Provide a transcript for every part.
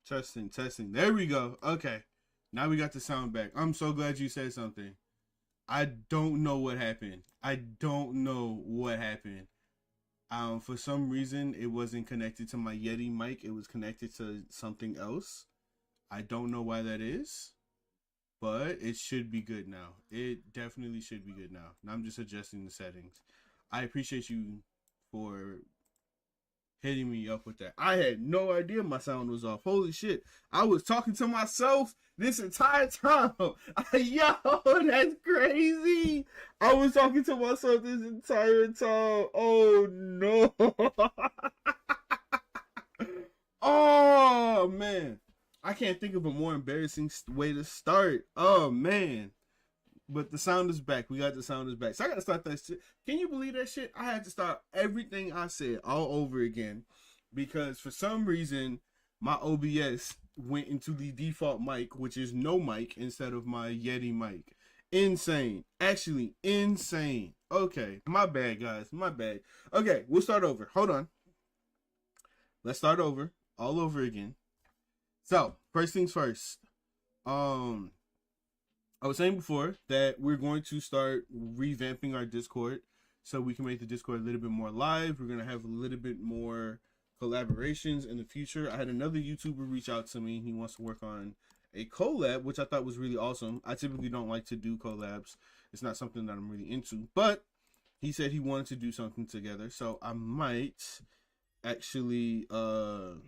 Testing, testing. There we go. Okay. Now we got the sound back. I'm so glad you said something. I don't know what happened. I don't know what happened. For some reason, it wasn't connected to my Yeti mic. It was connected to something else. I don't know why that is, but it should be good now. It definitely should be good now. Now I'm just adjusting the settings. I appreciate you for hitting me up with that. I had no idea my sound was off. Holy shit. I was talking to myself this entire time. Yo, that's crazy. I was talking to myself this entire time. Oh, no. Oh, man. I can't think of a more embarrassing way to start. Oh, man. But the sound is back. We got the sound is back. So I got to start that shit. Can you believe that shit? I had to start everything I said all over again because for some reason my OBS went into the default mic, which is no mic instead of my Yeti mic. Insane. Actually, insane. Okay. My bad, guys. My bad. Okay. We'll start over. Hold on. Let's start over. All over again. So, first things first. I was saying before that we're going to start revamping our Discord so we can make the Discord a little bit more live. We're going to have a little bit more collaborations in the future. I had another YouTuber reach out to me. He wants to work on a collab, which I thought was really awesome. I typically don't like to do collabs. It's not something that I'm really into, but he said he wanted to do something together. So I might actually look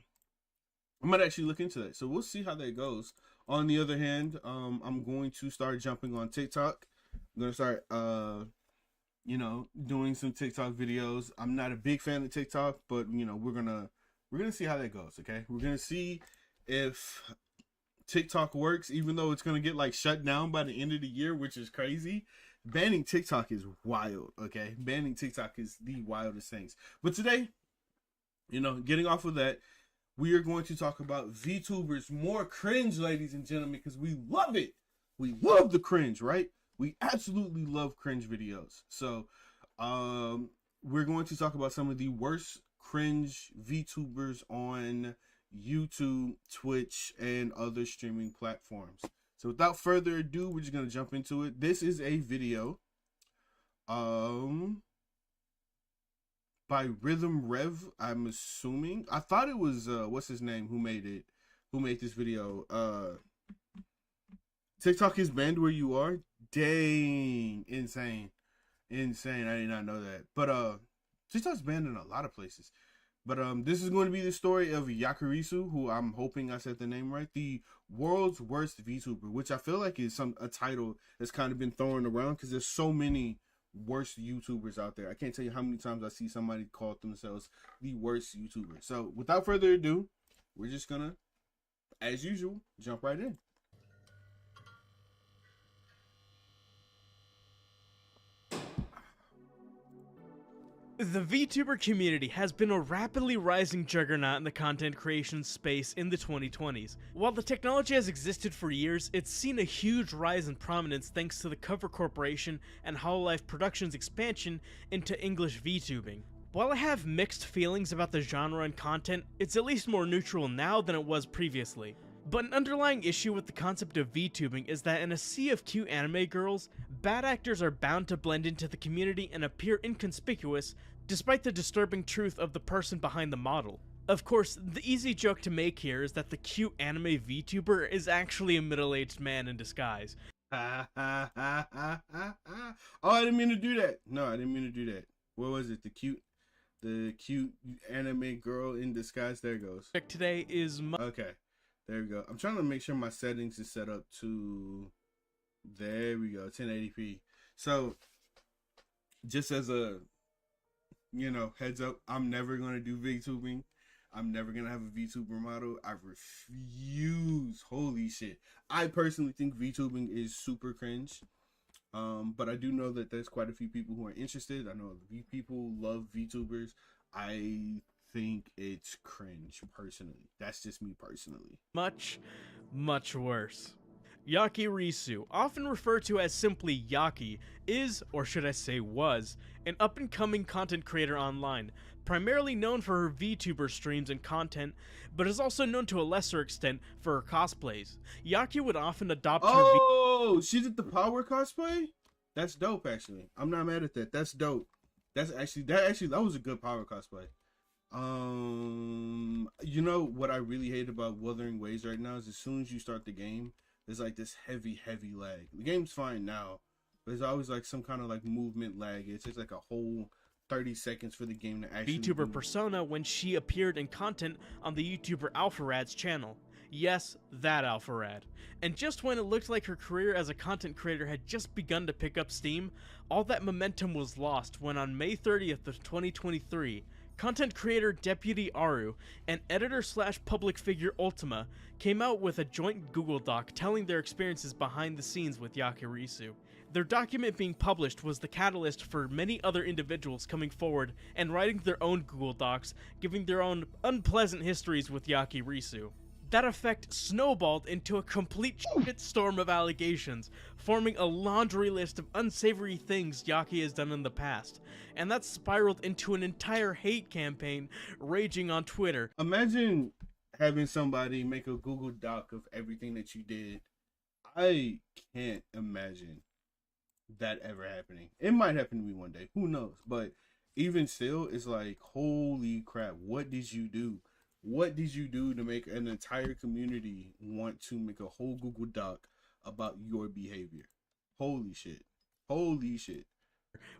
into that. So we'll see how that goes. On the other hand, I'm going to start jumping on TikTok. I'm going to start, doing some TikTok videos. I'm not a big fan of TikTok, but, we're going to see how that goes, okay? We're going to see if TikTok works, even though it's going to get, shut down by the end of the year, which is crazy. Banning TikTok is wild, okay? Banning TikTok is the wildest things. But today, getting off of that, we are going to talk about VTubers, more cringe, ladies and gentlemen, because we love it. We love the cringe, right? We absolutely love cringe videos. So, we're going to talk about some of the worst cringe VTubers on YouTube, Twitch, and other streaming platforms. So, without further ado, we're just going to jump into it. This is a video, by Rhythm Rev, I'm assuming. I thought it was what's his name who made this video. TikTok is banned where you are. Dang, insane. I did not know that. But TikTok's banned in a lot of places. But this is going to be the story of Yakurisu, who I'm hoping I said the name right, the world's worst VTuber, which I feel like is a title that's kind of been thrown around because there's so many worst YouTubers out there. I can't tell you how many times I see somebody call themselves the worst YouTuber. So without further ado, we're just gonna, as usual, jump right in. The VTuber community has been a rapidly rising juggernaut in the content creation space in the 2020s. While the technology has existed for years, it's seen a huge rise in prominence thanks to the Cover Corporation and Hololive Productions' expansion into English VTubing. While I have mixed feelings about the genre and content, it's at least more neutral now than it was previously. But an underlying issue with the concept of VTubing is that in a sea of cute anime girls, bad actors are bound to blend into the community and appear inconspicuous, despite the disturbing truth of the person behind the model. Of course, the easy joke to make here is that the cute anime VTuber is actually a middle-aged man in disguise. Oh, I didn't mean to do that. No, I didn't mean to do that. What was it? The cute anime girl in disguise. There it goes. Today is okay. There we go. I'm trying to make sure my settings is set up to, there we go, 1080p. So, just as a, heads up, I'm never going to do VTubing. I'm never going to have a VTuber model. I refuse. Holy shit. I personally think VTubing is super cringe. But I do know that there's quite a few people who are interested. I know people love VTubers. I think it's cringe personally. That's just me personally. Much, much worse. Yaki Risu, often referred to as simply Yaki, is, or should I say was, an up-and-coming content creator online, primarily known for her VTuber streams and content, but is also known to a lesser extent for her cosplays. Yaki would often adopt Oh, she did the power cosplay? That's dope, actually. I'm not mad at that. That's dope. That was a good power cosplay. You know what I really hate about Wuthering Waves right now is as soon as you start the game, there's like this heavy lag. The game's fine now, but there's always like some kind of like movement lag. It's just like a whole 30 seconds for the game to actually VTuber persona when she appeared in content on the YouTuber Alpharad's channel. Yes, that Alpharad. And just when it looked like her career as a content creator had just begun to pick up steam, all that momentum was lost when on May 30th of 2023, content creator Deputy Aru and editor/public figure Ultima came out with a joint Google Doc telling their experiences behind the scenes with Yaki Risu. Their document being published was the catalyst for many other individuals coming forward and writing their own Google Docs, giving their own unpleasant histories with Yaki Risu. That effect snowballed into a complete shitstorm of allegations, forming a laundry list of unsavory things Yaki has done in the past, and that spiraled into an entire hate campaign raging on Twitter. Imagine having somebody make a Google Doc of everything that you did. I can't imagine that ever happening. It might happen to me one day, who knows, but even still, it's like, holy crap, what did you do? What did you do to make an entire community want to make a whole Google Doc about your behavior? Holy shit. Holy shit.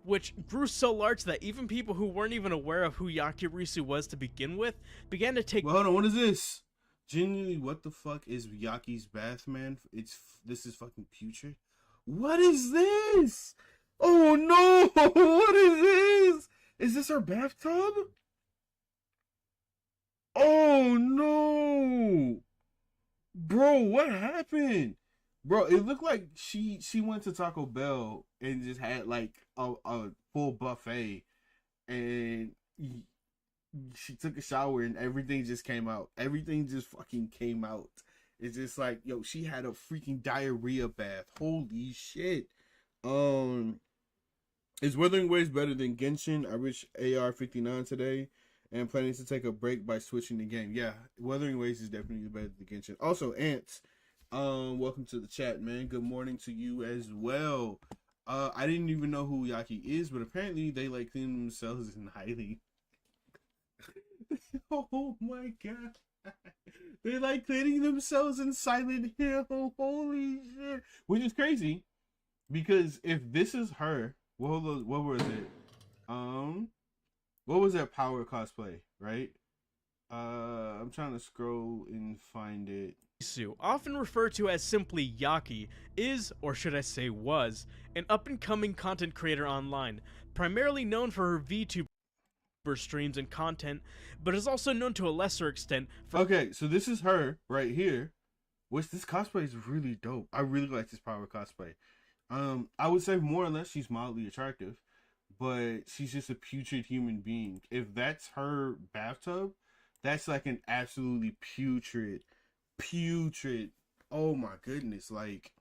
Which grew so large that even people who weren't even aware of who Yaki Risu was to begin with began to take— Well, hold on, what is this? Genuinely, what the fuck is Yaki's bath, man? This is fucking putrid. What is this? Oh no! What is this? Is this her bathtub? Oh no, bro, what happened? Bro, it looked like she went to Taco Bell and just had like a full buffet, and she took a shower and everything just came out. Everything just fucking came out. It's just like, yo, she had a freaking diarrhea bath. Holy shit. Is Wuthering Waves better than Genshin? I reached AR 59 today and planning to take a break by switching the game. Yeah, Wuthering Waves is definitely better than Genshin. Also, Ants, welcome to the chat, man. Good morning to you as well. I didn't even know who Yaki is, but apparently they like clean themselves in hiding. Oh my god. They like cleaning themselves in Silent Hill. Holy shit. Which is crazy, because if this is her, what was it? What was that power cosplay, right? I'm trying to scroll and find it. Risu, often referred to as simply Yaki, is, or should I say was, an up-and-coming content creator online, primarily known for her VTuber streams and content, but is also known to a lesser extent for— Okay, so this is her right here. Which this cosplay is really dope. I really like this power cosplay. I would say more or less she's mildly attractive, but she's just a putrid human being. If that's her bathtub, that's like an absolutely putrid. Oh my goodness. Like,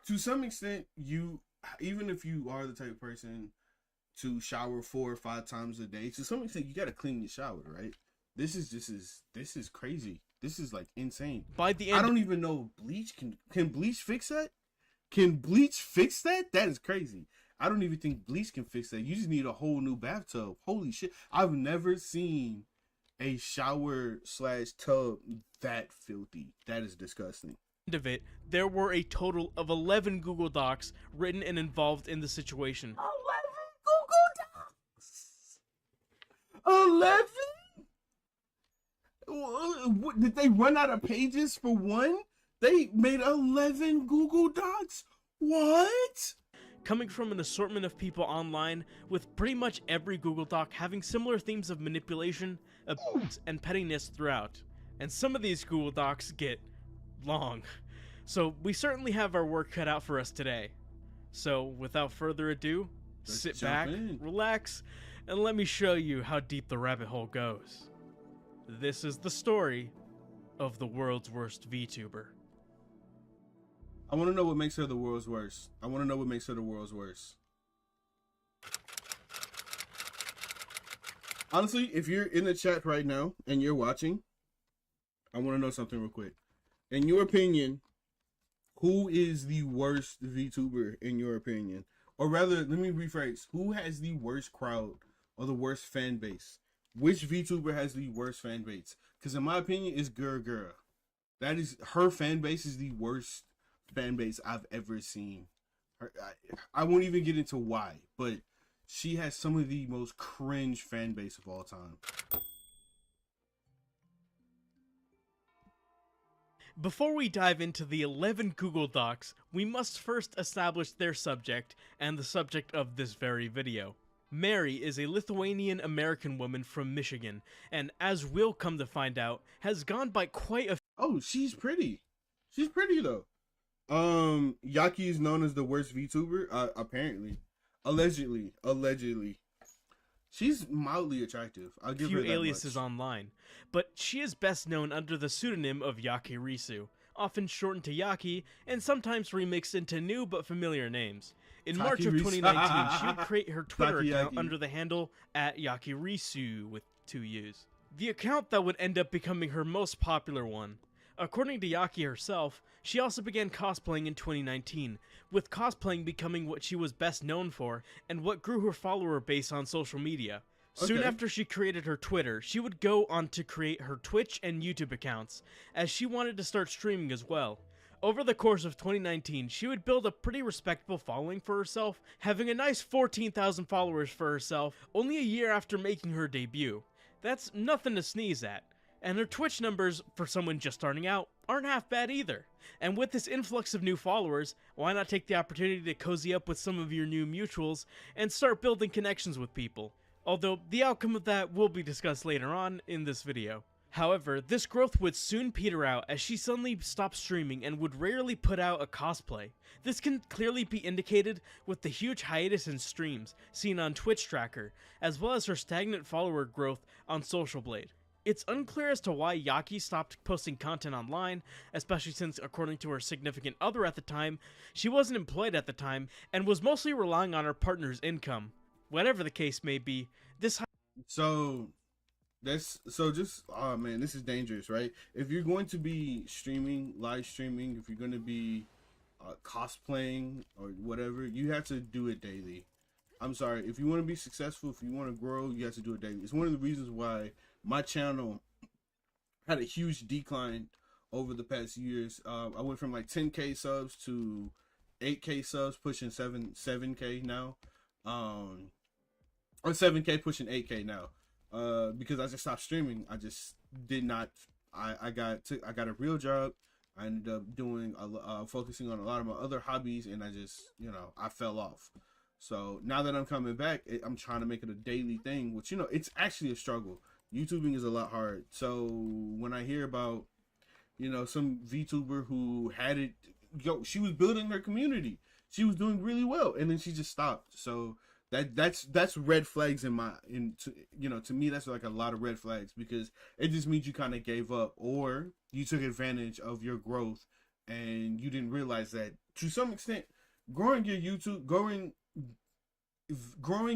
to some extent, even if you are the type of person to shower 4 or 5 times a day, to some extent you gotta clean your shower, right? This is crazy. This is like insane. By the end, I don't even know bleach can bleach fix that? Can bleach fix that? That is crazy. I don't even think bleach can fix that. You just need a whole new bathtub. Holy shit. I've never seen a shower/tub that filthy. That is disgusting. of it, there were a total of 11 Google Docs written and involved in the situation. 11 Google Docs? 11? Did they run out of pages for one? They made 11 Google Docs? What? Coming from an assortment of people online, with pretty much every Google Doc having similar themes of manipulation, abuse, and pettiness throughout. And some of these Google Docs get long. So we certainly have our work cut out for us today. So without further ado, sit back, relax, and let me show you how deep the rabbit hole goes. This is the story of the world's worst VTuber. I want to know what makes her the world's worst. I want to know what makes her the world's worst. Honestly, if you're in the chat right now and you're watching, I want to know something real quick. In your opinion, who is the worst VTuber in your opinion? Or rather, let me rephrase. Who has the worst crowd or the worst fan base? Which VTuber has the worst fan base? Because in my opinion, it's Girl. That is, her fan base is the worst fan base I've ever seen. I won't even get into why, but she has some of the most cringe fan base of all time. Before we dive into the 11 Google Docs, we must first establish their subject and the subject of this very video. Mary is a Lithuanian-American woman from Michigan, and as we'll come to find out, has gone by quite a... Oh, she's pretty. She's pretty, though. Yaki is known as the worst VTuber, apparently. Allegedly. She's mildly attractive. I'll give her that aliases much. Online, but she is best known under the pseudonym of Yaki Risu, often shortened to Yaki, and sometimes remixed into new but familiar names. In March of 2019, she would create her Twitter account under the handle @YakiRisu with 2 U's. The account that would end up becoming her most popular one. According to Yaki herself, she also began cosplaying in 2019, with cosplaying becoming what she was best known for and what grew her follower base on social media. Soon after she created her Twitter, she would go on to create her Twitch and YouTube accounts, as she wanted to start streaming as well. Over the course of 2019, she would build a pretty respectable following for herself, having a nice 14,000 followers for herself only a year after making her debut. That's nothing to sneeze at. And her Twitch numbers, for someone just starting out, aren't half bad either. And with this influx of new followers, why not take the opportunity to cozy up with some of your new mutuals and start building connections with people? Although the outcome of that will be discussed later on in this video. However, this growth would soon peter out as she suddenly stopped streaming and would rarely put out a cosplay. This can clearly be indicated with the huge hiatus in streams seen on Twitch Tracker, as well as her stagnant follower growth on Social Blade. It's unclear as to why Yaki stopped posting content online, especially since, according to her significant other at the time, she wasn't employed at the time and was mostly relying on her partner's income. Whatever the case may be, this... Oh man, this is dangerous, right? If you're going to be streaming, live streaming, if you're going to be cosplaying or whatever, you have to do it daily. I'm sorry, if you want to be successful, if you want to grow, you have to do it daily. It's one of the reasons why my channel had a huge decline over the past years. I went from like 10K subs to 8K subs, pushing 7K now, or 7K pushing 8K now, because I just stopped streaming. I just did not. I got a real job. I ended up doing focusing on a lot of my other hobbies, and I just, I fell off. So now that I'm coming back, I'm trying to make it a daily thing, which, it's actually a struggle. YouTubing is a lot hard. So when I hear about, some VTuber who had it, she was building her community. She was doing really well, and then she just stopped. So that's red flags to me, that's like a lot of red flags, because it just means you kind of gave up, or you took advantage of your growth and you didn't realize that to some extent growing your YouTube, growing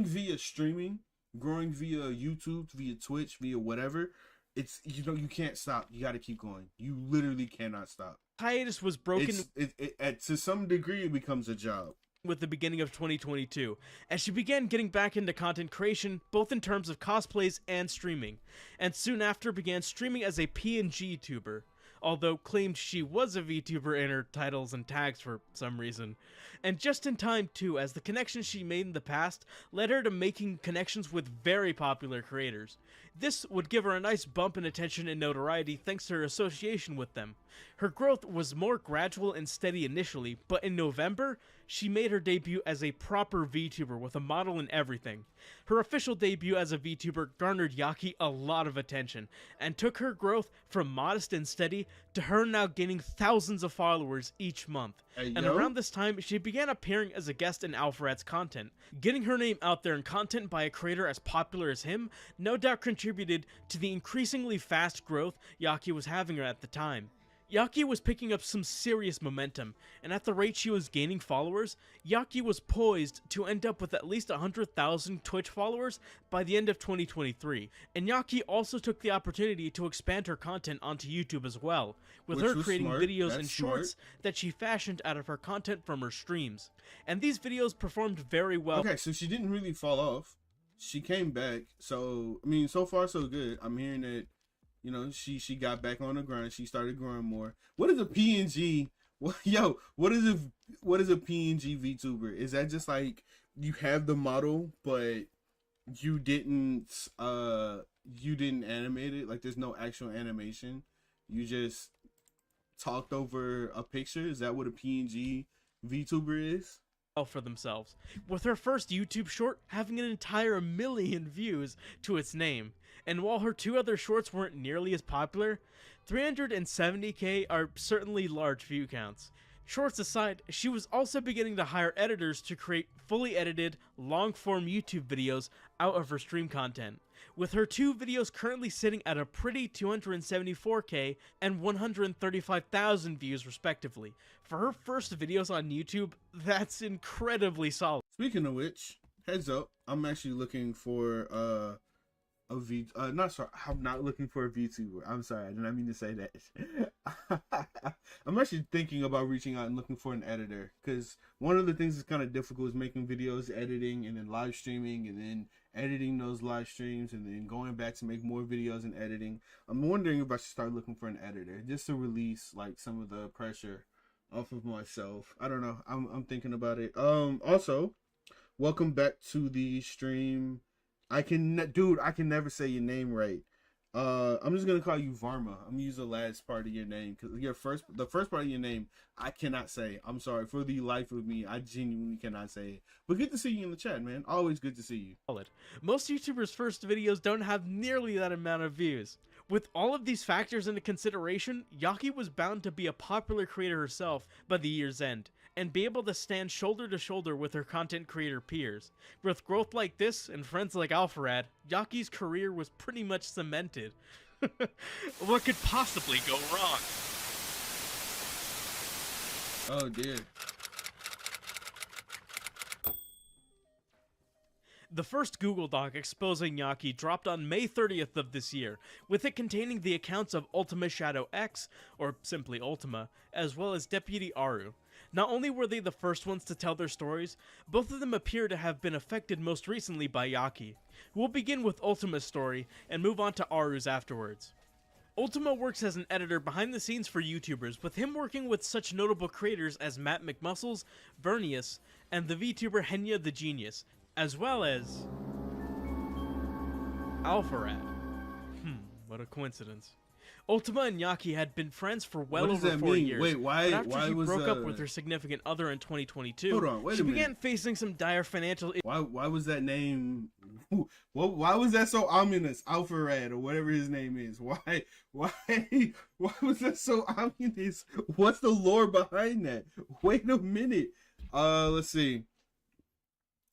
via streaming, growing via YouTube, via Twitch, via whatever, it's, you can't stop. You got to keep going. You literally cannot stop. Hiatus was broken. To some degree, it becomes a job. With the beginning of 2022, as she began getting back into content creation, both in terms of cosplays and streaming, and soon after began streaming as a PNG tuber, although claimed she was a VTuber in her titles and tags for some reason. And just in time too, as the connections she made in the past led her to making connections with very popular creators. This would give her a nice bump in attention and notoriety thanks to her association with them. Her growth was more gradual and steady initially, but in November, she made her debut as a proper VTuber with a model and everything. Her official debut as a VTuber garnered Yaki a lot of attention, and took her growth from modest and steady to her now gaining thousands of followers each month. And around this time, she began appearing as a guest in Alpharet's content. Getting her name out there in content by a creator as popular as him no doubt contributed to the increasingly fast growth Yaki was having at the time. Yaki was picking up some serious momentum, and at the rate she was gaining followers, Yaki was poised to end up with at least 100,000 Twitch followers by the end of 2023. And Yaki also took the opportunity to expand her content onto YouTube as well, with her creating videos and shorts that she fashioned out of her content from her streams. And these videos performed very well. Okay, so she didn't really fall off. She came back. So, I mean, so far so good. I'm hearing that, you know, she got back on the grind. She started growing more. What is a PNG? What is a PNG VTuber? Is that just like you have the model, but you didn't animate it? Like there's no actual animation. You just talked over a picture. Is that what a PNG VTuber is? For themselves, with her first YouTube short having an entire 1 million views to its name. And while her 2 other shorts weren't nearly as popular, 370k are certainly large view counts. Shorts aside, she was also beginning to hire editors to create fully edited, long-form YouTube videos out of her stream content, with her 2 videos currently sitting at a pretty 274k and 135,000 views respectively. For her first videos on YouTube, that's incredibly solid. Speaking of which, heads up, I'm actually looking for I'm not looking for a VTuber. I'm sorry, I did not mean to say that. I'm actually thinking about reaching out and looking for an editor, because one of the things that's kind of difficult is making videos, editing, and then live streaming, and then editing those live streams, and then going back to make more videos and editing. I'm wondering if I should start looking for an editor, just to release like some of the pressure off of myself. I don't know. I'm thinking about it. Also, welcome back to the stream. I can never say your name right. I'm just gonna call you Varma. I'm gonna use the last part of your name because the first part of your name I cannot say. I'm sorry, for the life of me, I genuinely cannot say it. But good to see you in the chat, man. Always good to see you. Most YouTubers' first videos don't have nearly that amount of views. With all of these factors into consideration, Yaki was bound to be a popular creator herself by the year's end, and be able to stand shoulder to shoulder with her content creator peers. With growth like this and friends like Alpharad, Yaki's career was pretty much cemented. What could possibly go wrong? Oh dear. The first Google Doc exposing Yaki dropped on May 30th of this year, with it containing the accounts of Ultima Shadow X, or simply Ultima, as well as Deputy Aru. Not only were they the first ones to tell their stories, both of them appear to have been affected most recently by Yaki. We'll begin with Ultima's story, and move on to Aru's afterwards. Ultima works as an editor behind the scenes for YouTubers, with him working with such notable creators as Matt McMuscles, Vernius, and the VTuber Henya the Genius, as well as Alpharad. What a coincidence. Ultima and Yaki had been friends for well over 4 years. Wait, why? But after she was broke up with her significant other in 2022, hold on, wait she a minute. began facing some dire financial issues. Why was that name? Why was that so ominous? Alpharad or whatever his name is. Why was that so ominous? What's the lore behind that? Wait a minute. Let's see.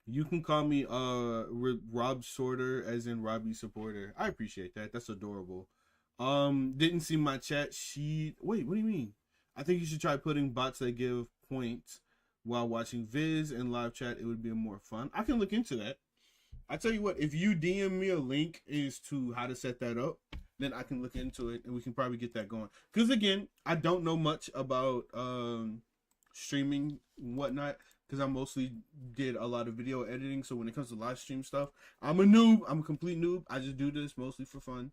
You can call me Rob Sorter, as in Robbie Supporter. I appreciate that. That's adorable. Didn't see my chat sheet. Wait, what do you mean? I think you should try putting bots that give points while watching vids and live chat. It would be more fun. I can look into that. I tell you what, if you DM me a link as to how to set that up, then I can look into it and we can probably get that going. Because again, I don't know much about streaming and whatnot, because I mostly did a lot of video editing. So when it comes to live stream stuff, I'm a noob. I'm a complete noob. I just do this mostly for fun.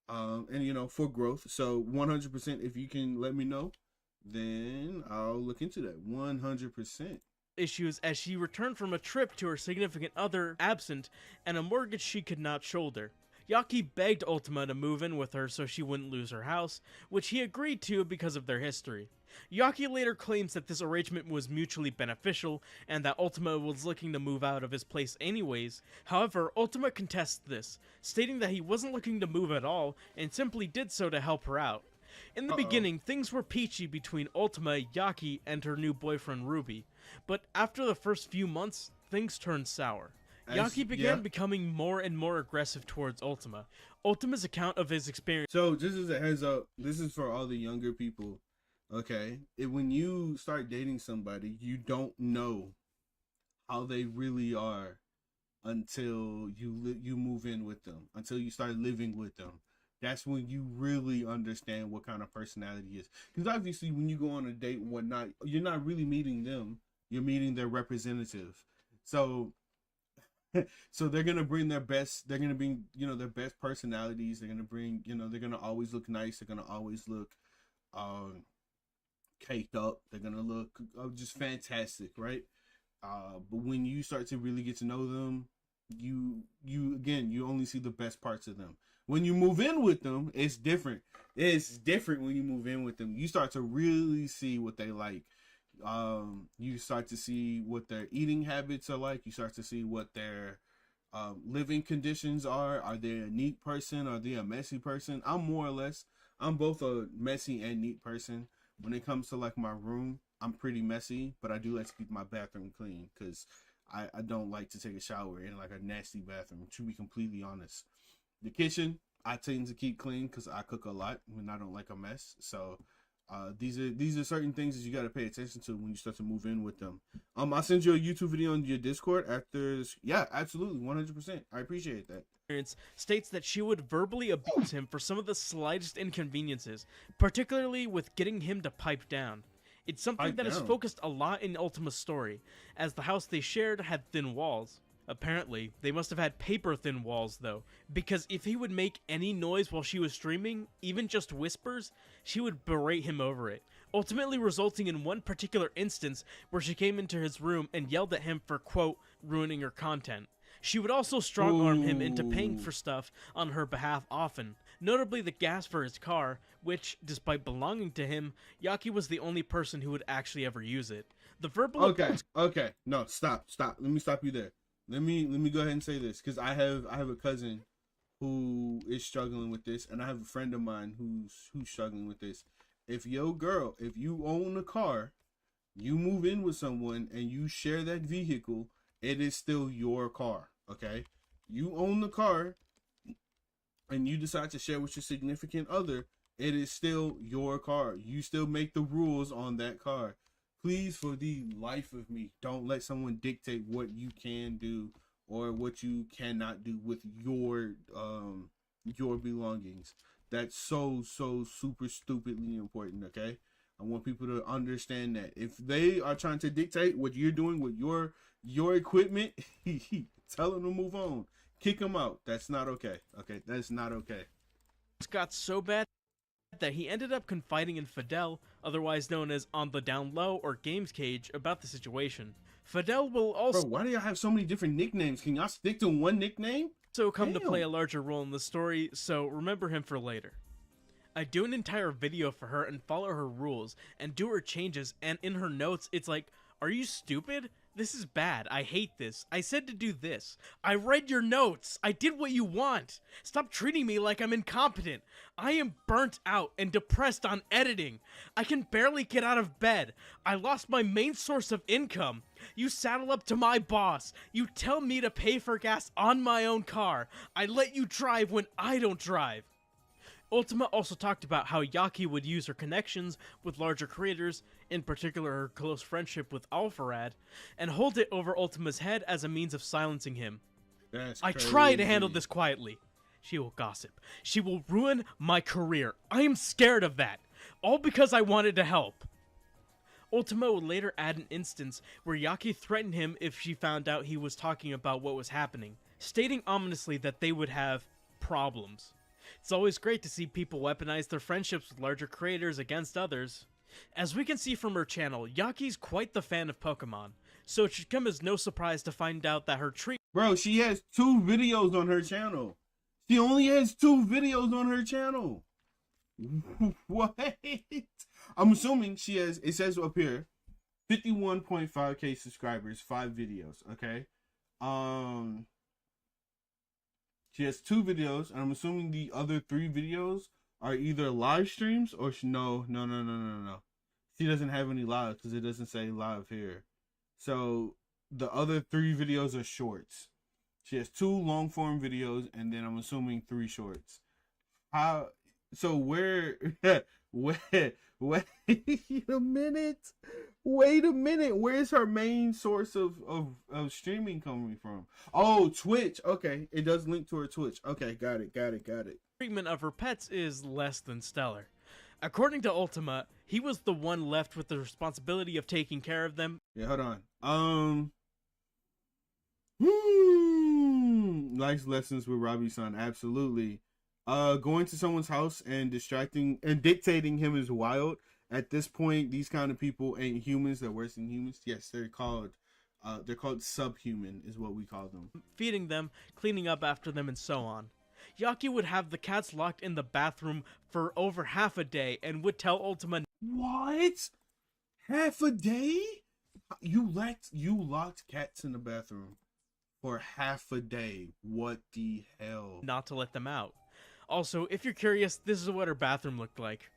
And you know, for growth. So 100%, if you can let me know, then I'll look into that. 100%. Issues as she returned from a trip to her significant other absent and a mortgage she could not shoulder. Yaki begged Ultima to move in with her so she wouldn't lose her house, which he agreed to because of their history. Yaki later claims that this arrangement was mutually beneficial and that Ultima was looking to move out of his place anyways. However, Ultima contests this, stating that he wasn't looking to move at all and simply did so to help her out. In the beginning, things were peachy between Ultima, Yaki, and her new boyfriend Ruby, but after the first few months, things turned sour. Yaki began becoming more and more aggressive towards Ultima. Ultima's account of his experience. So just as a heads up, this is for all the younger people. Okay, when you start dating somebody, you don't know how they really are until you move in with them, until you start living with them. That's when you really understand what kind of personality is. Because obviously, when you go on a date and whatnot, you're not really meeting them; you're meeting their representative. So, so they're gonna bring their best. They're gonna bring their best personalities. They're gonna bring they're gonna always look nice. They're gonna always look um caked up. They're gonna look just fantastic, right? But when you start to really get to know them, you only see the best parts of them. When you move in with them, it's different. It's different when you move in with them. You start to really see what they like. You start to see what their eating habits are like. You start to see what their living conditions are. Are they a neat person? Are they a messy person? I'm both a messy and neat person. When it comes to like my room, I'm pretty messy, but I do like to keep my bathroom clean because I don't like to take a shower in like a nasty bathroom, to be completely honest. The kitchen, I tend to keep clean because I cook a lot and I don't like a mess. So these are certain things that you got to pay attention to when you start to move in with them. I'll send you a YouTube video on your Discord after this. Yeah, absolutely, 100%. I appreciate that. States that she would verbally abuse him for some of the slightest inconveniences, particularly with getting him to pipe down. It's something that is focused a lot in Ultima's story, as the house they shared had thin walls. Apparently, they must have had paper-thin walls, though, because if he would make any noise while she was streaming, even just whispers, she would berate him over it, ultimately resulting in one particular instance where she came into his room and yelled at him for, quote, ruining her content. She would also strong-arm him into paying for stuff on her behalf often, notably the gas for his car, which, despite belonging to him, Yaki was the only person who would actually ever use it. The verbal... Okay, no, stop. Let me stop you there. Let me go ahead and say this, because I have a cousin who is struggling with this, and I have a friend of mine who's struggling with this. If you own a car, you move in with someone and you share that vehicle, it is still your car, okay? You own the car and you decide to share with your significant other, it is still your car. You still make the rules on that car. Please, for the life of me, don't let someone dictate what you can do or what you cannot do with your belongings. That's so super stupidly important, okay? I want people to understand that if they are trying to dictate what you're doing with your equipment, tell them to move on. Kick them out. That's not okay. Okay, that's not okay. It got so bad that he ended up confiding in Fidel, otherwise known as On the Down Low or Games Cage, about the situation. Fidel will also... Bro, why do y'all have so many different nicknames? Can y'all stick to one nickname? Come to play a larger role in the story, so remember him for later. I do an entire video for her and follow her rules and do her changes, and in her notes it's like, are you stupid? This is bad. I hate this. I said to do this. I read your notes. I did what you want. Stop treating me like I'm incompetent. I am burnt out and depressed on editing. I can barely get out of bed. I lost my main source of income. You saddle up to my boss. You tell me to pay for gas on my own car. I let you drive when I don't drive. Ultima also talked about how Yaki would use her connections with larger creators, in particular her close friendship with Alpharad, and hold it over Ultima's head as a means of silencing him. I try to handle this quietly. She will gossip. She will ruin my career. I am scared of that. All because I wanted to help. Ultima would later add an instance where Yaki threatened him if she found out he was talking about what was happening, stating ominously that they would have problems. It's always great to see people weaponize their friendships with larger creators against others. As we can see from her channel, Yaki's quite the fan of Pokemon, so it should come as no surprise to find out that her treat... Bro, she has 2 videos on her channel. She only has 2 videos on her channel. What? I'm assuming she has, it says up here, 51.5k subscribers, 5 videos, okay? She has 2 videos, and I'm assuming the other 3 videos are either live streams or no. She doesn't have any live because it doesn't say live here. So the other 3 videos are shorts. She has 2 long form videos, and then I'm assuming 3 shorts. So where wait a minute. Wait a minute. Where's her main source of streaming coming from? Oh, Twitch. Okay. It does link to her Twitch. Okay, got it. Treatment of her pets is less than stellar. According to Ultima, he was the one left with the responsibility of taking care of them. Yeah, hold on. Life lessons with Robbie-san, absolutely. Going to someone's house and distracting and dictating him is wild. At this point, these kind of people ain't humans. They're worse than humans. Yes, they're called subhuman, is what we call them. Feeding them, cleaning up after them, and so on. Yaki would have the cats locked in the bathroom for over half a day and would tell Ultima, What? Half a day? You locked cats in the bathroom for half a day. What the hell? not to let them out. Also, if you're curious, this is what her bathroom looked like.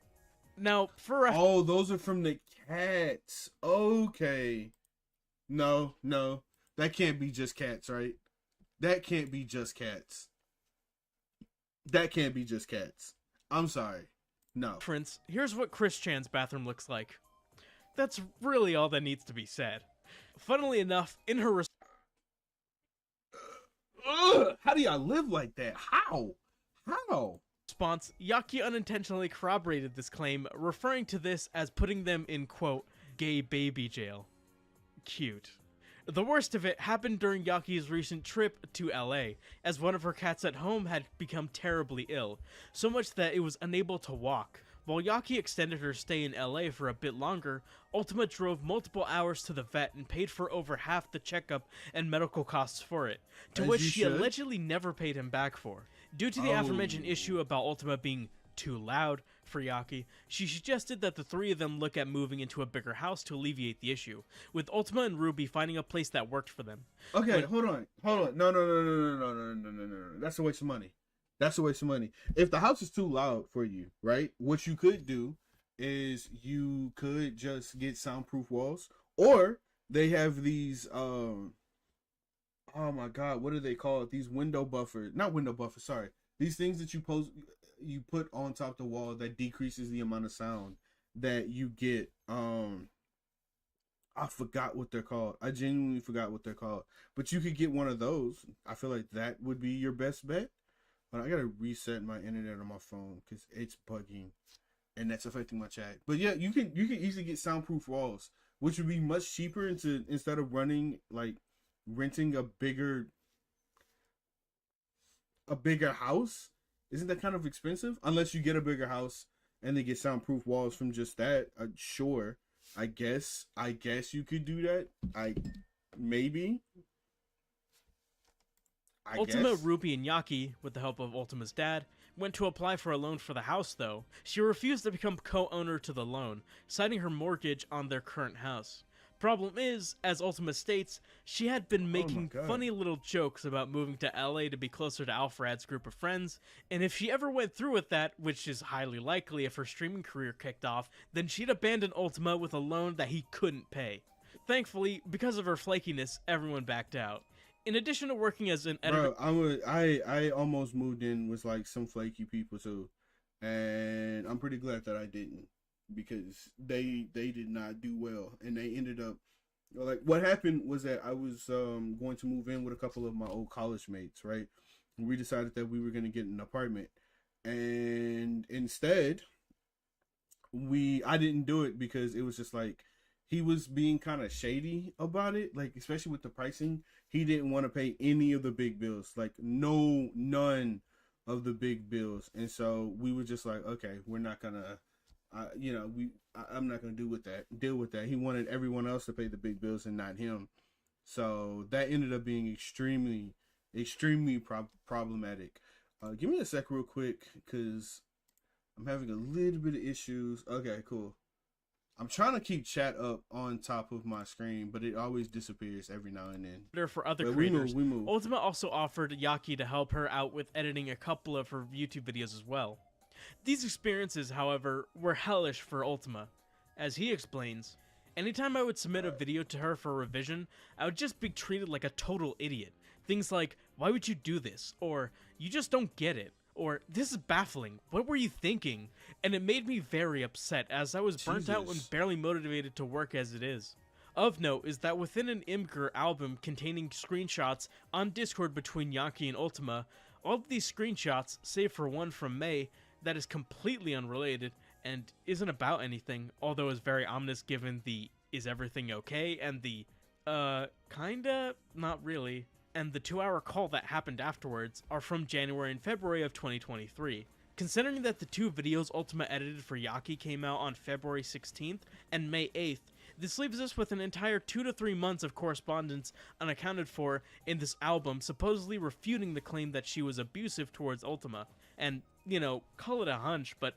Now, for a Oh, those are from the cats. Okay. No. That can't be just cats, right? That can't be just cats. I'm sorry. No. reference, here's what Chris Chan's bathroom looks like. That's really all that needs to be said. Funnily enough, in her Ugh, how do y'all live like that? How? response, Yaki unintentionally corroborated this claim, referring to this as putting them in, quote, gay baby jail. Cute. The worst of it happened during Yaki's recent trip to LA, as one of her cats at home had become terribly ill, so much that it was unable to walk. While Yaki extended her stay in LA for a bit longer, Ultima drove multiple hours to the vet and paid for over half the checkup and medical costs for it, to As which you she should. allegedly never paid him back for. Due to the aforementioned issue about Ultima being too loud for Yaki, she suggested that the three of them look at moving into a bigger house to alleviate the issue, with Ultima and Ruby finding a place that worked for them. Okay, hold on. No. That's a waste of money. If the house is too loud for you, right? What you could do is you could just get soundproof walls, or they have these oh my god, what are they called? These not window buffers, sorry. These things that you put on top of the wall that decreases the amount of sound that you get. I forgot what they're called. I genuinely forgot what they're called. But you could get one of those. I feel like that would be your best bet. But I gotta reset my internet on my phone because it's bugging, and that's affecting my chat. But yeah, you can easily get soundproof walls, which would be much cheaper instead of renting a bigger house. Isn't that kind of expensive? Unless you get a bigger house and they get soundproof walls from just that. Sure, I guess you could do that. Maybe. Ultima, Ruby, and Yaki, with the help of Ultima's dad, went to apply for a loan for the house, though. She refused to become co-owner to the loan, citing her mortgage on their current house. Problem is, as Ultima states, she had been making funny little jokes about moving to LA to be closer to Alfred's group of friends, and if she ever went through with that, which is highly likely if her streaming career kicked off, then she'd abandon Ultima with a loan that he couldn't pay. Thankfully, because of her flakiness, everyone backed out. In addition to working as an editor... Bro, I almost moved in with like some flaky people too, and I'm pretty glad that I didn't, because they did not do well, and they ended up like, what happened was that I was going to move in with a couple of my old college mates, right? And we decided that we were going to get an apartment, and instead I didn't do it because it was just like, he was being kind of shady about it, like especially with the pricing. He didn't want to pay any of the big bills, like none of the big bills. And so we were just like, okay, we're not gonna, I'm not gonna deal with that. He wanted everyone else to pay the big bills and not him. So that ended up being extremely problematic. Give me a sec real quick, because I'm having a little bit of issues. Okay, cool. I'm trying to keep chat up on top of my screen, but it always disappears every now and then. For other But creators, we move. Ultima also offered Yaki to help her out with editing a couple of her YouTube videos as well. These experiences, however, were hellish for Ultima. As he explains, anytime I would submit a video to her for revision, I would just be treated like a total idiot. Things like, why would you do this? Or, you just don't get it. Or, "This is baffling, what were you thinking?" And it made me very upset, as I was burnt out and Jesus. barely motivated to work as it is. Of note is that within an Imgur album containing screenshots on Discord between Yaki and Ultima, all of these screenshots, save for one from May, that is completely unrelated and isn't about anything, although is very ominous given the "is everything okay?" and the kinda, not really, and the 2-hour call that happened afterwards, are from January and February of 2023. Considering that the two videos Ultima edited for Yaki came out on February 16th and May 8th, this leaves us with an entire 2 to 3 months of correspondence unaccounted for in this album, supposedly refuting the claim that she was abusive towards Ultima. And, you know, call it a hunch, but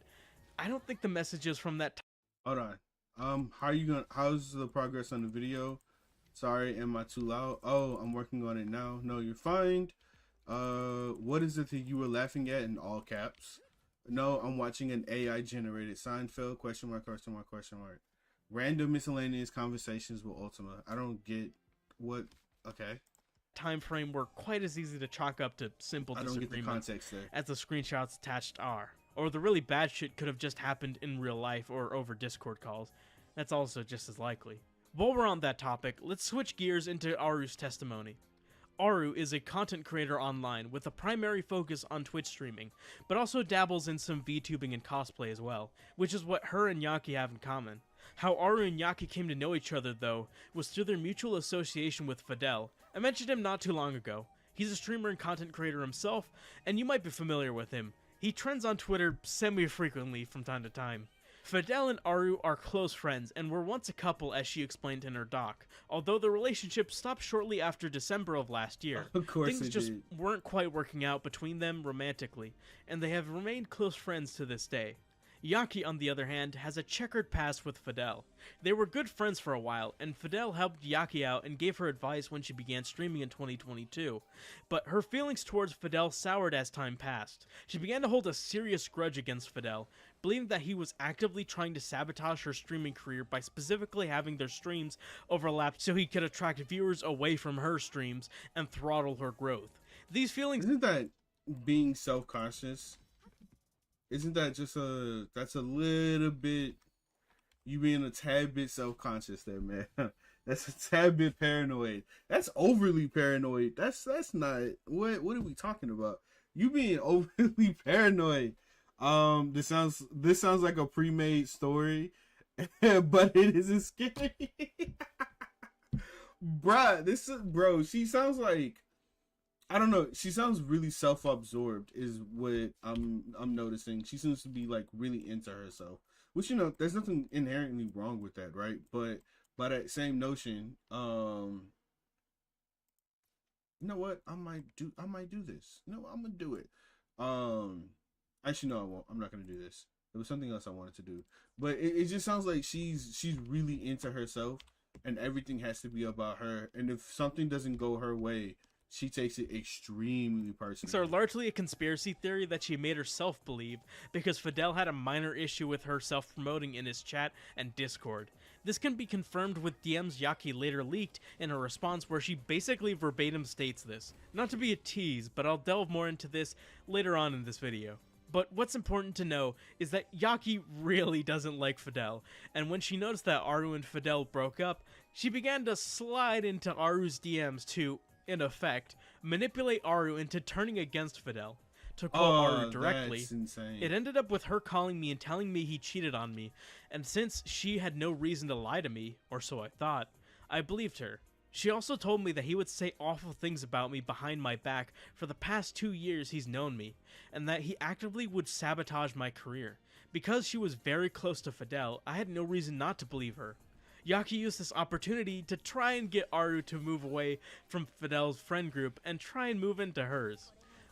I don't think the messages from that Hold on. How's the progress on the video? Sorry, am I too loud? Oh, I'm working on it now. No, you're fine. What is it that you were laughing at in all caps? No, I'm watching an AI generated Seinfeld, question mark, question mark, question mark. Random miscellaneous conversations with Ultima. I don't get what, okay. time frame were quite as easy to chalk up to simple I don't get the disagreements context there. as the screenshots attached are. Or the really bad shit could have just happened in real life or over Discord calls. That's also just as likely. While we're on that topic, let's switch gears into Aru's testimony. Aru is a content creator online with a primary focus on Twitch streaming, but also dabbles in some VTubing and cosplay as well, which is what her and Yaki have in common. How Aru and Yaki came to know each other, though, was through their mutual association with Fidel. I mentioned him not too long ago. He's a streamer and content creator himself, and you might be familiar with him. He trends on Twitter semi-frequently from time to time. Fidel and Aru are close friends and were once a couple, as she explained in her doc, although the relationship stopped shortly after December of last year. Of course Things it just did. weren't quite working out between them romantically, and they have remained close friends to this day. Yaki, on the other hand, has a checkered past with Fidel. They were good friends for a while, and Fidel helped Yaki out and gave her advice when she began streaming in 2022. But her feelings towards Fidel soured as time passed. She began to hold a serious grudge against Fidel, believing that he was actively trying to sabotage her streaming career by specifically having their streams overlap so he could attract viewers away from her streams and throttle her growth. These feelings Isn't that being self-conscious? Isn't that just that's a little bit, you being a tad bit self-conscious there, man. That's a tad bit paranoid. That's overly paranoid. That's not, what are we talking about? You being overly paranoid. This sounds like a pre-made story, but it isn't scary. Bro, she sounds like, I don't know. She sounds really self-absorbed, is what I'm noticing. She seems to be like really into herself, which, you know, there's nothing inherently wrong with that, right? But by that same notion, you know what? I might do this. No, I'm gonna do it. Actually, no, I won't. I'm not gonna do this. There was something else I wanted to do, but it just sounds like she's really into herself, and everything has to be about her. And if something doesn't go her way, she takes it extremely personally. are largely a conspiracy theory that she made herself believe because Fidel had a minor issue with her self-promoting in his chat and Discord. This can be confirmed with DMs Yaki later leaked in a response where she basically verbatim states this. Not to be a tease, but I'll delve more into this later on in this video. But what's important to know is that Yaki really doesn't like Fidel, and when she noticed that Aru and Fidel broke up, she began to slide into Aru's DMs to, in effect, manipulate Aru into turning against Fidel. To quote Aru directly, that's insane. it ended up with her calling me and telling me he cheated on me, and since she had no reason to lie to me, or so I thought, I believed her. She also told me that he would say awful things about me behind my back for the past 2 years he's known me, and that he actively would sabotage my career. Because she was very close to Fidel, I had no reason not to believe her. Yaki used this opportunity to try and get Aru to move away from Fidel's friend group and try and move into hers.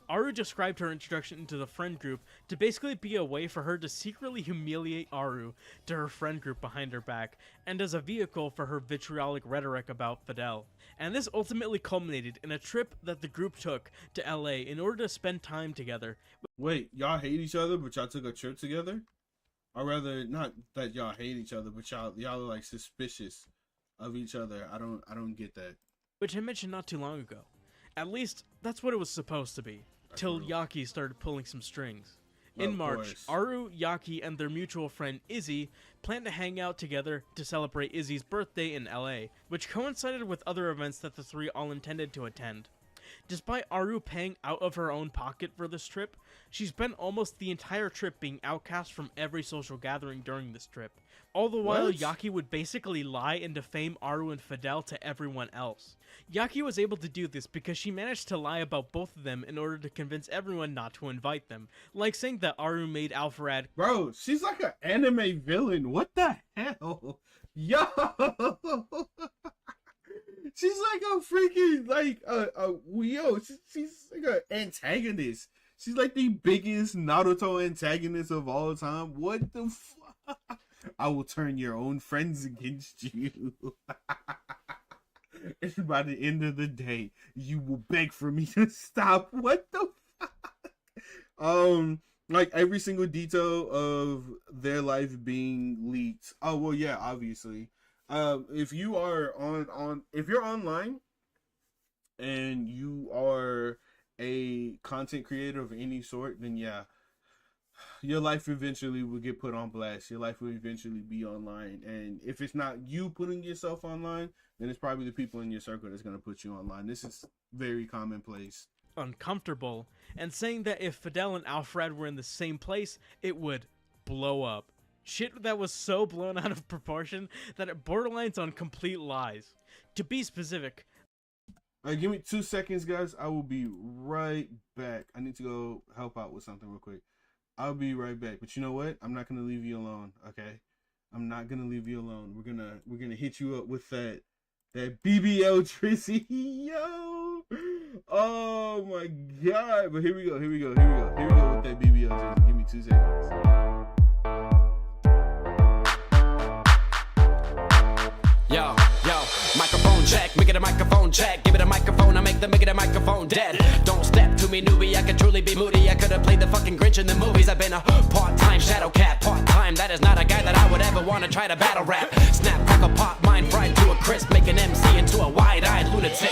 Aru described her introduction into the friend group to basically be a way for her to secretly humiliate Aru to her friend group behind her back, and as a vehicle for her vitriolic rhetoric about Fidel. And this ultimately culminated in a trip that the group took to LA in order to spend time together. Wait, y'all hate each other, but y'all took a trip together? Or rather, not that y'all hate each other, but y'all are like suspicious of each other. I don't get that. Which I mentioned not too long ago. At least, that's what it was supposed to be. till Yaki started pulling some strings. In Of March, course. Aru, Yaki, and their mutual friend Izzy planned to hang out together to celebrate Izzy's birthday in LA, which coincided with other events that the three all intended to attend. Despite Aru paying out of her own pocket for this trip, she spent almost the entire trip being outcast from every social gathering during this trip. All the while, What? Yaki would basically lie and defame Aru and Fidel to everyone else. Yaki was able to do this because she managed to lie about both of them in order to convince everyone not to invite them, like saying that Aru made Alpharad. Bro, she's like an anime villain. What the hell? Yo! She's like a freaking, like, she's like an antagonist. She's like the biggest Naruto antagonist of all time. What the fuck? I will turn your own friends against you. And by the end of the day, you will beg for me to stop. What the fuck? Like every single detail of their life being leaked. Oh well, yeah, obviously. If you are if you're online and you are a content creator of any sort, then yeah, your life eventually will get put on blast. Your life will eventually be online. And if it's not you putting yourself online, then it's probably the people in your circle that's going to put you online. This is very commonplace. Uncomfortable, and saying that if Fidel and Alfred were in the same place, it would blow up. Shit that was so blown out of proportion that it borderlines on complete lies. To be specific, Give me 2 seconds, guys. I will be right back. I need to go help out with something real quick. I'll be right back. But you know what? I'm not gonna leave you alone. Okay, I'm not gonna leave you alone. We're gonna hit you up with that BBL Trizzy. Yo, oh my god! But here we go with that BBL Trizzy. Give me 2 seconds. Yo, microphone check, make it a microphone check. Give it a microphone, I make it a microphone dead. Don't step to me, newbie, I could truly be moody. I could have played the fucking Grinch in the movies. I've been a part-time shadow cat, part-time. That is not a guy that I would ever want to try to battle rap. Snap, crackle, pop, mind fried to a crisp. Make an MC into a wide-eyed lunatic.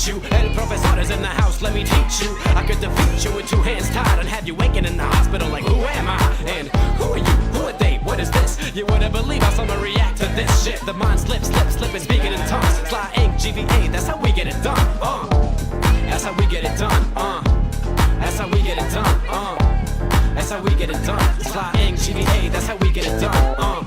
You and professors in the house, let me teach you. I could defeat you with 2 hands tied and have you waking in the hospital like, who am I? And who are you? Who are they? What is this? You wouldn't believe how someone react to this shit. The mind slips and speaking in tongues. Fly ink, GVA, that's how we get it done. That's how we get it done. That's how we get it done. That's how we get it done. Fly ink, GVA, that's how we get it done.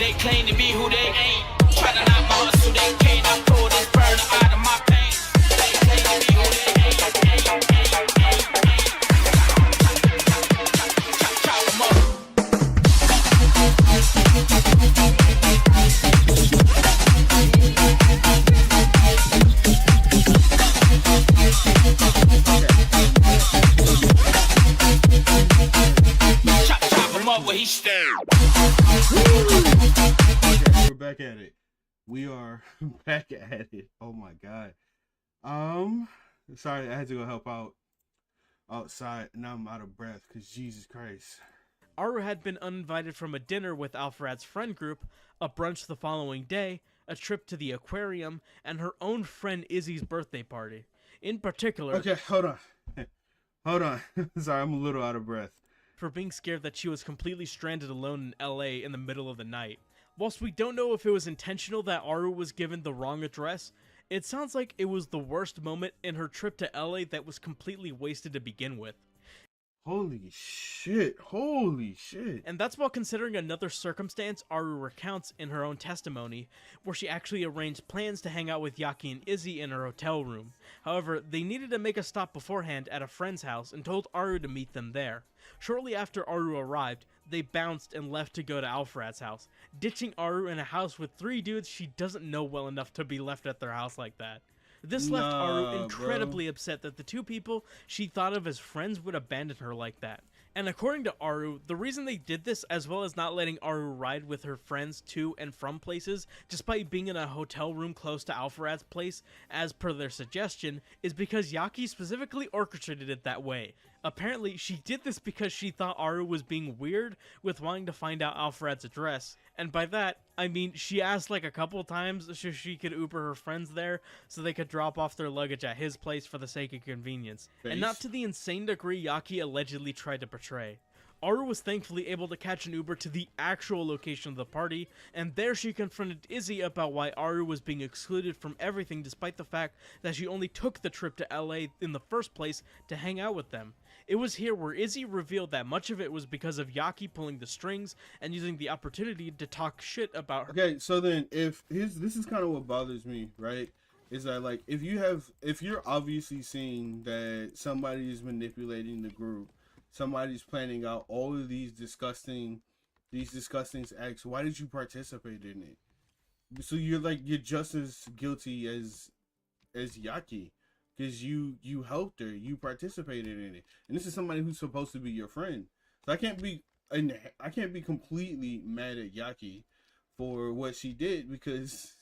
They claim to be who they ain't. Try to knock my hustle, they can't. I pull this burner out of my pain. They claim to be who they ain't. Chop 'em up. Chop 'em up where he stand. Okay, we're back at it. We are back at it. Oh my god. Sorry, I had to go help out outside. Now I'm out of breath because Jesus Christ. Aru had been uninvited from a dinner with Alfred's friend group, a brunch the following day, a trip to the aquarium, and her own friend Izzy's birthday party. In particular, Okay, hold on. Hold on. Sorry, I'm a little out of breath. for being scared that she was completely stranded alone in LA in the middle of the night. Whilst we don't know if it was intentional that Aru was given the wrong address, it sounds like it was the worst moment in her trip to LA that was completely wasted to begin with. Holy shit. Holy shit. And that's while considering another circumstance Aru recounts in her own testimony, where she actually arranged plans to hang out with Yaki and Izzy in her hotel room. However, they needed to make a stop beforehand at a friend's house and told Aru to meet them there. Shortly after Aru arrived, they bounced and left to go to Alfred's house, ditching Aru in a house with 3 dudes she doesn't know well enough to be left at their house like that. This left Aru incredibly upset that the 2 people she thought of as friends would abandon her like that. And according to Aru, the reason they did this, as well as not letting Aru ride with her friends to and from places, despite being in a hotel room close to Alfred's place, as per their suggestion, is because Yaki specifically orchestrated it that way. Apparently, she did this because she thought Aru was being weird with wanting to find out Alfred's address. And by that, I mean she asked like a couple times if she could Uber her friends there so they could drop off their luggage at his place for the sake of convenience. And not to the insane degree Yaki allegedly tried to portray. Aru was thankfully able to catch an Uber to the actual location of the party, and there she confronted Izzy about why Aru was being excluded from everything despite the fact that she only took the trip to LA in the first place to hang out with them. It was here where Izzy revealed that much of it was because of Yaki pulling the strings and using the opportunity to talk shit about her. Okay, so then this is kind of what bothers me, right? Is that like if you're obviously seeing that somebody is manipulating the group, somebody's planning out all of these disgusting acts, why did you participate in it? So you're just as guilty as Yaki, because you helped her, you participated in it, and this is somebody who's supposed to be your friend. So I can't be completely mad at Yaki for what she did, because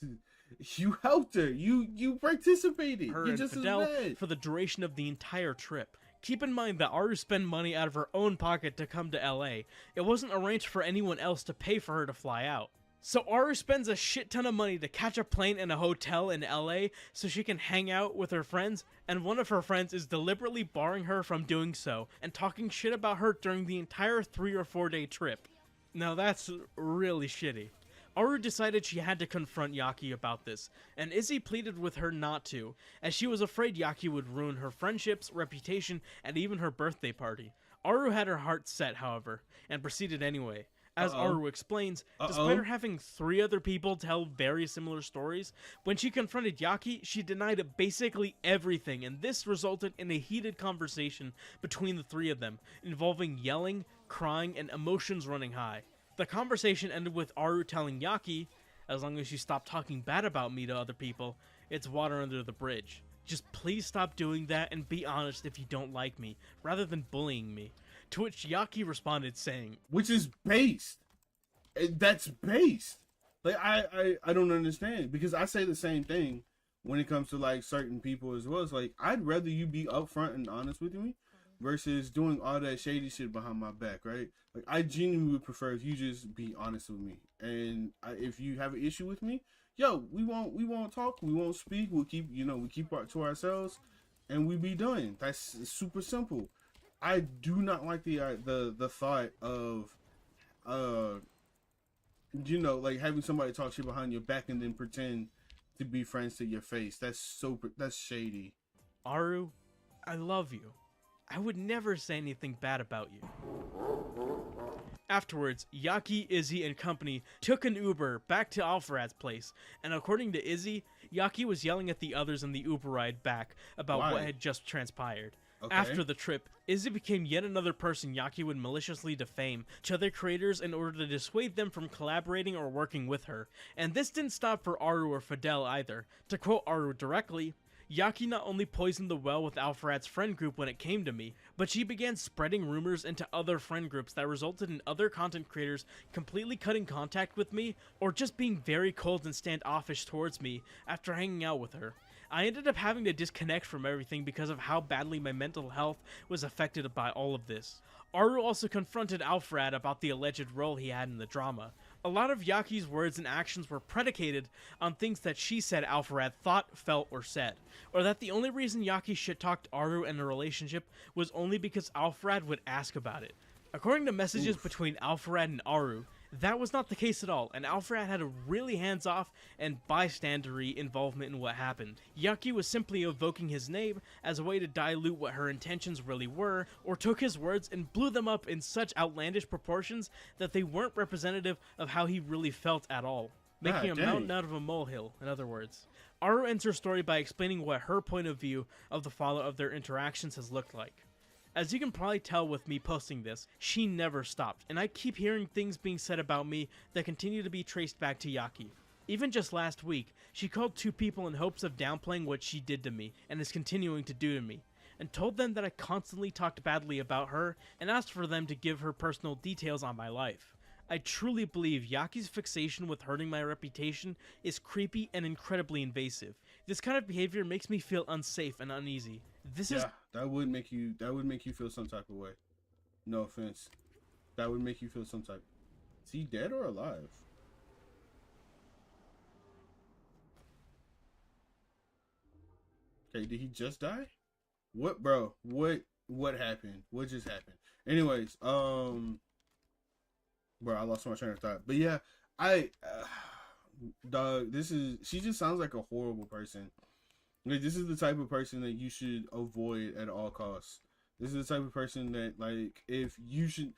you helped her, you participated. Her You're and just Fidel as bad for the duration of the entire trip. Keep in mind that Aru spent money out of her own pocket to come to LA. It wasn't arranged for anyone else to pay for her to fly out. So Aru spends a shit ton of money to catch a plane in a hotel in LA so she can hang out with her friends, and one of her friends is deliberately barring her from doing so and talking shit about her during the entire 3 or 4 day trip. Now that's really shitty. Aru decided she had to confront Yaki about this, and Izzy pleaded with her not to, as she was afraid Yaki would ruin her friendships, reputation, and even her birthday party. Aru had her heart set, however, and proceeded anyway. As Aru explains, despite her having 3 other people tell very similar stories, when she confronted Yaki, she denied basically everything, and this resulted in a heated conversation between the 3 of them, involving yelling, crying, and emotions running high. The conversation ended with Aru telling Yaki, as long as you stop talking bad about me to other people, it's water under the bridge. Just please stop doing that and be honest if you don't like me, rather than bullying me. To which Yaki responded saying, which is based. That's based. Like I don't understand, because I say the same thing when it comes to like certain people as well. It's like, I'd rather you be upfront and honest with me versus doing all that shady shit behind my back, right? Like, I genuinely would prefer if you just be honest with me. And if you have an issue with me, yo, we won't talk, we won't speak, we keep to ourselves, and we be done. That's super simple. I do not like the thought of like having somebody talk shit behind your back and then pretend to be friends to your face. That's shady. Aru, I love you. I would never say anything bad about you. Afterwards, Yaki, Izzy, and company took an Uber back to Alfarad's place, and according to Izzy, Yaki was yelling at the others in the Uber ride back about what had just transpired. Okay. After the trip, Izzy became yet another person Yaki would maliciously defame to other creators in order to dissuade them from collaborating or working with her, and this didn't stop for Aru or Fidel either. To quote Aru directly, Yaki not only poisoned the well with Alfarad's friend group when it came to me, but she began spreading rumors into other friend groups that resulted in other content creators completely cutting contact with me or just being very cold and standoffish towards me after hanging out with her. I ended up having to disconnect from everything because of how badly my mental health was affected by all of this. Aru also confronted Alfarad about the alleged role he had in the drama. A lot of Yaki's words and actions were predicated on things that she said Alfarad thought, felt, or said, or that the only reason Yaki shit-talked Aru in a relationship was only because Alfarad would ask about it. According to messages between Alfarad and Aru, that was not the case at all, and Alfarad had a really hands-off and bystandery involvement in what happened. Yaki was simply evoking his name as a way to dilute what her intentions really were, or took his words and blew them up in such outlandish proportions that they weren't representative of how he really felt at all. Making a mountain out of a molehill, in other words. Aru ends her story by explaining what her point of view of the fallout of their interactions has looked like. As you can probably tell with me posting this, she never stopped, and I keep hearing things being said about me that continue to be traced back to Yaki. Even just last week, she called 2 people in hopes of downplaying what she did to me, and is continuing to do to me, and told them that I constantly talked badly about her, and asked for them to give her personal details on my life. I truly believe Yaki's fixation with hurting my reputation is creepy and incredibly invasive. This kind of behavior makes me feel unsafe and uneasy. That would make you feel some type of way. No offense. That would make you feel some type. Is he dead or alive? Okay, did he just die? What, bro? What happened? What just happened? Anyways, bro, I lost my train of thought. But yeah, dog, she just sounds like a horrible person. Like, this is the type of person that you should avoid at all costs. This is the type of person that, like, if you should...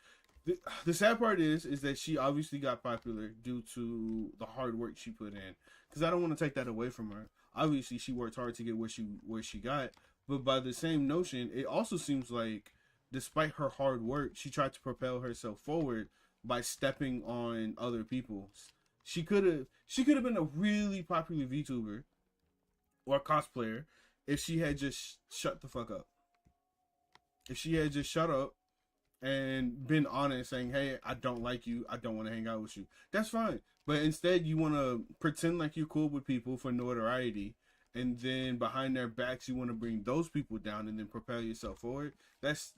The sad part is that she obviously got popular due to the hard work she put in. Because I don't want to take that away from her. Obviously, she worked hard to get where she got. But by the same notion, it also seems like, despite her hard work, she tried to propel herself forward by stepping on other people's. She could have been a really popular VTuber or cosplayer if she had just shut the fuck up. If she had just shut up and been honest, saying, hey, I don't like you, I don't want to hang out with you, that's fine. But instead, you want to pretend like you're cool with people for notoriety, and then behind their backs, you want to bring those people down and then propel yourself forward. That's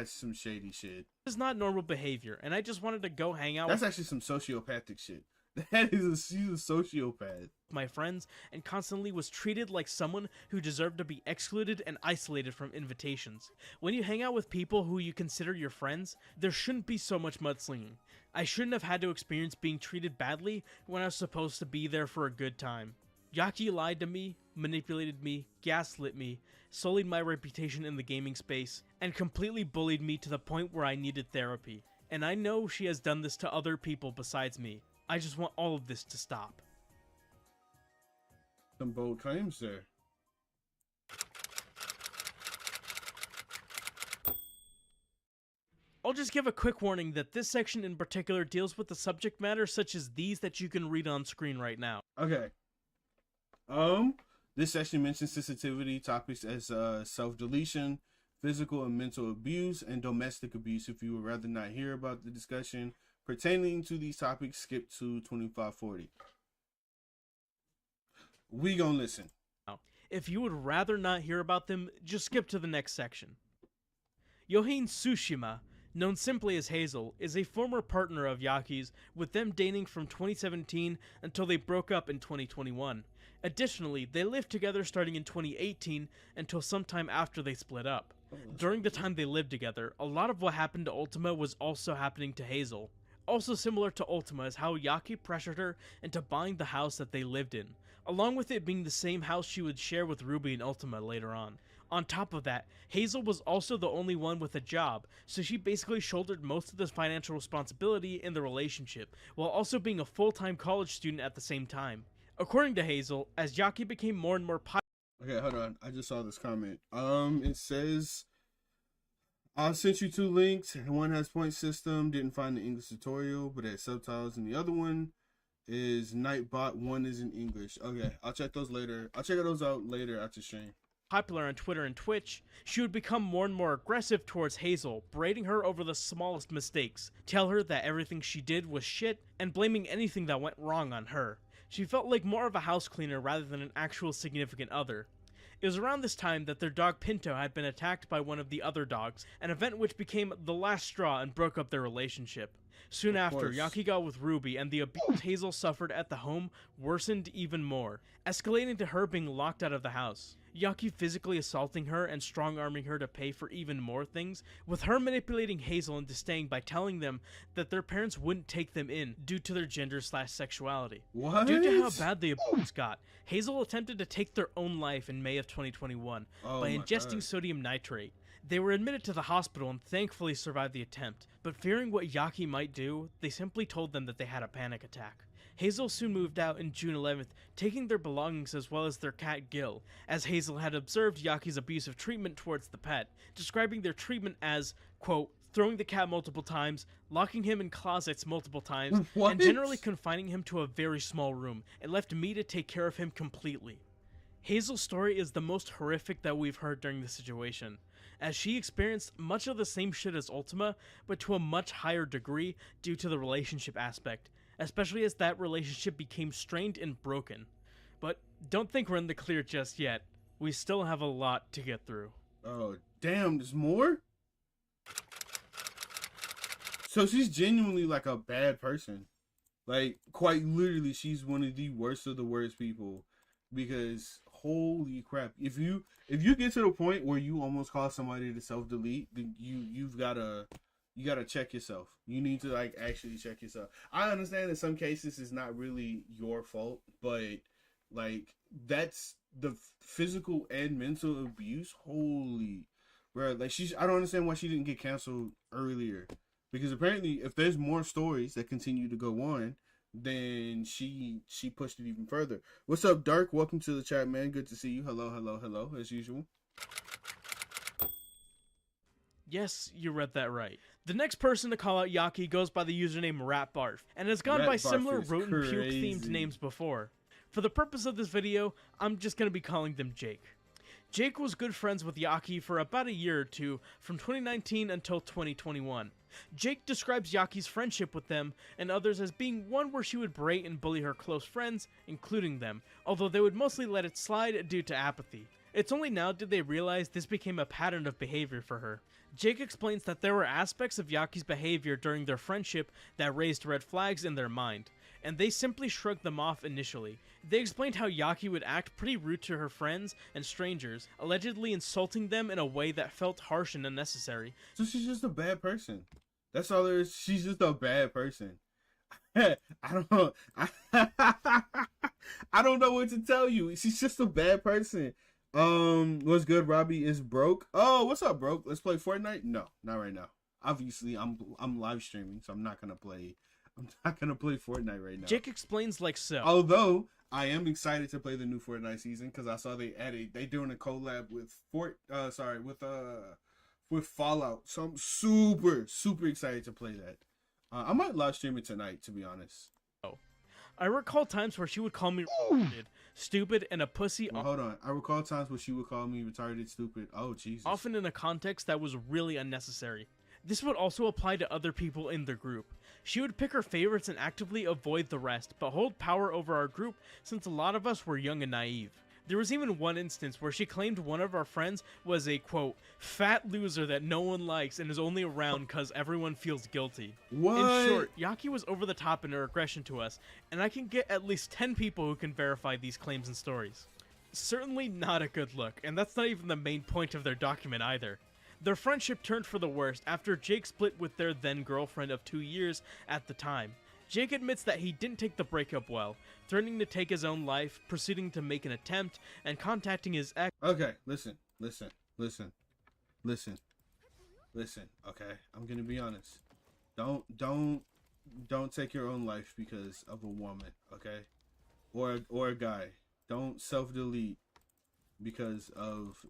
some shady shit. This is not normal behavior, and I just wanted to go hang out. That's actually some sociopathic shit. She's a sociopath. My friends, and constantly was treated like someone who deserved to be excluded and isolated from invitations. When you hang out with people who you consider your friends, there shouldn't be so much mudslinging. I shouldn't have had to experience being treated badly when I was supposed to be there for a good time. Yaki lied to me, manipulated me, gaslit me, sullied my reputation in the gaming space, and completely bullied me to the point where I needed therapy. And I know she has done this to other people besides me. I just want all of this to stop. Some bold claims there. I'll just give a quick warning that this section in particular deals with the subject matter such as these that you can read on screen right now. Okay. This section mentions sensitivity topics as self-deletion, physical and mental abuse, and domestic abuse. If you would rather not hear about the discussion pertaining to these topics, skip to 2540. We gonna listen. If you would rather not hear about them, just skip to the next section. Yohane Tsushima, known simply as Hazel, is a former partner of Yaki's, with them dating from 2017 until they broke up in 2021. Additionally, they lived together starting in 2018 until sometime after they split up. During the time they lived together, a lot of what happened to Ultima was also happening to Hazel. Also similar to Ultima is how Yaki pressured her into buying the house that they lived in, along with it being the same house she would share with Ruby and Ultima later on. On top of that, Hazel was also the only one with a job, so she basically shouldered most of the financial responsibility in the relationship, while also being a full-time college student at the same time. According to Hazel, as Yaki became more and more popular... Okay, hold on. I just saw this comment. It says, I sent you 2 links. One has point system, didn't find the English tutorial, but has subtitles, and the other one is Nightbot. One is in English. Okay, I'll check those later. I'll check those out later after stream. Popular on Twitter and Twitch, she would become more and more aggressive towards Hazel, berating her over the smallest mistakes, tell her that everything she did was shit, and blaming anything that went wrong on her. She felt like more of a house cleaner rather than an actual significant other. It was around this time that their dog Pinto had been attacked by one of the other dogs, an event which became the last straw and broke up their relationship. Soon after, Yaki got with Ruby, and the abuse Hazel suffered at the home worsened even more, escalating to her being locked out of the house. Yaki physically assaulting her and strong-arming her to pay for even more things, with her manipulating Hazel into staying by telling them that their parents wouldn't take them in due to their gender/sexuality. What? Due to how bad the abuse got, Hazel attempted to take their own life in May of 2021 by ingesting sodium nitrate. They were admitted to the hospital and thankfully survived the attempt, but fearing what Yaki might do, they simply told them that they had a panic attack. Hazel soon moved out in June 11th, taking their belongings as well as their cat Gil, as Hazel had observed Yaki's abusive treatment towards the pet, describing their treatment as, quote, throwing the cat multiple times, locking him in closets multiple times, and generally confining him to a very small room, and left me to take care of him completely. Hazel's story is the most horrific that we've heard during this situation, as she experienced much of the same shit as Ultima, but to a much higher degree due to the relationship aspect, especially as that relationship became strained and broken. But don't think we're in the clear just yet. We still have a lot to get through. Oh, damn, there's more? So she's genuinely like a bad person. Like, quite literally, she's one of the worst of the worst people. Because, holy crap, if you get to the point where you almost cause somebody to self-delete, then you gotta check yourself. You need to like actually check yourself. I understand in some cases it's not really your fault, but like that's the physical and mental abuse. Holy, bro! Like I don't understand why she didn't get canceled earlier. Because apparently, if there's more stories that continue to go on, then she pushed it even further. What's up, Dark? Welcome to the chat, man. Good to see you. Hello, hello, hello, as usual. Yes, you read that right. The next person to call out Yaki goes by the username Ratbarf, and has gone by similar rodent puke themed names before. For the purpose of this video, I'm just going to be calling them Jake. Jake was good friends with Yaki for about a year or two, from 2019 until 2021. Jake describes Yaki's friendship with them and others as being one where she would berate and bully her close friends, including them, although they would mostly let it slide due to apathy. It's only now did they realize this became a pattern of behavior for her. Jake explains that there were aspects of Yaki's behavior during their friendship that raised red flags in their mind, and they simply shrugged them off initially. They explained how Yaki would act pretty rude to her friends and strangers, allegedly insulting them in a way that felt harsh and unnecessary. So she's just a bad person. That's all there is. She's just a bad person. I don't know. I don't know what to tell you. She's just a bad person. What's good? Robbie is broke. Oh, what's up, broke? Let's play Fortnite? No, not right now. Obviously, I'm live streaming, so I'm not gonna play Fortnite right now. Jake explains like so. Although I am excited to play the new Fortnite season because I saw they doing a collab with with Fallout. So I'm super excited to play that. I might live stream it tonight, to be honest. I recall times where she would call me retarded, stupid, and a pussy. Well, hold on. I recall times where she would call me retarded, stupid. Oh, Jesus. Often in a context that was really unnecessary. This would also apply to other people in the group. She would pick her favorites and actively avoid the rest, but hold power over our group since a lot of us were young and naive. There was even one instance where she claimed one of our friends was a, quote, fat loser that no one likes and is only around cause everyone feels guilty. What? In short, Yaki was over the top in her aggression to us, and I can get at least 10 people who can verify these claims and stories. Certainly not a good look, and that's not even the main point of their document either. Their friendship turned for the worst after Jake split with their then-girlfriend of 2 years at the time. Jake admits that he didn't take the breakup well, threatening to take his own life, proceeding to make an attempt, and contacting his ex. Okay, listen. listen, listen, listen. Okay, I'm gonna be honest. Don't take your own life because of a woman. Okay, or a guy. Don't self-delete because of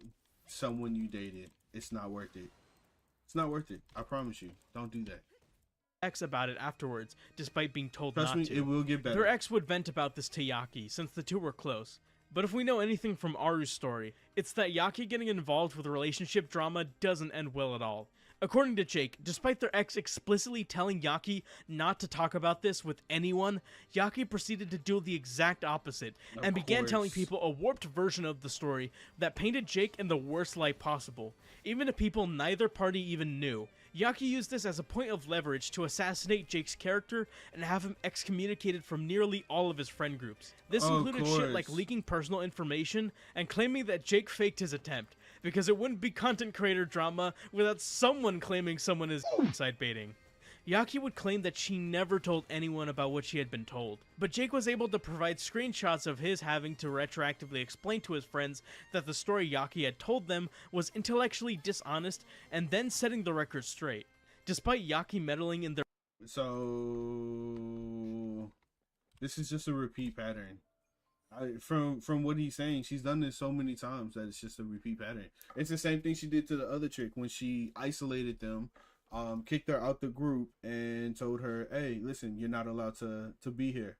someone you dated. It's not worth it. It's not worth it. I promise you. Don't do that. Ex about it afterwards, despite being told Trust not me, to. it will get better. Their ex would vent about this to Yaki, since the two were close. But if we know anything from Aru's story, it's that Yaki getting involved with relationship drama doesn't end well at all. According to Jake, despite their ex explicitly telling Yaki not to talk about this with anyone, Yaki proceeded to do the exact opposite and began telling people a warped version of the story that painted Jake in the worst light possible, even to people neither party even knew. Yaki used this as a point of leverage to assassinate Jake's character and have him excommunicated from nearly all of his friend groups. This included shit like leaking personal information and claiming that Jake faked his attempt, because it wouldn't be content creator drama without someone claiming someone is side baiting. Yaki would claim that she never told anyone about what she had been told, but Jake was able to provide screenshots of his having to retroactively explain to his friends that the story Yaki had told them was intellectually dishonest and then setting the record straight. Despite Yaki meddling in their— So this is just a repeat pattern. From what he's saying, she's done this so many times that it's just a repeat pattern. It's the same thing she did to the other chick when she isolated them, kicked her out the group and told her, hey, listen, you're not allowed to be here.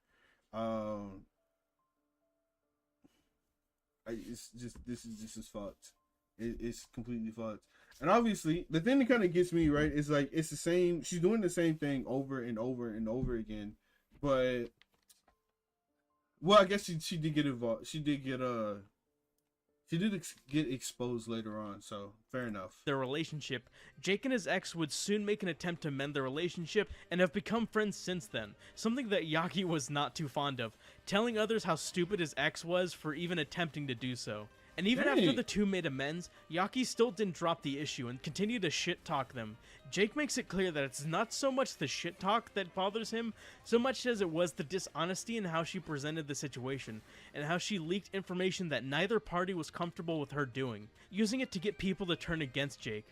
It's just, this is just as fucked. It's completely fucked. And obviously the thing that kind of gets me, right, is like, it's the same, she's doing the same thing over and over and over again, but well, I guess she did get involved. She did get exposed later on, so fair enough. Their relationship, Jake and his ex would soon make an attempt to mend their relationship and have become friends since then, something that Yaki was not too fond of, telling others how stupid his ex was for even attempting to do so. And even after the two made amends, Yaki still didn't drop the issue and continued to shit-talk them. Jake makes it clear that it's not so much the shit-talk that bothers him, so much as it was the dishonesty in how she presented the situation, and how she leaked information that neither party was comfortable with her doing, using it to get people to turn against Jake.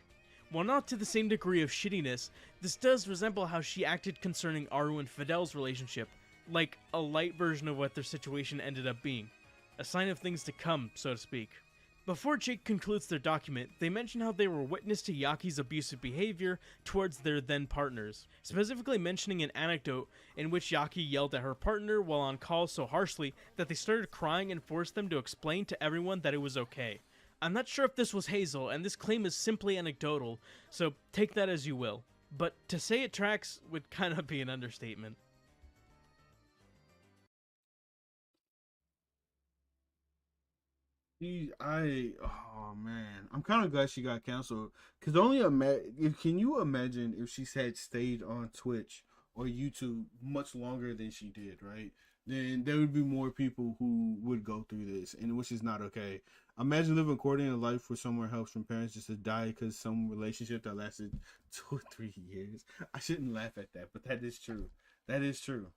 While not to the same degree of shittiness, this does resemble how she acted concerning Aru and Fidel's relationship, like a light version of what their situation ended up being. A sign of things to come, so to speak. Before Jake concludes their document, they mention how they were witness to Yaki's abusive behavior towards their then partners, specifically mentioning an anecdote in which Yaki yelled at her partner while on call so harshly that they started crying and forced them to explain to everyone that it was okay. I'm not sure if this was Hazel, and this claim is simply anecdotal, so take that as you will, but to say it tracks would kind of be an understatement. Oh man, I'm kind of glad she got canceled. Cause can you imagine if she had stayed on Twitch or YouTube much longer than she did, right? Then there would be more people who would go through this, and which is not okay. Imagine living according to life where someone helps from parents just to die because some relationship that lasted 2 or 3 years. I shouldn't laugh at that, but that is true. That is true.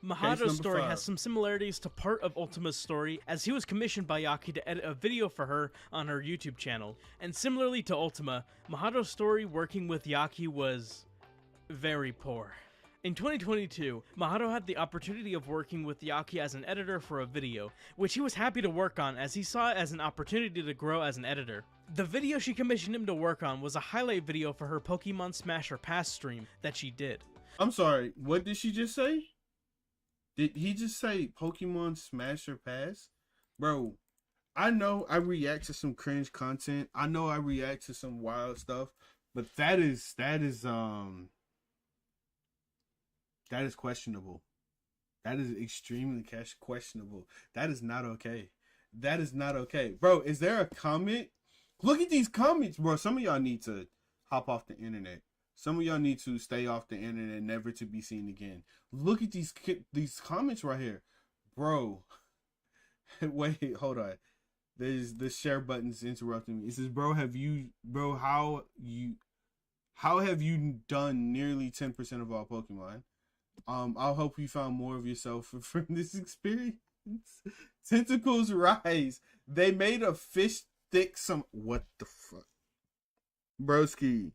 Mahado's story has some similarities to part of Ultima's story, as he was commissioned by Yaki to edit a video for her on her YouTube channel. And similarly to Ultima, Mahado's story working with Yaki was very poor. In 2022, Mahado had the opportunity of working with Yaki as an editor for a video, which he was happy to work on as he saw it as an opportunity to grow as an editor. The video she commissioned him to work on was a highlight video for her Pokemon Smash or Pass stream that she did. I'm sorry, what did she just say? Did he just say Pokemon Smash or Pass? Bro, I know I react to some cringe content. I know I react to some wild stuff, but that is questionable. That is extremely questionable. That is not okay. That is not okay. Bro, is there a comment? Look at these comments, bro. Some of y'all need to hop off the internet. Some of y'all need to stay off the internet, never to be seen again. Look at these comments right here. Bro. Wait, hold on. There's the share button's interrupting me. It says, how have you done nearly 10% of all Pokemon? I hope you found more of yourself from this experience. Tentacles rise. They made a fish thick some. What the fuck, broski,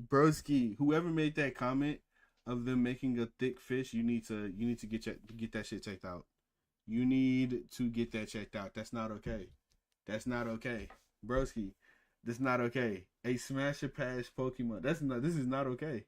broski. Whoever made that comment of them making a thick fish, you need to get that shit checked out. You need to get that checked out. That's not okay. That's not okay, broski. That's not okay. A smash or pass Pokemon. That's not. This is not okay.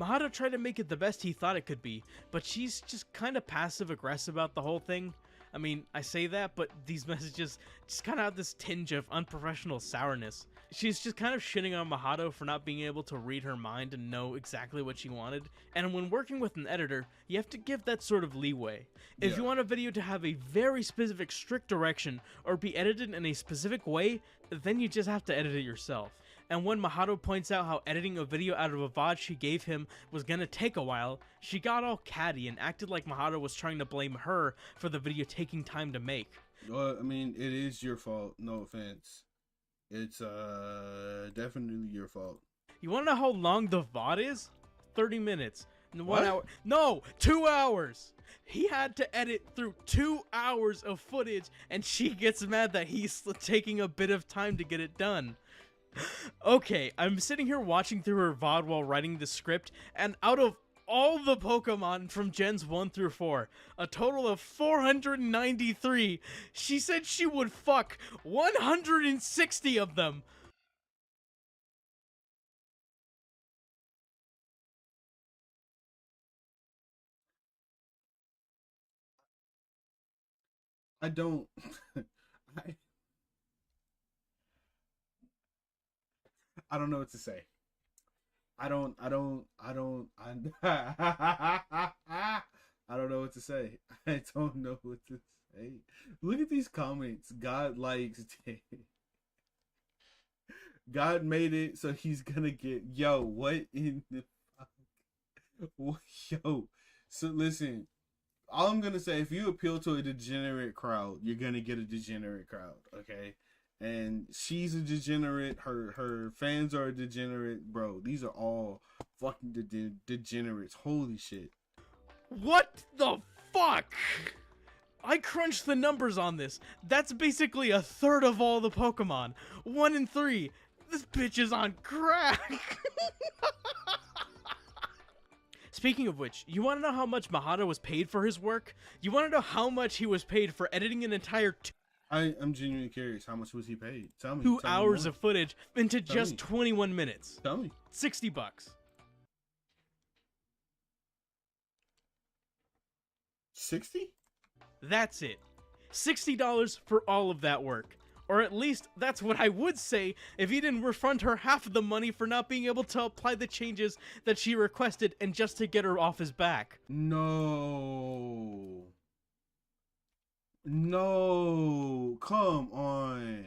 Mahato tried to make it the best he thought it could be, but she's just kind of passive-aggressive about the whole thing. I mean, I say that, but these messages just kind of have this tinge of unprofessional sourness. She's just kind of shitting on Mahato for not being able to read her mind and know exactly what she wanted. And when working with an editor, you have to give that sort of leeway. If you want a video to have a very specific, strict direction or be edited in a specific way, then you just have to edit it yourself. And when Mahato points out how editing a video out of a VOD she gave him was gonna take a while, she got all catty and acted like Mahato was trying to blame her for the video taking time to make. Well, I mean, it is your fault. No offense. It's definitely your fault. You wanna know how long the VOD is? 30 minutes. 1 What? hour. No, 2 hours. He had to edit through 2 hours of footage, and she gets mad that he's taking a bit of time to get it done. Okay, I'm sitting here watching through her VOD while writing the script, and out of all the Pokemon from Gens 1 through 4, a total of 493, she said she would fuck 160 of them. I don't. I don't know what to say. I don't know what to say. I don't know what to say. Look at these comments. God likes it. God made it so he's gonna get. Yo, what in the fuck? Yo. So listen, all I'm gonna say, if you appeal to a degenerate crowd, you're gonna get a degenerate crowd, okay? And she's a degenerate. Her fans are a degenerate, bro. These are all fucking degenerates. Holy shit! What the fuck? I crunched the numbers on this. That's basically a third of all the Pokemon. 1 in 3. This bitch is on crack. Speaking of which, you want to know how much Mahato was paid for his work? You want to know how much he was paid for editing an entire I'm genuinely curious. How much was he paid? Tell me. 2 tell me hours more. of footage into Tell just me. 21 minutes? Tell me. $60. 60? That's it. $60 for all of that work. Or at least, that's what I would say if he didn't refund her half of the money for not being able to apply the changes that she requested and just to get her off his back. No. No. Come on.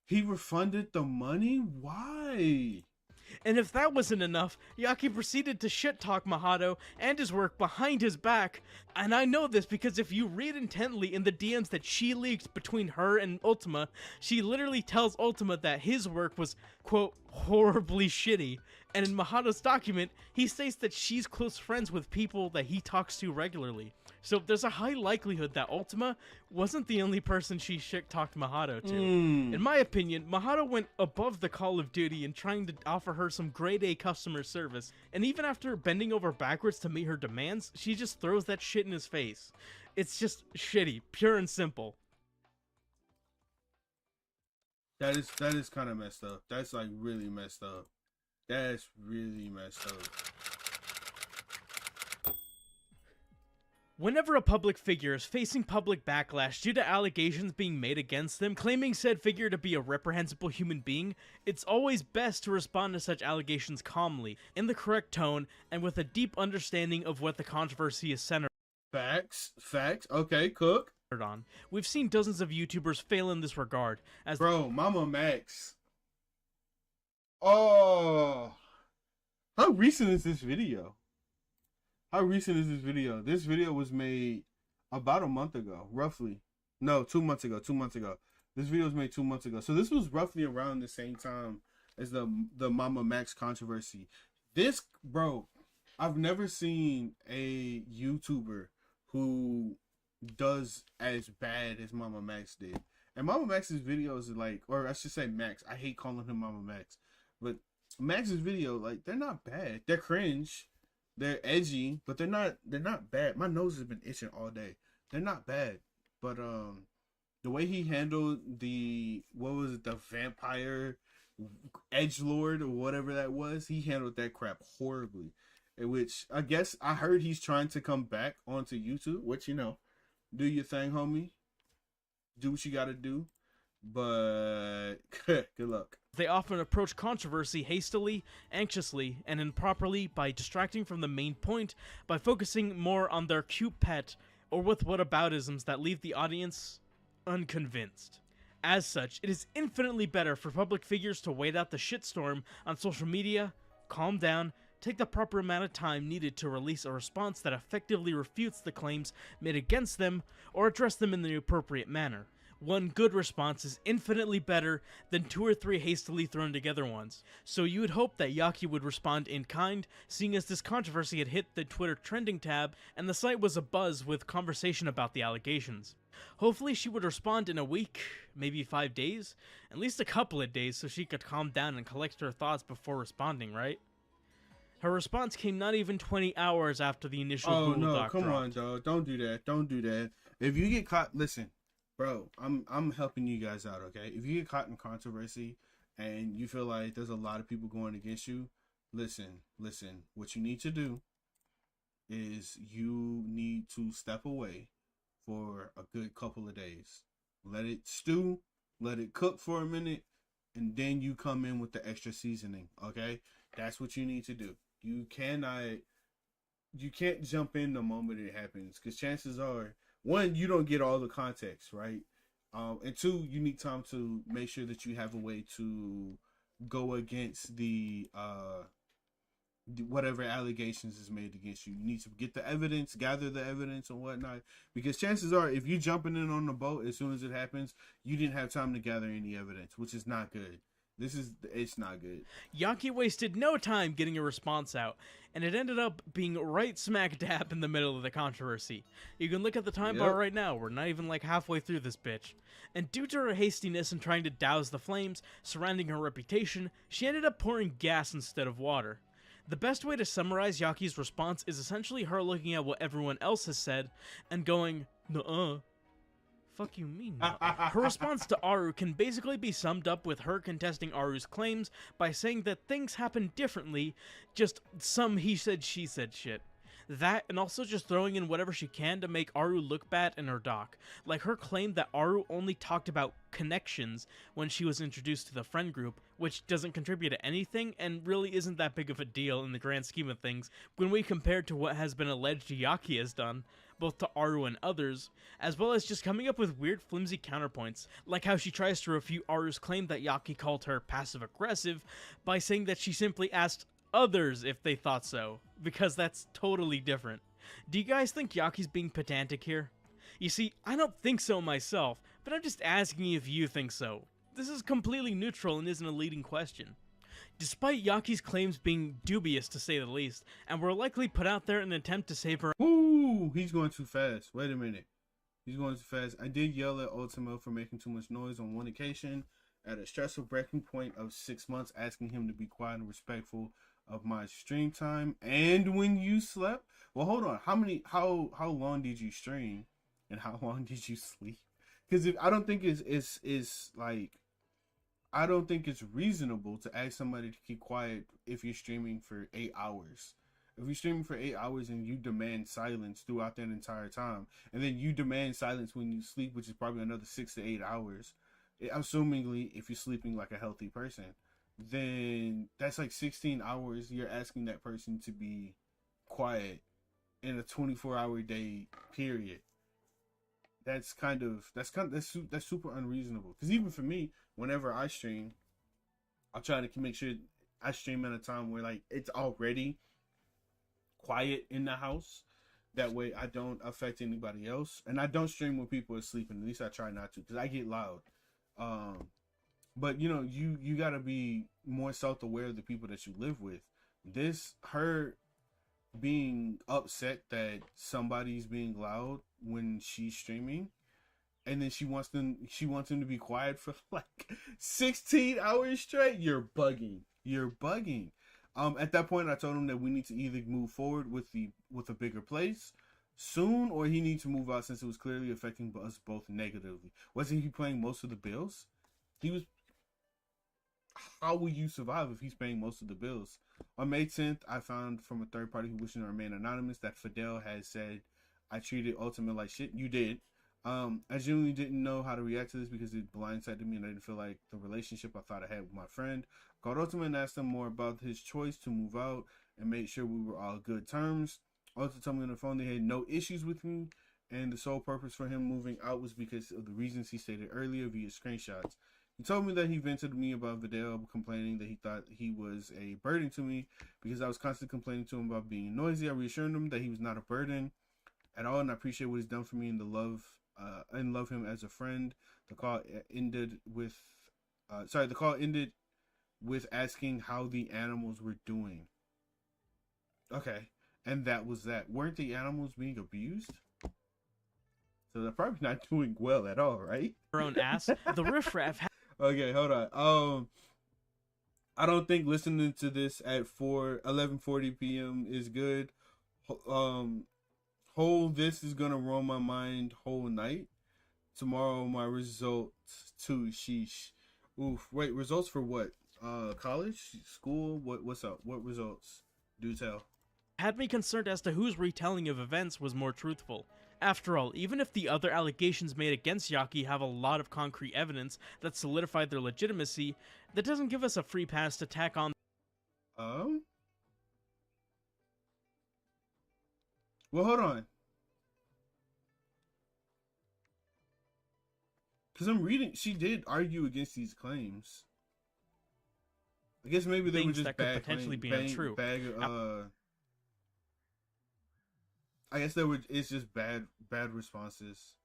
He refunded the money? Why? And if that wasn't enough, Yaki proceeded to shit-talk Mahato and his work behind his back. And I know this because if you read intently in the DMs that she leaked between her and Ultima, she literally tells Ultima that his work was, quote, horribly shitty. And in Mahato's document, he states that she's close friends with people that he talks to regularly. So there's a high likelihood that Ultima wasn't the only person she shit-talked Mahato to. In my opinion, Mahato went above the call of duty in trying to offer her some grade A customer service, and even after bending over backwards to meet her demands, she just throws that shit in his face. It's just shitty, pure and simple. That is kind of messed up. That's like really messed up. That's really messed up. Whenever a public figure is facing public backlash due to allegations being made against them, claiming said figure to be a reprehensible human being, it's always best to respond to such allegations calmly, in the correct tone, and with a deep understanding of what the controversy is centered Facts. Okay, Cook. on. We've seen dozens of YouTubers fail in this regard, as Bro, Mama Max. Oh. How recent is this video? How recent is this video? This video was made about a month ago, roughly. No, 2 months ago. 2 months ago. This video was made 2 months ago. So this was roughly around the same time is the Mama Max controversy. This, bro, I've never seen a YouTuber who does as bad as Mama Max did. And Mama Max's videos are like, or I should say Max. I hate calling him Mama Max, but Max's video, like, they're not bad. They're cringe, they're edgy, but they're not bad. My nose has been itching all day. They're not bad, but the way he handled the vampire edgelord or whatever that was, he handled that crap horribly. In which I guess I heard he's trying to come back onto YouTube, which, you know, do your thing, homie. Do what you gotta do, but good luck. They often approach controversy hastily, anxiously, and improperly by distracting from the main point by focusing more on their cute pet or with whataboutisms that leave the audience unconvinced. As such, it is infinitely better for public figures to wait out the shitstorm on social media, calm down, take the proper amount of time needed to release a response that effectively refutes the claims made against them or address them in the appropriate manner. One good response is infinitely better than 2 or 3 hastily thrown together ones. So you would hope that Yaki would respond in kind, seeing as this controversy had hit the Twitter trending tab and the site was abuzz with conversation about the allegations. Hopefully she would respond in a week, maybe 5 days, at least a couple of days so she could calm down and collect her thoughts before responding, right? Her response came not even 20 hours after the initial Google Doc come dropped. on, dog. Don't do that. If you get caught, listen, bro, I'm helping you guys out, okay? If you get caught in controversy and you feel like there's a lot of people going against you, listen. What you need to do is you need to step away for a good couple of days. Let it stew, let it cook for a minute, and then you come in with the extra seasoning, okay? That's what you need to do. You can't jump in the moment it happens, because chances are, one, you don't get all the context, right? And two, you need time to make sure that you have a way to go against the whatever allegations is made against you. You need to get the evidence, gather the evidence and whatnot, because chances are, if you jumping in on the boat as soon as it happens, you didn't have time to gather any evidence, which is not good. It's not good. Yaki wasted no time getting a response out, and it ended up being right smack dab in the middle of the controversy. You can look at the time bar right now, we're not even like halfway through this bitch. And due to her hastiness in trying to douse the flames surrounding her reputation, she ended up pouring gas instead of water. The best way to summarize Yaki's response is essentially her looking at what everyone else has said and going, nuh-uh. Fuck you mean? Her response to Aru can basically be summed up with her contesting Aru's claims by saying that things happen differently, just some he said she said shit. That, and also just throwing in whatever she can to make Aru look bad in her doc. Like her claim that Aru only talked about connections when she was introduced to the friend group, which doesn't contribute to anything and really isn't that big of a deal in the grand scheme of things when we compare to what has been alleged Yaki has done, both to Aru and others, as well as just coming up with weird flimsy counterpoints, like how she tries to refute Aru's claim that Yaki called her passive-aggressive by saying that she simply asked others if they thought so, because that's totally different. Do you guys think Yaki's being pedantic here? You see, I don't think so myself, but I'm just asking if you think so. This is completely neutral and isn't a leading question. Despite Yaki's claims being dubious to say the least, and were likely put out there in an attempt to save her— Ooh, he's going too fast. Wait a minute. He's going too fast. I did yell at Ultimo for making too much noise on one occasion at a stressful breaking point of 6 months, asking him to be quiet and respectful of my stream time. And when you slept? Well, hold on. How long did you stream and how long did you sleep? Because I don't think I don't think it's reasonable to ask somebody to keep quiet if you're streaming for 8 hours. If you're streaming for 8 hours and you demand silence throughout that entire time, and then you demand silence when you sleep, which is probably another 6 to 8 hours, assumingly if you're sleeping like a healthy person, then that's like 16 hours you're asking that person to be quiet in a 24-hour day period. That's super unreasonable. Because even for me, whenever I stream, I'll try to make sure I stream at a time where like it's already quiet in the house. That way I don't affect anybody else. And I don't stream when people are sleeping. At least I try not to, because I get loud. But you know, you gotta be more self-aware of the people that you live with. Her being upset that somebody's being loud when she's streaming, and then she wants them to be quiet for like 16 hours straight. You're bugging. At that point, I told him that we need to either move forward with a bigger place soon, or he needs to move out since it was clearly affecting us both negatively. Wasn't he paying most of the bills? He was. How will you survive if he's paying most of the bills? On May 10th, I found from a third party who wished to remain anonymous that Fidel had said, "I treated Ultimate like shit." You did. I genuinely didn't know how to react to this because it blindsided me and I didn't feel like the relationship I thought I had with my friend. I called Ultimate and asked him more about his choice to move out and made sure we were all good terms. Ultimate told me on the phone they had no issues with me and the sole purpose for him moving out was because of the reasons he stated earlier via screenshots. He told me that he vented to me about Vidal, complaining that he thought he was a burden to me because I was constantly complaining to him about being noisy. I reassured him that he was not a burden at all, and I appreciate what he's done for me and love him as a friend. The call ended with asking how the animals were doing. Okay, and that was that. Weren't the animals being abused? So they're probably not doing well at all, right? Her own ass. The riffraff. Okay, hold on. I don't think listening to this at 11:40 p.m. is good. This is gonna ruin my mind whole night. Tomorrow my results too. Sheesh. Oof. Wait, results for what? College? School? What's up? What results? Do tell. Had me concerned as to whose retelling of events was more truthful. After all, even if the other allegations made against Yaki have a lot of concrete evidence that solidified their legitimacy, that doesn't give us a free pass to tack on. Well, hold on. Because I'm reading, she did argue against these claims. I guess maybe they were just that bad could potentially claims, be untrue. I guess it's just bad responses.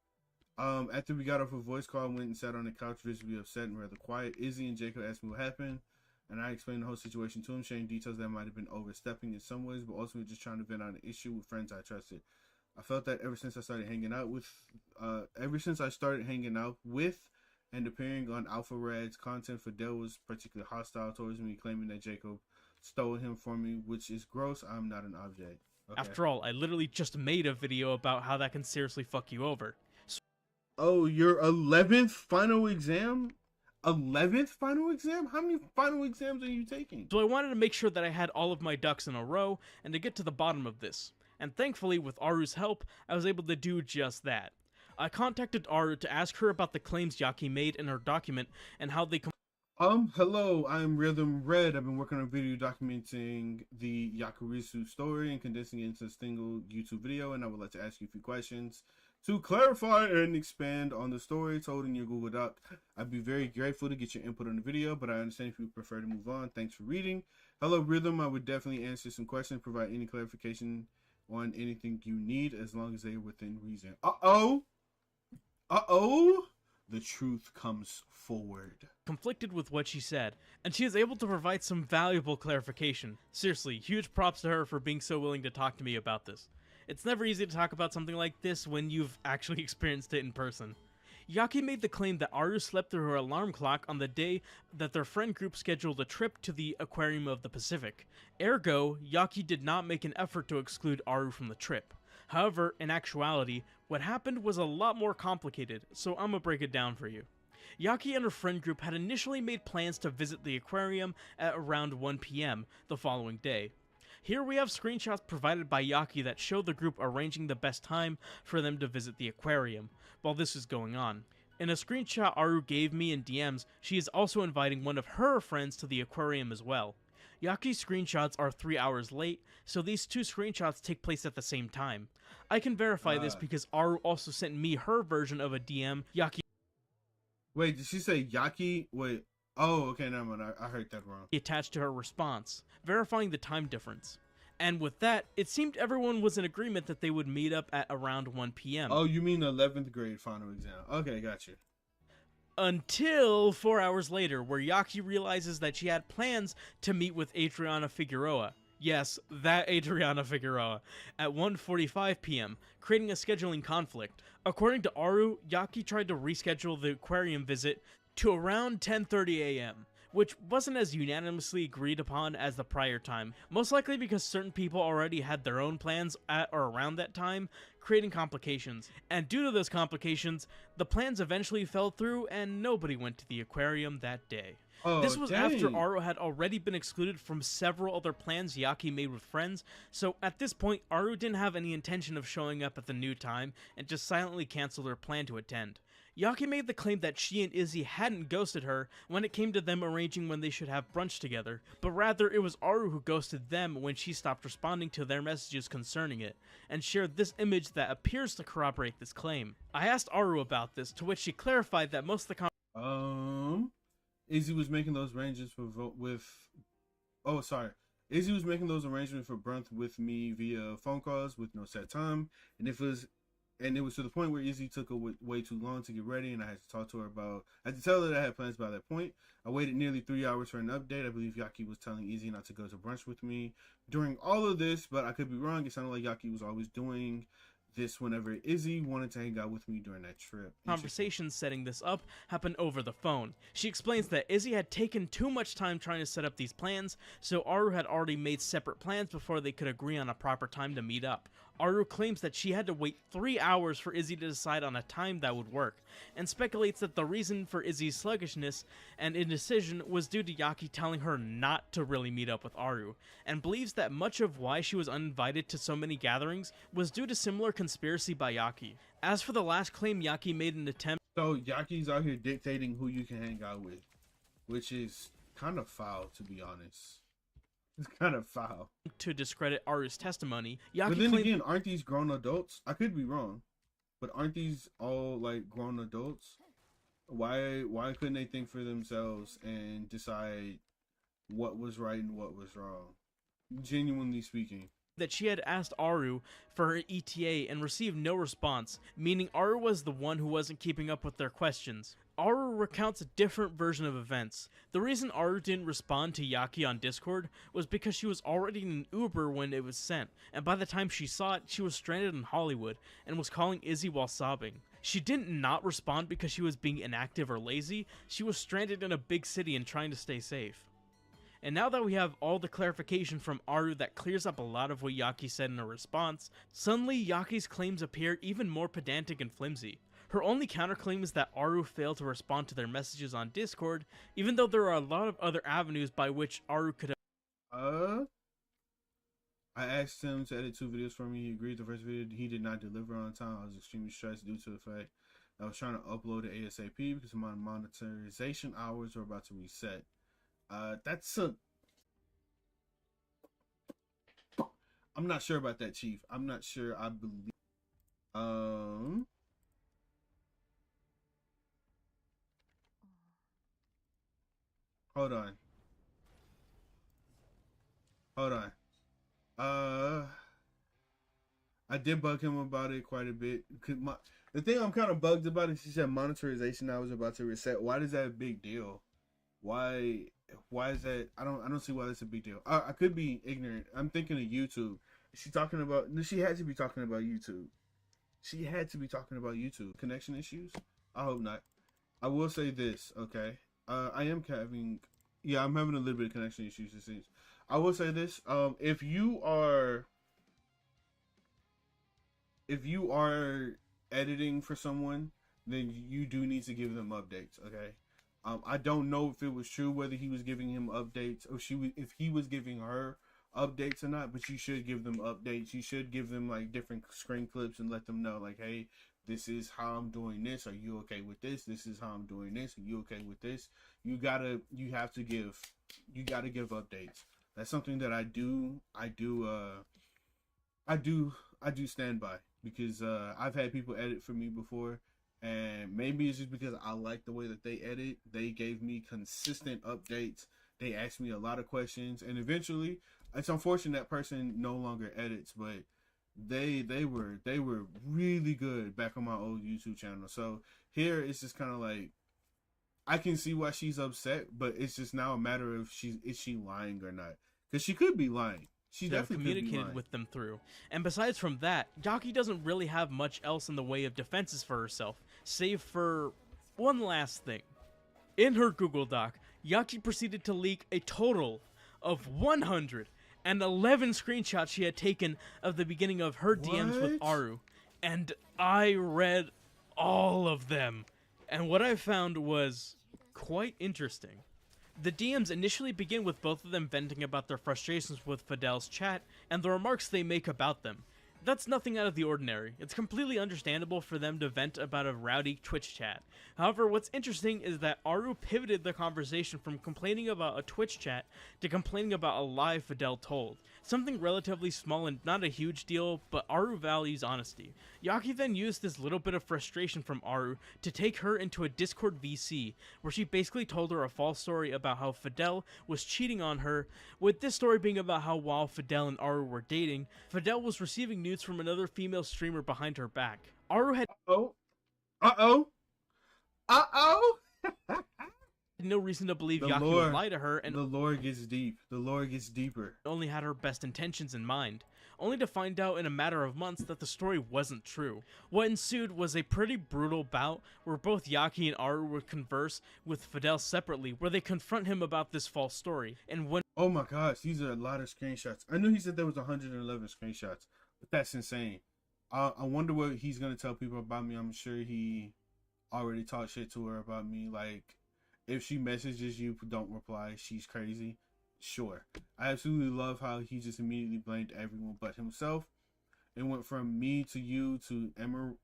After we got off a voice call, I went and sat on the couch, visibly upset and rather quiet. Izzy and Jacob asked me what happened, and I explained the whole situation to him, sharing details that might have been overstepping in some ways, but ultimately just trying to vent on an issue with friends I trusted. I felt that ever since I started hanging out with and appearing on Alpha Rad's content, Fidel was particularly hostile towards me, claiming that Jacob stole him from me, which is gross. I'm not an object. Okay. After all, I literally just made a video about how that can seriously fuck you over. Oh, your 11th final exam? 11th final exam? How many final exams are you taking? So I wanted to make sure that I had all of my ducks in a row and to get to the bottom of this. And thankfully, with Aru's help, I was able to do just that. I contacted Aru to ask her about the claims Yaki made in her document and how they hello, I'm Rhythm Red. I've been working on a video documenting the Yakurisu story and condensing it into a single YouTube video, and I would like to ask you a few questions to clarify and expand on the story told in your Google Doc. I'd be very grateful to get your input on the video, but I understand if you prefer to move on. Thanks for reading. Hello, Rhythm. I would definitely answer some questions, provide any clarification on anything you need, as long as they are within reason. The truth comes forward. Conflicted with what she said, and she is able to provide some valuable clarification. Seriously, huge props to her for being so willing to talk to me about this. It's never easy to talk about something like this when you've actually experienced it in person. Yaki made the claim that Aru slept through her alarm clock on the day that their friend group scheduled a trip to the Aquarium of the Pacific. Ergo, Yaki did not make an effort to exclude Aru from the trip. However, in actuality, what happened was a lot more complicated, so I'm gonna break it down for you. Yaki and her friend group had initially made plans to visit the aquarium at around 1 p.m. the following day. Here we have screenshots provided by Yaki that show the group arranging the best time for them to visit the aquarium while this is going on. In a screenshot Aru gave me in DMs, she is also inviting one of her friends to the aquarium as well. Yaki's screenshots are 3 hours late, so these two screenshots take place at the same time. I can verify this because Aru also sent me her version of a DM. Yaki. Wait, did she say Yaki? Wait. Oh, okay, never mind. I heard that wrong. Attached to her response, verifying the time difference. And with that, it seemed everyone was in agreement that they would meet up at around 1 p.m. Oh, you mean the 11th grade final exam. Okay, gotcha. Until 4 hours later, where Yaki realizes that she had plans to meet with Adriana Figueroa. Yes, that Adriana Figueroa, at 1:45 p.m., creating a scheduling conflict. According to Aru, Yaki tried to reschedule the aquarium visit to around 10:30 a.m., which wasn't as unanimously agreed upon as the prior time, most likely because certain people already had their own plans at or around that time, creating complications. And due to those complications, the plans eventually fell through and nobody went to the aquarium that day. Oh, This was dang. after Aro had already been excluded from several other plans Yaki made with friends, so at this point, Aru didn't have any intention of showing up at the new time and just silently canceled her plan to attend. Yaki made the claim that she and Izzy hadn't ghosted her when it came to them arranging when they should have brunch together, but rather it was Aru who ghosted them when she stopped responding to their messages concerning it, and shared this image that appears to corroborate this claim. I asked Aru about this, to which she clarified that most of the Izzy was making those arrangements Izzy was making those arrangements for brunch with me via phone calls with no set time, and it was to the point where Izzy took way too long to get ready, and I had to talk to her about. I had to tell her that I had plans by that point. I waited nearly 3 hours for an update. I believe Yaki was telling Izzy not to go to brunch with me during all of this, but I could be wrong. It sounded like Yaki was always doing this whenever Izzy wanted to hang out with me during that trip. Conversations setting this up happened over the phone. She explains that Izzy had taken too much time trying to set up these plans, so Aru had already made separate plans before they could agree on a proper time to meet up. Aru claims that she had to wait 3 hours for Izzy to decide on a time that would work, and speculates that the reason for Izzy's sluggishness and indecision was due to Yaki telling her not to really meet up with Aru, and believes that much of why she was uninvited to so many gatherings was due to similar conspiracy by Yaki. As for the last claim Yaki made an attempt, So Yaki's out here dictating who you can hang out with, which is kind of foul, to be honest. It's kind of foul. to discredit Aru's testimony, Yaki But then claimed again, aren't these grown adults? I could be wrong, but aren't these all like grown adults? Why couldn't they think for themselves and decide what was right and what was wrong? Genuinely speaking. that she had asked Aru for her ETA and received no response, meaning Aru was the one who wasn't keeping up with their questions. Aru recounts a different version of events. The reason Aru didn't respond to Yaki on Discord was because she was already in an Uber when it was sent, and by the time she saw it, she was stranded in Hollywood and was calling Izzy while sobbing. She didn't not respond because she was being inactive or lazy, she was stranded in a big city and trying to stay safe. And now that we have all the clarification from Aru that clears up a lot of what Yaki said in her response, suddenly Yaki's claims appear even more pedantic and flimsy. Her only counterclaim is that Aru failed to respond to their messages on Discord, even though there are a lot of other avenues by which Aru could have. I asked him to edit 2 videos for me. He agreed. The first video he did not deliver on time. I was extremely stressed due to the fact I was trying to upload it ASAP because my monetization hours were about to reset. I'm not sure about that, Chief. I'm not sure. I believe. Hold on. I did bug him about it quite a bit. The thing I'm kind of bugged about is he said monetization hours about to reset. Why is that a big deal? Why is that? I don't see why that's a big deal. I could be ignorant. I'm thinking of YouTube. She talking about? She had to be talking about YouTube. She had to be talking about YouTube. Connection issues? I hope not. I will say this, okay? I am having, I'm having a little bit of connection issues, it seems. I will say this, if you are editing for someone, then you do need to give them updates, okay? I don't know if it was true whether he was giving him updates or if he was giving her updates or not, but you should give them updates. You should give them like different screen clips and let them know like, hey, this is how I'm doing this. Are you okay with this? This is how I'm doing this. Are you okay with this? You gotta give updates. That's something that I do stand by, because I've had people edit for me before, and maybe it's just because I like the way that they edit. They gave me consistent updates. They asked me a lot of questions, and eventually, it's unfortunate that person no longer edits, but they were really good back on my old YouTube channel. So here it's just kind of like, I can see why she's upset, but it's just now a matter of is she lying or not? Because she could be lying. She to have definitely could be communicated lying. with them through. And besides from that, Yaki doesn't really have much else in the way of defenses for herself, save for one last thing. In her Google Doc, Yaki proceeded to leak a total of 111 screenshots she had taken of the beginning of her DMs with What? Aru. And I read all of them. And what I found was quite interesting. The DMs initially begin with both of them venting about their frustrations with Fidel's chat and the remarks they make about them. That's nothing out of the ordinary. It's completely understandable for them to vent about a rowdy Twitch chat. However, what's interesting is that Aru pivoted the conversation from complaining about a Twitch chat to complaining about a lie Fidel told. Something relatively small and not a huge deal, but Aru values honesty. Yaki then used this little bit of frustration from Aru to take her into a Discord VC, where she basically told her a false story about how Fidel was cheating on her, with this story being about how while Fidel and Aru were dating, Fidel was receiving nudes from another female streamer behind her back. Aru had no reason to believe Yaki would lie to her, and the lore gets deep. The lore gets deeper. only had her best intentions in mind, only to find out in a matter of months that the story wasn't true. What ensued was a pretty brutal bout where both Yaki and Aru would converse with Fidel separately, where they confront him about this false story. And when Oh my gosh, these are a lot of screenshots. I knew he said there was 111 screenshots, but that's insane. I wonder what he's gonna tell people about me. I'm sure he already talked shit to her about me. Like, if she messages you, don't reply. She's crazy. Sure. I absolutely love how he just immediately blamed everyone but himself. It went from me to you to Emma,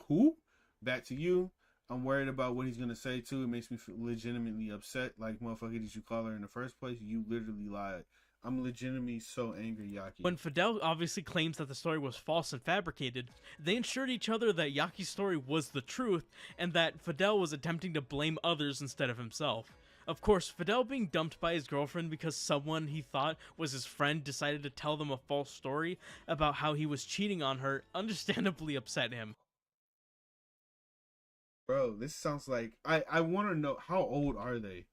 who? Back to you. I'm worried about what he's going to say too. It makes me feel legitimately upset. Like, motherfucker, did you call her in the first place? You literally lied. I'm legitimately so angry, Yaki. when Fidel obviously claims that the story was false and fabricated, they assured each other that Yaki's story was the truth and that Fidel was attempting to blame others instead of himself. Of course, Fidel being dumped by his girlfriend because someone he thought was his friend decided to tell them a false story about how he was cheating on her understandably upset him. Bro, this sounds like... I want to know, how old are they?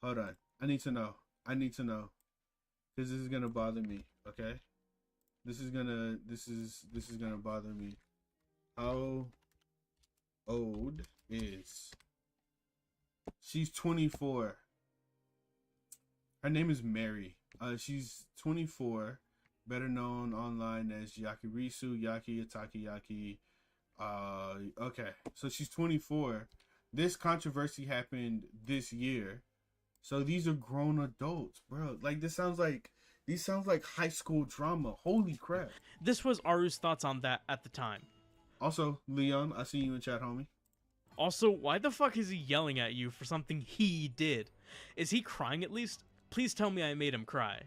Hold on. I need to know. Because this is going to bother me, okay? This is gonna bother me. How old is... She's 24. Her name is Mary. She's 24, better known online as Yakirisu, Yaki, Ataki, Yaki. Okay, so she's 24. This controversy happened this year. So these are grown adults, bro. Like, these sounds like high school drama. Holy crap. This was Aru's thoughts on that at the time. Also, Leon, I see you in chat, homie. Also, why the fuck is he yelling at you for something he did? Is he crying at least? Please tell me I made him cry.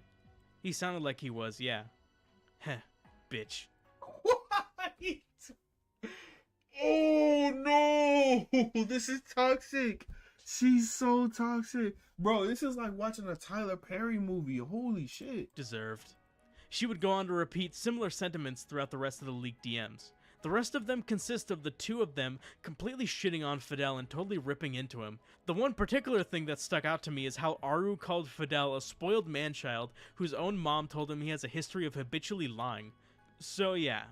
He sounded like he was, yeah. Heh, bitch. What? Oh no! This is toxic. She's so toxic. Bro, this is like watching a Tyler Perry movie. Holy shit. Deserved. She would go on to repeat similar sentiments throughout the rest of the leaked DMs. The rest of them consist of the two of them completely shitting on Fidel and totally ripping into him. The one particular thing that stuck out to me is how Aru called Fidel a spoiled man-child whose own mom told him he has a history of habitually lying. So yeah,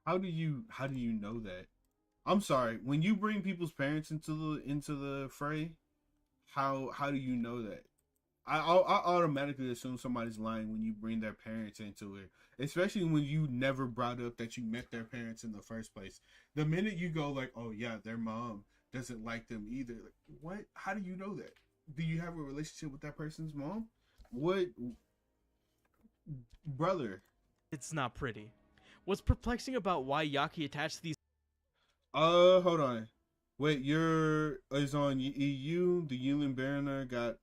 How do you know that? I'm sorry. When you bring people's parents into the fray, how do you know that? I automatically assume somebody's lying when you bring their parents into it, especially when you never brought up that you met their parents in the first place. The minute you go like, oh yeah, their mom doesn't like them either. Like, what? How do you know that? Do you have a relationship with that person's mom? What? Brother. it's not pretty. What's perplexing about why Yaki attached these Hold on. Wait, is on EU. The Yulin Bariner got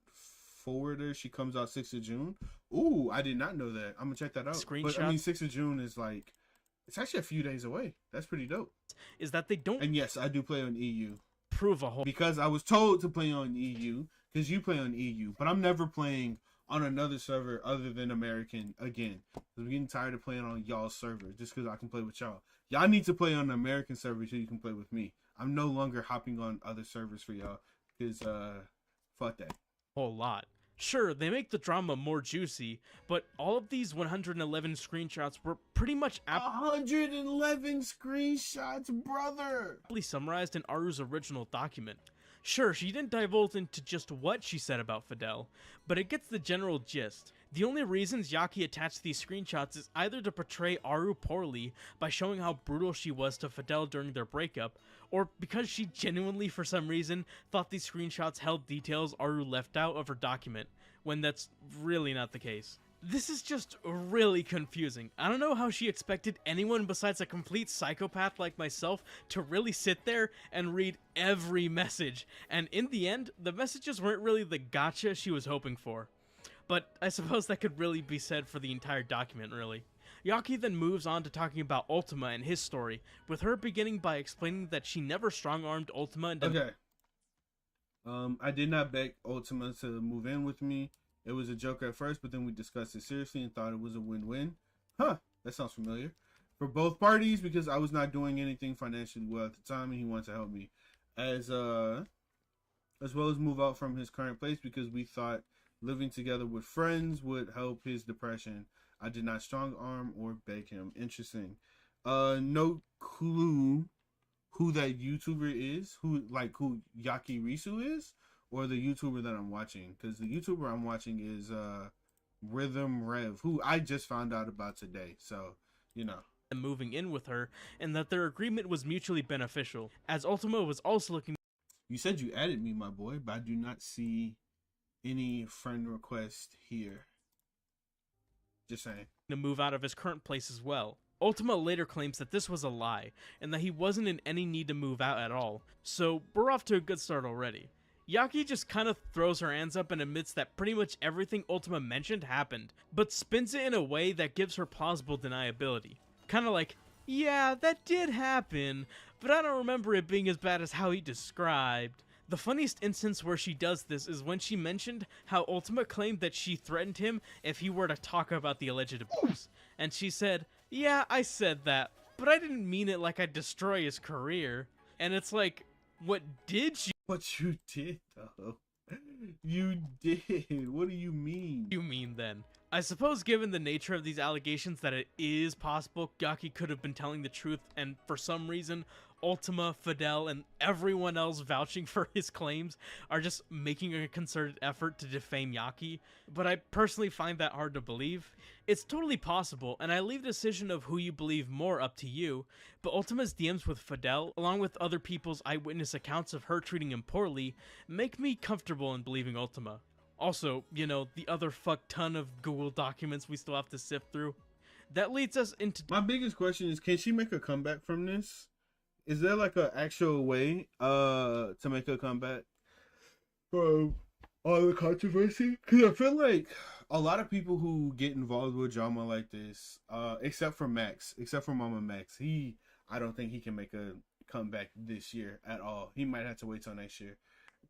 forwarder. She comes out 6th of June. Ooh, I did not know that. I'm gonna check that out. Screenshots. But I mean, 6th of June is like, it's actually a few days away. That's pretty dope. is that they don't And yes, I do play on EU prove a whole because I was told to play on EU because you play on EU. But I'm never playing on another server other than American again. I'm getting tired of playing on y'all's server just because I can play with y'all. Y'all need to play on an American server so you can play with me. I'm no longer hopping on other servers for y'all. because fuck that. Whole lot. Sure, they make the drama more juicy, but all of these 111 screenshots were pretty much 111 screenshots, brother. aptly summarized in Aru's original document. Sure, she didn't divulge into just what she said about Fidel, but it gets the general gist. The only reasons Yaki attached these screenshots is either to portray Aru poorly by showing how brutal she was to Fidel during their breakup, or because she genuinely, for some reason, thought these screenshots held details Aru left out of her document, when that's really not the case. This is just really confusing. I don't know how she expected anyone besides a complete psychopath like myself to really sit there and read every message, and in the end, the messages weren't really the gotcha she was hoping for. But I suppose that could really be said for the entire document, really. Yaki then moves on to talking about Ultima and his story, with her beginning by explaining that she never strong-armed Ultima and Okay. I did not beg Ultima to move in with me. It was a joke at first, but then we discussed it seriously and thought it was a win-win. Huh, that sounds familiar. For both parties, because I was not doing anything financially well at the time, and he wanted to help me. As well as move out from his current place, because we thought living together with friends would help his depression. I did not strong arm or beg him. Interesting. No clue who that YouTuber is, who Yaki Risu is, or the YouTuber that I'm watching. Because the YouTuber I'm watching is Rhythm Rev, who I just found out about today. So, you know. moving in with her, and that their agreement was mutually beneficial, as Ultima was also looking. You said you added me, my boy, but I do not see any friend request here. Just saying. To move out of his current place as well. Ultima later claims that this was a lie, and that he wasn't in any need to move out at all, so we're off to a good start already. Yaki just kind of throws her hands up and admits that pretty much everything Ultima mentioned happened, but spins it in a way that gives her plausible deniability. Kinda like, yeah, that did happen, but I don't remember it being as bad as how he described. The funniest instance where she does this is when she mentioned how Ultima claimed that she threatened him if he were to talk about the alleged abuse. And she said, yeah, I said that, but I didn't mean it like I'd destroy his career. And it's like, what did you What you did, though? You did. What do you mean? mean then? I suppose given the nature of these allegations that it is possible Yaki could have been telling the truth, and for some reason Ultima, Fidel, and everyone else vouching for his claims are just making a concerted effort to defame Yaki, but I personally find that hard to believe. It's totally possible, and I leave the decision of who you believe more up to you, but Ultima's DMs with Fidel, along with other people's eyewitness accounts of her treating him poorly, make me comfortable in believing Ultima. Also, you know, the other fuck ton of Google documents we still have to sift through. That leads us into... My biggest question is, can she make a comeback from this? Is there like an actual way to make a comeback from all the controversy? Because I feel like a lot of people who get involved with drama like this, except for Mama Max, I don't think he can make a comeback this year at all. He might have to wait till next year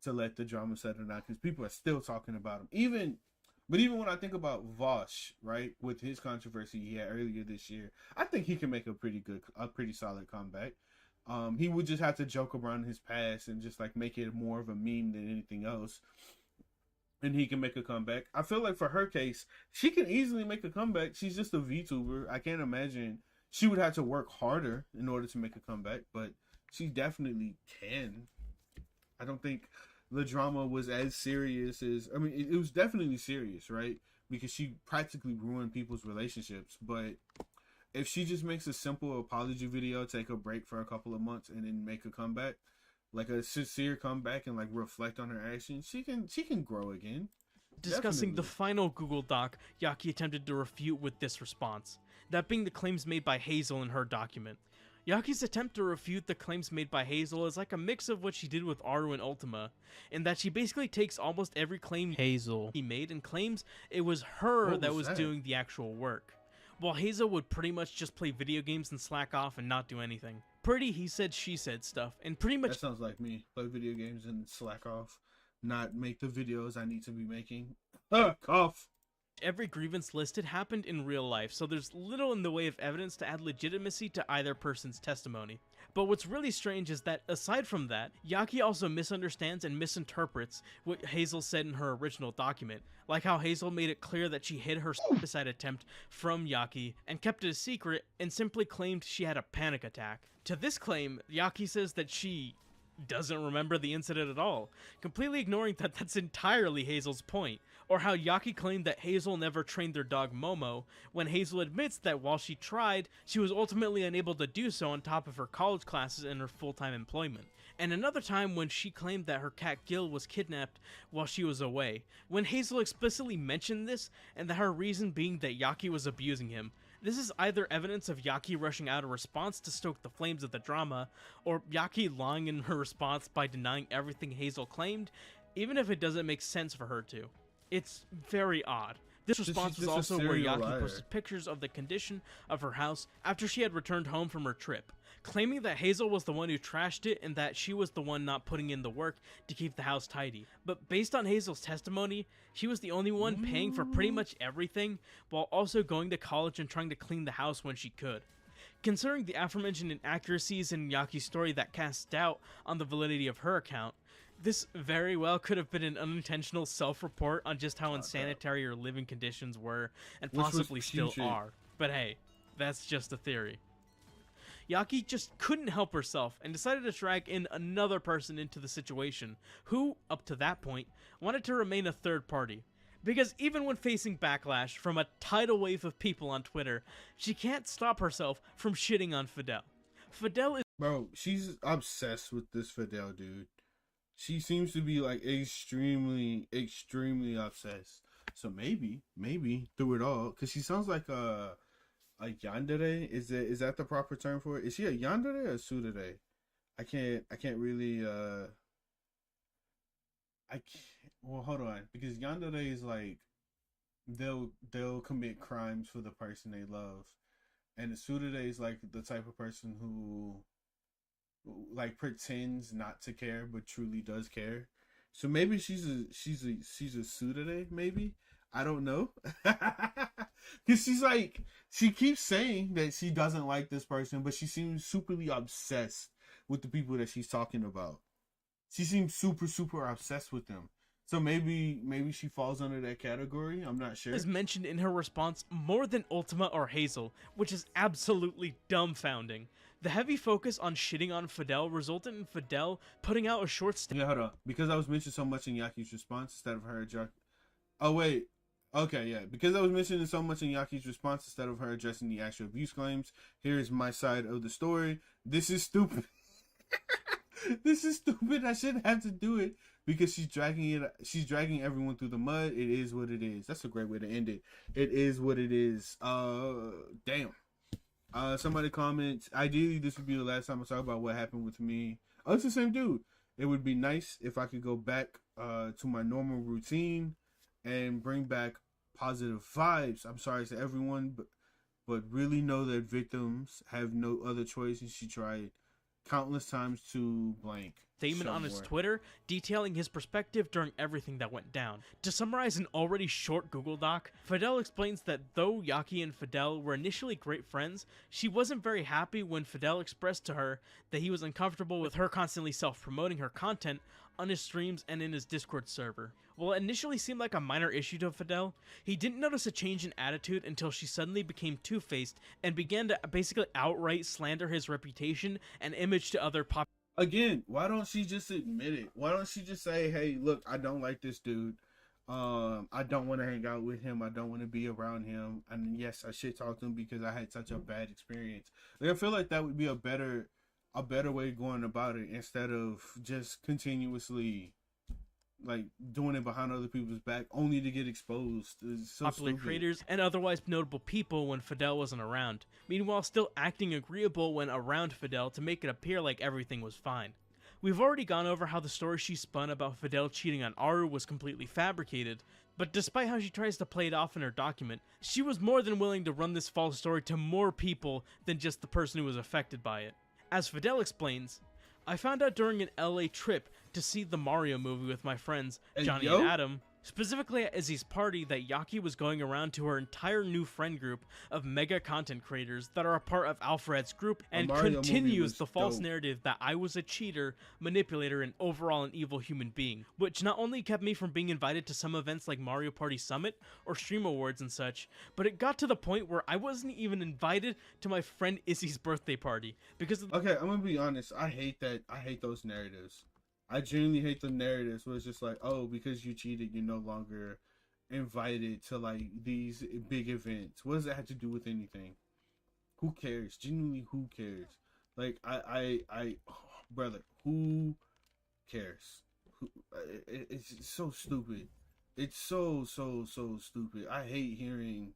to let the drama settle down, because people are still talking about him. Even when I think about Vosh, right, with his controversy he had earlier this year, I think he can make a pretty solid comeback. He would just have to joke around his past and just like make it more of a meme than anything else, and he can make a comeback. I feel like for her case, she can easily make a comeback. She's just a VTuber. I can't imagine she would have to work harder in order to make a comeback, but she definitely can. I don't think the drama was as serious as... I mean, it was definitely serious, right? Because she practically ruined people's relationships. But if she just makes a simple apology video, take a break for a couple of months, and then make a comeback, like a sincere comeback, and like reflect on her actions, she can grow again. Discussing the Definitely. final Google Doc, Yaki attempted to refute with this response, that being the claims made by Hazel in her document. Yaki's attempt to refute the claims made by Hazel is like a mix of what she did with Aru and Ultima, in that she basically takes almost every claim Hazel he made and claims it was her What that was was that? doing the actual work, while Hazel would pretty much just play video games and slack off and not do anything. Pretty he said she said stuff, and pretty much That sounds like me. Play video games and slack off. Not make the videos I need to be making. Cough. Every grievance listed happened in real life, so there's little in the way of evidence to add legitimacy to either person's testimony. But what's really strange is that, aside from that, Yaki also misunderstands and misinterprets what Hazel said in her original document, like how Hazel made it clear that she hid her suicide attempt from Yaki and kept it a secret and simply claimed she had a panic attack. To this claim, Yaki says that she doesn't remember the incident at all, completely ignoring that that's entirely Hazel's point, or how Yaki claimed that Hazel never trained their dog Momo, when Hazel admits that while she tried, she was ultimately unable to do so on top of her college classes and her full-time employment. And another time when she claimed that her cat Gil was kidnapped while she was away, when Hazel explicitly mentioned this, and that her reason being that Yaki was abusing him. This is either evidence of Yaki rushing out a response to stoke the flames of the drama, or Yaki lying in her response by denying everything Hazel claimed, even if it doesn't make sense for her to. It's very odd. This response was also where Yaki posted pictures of the condition of her house after she had returned home from her trip, claiming that Hazel was the one who trashed it and that she was the one not putting in the work to keep the house tidy. But based on Hazel's testimony, she was the only one paying for pretty much everything, while also going to college and trying to clean the house when she could. Considering the aforementioned inaccuracies in Yaki's story that cast doubt on the validity of her account, this very well could have been an unintentional self-report on just how unsanitary her living conditions were, and possibly still are. But hey, that's just a theory. Yaki just couldn't help herself and decided to drag in another person into the situation, who, up to that point, wanted to remain a third party. Because even when facing backlash from a tidal wave of people on Twitter, she can't stop herself from shitting on Fidel. Fidel is— Bro, she's obsessed with this Fidel dude. She seems to be like extremely obsessed. So maybe through it all, because she sounds like a yandere. Is that the proper term for it? Is she a yandere or a tsundere? I can't really well, hold on, because yandere is like they'll commit crimes for the person they love, and the tsundere is like the type of person who like pretends not to care but truly does care. So maybe she's a tsundere, maybe. I don't know. Cuz she keeps saying that she doesn't like this person, but she seems superly obsessed with the people that she's talking about. She seems super obsessed with them. So maybe she falls under that category. I'm not sure. Is mentioned in her response more than Ultima or Hazel, which is absolutely dumbfounding. The heavy focus on shitting on Fidel resulted in Fidel putting out a short statement. Yeah, hold on. Because I was mentioned so much in Yaki's response instead of her Oh wait. Okay, yeah. Because I was mentioning so much in Yaki's response instead of her addressing the actual abuse claims, here's my side of the story. This is stupid. This is stupid. I shouldn't have to do it because she's dragging everyone through the mud. It is what it is. That's a great way to end it. It is what it is. Damn. Somebody comments, ideally this would be the last time I talk about what happened with me. Oh, it's the same dude. It would be nice if I could go back to my normal routine and bring back positive vibes. I'm sorry to everyone, but really know that victims have no other choice, and she tried countless times to blank. Statement on his Twitter detailing his perspective during everything that went down. To summarize an already short Google Doc, Fidel explains that though Yaki and Fidel were initially great friends, she wasn't very happy when Fidel expressed to her that he was uncomfortable with her constantly self-promoting her content on his streams and in his Discord server. While it initially seemed like a minor issue to Fidel, he didn't notice a change in attitude until she suddenly became two-faced and began to basically outright slander his reputation and image to other Again, why don't she just admit it? Why don't she just say, hey, look, I don't like this dude. I don't want to hang out with him. I don't want to be around him. And yes, I shit talked him because I had such a bad experience. Like, I feel like that would be a better way going about it instead of just continuously like doing it behind other people's back only to get exposed. It's so popular stupid. Creators and otherwise notable people when Fidel wasn't around, meanwhile still acting agreeable when around Fidel to make it appear like everything was fine. We've already gone over how the story she spun about Fidel cheating on Aru was completely fabricated, but despite how she tries to play it off in her document, she was more than willing to run this false story to more people than just the person who was affected by it. As Fidel explains, I found out during an LA trip to see the Mario movie with my friends, Johnny and Adam. specifically at Izzy's party, that Yaki was going around to her entire new friend group of mega content creators that are a part of Alfred's group, and Mario movie continues was the false dope. narrative that I was a cheater, manipulator, and overall an evil human being, which not only kept me from being invited to some events like Mario Party Summit or Stream Awards and such, but it got to the point where I wasn't even invited to my friend Izzy's birthday party because of Okay, I'm gonna be honest. I hate that. I hate those narratives. I genuinely hate the narratives where it's just like, oh, because you cheated, you're no longer invited to like these big events. What does that have to do with anything? Who cares? Genuinely, who cares? Like, oh, brother, who cares? It's just so stupid. It's so stupid. I hate hearing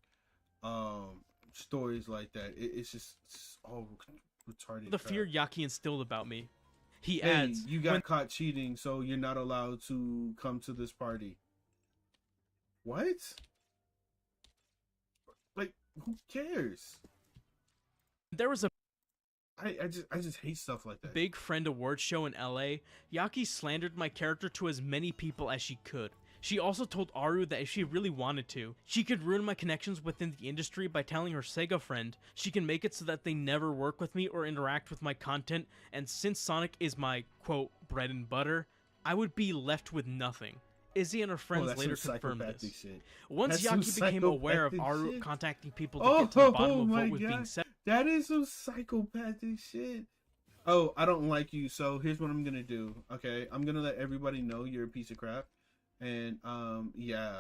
stories like that. It's just all retarded. the crap. fear Yaki instilled about me. He Hey, adds, you got caught cheating, so you're not allowed to come to this party. What? Like, who cares? there was a I just hate stuff like that. big friend award show in LA, Yaki slandered my character to as many people as she could. She also told Aru that if she really wanted to, she could ruin my connections within the industry by telling her Sega friend she can make it so that they never work with me or interact with my content, and since Sonic is my, quote, bread and butter, I would be left with nothing. Izzy and her friends that's later some confirmed psychopathic this. shit. Once That's some Yaki became aware of psychopathic Aru shit. contacting people to get to the bottom of my what was being God. said, That is some psychopathic shit. Oh, I don't like you, so here's what I'm gonna do. Okay, I'm gonna let everybody know you're a piece of crap, and yeah,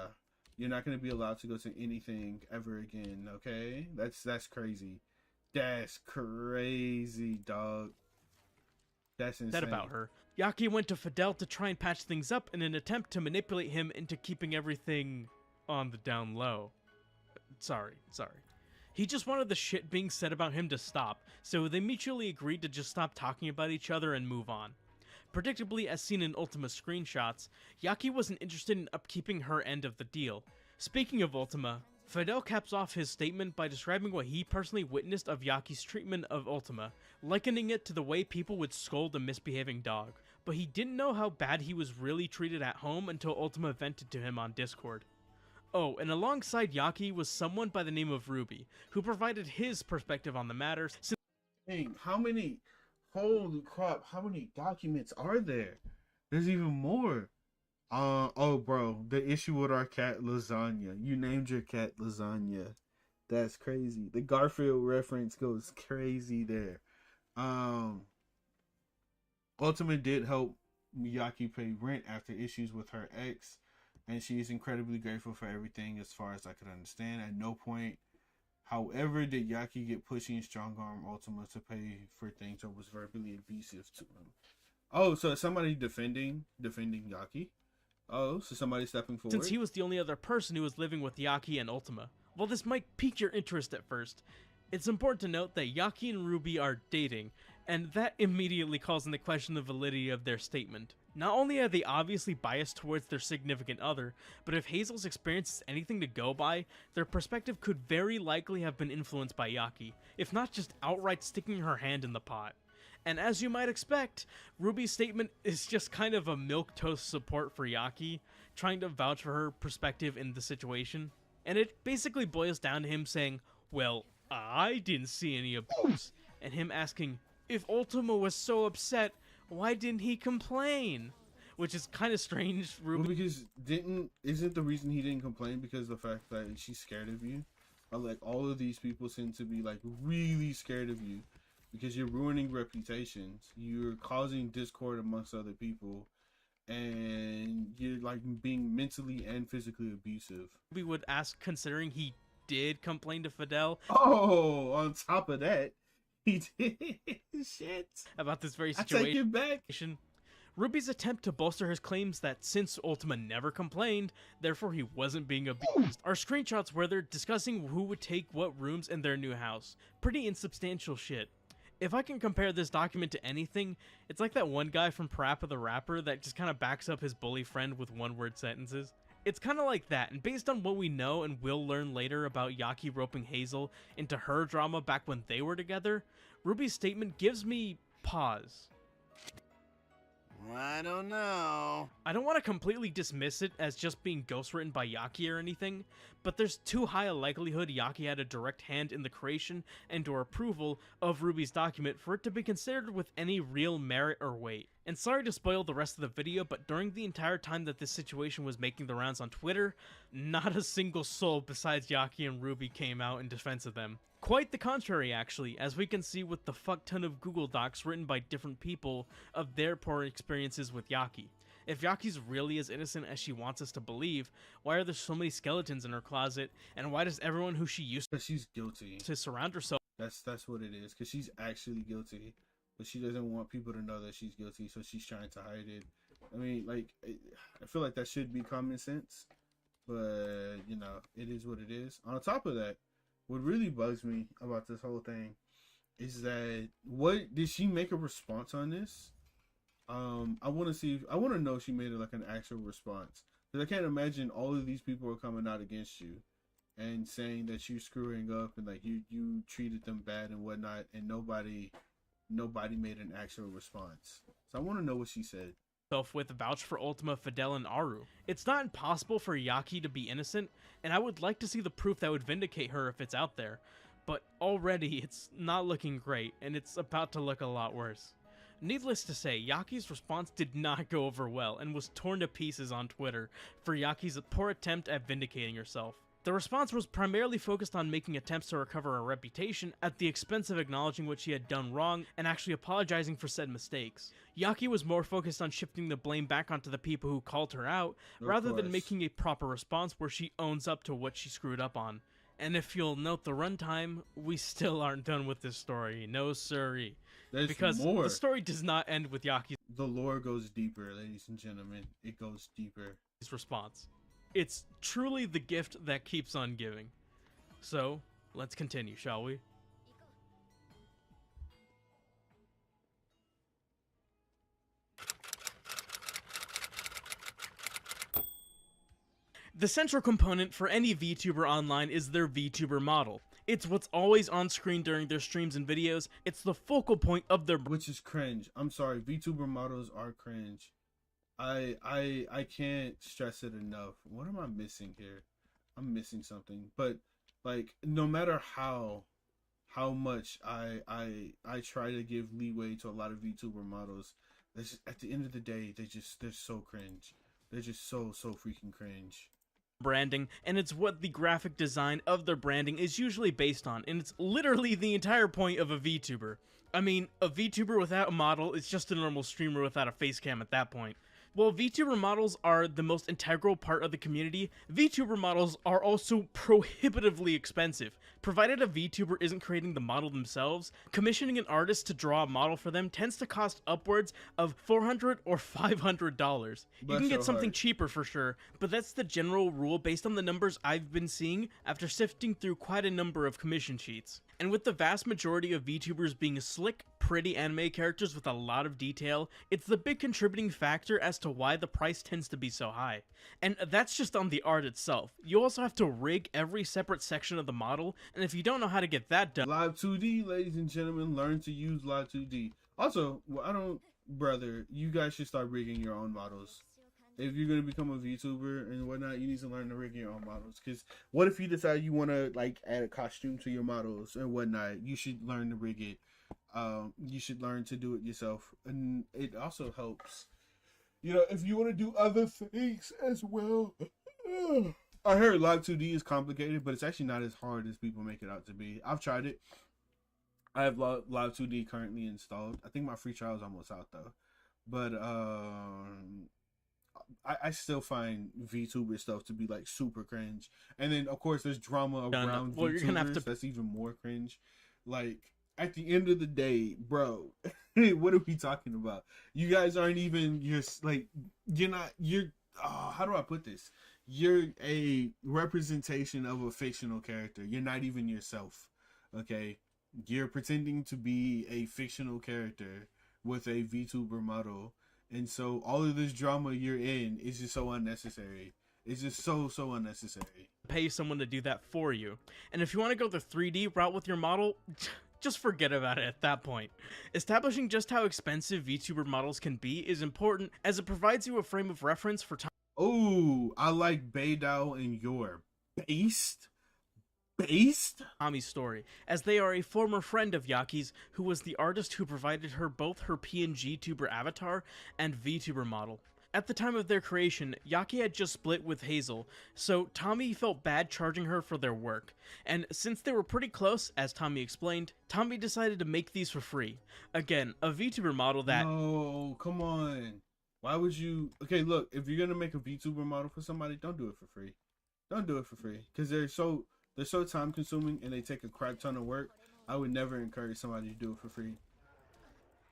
you're not gonna be allowed to go to anything ever again. Okay, that's crazy. That's crazy, dog. That's insane. said about her. Yaki went to Fidel to try and patch things up in an attempt to manipulate him into keeping everything on the down low. Sorry. He just wanted the shit being said about him to stop, so they mutually agreed to just stop talking about each other and move on. Predictably, as seen in Ultima screenshots, Yaki wasn't interested in upkeeping her end of the deal. Speaking of Ultima, Fidel caps off his statement by describing what he personally witnessed of Yaki's treatment of Ultima, likening it to the way people would scold a misbehaving dog, but he didn't know how bad he was really treated at home until Ultima vented to him on Discord. Oh, and alongside Yaki was someone by the name of Ruby, who provided his perspective on the matter. Hey, how many? Holy crap! How many documents are there? There's even more. Oh, bro, the issue with our cat Lasagna. You named your cat Lasagna. That's crazy. The Garfield reference goes crazy there. Ultima did help Miyaki pay rent after issues with her ex, and she is incredibly grateful for everything as far as I could understand. At no point, however, did Yaki get pushy and strong-arm Ultima to pay for things or was verbally abusive to him. Oh, so somebody defending Yaki? Oh, so somebody stepping forward? Since he was the only other person who was living with Yaki and Ultima. While this might pique your interest at first, it's important to note that Yaki and Ruby are dating, and that immediately calls into question the validity of their statement. Not only are they obviously biased towards their significant other, but if Hazel's experience is anything to go by, their perspective could very likely have been influenced by Yaki, if not just outright sticking her hand in the pot. And as you might expect, Ruby's statement is just kind of a milquetoast support for Yaki, trying to vouch for her perspective in the situation. And it basically boils down to him saying, well, I didn't see any abuse, and him asking, if Ultima was so upset, why didn't he complain? Which is kind of strange, Ruby. Well, because isn't the reason he didn't complain because of the fact that she's scared of you? Or like all of these people seem to be like really scared of you because you're ruining reputations, you're causing discord amongst other people, and you're like being mentally and physically abusive. We would ask, considering he did complain to Fidel. Oh, on top of that, he did shit About this very I take situation. it back. Ruby's attempt to bolster his claims that since Ultima never complained, therefore he wasn't being abused, are screenshots where they're discussing who would take what rooms in their new house. Pretty insubstantial shit. If I can compare this document to anything, it's like that one guy from Parappa the Rapper that just kind of backs up his bully friend with one-word sentences. It's kind of like that, and based on what we know and will learn later about Yaki roping Hazel into her drama back when they were together, Ruby's statement gives me pause. I don't know. I don't want to completely dismiss it as just being ghostwritten by Yaki or anything, but there's too high a likelihood Yaki had a direct hand in the creation and or approval of Ruby's document for it to be considered with any real merit or weight. And sorry to spoil the rest of the video, but during the entire time that this situation was making the rounds on Twitter, not a single soul besides Yaki and Ruby came out in defense of them. Quite the contrary, actually, as we can see with the fuck ton of Google Docs written by different people of their poor experiences with Yaki. If Yaki's really as innocent as she wants us to believe, why are there so many skeletons in her closet, and why does everyone who she used Because she's guilty. to surround herself That's what it is. Because she's actually guilty, but she doesn't want people to know that she's guilty, so she's trying to hide it. I mean, like, I feel like that should be common sense, but you know, it is what it is. On top of that, what really bugs me about this whole thing is that what did she make a response on this? I want to see. I want to know if she made it like an actual response, because I can't imagine all of these people are coming out against you and saying that you're screwing up and like you treated them bad and whatnot, and nobody made an actual response. So I want to know what she said. with vouch for Ultima, Fidel, and Aru. It's not impossible for Yaki to be innocent, and I would like to see the proof that would vindicate her if it's out there, but already it's not looking great, and it's about to look a lot worse. Needless to say, Yaki's response did not go over well and was torn to pieces on Twitter for Yaki's poor attempt at vindicating herself. The response was primarily focused on making attempts to recover her reputation at the expense of acknowledging what she had done wrong and actually apologizing for said mistakes. Yaki was more focused on shifting the blame back onto the people who called her out, rather than making a proper response where she owns up to what she screwed up on. And if you'll note the runtime, we still aren't done with this story. No siree. There's Because more. the story does not end with Yaki's The lore goes deeper, ladies and gentlemen. It goes deeper. response. It's truly the gift that keeps on giving. So, let's continue, shall we? The central component for any VTuber online is their VTuber model. It's what's always on screen during their streams and videos. It's the focal point of their Which is cringe. I'm sorry, VTuber models are cringe. I can't stress it enough. What am I missing here? I'm missing something. But like, no matter how much I try to give leeway to a lot of VTuber models, that's just, at the end of the day, they're so cringe. They're just so freaking cringe. branding, and it's what the graphic design of their branding is usually based on, and it's literally the entire point of a VTuber. I mean, a VTuber without a model is just a normal streamer without a face cam at that point. While VTuber models are the most integral part of the community, VTuber models are also prohibitively expensive. Provided a VTuber isn't creating the model themselves, commissioning an artist to draw a model for them tends to cost upwards of $400 or $500. You can get something cheaper for sure, but that's the general rule based on the numbers I've been seeing after sifting through quite a number of commission sheets. And with the vast majority of VTubers being slick, pretty anime characters with a lot of detail, it's the big contributing factor as to why the price tends to be so high. And that's just on the art itself. You also have to rig every separate section of the model, and if you don't know how to get that done, Live 2D, ladies and gentlemen, learn to use Live 2D. Also, brother, you guys should start rigging your own models. If you're going to become a VTuber and whatnot, you need to learn to rig your own models. Because what if you decide you want to like add a costume to your models and whatnot? You should learn to rig it. You should learn to do it yourself. And it also helps, you know, if you want to do other things as well. I heard Live 2D is complicated, but it's actually not as hard as people make it out to be. I've tried it. I have Live 2D currently installed. I think my free trial is almost out though. But I still find VTuber stuff to be like super cringe. And then of course there's drama around well, VTubers. you're gonna have to... That's even more cringe. Like at the end of the day, bro, what are we talking about? You guys aren't even how do I put this? You're a representation of a fictional character. You're not even yourself. Okay? You're pretending to be a fictional character with a VTuber model. And so all of this drama you're in is just so unnecessary. It's just so unnecessary. Pay someone to do that for you. And if you want to go the 3D route with your model, just forget about it at that point. Establishing just how expensive VTuber models can be is important, as it provides you a frame of reference for Oh, I like Beidao and Yor. Based? Tommy's story, as they are a former friend of Yaki's who was the artist who provided her both her PNG tuber avatar and VTuber model. At the time of their creation, Yaki had just split with Hazel, so Tommy felt bad charging her for their work. And since they were pretty close, as Tommy explained, Tommy decided to make these for free. Again, a VTuber model that... No, come on. Why would you... Okay, look, if you're gonna make a VTuber model for somebody, don't do it for free. Don't do it for free, because they're so time consuming and they take a crap ton of work. I would never encourage somebody to do it for free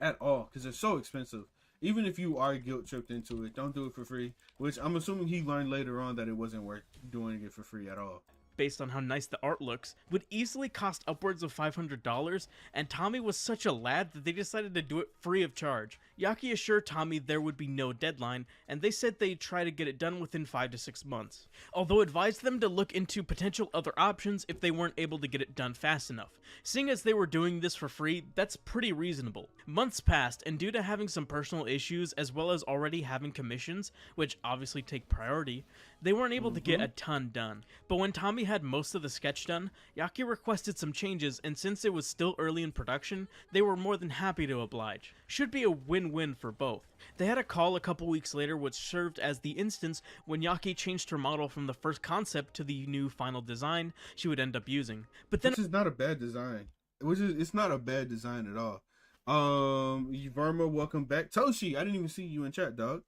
at all, because they're so expensive. Even if you are guilt tripped into it, don't do it for free, which I'm assuming he learned later on that it wasn't worth doing it for free at all. Based on how nice the art looks, would easily cost upwards of $500, and Tommy was such a lad that they decided to do it free of charge. Yaki assured Tommy there would be no deadline, and they said they'd try to get it done within 5 to 6 months, although advised them to look into potential other options if they weren't able to get it done fast enough. Seeing as they were doing this for free, that's pretty reasonable. Months passed, and due to having some personal issues as well as already having commissions, which obviously take priority, they weren't able to get a ton done. But when Tommy had most of the sketch done, Yaki requested some changes, and since it was still early in production, they were more than happy to oblige. Should be a win-win for both. They had a call a couple weeks later which served as the instance when Yaki changed her model from the first concept to the new final design she would end up using. But then... Which is not a bad design. It's not a bad design at all. Verma, welcome back. Tosay, I didn't even see you in chat, dog.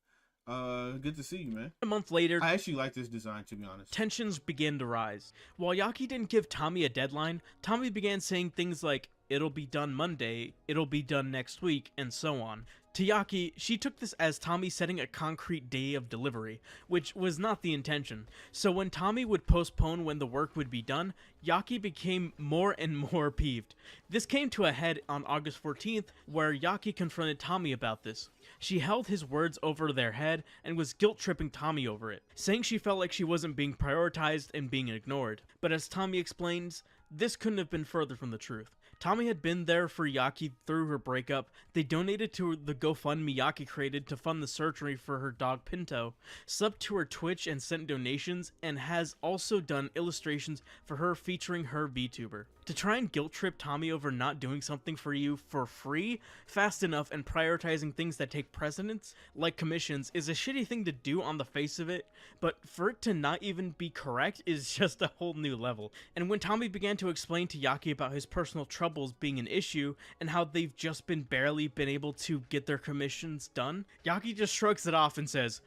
Good to see you, man. A month later, I actually like this design, to be honest. Tensions began to rise. While Yaki didn't give Tommy a deadline, Tommy began saying things like, "It'll be done Monday," "It'll be done next week," and so on. To Yaki, she took this as Tommy setting a concrete day of delivery, which was not the intention. So when Tommy would postpone when the work would be done, Yaki became more and more peeved. This came to a head on August 14th, where Yaki confronted Tommy about this. She held his words over their head and was guilt-tripping Tommy over it, saying she felt like she wasn't being prioritized and being ignored. But as Tommy explains, this couldn't have been further from the truth. Tommy had been there for Yaki through her breakup. They donated to the GoFundMe Yaki created to fund the surgery for her dog Pinto, subbed to her Twitch and sent donations, and has also done illustrations for her featuring her VTuber. To try and guilt trip Tommy over not doing something for you for free, fast enough, and prioritizing things that take precedence, like commissions, is a shitty thing to do on the face of it, but for it to not even be correct is just a whole new level. And when Tommy began to explain to Yaki about his personal troubles being an issue, and how they've just barely been able to get their commissions done, Yaki just shrugs it off and says,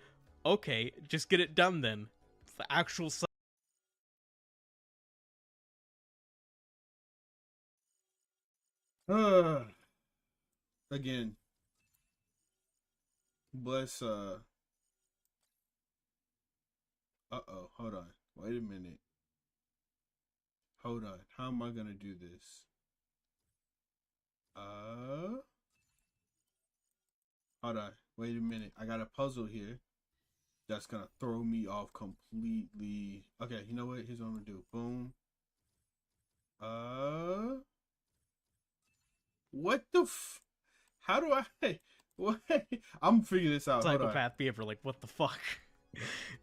"Okay, just get it done then." It's the actual Again. Bless, uh-oh, hold on. Wait a minute. Hold on. How am I gonna do this? Hold on. Wait a minute. I got a puzzle here that's gonna throw me off completely. Okay, you know what? Here's what I'm gonna do. Boom. What the how do I what? I'm figuring this out. psychopath behavior, like, what the fuck?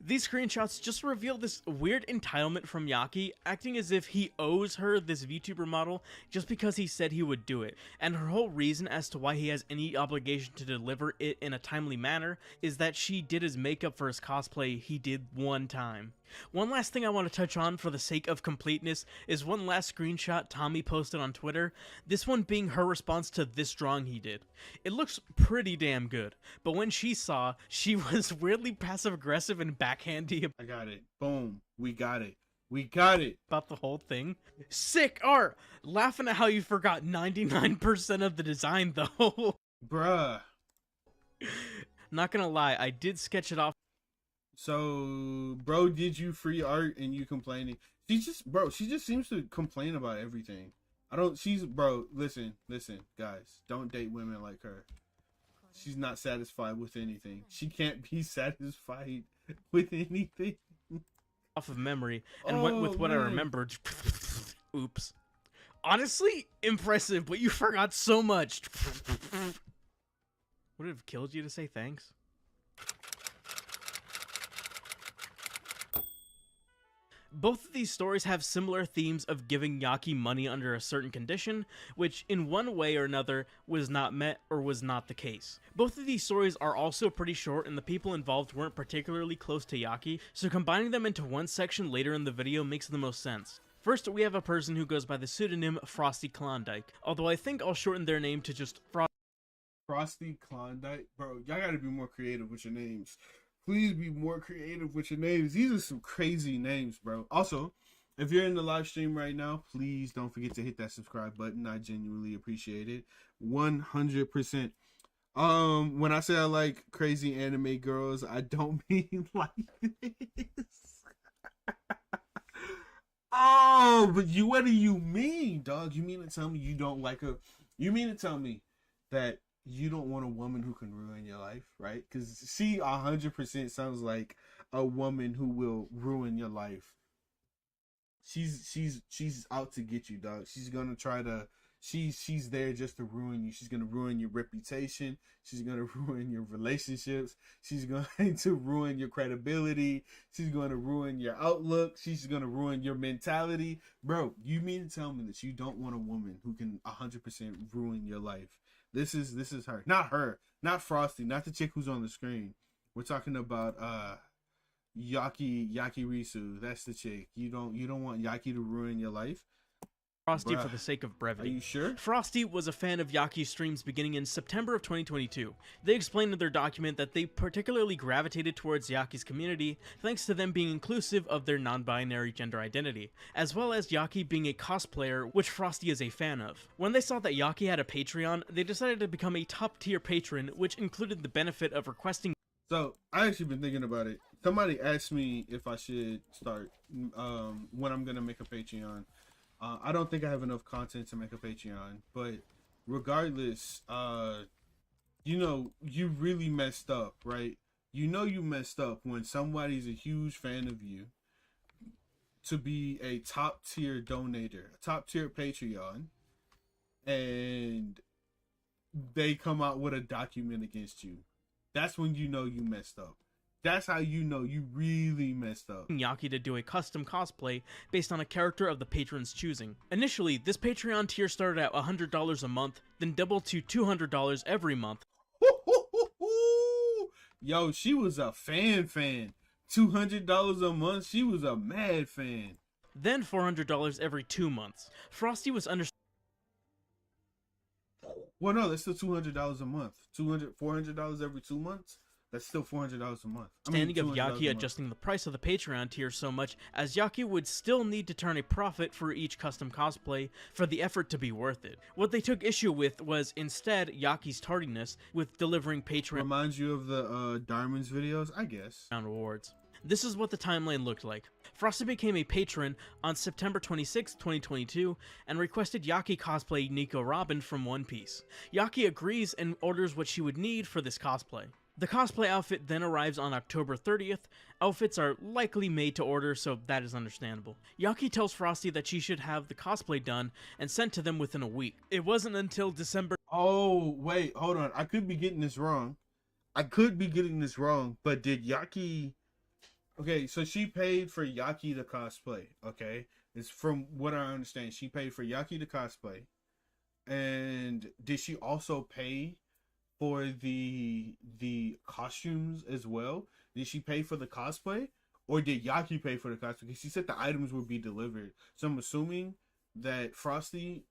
These screenshots just reveal this weird entitlement from Yaki, acting as if he owes her this VTuber model just because he said he would do it, and her whole reason as to why he has any obligation to deliver it in a timely manner is that she did his makeup for his cosplay he did one time. One last thing I want to touch on for the sake of completeness is one last screenshot Tommy posted on Twitter, this one being her response to this drawing he did. It looks pretty damn good, but when she saw, she was weirdly passive-aggressive and backhandy. I got it. Boom. We got it. We got it. About the whole thing. Sick art! Laughing at how you forgot 99% of the design though. Bruh. Not gonna lie, I did sketch it off. So, bro, did you free art and you complaining? She just seems to complain about everything. Bro, listen, guys, don't date women like her. She's not satisfied with anything. She can't be satisfied with anything. Off of memory and went with what I remembered. Oops. Honestly, impressive, but you forgot so much. Would it have killed you to say thanks? Both of these stories have similar themes of giving Yaki money under a certain condition, which in one way or another was not met or was not the case. Both of these stories are also pretty short and the people involved weren't particularly close to Yaki, so combining them into one section later in the video makes the most sense. First, we have a person who goes by the pseudonym Frosty Klondike, although I think I'll shorten their name to just Frosty Klondike? Bro, y'all gotta be more creative with your names. Please be more creative with your names. These are some crazy names, bro. Also, if you're in the live stream right now, please don't forget to hit that subscribe button. I genuinely appreciate it. 100%. When I say I like crazy anime girls, I don't mean like this. Oh, but what do you mean, dog? You mean to tell me you don't like a... You mean to tell me that you don't want a woman who can ruin your life, right? Because she 100% sounds like a woman who will ruin your life. She's out to get you, dog. She's gonna try to... She's there just to ruin you. She's gonna ruin your reputation. She's gonna ruin your relationships. She's going to ruin your credibility. She's gonna ruin your outlook. She's gonna ruin your mentality. Bro, you mean to tell me that you don't want a woman who can 100% ruin your life? This is her. Not Frosty, not the chick who's on the screen. We're talking about Yaki Risu. That's the chick. You don't want Yaki to ruin your life. Frosty for the sake of brevity. Are you sure? Frosty was a fan of Yaki's streams beginning in September of 2022. They explained in their document that they particularly gravitated towards Yaki's community thanks to them being inclusive of their non-binary gender identity, as well as Yaki being a cosplayer, which Frosty is a fan of. When they saw that Yaki had a Patreon, they decided to become a top-tier patron, which included the benefit of requesting... So, I actually been thinking about it. Somebody asked me if I should start, when I'm gonna make a Patreon. I don't think I have enough content to make a Patreon, but regardless, you know, you really messed up, right? You know you messed up when somebody's a huge fan of you to be a top tier donator, a top tier Patreon, and they come out with a document against you. That's when you know you messed up. That's how you know you really messed up. Yaki to do a custom cosplay based on a character of the patron's choosing. Initially, this Patreon tier started at $100 a month, then doubled to $200 every month. Yo, she was a fan. $200 a month, she was a mad fan. Then $400 every 2 months. Frosty was Well, no, that's still $200 a month. $400 every 2 months? That's still $400 a month. understanding of Yaki adjusting the price of the Patreon tier so much, as Yaki would still need to turn a profit for each custom cosplay for the effort to be worth it. What they took issue with was instead Yaki's tardiness with delivering Patreon Reminds you of the Diamonds videos, I guess. rewards. This is what the timeline looked like. Frosty became a patron on September 26, 2022, and requested Yaki cosplay Nico Robin from One Piece. Yaki agrees and orders what she would need for this cosplay. The cosplay outfit then arrives on October 30th. Outfits are likely made to order, so that is understandable. Yaki tells Frosty that she should have the cosplay done and sent to them within a week. It wasn't until December... Oh, wait, hold on. I could be getting this wrong. But did Yaki... Okay, so she paid for Yaki to cosplay, okay? It's from what I understand. She paid for Yaki to cosplay. And did she also pay for the costumes as well? Did she pay for the cosplay, or did Yaki pay for the cosplay? Because she said the items would be delivered, so I'm assuming that Frosty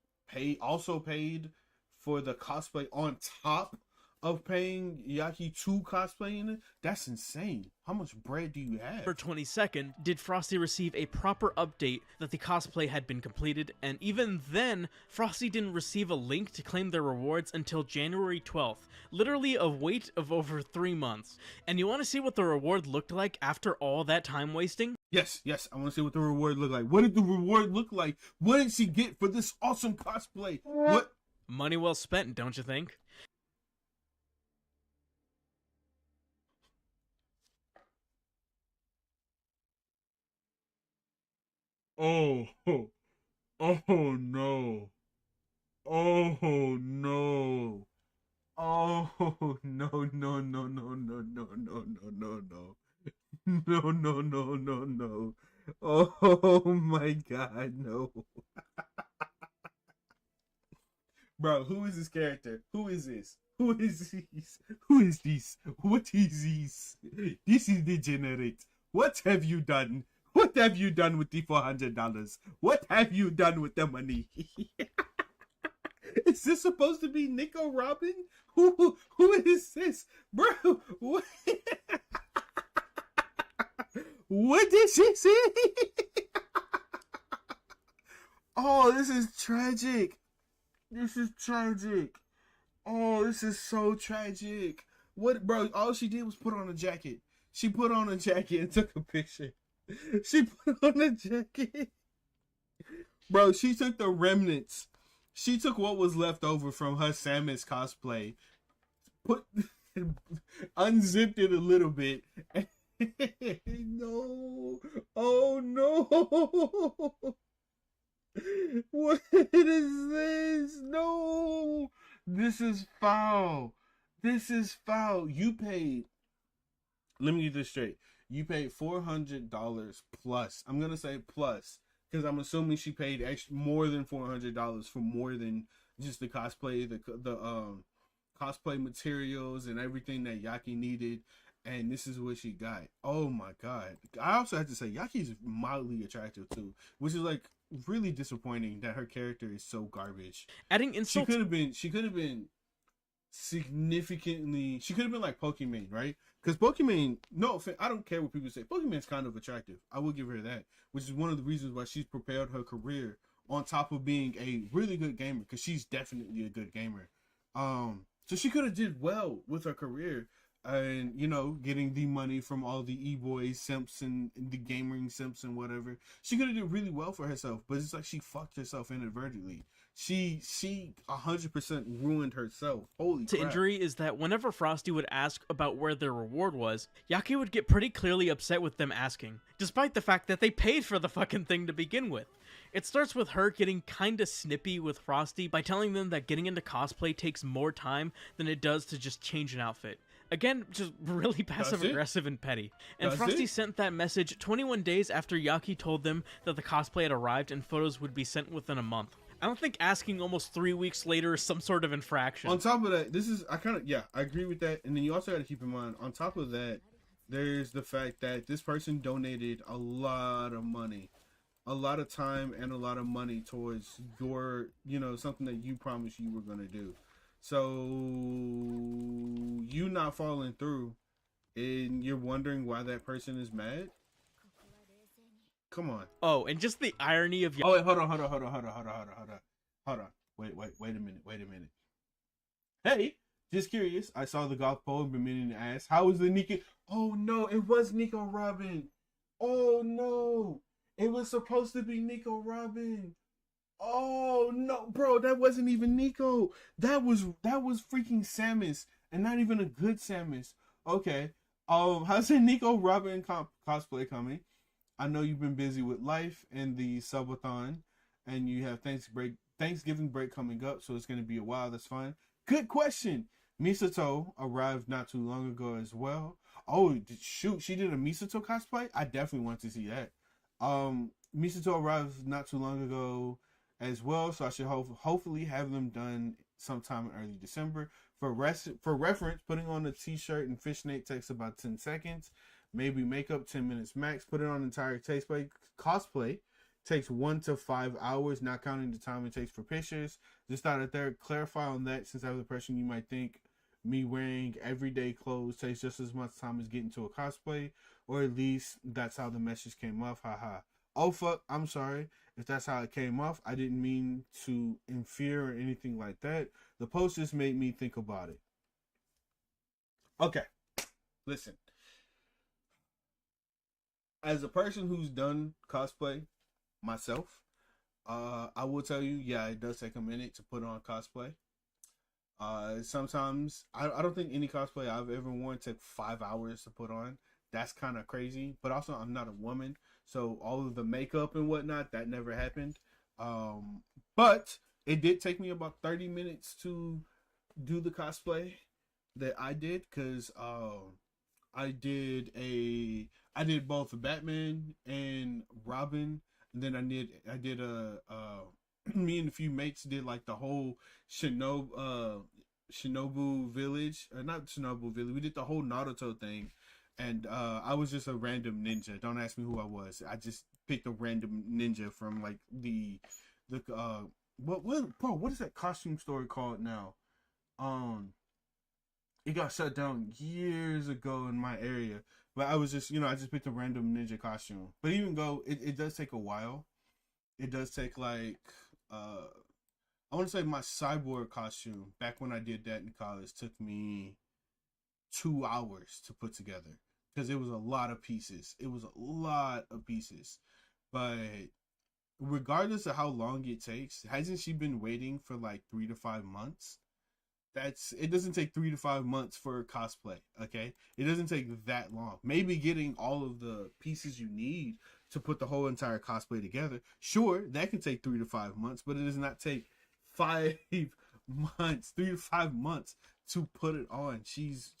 also paid for the cosplay on top of paying Yaki to cosplay in it. That's insane. How much bread do you have? For 22nd, did Frosty receive a proper update that the cosplay had been completed, and even then, Frosty didn't receive a link to claim their rewards until January 12th, literally a wait of over 3 months. And you want to see what the reward looked like after all that time wasting? Yes, I want to see what the reward looked like. What did the reward look like? What did she get for this awesome cosplay? What? Money well spent, don't you think? Oh, Oh no. Oh no. Oh no, no, no, no, no, no, no, no, no, no. No, no, no, no, no. Oh my god, no. Bro, who is this character? Who is this? Who is this? Who is this? What is this? This is degenerate. What have you done? What have you done with the $400? What have you done with the money? Is this supposed to be Nico Robin? Who is this? Bro, what? What did she say? Oh, this is tragic. This is tragic. Oh, this is so tragic. What, bro? All she did was put on a jacket. She put on a jacket and took a picture. She put on a jacket. Bro, she took the remnants. She took what was left over from her Samus cosplay, unzipped it a little bit. No. Oh no. What is this? No. This is foul. This is foul. You paid. Let me get this straight. You paid $400 plus. I'm gonna say plus because I'm assuming she paid more than $400 for more than just the cosplay, the cosplay materials and everything that Yaki needed. And this is what she got. Oh my god. I also have to say Yaki's mildly attractive too, which is like really disappointing that her character is so garbage. Adding insult, she could have been significantly, she could have been like Pokimane, right? Because Pokimane, no, I don't care what people say, Pokimane's kind of attractive. I will give her that, which is one of the reasons why she's prepared her career on top of being a really good gamer, because she's definitely a good gamer. So she could have did well with her career, and you know, getting the money from all the e-boys, simps, and the gaming simps and whatever. She could have did really well for herself, but it's like she fucked herself inadvertently. She 100% ruined herself. Holy to crap. injury is that whenever Frosty would ask about where their reward was, Yaki would get pretty clearly upset with them asking, despite the fact that they paid for the fucking thing to begin with. It starts with her getting kinda snippy with Frosty by telling them that getting into cosplay takes more time than it does to just change an outfit. Again, just really passive-aggressive and petty. And Frosty sent that message 21 days after Yaki told them that the cosplay had arrived and photos would be sent within a month. I don't think asking almost 3 weeks later is some sort of infraction. On top of that, I agree with that. And then you also got to keep in mind, on top of that, there's the fact that this person donated a lot of money, a lot of time, and a lot of money towards your, something that you promised you were going to do. So you not following through, and you're wondering why that person is mad? Come on. Oh, and just the irony of... Oh, wait, hold on. Wait a minute. Hey, just curious. I saw the golf pole and been meaning to ask, how was the Nico? Oh, no, it was Nico Robin. Oh, no. It was supposed to be Nico Robin. Oh, no, bro, that wasn't even Nico. That was freaking Samus, and not even a good Samus. Okay. How's the Nico Robin cosplay coming? I know you've been busy with life and the subathon, and you have Thanksgiving break coming up, so it's going to be a while. That's fine. Good question. Misato arrived not too long ago as well. Oh, shoot, she did a Misato cosplay? I definitely want to see that. Misato arrived not too long ago as well, so I should hopefully have them done sometime in early December. For reference, putting on a t-shirt and fishnet takes about 10 seconds. Maybe makeup 10 minutes max. Put it on entire cosplay takes 1 to 5 hours, not counting the time it takes for pictures. Just thought I'd clarify on that, since I have the person you might think me wearing everyday clothes takes just as much time as getting to a cosplay, or at least that's how the message came off. Haha. Oh fuck, I'm sorry if that's how it came off. I didn't mean to infer or anything like that. The post just made me think about it. Okay, listen. As a person who's done cosplay myself, I will tell you, yeah, it does take a minute to put on cosplay. Sometimes, I don't think any cosplay I've ever worn took 5 hours to put on. That's kind of crazy. But also, I'm not a woman, so all of the makeup and whatnot, that never happened. But it did take me about 30 minutes to do the cosplay that I did, because I did both Batman and Robin, and then I did a me and a few mates did like the whole Shinobu village, not Shinobu village. We did the whole Naruto thing, and I was just a random ninja. Don't ask me who I was. I just picked a random ninja from like the what is that costume store called now? It got shut down years ago in my area, but I was just, I just picked a random ninja costume. But even though it does take a while, it does take like I want to say my cyborg costume back when I did that in college took me 2 hours to put together, because it was a lot of pieces. But regardless of how long it takes, hasn't she been waiting for like 3 to 5 months? It doesn't take 3 to 5 months for cosplay, okay? It doesn't take that long. Maybe getting all of the pieces you need to put the whole entire cosplay together, sure, that can take 3 to 5 months, but it does not take 5 months, 3 to 5 months to put it on. She's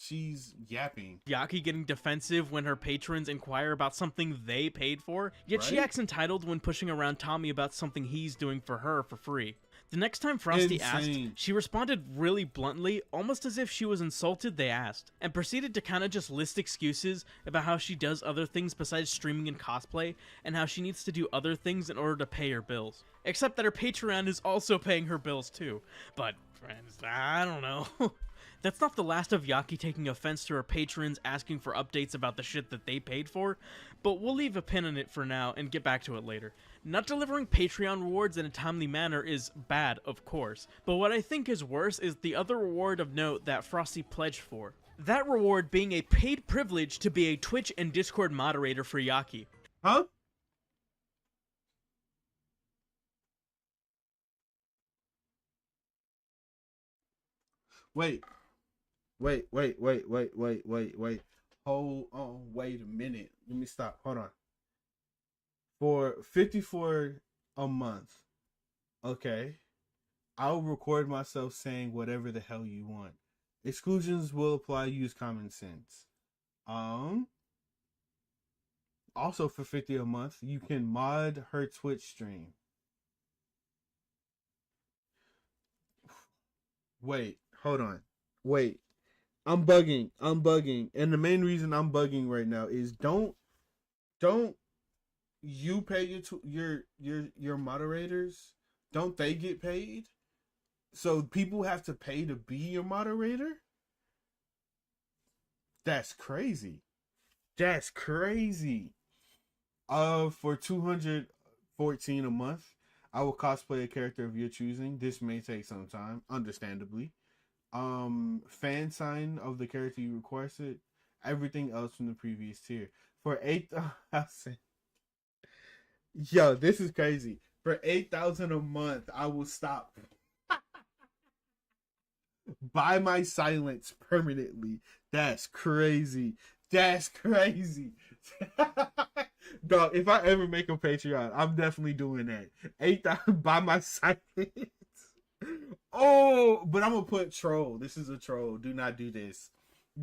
yapping. Yaki getting defensive when her patrons inquire about something they paid for, yet she Right? acts entitled when pushing around Tommy about something he's doing for her for free. The next time Frosty asked, Insane. she responded really bluntly, almost as if she was insulted they asked, and proceeded to kind of just list excuses about how she does other things besides streaming and cosplay, and how she needs to do other things in order to pay her bills. Except that her Patreon is also paying her bills too. But, friends, I don't know. That's not the last of Yaki taking offense to her patrons asking for updates about the shit that they paid for, but we'll leave a pin on it for now and get back to it later. Not delivering Patreon rewards in a timely manner is bad, of course, but what I think is worse is the other reward of note that Frosty pledged for. That reward being a paid privilege to be a Twitch and Discord moderator for Yaki. Huh? Wait. Hold on, wait a minute. Let me stop. Hold on. For $54 a month, okay, I'll record myself saying whatever the hell you want. Exclusions will apply. Use common sense. Also for $50 a month, you can mod her Twitch stream. Wait, hold on. Wait. I'm bugging. And the main reason I'm bugging right now is don't you pay your moderators? Don't they get paid? So people have to pay to be your moderator? That's crazy. For $214 a month, I will cosplay a character of your choosing. This may take some time, understandably. Fan sign of the character you requested. Everything else from the previous tier. For 8,000. Yo, this is crazy. For 8,000 a month, I will stop. Buy my silence permanently. That's crazy. Dog, if I ever make a Patreon, I'm definitely doing that. 8,000, buy my silence. Oh, but I'm gonna put troll. This is a troll. Do not do this.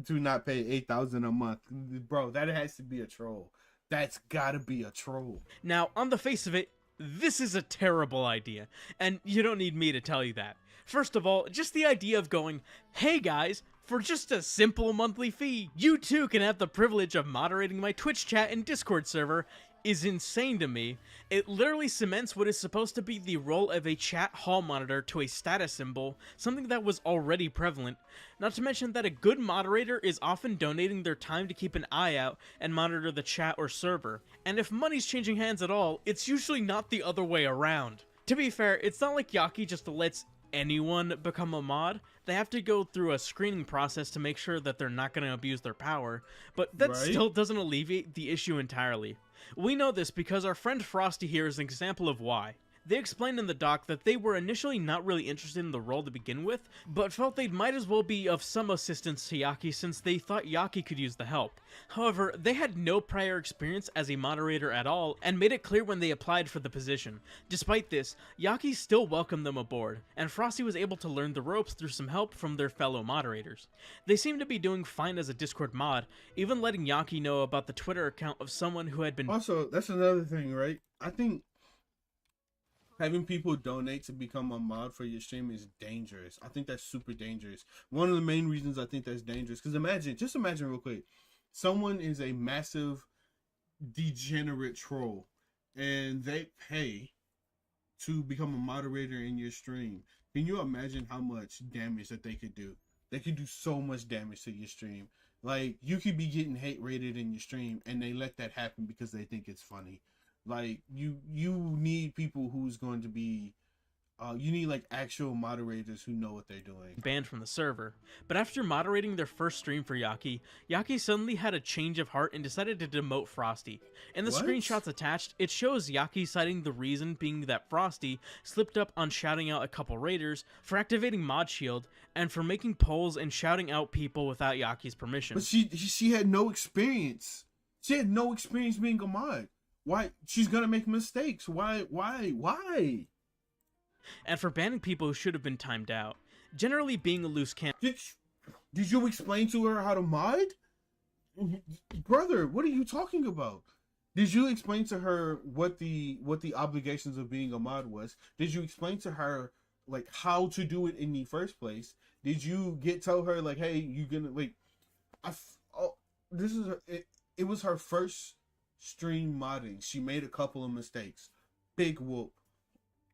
Do not pay 8,000 a month, bro. That has to be a troll. That's gotta be a troll. Now, on the face of it, this is a terrible idea, and you don't need me to tell you that. First of all, just the idea of going, hey guys, for just a simple monthly fee, you too can have the privilege of moderating my Twitch chat and Discord server is insane to me. It literally cements what is supposed to be the role of a chat hall monitor to a status symbol, something that was already prevalent. Not to mention that a good moderator is often donating their time to keep an eye out and monitor the chat or server. And if money's changing hands at all, it's usually not the other way around. To be fair, it's not like Yaki just lets anyone become a mod. They have to go through a screening process to make sure that they're not going to abuse their power, but that still doesn't alleviate the issue entirely. We know this because our friend Frosty here is an example of why. They explained in the doc that they were initially not really interested in the role to begin with, but felt they might as well be of some assistance to Yaki since they thought Yaki could use the help. However, they had no prior experience as a moderator at all, and made it clear when they applied for the position. Despite this, Yaki still welcomed them aboard, and Frosty was able to learn the ropes through some help from their fellow moderators. They seemed to be doing fine as a Discord mod, even letting Yaki know about the Twitter account of someone who had been— Also, that's another thing, right? I think having people donate to become a mod for your stream is dangerous. I think that's super dangerous. One of the main reasons I think that's dangerous, because just imagine real quick, someone is a massive degenerate troll and they pay to become a moderator in your stream. Can you imagine how much damage that they could do? They could do so much damage to your stream. Like, you could be getting hate rated in your stream and they let that happen because they think it's funny. Like, you need people who's going to be, you need like actual moderators who know what they're doing. Banned from the server. But after moderating their first stream for Yaki, Yaki suddenly had a change of heart and decided to demote Frosty. In the What? screenshots attached, it shows Yaki citing the reason being that Frosty slipped up on shouting out a couple raiders, for activating Mod Shield, and for making polls and shouting out people without Yaki's permission. But she had no experience. She had no experience being a mod. Why? She's gonna make mistakes. Why? And for banning people who should have been timed out. Generally being a loose cannon. Did you explain to her how to mod? Brother, what are you talking about? Did you explain to her what the obligations of being a mod was? Did you explain to her like how to do it in the first place? Did you tell her like, hey, you gonna like, it was her first stream modding. She made a couple of mistakes. Big whoop.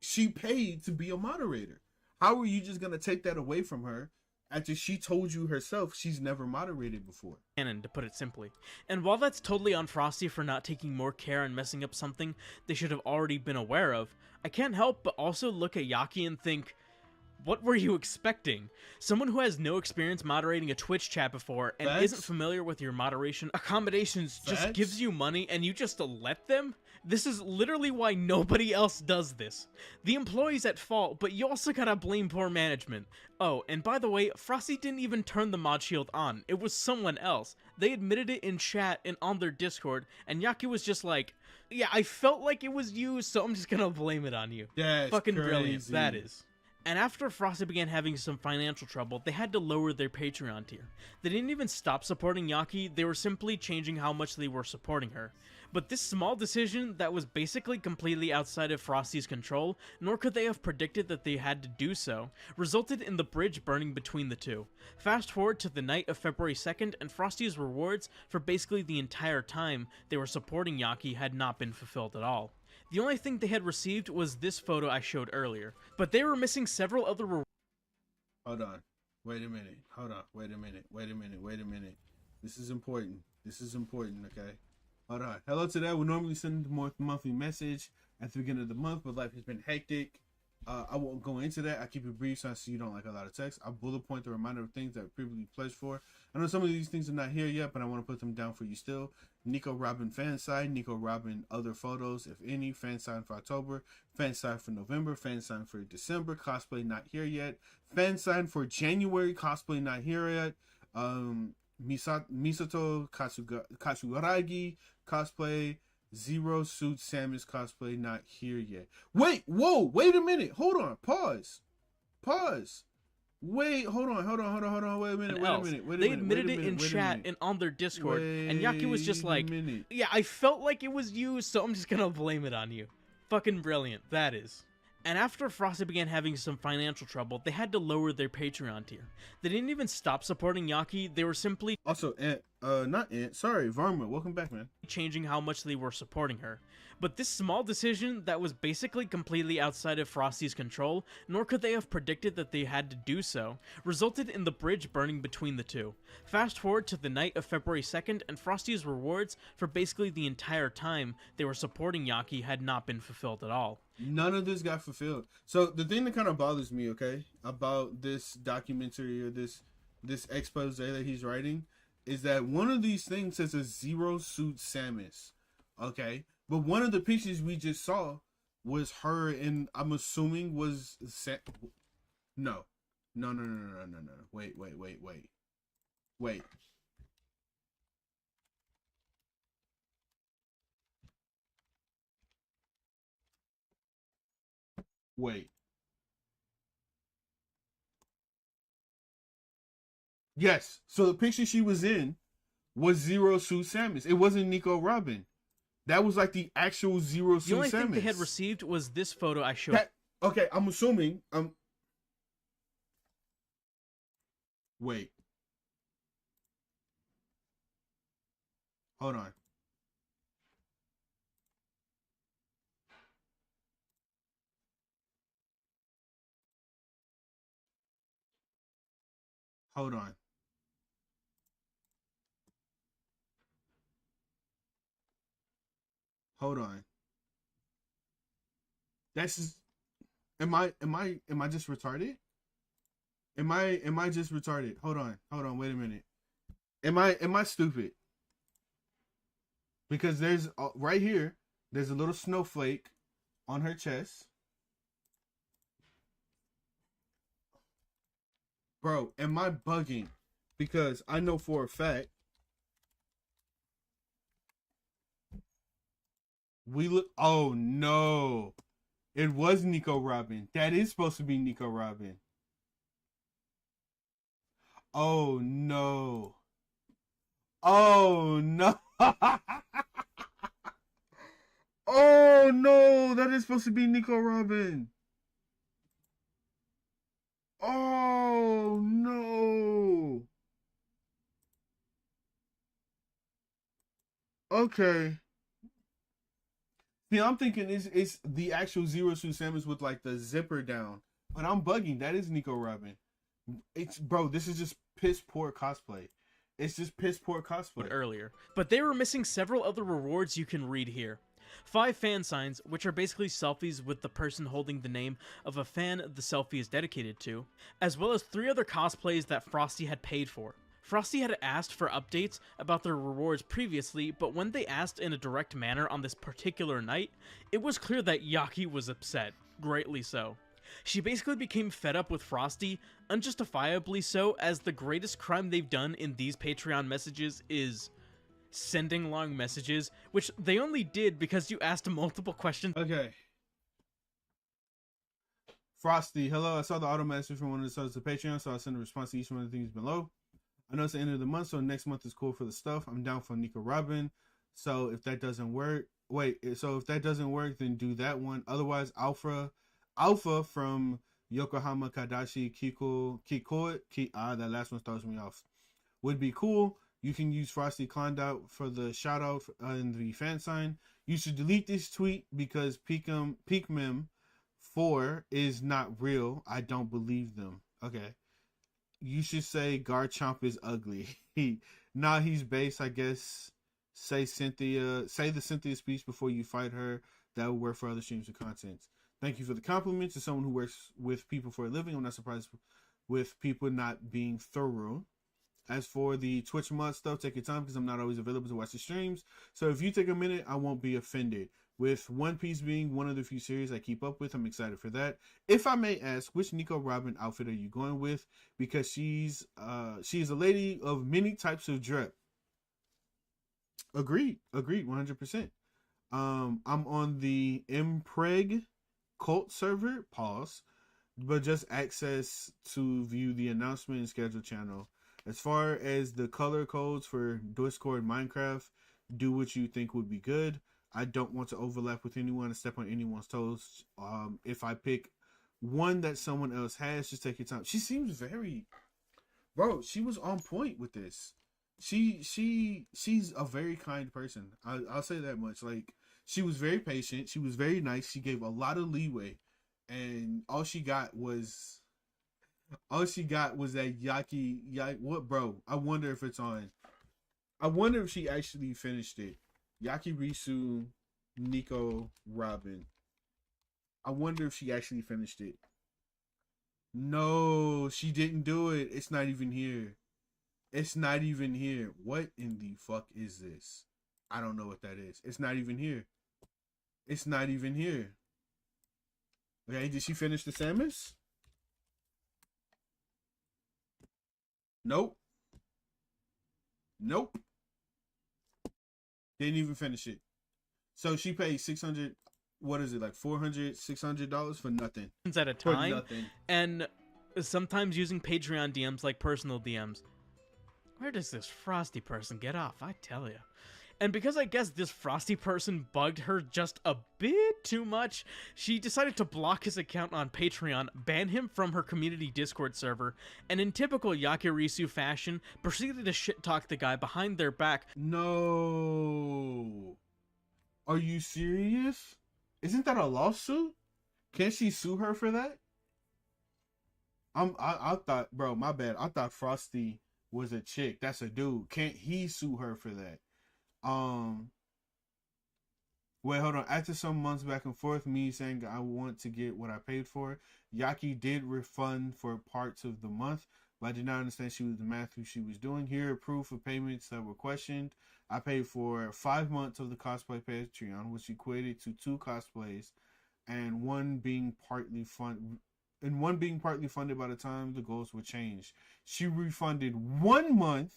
She paid to be a moderator. How are you just gonna take that away from her after she told you herself she's never moderated before? Cannon, to put it simply. And while that's totally on Frosty for not taking more care and messing up something they should have already been aware of, I can't help but also look at Yaki and think, what were you expecting? Someone who has no experience moderating a Twitch chat before and isn't familiar with your moderation accommodations just gives you money and you just let them? This is literally why nobody else does this. The employee's at fault, but you also gotta blame poor management. Oh, and by the way, Frosty didn't even turn the mod shield on. It was someone else. They admitted it in chat and on their Discord, and Yaki was just like, yeah, I felt like it was you, so I'm just gonna blame it on you. That's fucking crazy. Brilliant, that is. And after Frosty began having some financial trouble, they had to lower their Patreon tier. They didn't even stop supporting Yaki, they were simply changing how much they were supporting her. But this small decision that was basically completely outside of Frosty's control, nor could they have predicted that they had to do so, resulted in the bridge burning between the two. Fast forward to the night of February 2nd, and Frosty's rewards for basically the entire time they were supporting Yaki had not been fulfilled at all. The only thing they had received was this photo I showed earlier, but they were missing several other rewards. Hold on. Wait a minute. Hold on. Wait a minute. This is important. Okay? Hold on. Hello to that. We normally send a monthly message at the beginning of the month, but life has been hectic. I won't go into that. I keep it brief so you don't like a lot of text. I'll bullet point the reminder of things that I previously pledged for. I know some of these things are not here yet, but I want to put them down for you still. Nico Robin fan sign, Nico Robin other photos, if any, fan sign for October, fan sign for November, fan sign for December, cosplay not here yet, fan sign for January, cosplay not here yet, Misato Katsugaragi cosplay, Zero Suit Samus cosplay not here yet. Wait a minute, hold on, pause. Wait, hold on, wait a minute. They admitted it in chat and on their Discord, and Yaki was just like, yeah, I felt like it was you, so I'm just gonna blame it on you. Fucking brilliant, that is. And after Frosty began having some financial trouble, they had to lower their Patreon tier. They didn't even stop supporting Yaki, they were simply Varma, welcome back, man. Changing how much they were supporting her. But this small decision that was basically completely outside of Frosty's control, nor could they have predicted that they had to do so, resulted in the bridge burning between the two. Fast forward to the night of February 2nd, and Frosty's rewards for basically the entire time they were supporting Yaki had not been fulfilled at all. None of this got fulfilled. So the thing that kind of bothers me, okay, about this documentary or this expose that he's writing is that one of these things says a Zero Suit Samus, okay? But one of the pictures we just saw was her, and I'm assuming was no. No. Wait. Wait. Yes. So the picture she was in was Zero Suit Samus. It wasn't Nico Robin. That was like the actual Zero Suit Samus. The only thing they had received was this photo I showed. Okay, I'm assuming. Wait. Hold on. Hold on. Hold on. That's just, am I just retarded? Am I just retarded? Hold on, wait a minute. Am I stupid? Because there's right here, there's a little snowflake on her chest. Bro, am I bugging? Because I know for a fact we look. Oh no, it was Nico Robin. That is supposed to be Nico Robin. Oh no. Oh no. Oh no, that is supposed to be Nico Robin. Oh no. Okay. See, I'm thinking it's the actual Zero Suit Samus with like the zipper down. But I'm bugging. That is Nico Robin. It's, bro, this is just piss poor cosplay. It's just piss poor cosplay. Earlier. But they were missing several other rewards you can read here. 5 fan signs, which are basically selfies with the person holding the name of a fan the selfie is dedicated to, as well as 3 other cosplays that Frosty had paid for. Frosty had asked for updates about their rewards previously, but when they asked in a direct manner on this particular night, it was clear that Yaki was upset, greatly so. She basically became fed up with Frosty, unjustifiably so, as the greatest crime they've done in these Patreon messages is sending long messages, which they only did because you asked multiple questions. Okay. Frosty, hello. I saw the auto message from one of the subs to Patreon, so I'll send a response to each one of the things below. I know it's the end of the month, so next month is cool for the stuff. I'm down for Nico Robin. So if that doesn't work, then do that one. Otherwise, Alpha from Yokohama Kadashi that last one throws me off. Would be cool. You can use Frosty Klondike for the shout out in the fan sign. You should delete this tweet because Peakmem 4 is not real. I don't believe them. Okay. You should say Garchomp is ugly. He's base, I guess. Say the Cynthia speech before you fight her. That will work for other streams of content. Thank you for the compliments. As someone who works with people for a living, I'm not surprised with people not being thorough. As for the Twitch mod stuff, take your time because I'm not always available to watch the streams. So if you take a minute, I won't be offended. With One Piece being one of the few series I keep up with, I'm excited for that. If I may ask, which Nico Robin outfit are you going with? Because she's a lady of many types of drip. Agreed, 100%. I'm on the Mpreg cult server, but just access to view the announcement and schedule channel. As far as the color codes for Discord Minecraft, do what you think would be good. I don't want to overlap with anyone and step on anyone's toes. If I pick one that someone else has, just take your time. She seems very, bro, she was on point with this. She's a very kind person. I'll say that much. Like, she was very patient. She was very nice. She gave a lot of leeway, and all she got was that Yaki. What, bro? I wonder if it's on. I wonder if she actually finished it. Yaki Risu, Nico Robin. I wonder if she actually finished it. No, she didn't do it. It's not even here. It's not even here. What in the fuck is this? I don't know what that is. It's not even here. It's not even here. Okay, did she finish the Samus? Nope. Nope. Didn't even finish it. So she paid 600, what is it, like $400, $600 for nothing. At a For time, nothing. and sometimes using Patreon DMs like personal DMs. Where does this Frosty person get off? I tell you. And because I guess this Frosty person bugged her just a bit too much, she decided to block his account on Patreon, ban him from her community Discord server, and in typical Yakirisu fashion, proceeded to shit-talk the guy behind their back. No. Are you serious? Isn't that a lawsuit? Can't she sue her for that? I thought, bro, my bad. I thought Frosty was a chick. That's a dude. Can't he sue her for that? Wait, hold on. After some months back and forth, me saying I want to get what I paid for, Yaki did refund for parts of the month, but I did not understand the math she was doing. Here, proof of payments that were questioned. I paid for 5 months of the cosplay Patreon, which equated to 2 cosplays, and one being partly funded by the time the goals were changed. She refunded 1 month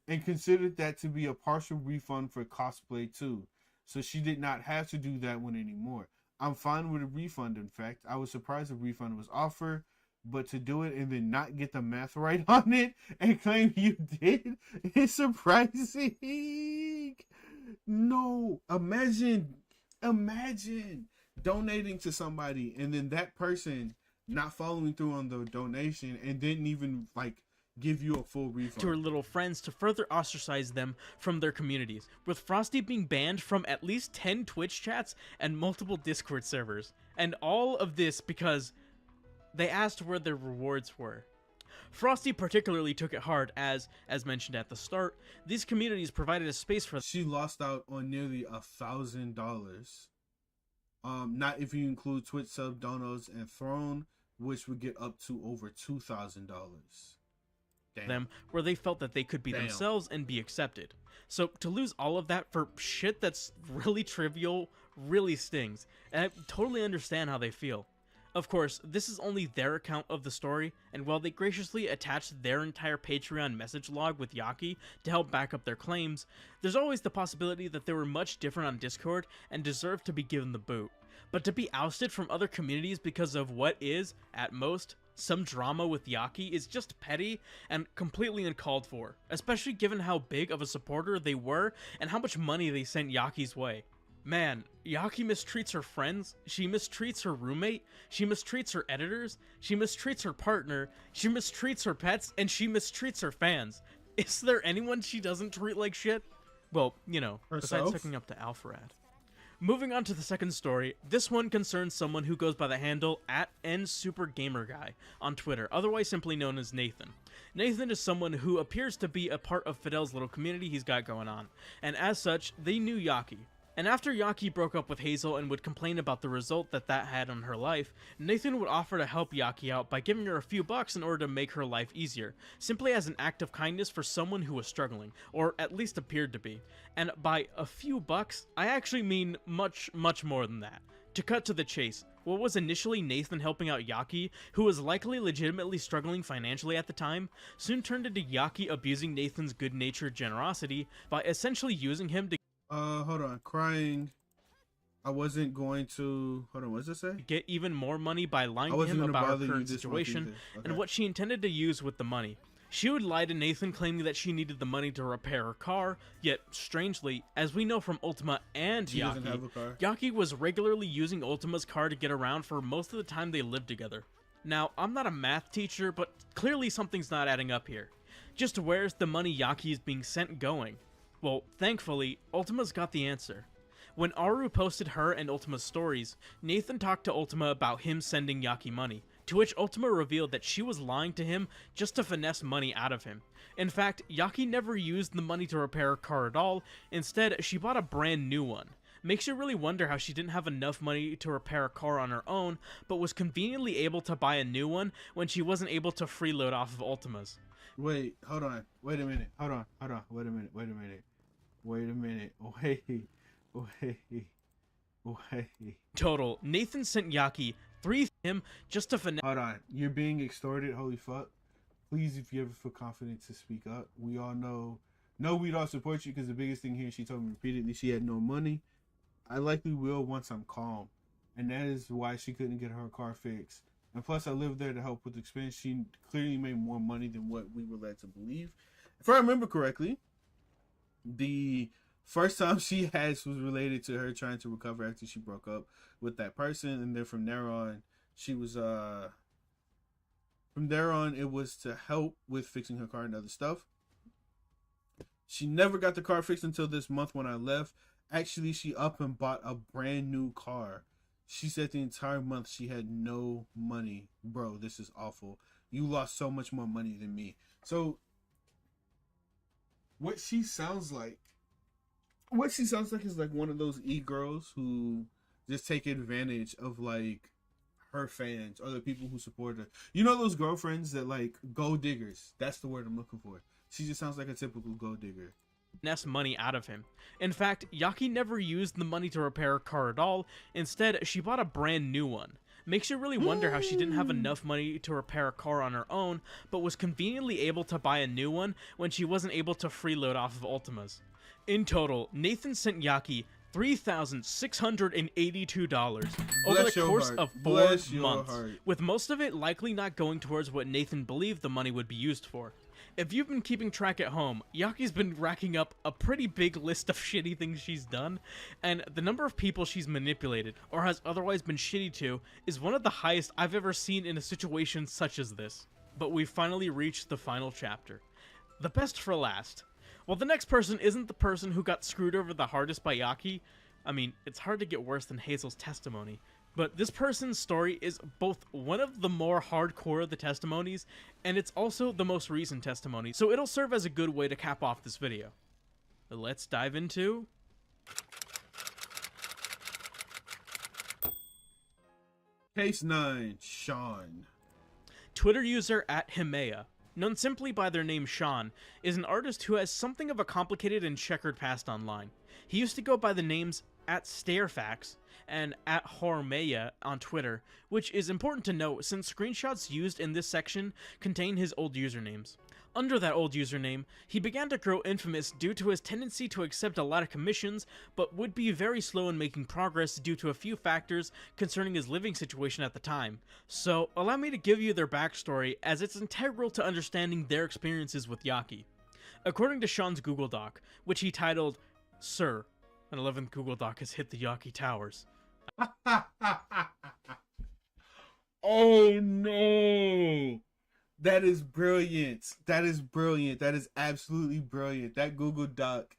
and considered that to be a partial refund for cosplay too. So she did not have to do that one anymore. I'm fine with a refund, in fact. I was surprised a refund was offered, but to do it and then not get the math right on it and claim you did is surprising. No, imagine donating to somebody and then that person not following through on the donation and didn't even like give you a full refund to her little friends to further ostracize them from their communities, with Frosty being banned from at least 10 Twitch chats and multiple Discord servers. And all of this because they asked where their rewards were. Frosty particularly took it hard as mentioned at the start, these communities provided a space for... She lost out on nearly $1,000. Not if you include Twitch sub, donos, and Throne, which would get up to over $2,000. them where they felt that they could be themselves and be accepted. So to lose all of that for shit that's really trivial really stings, and I totally understand how they feel. Of course, this is only their account of the story, and while they graciously attached their entire Patreon message log with Yaki to help back up their claims, there's always the possibility that they were much different on Discord and deserve to be given the boot. But to be ousted from other communities because of what is, at most, some drama with Yaki is just petty and completely uncalled for, especially given how big of a supporter they were and how much money they sent Yaki's way. Man, Yaki mistreats her friends, she mistreats her roommate, she mistreats her editors, she mistreats her partner, she mistreats her pets, and she mistreats her fans. Is there anyone she doesn't treat like shit? Well, you know, besides hooking up to Alpharad. Moving on to the second story, this one concerns someone who goes by the handle @NSuperGamerGuy on Twitter, otherwise simply known as Nathan. Nathan is someone who appears to be a part of Fidel's little community he's got going on, and as such, they knew Yaki. And after Yaki broke up with Hazel and would complain about the result that had on her life, Nathan would offer to help Yaki out by giving her a few bucks in order to make her life easier, simply as an act of kindness for someone who was struggling, or at least appeared to be. And by a few bucks, I actually mean much, much more than that. To cut to the chase, what was initially Nathan helping out Yaki, who was likely legitimately struggling financially at the time, soon turned into Yaki abusing Nathan's good-natured generosity by essentially using him to hold on. Crying. I wasn't going to... Hold on, what does it say? Get even more money by lying to him about her current situation and what she intended to use with the money. She would lie to Nathan, claiming that she needed the money to repair her car, yet, strangely, as we know from Ultima and Yaki, Yaki was regularly using Ultima's car to get around for most of the time they lived together. Now, I'm not a math teacher, but clearly something's not adding up here. Just where's the money Yaki is being sent going? Well, thankfully, Ultima's got the answer. When Aru posted her and Ultima's stories, Nathan talked to Ultima about him sending Yaki money, to which Ultima revealed that she was lying to him just to finesse money out of him. In fact, Yaki never used the money to repair her car at all, instead she bought a brand new one. Makes you really wonder how she didn't have enough money to repair a car on her own, but was conveniently able to buy a new one when she wasn't able to freeload off of Ultima's. Wait, hold on. Wait a minute. Hold on. Wait a minute. Wait. Total, Nathan sent Yaki 3 him just to finesse. Hold on, you're being extorted. Holy fuck! Please, if you ever feel confident to speak up, we all know. No, we don't support you because the biggest thing here, she told me repeatedly she had no money. I likely will once I'm calm, and that is why she couldn't get her car fixed. And plus, I lived there to help with expense. She clearly made more money than what we were led to believe. If I remember correctly, the first time she had was related to her trying to recover after she broke up with that person, and then from there on, she was from there on it was to help with fixing her car and other stuff. She never got the car fixed until this month when I left. Actually, she up and bought a brand new car. She said the entire month she had no money. Bro, this is awful. You lost so much more money than me. So, what she sounds like is like one of those e-girls who just take advantage of like her fans or the people who support her. You know those girlfriends that like gold diggers? That's the word I'm looking for. She just sounds like a typical gold digger. Money out of him. In fact, Yaki never used the money to repair her car at all. Instead, she bought a brand new one. Makes you really wonder how she didn't have enough money to repair a car on her own, but was conveniently able to buy a new one when she wasn't able to freeload off of Ultimas. In total, Nathan sent Yaki $3,682 over the course of 4 months, with most of it likely not going towards what Nathan believed the money would be used for. If you've been keeping track at home, Yaki's been racking up a pretty big list of shitty things she's done, and the number of people she's manipulated or has otherwise been shitty to is one of the highest I've ever seen in a situation such as this. But we've finally reached the final chapter. The best for last. While the next person isn't the person who got screwed over the hardest by Yaki, I mean, it's hard to get worse than Hazel's testimony, but this person's story is both one of the more hardcore of the testimonies, and it's also the most recent testimony, so it'll serve as a good way to cap off this video. Let's dive into... Case 9, Sean. Twitter user @Himea, known simply by their name Sean, is an artist who has something of a complicated and checkered past online. He used to go by the names @Starefax and @Hormeya on Twitter, which is important to note since screenshots used in this section contain his old usernames. Under that old username, he began to grow infamous due to his tendency to accept a lot of commissions, but would be very slow in making progress due to a few factors concerning his living situation at the time. So, allow me to give you their backstory, as it's integral to understanding their experiences with Yaki. According to Sean's Google Doc, which he titled, Sir, an 11th Google Doc has hit the Yaki Towers. Oh no! That is brilliant. That is brilliant. That is absolutely brilliant. That Google Doc,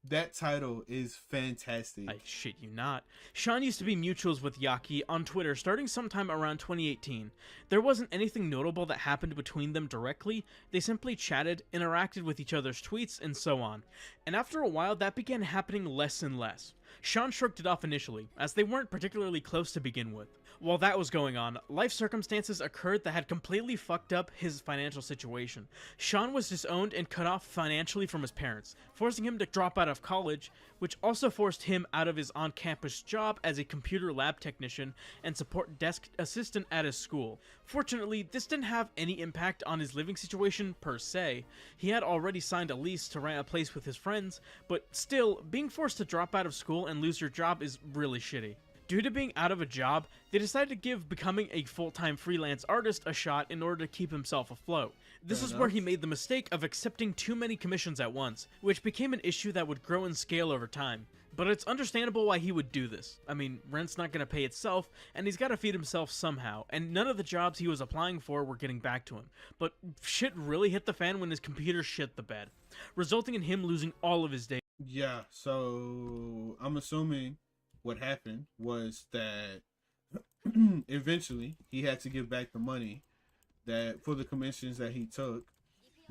that title is fantastic. I shit you not. Sean used to be mutuals with Yaki on Twitter starting sometime around 2018. There wasn't anything notable that happened between them directly. They simply chatted, interacted with each other's tweets, and so on. And after a while, that began happening less and less. Sean shrugged it off initially, as they weren't particularly close to begin with. While that was going on, life circumstances occurred that had completely fucked up his financial situation. Sean was disowned and cut off financially from his parents, forcing him to drop out of college, which also forced him out of his on-campus job as a computer lab technician and support desk assistant at his school. Fortunately, this didn't have any impact on his living situation per se. He had already signed a lease to rent a place with his friends, but still, being forced to drop out of school and lose your job is really shitty. Due to being out of a job, they decided to give becoming a full-time freelance artist a shot in order to keep himself afloat. This is where he made the mistake of accepting too many commissions at once, which became an issue that would grow in scale over time. But it's understandable why he would do this. I mean, rent's not going to pay itself, and he's got to feed himself somehow, and none of the jobs he was applying for were getting back to him. But shit really hit the fan when his computer shit the bed, resulting in him losing all of his data. Yeah, so I'm assuming what happened was that eventually he had to give back the money that for the commissions that he took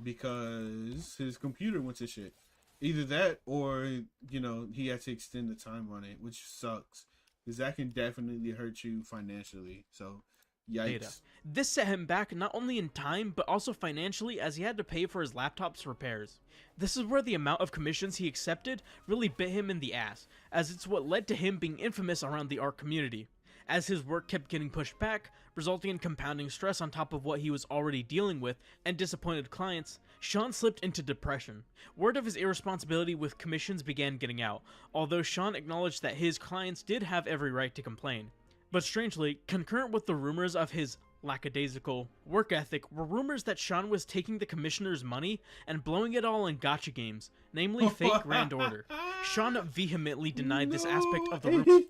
because his computer went to shit. Either that or, you know, he had to extend the time on it, which sucks because that can definitely hurt you financially. So, yikes. This set him back not only in time, but also financially, as he had to pay for his laptop's repairs. This is where the amount of commissions he accepted really bit him in the ass, as it's what led to him being infamous around the art community. As his work kept getting pushed back, resulting in compounding stress on top of what he was already dealing with and disappointed clients, Sean slipped into depression. Word of his irresponsibility with commissions began getting out, although Sean acknowledged that his clients did have every right to complain. But strangely, concurrent with the rumors of his lackadaisical work ethic were rumors that Sean was taking the commissioner's money and blowing it all in gacha games, namely fake Grand Order. Sean vehemently denied this aspect of the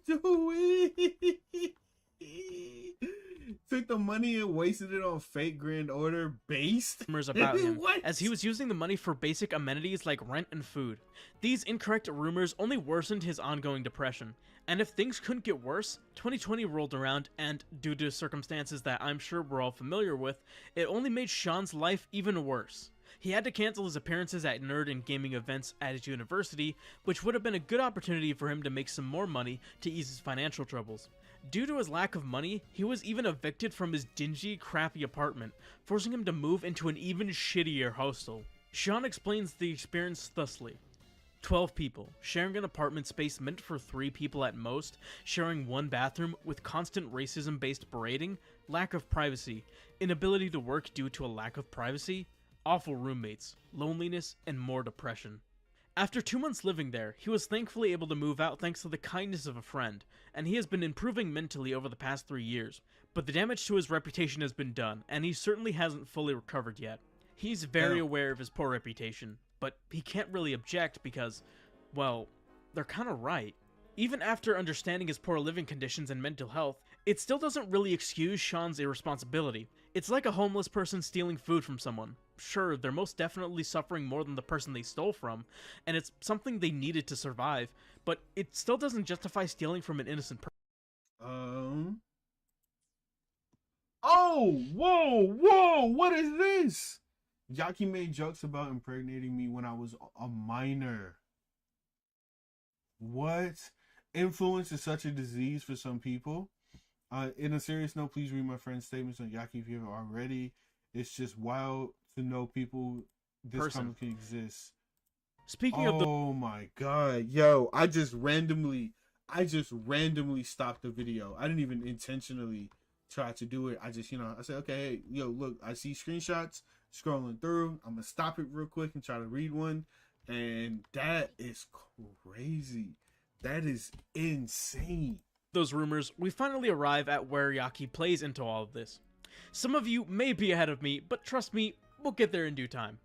took the money and wasted it on fake Grand Order based rumors about him, What? as he was using the money for basic amenities like rent and food. These incorrect rumors only worsened his ongoing depression. And if things couldn't get worse, 2020 rolled around, and due to circumstances that I'm sure we're all familiar with, it only made Sean's life even worse. He had to cancel his appearances at nerd and gaming events at his university, which would have been a good opportunity for him to make some more money to ease his financial troubles. Due to his lack of money, he was even evicted from his dingy, crappy apartment, forcing him to move into an even shittier hostel. Sean explains the experience thusly. 12 people, sharing an apartment space meant for 3 people at most, sharing one bathroom with constant racism-based berating, lack of privacy, inability to work due to a lack of privacy, awful roommates, loneliness, and more depression. After 2 months living there, he was thankfully able to move out thanks to the kindness of a friend, and he has been improving mentally over the past 3 years, but the damage to his reputation has been done, and he certainly hasn't fully recovered yet. He's very aware of his poor reputation, but he can't really object because, well, they're kinda right. Even after understanding his poor living conditions and mental health, it still doesn't really excuse Sean's irresponsibility. It's like a homeless person stealing food from someone. Sure, they're most definitely suffering more than the person they stole from, and it's something they needed to survive, but it still doesn't justify stealing from an innocent person. Oh, whoa, what is this? Yaki made jokes about impregnating me when I was a minor. What? Influence is such a disease for some people. In a serious note, please read my friend's statements on Yaki if you haven't already. It's just wild to know people this common can exist. Speaking of the— oh my god, yo, I just randomly stopped the video. I didn't even intentionally try to do it. I just, I said, okay, hey, yo, look, I see screenshots scrolling through. I'm gonna stop it real quick and try to read one, and that is crazy. That is insane. those rumors, we finally arrive at where Yaki plays into all of this. Some of you may be ahead of me, but trust me, we'll get there in due time.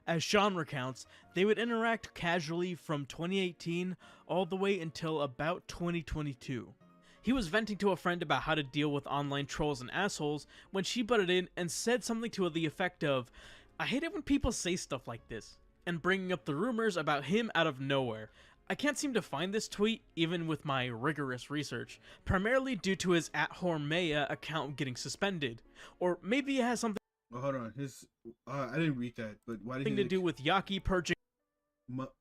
As Sean recounts, they would interact casually from 2018 all the way until about 2022. He was venting to a friend about how to deal with online trolls and assholes when she butted in and said something to the effect of, "I hate it when people say stuff like this," and bringing up the rumors about him out of nowhere. I can't seem to find this tweet, even with my rigorous research, primarily due to his @Hormeya account getting suspended. Or maybe it has something Oh, hold on. I didn't read that, but why did he to do with Yaki purging what?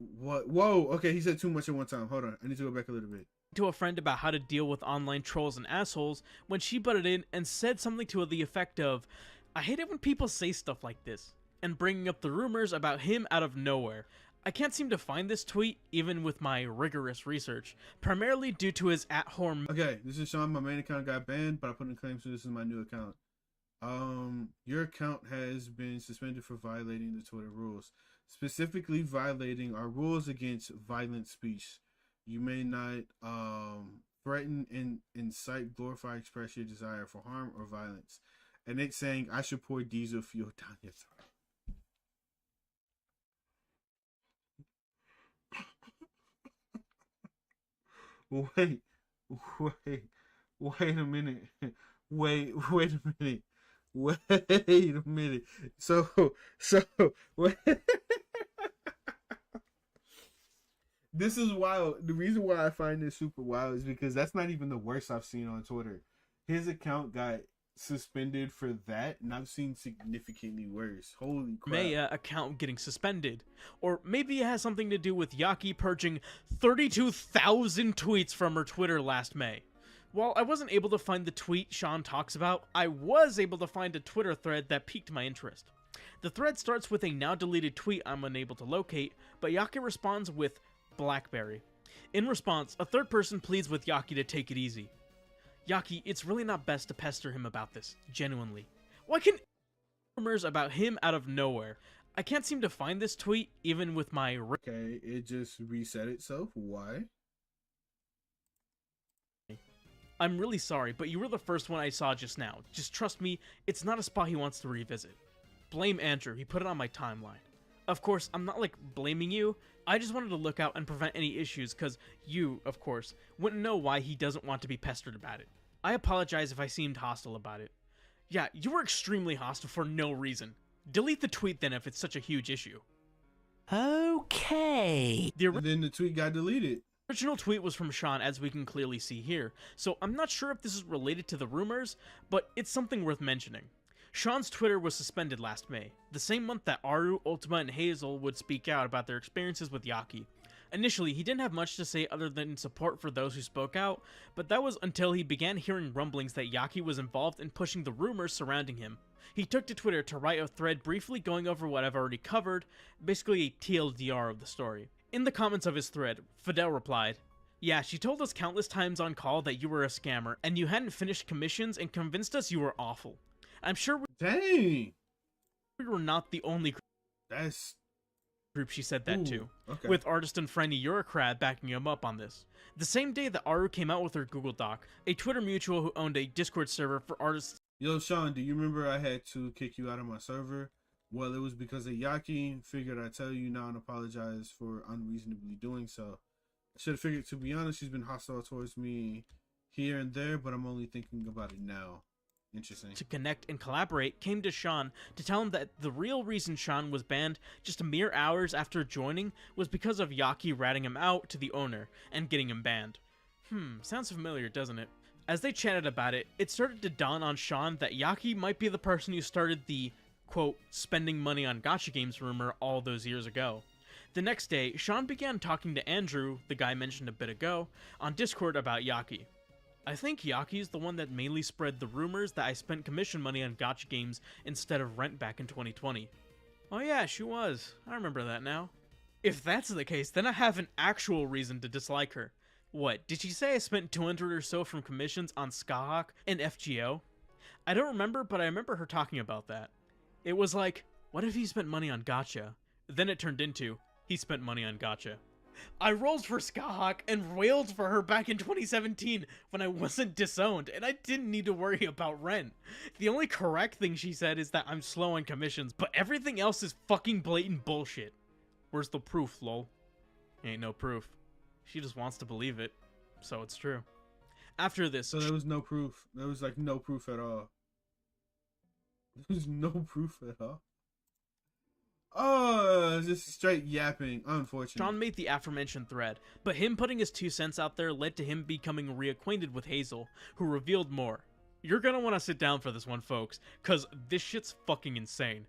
Whoa, okay, he said too much at one time. Hold on, I need to go back a little bit. to a friend about how to deal with online trolls and assholes when she butted in and said something to the effect of, "I hate it when people say stuff like this," and bringing up the rumors about him out of nowhere. I can't seem to find this tweet, even with my rigorous research, primarily due to his @Horm. Okay, this is Sean. My main account got banned, but I put in claim, so this is my new account. Your account has been suspended for violating the Twitter rules, specifically violating our rules against violent speech. You may not threaten, incite, glorify, express your desire for harm or violence. And it's saying I should pour diesel fuel down your throat. Wait a minute. Wait a minute. So wait. This is wild. The reason why I find this super wild is because that's not even the worst I've seen on Twitter. His account got suspended for that, and I've seen significantly worse. Holy crap. Maya account getting suspended. Or maybe it has something to do with Yaki purging 32,000 tweets from her Twitter last May. While I wasn't able to find the tweet Sean talks about, I was able to find a Twitter thread that piqued my interest. The thread starts with a now deleted tweet I'm unable to locate, but Yaki responds with Blackberry. In response, a third person pleads with Yaki to take it easy. Yaki, it's really not best to pester him about this, genuinely. Why can rumors about him out of nowhere? I can't seem to find this tweet, even with my... Okay, it just reset itself. Why? I'm really sorry, but you were the first one I saw just now. Just trust me, it's not a spot he wants to revisit. Blame Andrew, he put it on my timeline. Of course, I'm not, like, blaming you. I just wanted to look out and prevent any issues, because you, of course, wouldn't know why he doesn't want to be pestered about it. I apologize if I seemed hostile about it. Yeah, you were extremely hostile for no reason. Delete the tweet then if it's such a huge issue. Okay. And then the tweet got deleted. Original tweet was from Sean, as we can clearly see here, so I'm not sure if this is related to the rumors, but it's something worth mentioning. Sean's Twitter was suspended last May, the same month that Aru, Ultima, and Hazel would speak out about their experiences with Yaki. Initially, he didn't have much to say other than support for those who spoke out, but that was until he began hearing rumblings that Yaki was involved in pushing the rumors surrounding him. He took to Twitter to write a thread briefly going over what I've already covered, basically a TLDR of the story. In the comments of his thread, Fidel replied, "Yeah, she told us countless times on call that you were a scammer, and you hadn't finished commissions and convinced us you were awful. I'm sure Dang. we were not the only That's... group she said that Ooh, to, okay. with artist and friend Eurocrad backing him up on this. The same day that Aru came out with her Google Doc, a Twitter mutual who owned a Discord server for artists... Yo, Sean, do you remember I had to kick you out of my server? Well, it was because of Yaki. Figured I'd tell you now and apologize for unreasonably doing so. I should have figured, to be honest, she's been hostile towards me here and there, but I'm only thinking about it now. Interesting. to connect and collaborate came to Sean to tell him that the real reason Sean was banned just mere hours after joining was because of Yaki ratting him out to the owner and getting him banned. Sounds familiar, doesn't it? As they chatted about it, it started to dawn on Sean that Yaki might be the person who started the, quote, spending money on gacha games rumor all those years ago. The next day, Sean began talking to Andrew, the guy mentioned a bit ago, on Discord about Yaki. I think Yaki's the one that mainly spread the rumors that I spent commission money on gacha games instead of rent back in 2020. Oh yeah, she was. I remember that now. If that's the case, then I have an actual reason to dislike her. What, did she say I spent 200 or so from commissions on Skahawk and FGO? I don't remember, but I remember her talking about that. It was like, what if he spent money on gacha? Then it turned into, he spent money on gacha. I rolled for Skahawk and wailed for her back in 2017 when I wasn't disowned and I didn't need to worry about rent. The only correct thing she said is that I'm slow on commissions, but everything else is fucking blatant bullshit. Where's the proof, lol? Ain't no proof. She just wants to believe it, so it's true. After this... So there was no proof. There was like no proof at all. There was no proof at all. Oh, just straight yapping. Unfortunate. Sean made the aforementioned thread, but him putting his 2 cents out there led to him becoming reacquainted with Hazel, who revealed more. You're gonna want to sit down for this one, folks, cause this shit's fucking insane.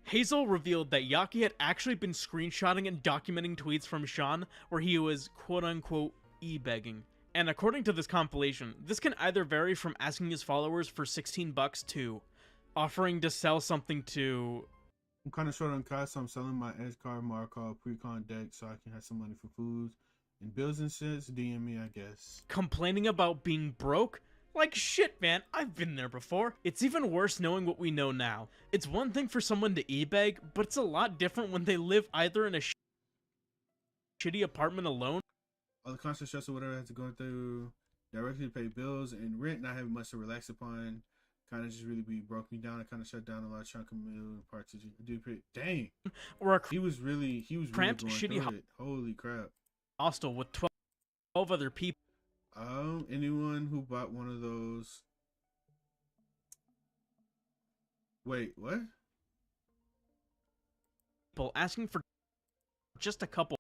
Hazel revealed that Yaki had actually been screenshotting and documenting tweets from Sean where he was quote-unquote e-begging. And according to this compilation, this can either vary from asking his followers for $16 to offering to sell something to... I'm kind of short on cash, so I'm selling my S card Markov pre-con deck so I can have some money for food and bills and shit. DM me, I guess. Complaining about being broke? Like shit, man, I've been there before. It's even worse knowing what we know now. It's one thing for someone to e-beg, but it's a lot different when they live either in a shitty apartment alone. All the constant stress or whatever I had to go through directly to pay bills and rent, not having much to relax upon. Kind of just really broke me down. I kind of shut down a lot of chunk of meal and parts of it. Dang. Or a He was really cramped, going shitty through it. Holy crap. hostel with 12 other people. Anyone who bought one of those. Wait, what? People asking for just a couple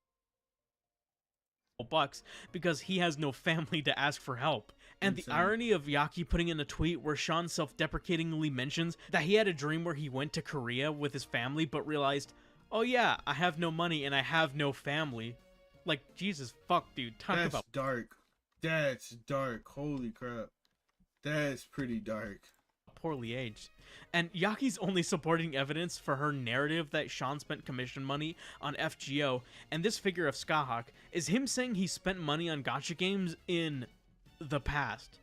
bucks because he has no family to ask for help. And Insane. the irony of Yaki putting in a tweet where Sean self-deprecatingly mentions that he had a dream where he went to Korea with his family but realized, oh yeah, I have no money and I have no family. Like, Jesus fuck, dude. Talk That's about dark. That's dark. Holy crap. That's pretty dark. poorly aged. And Yaki's only supporting evidence for her narrative that Sean spent commission money on FGO, and this figure of Skahawk is him saying he spent money on gacha games in the past.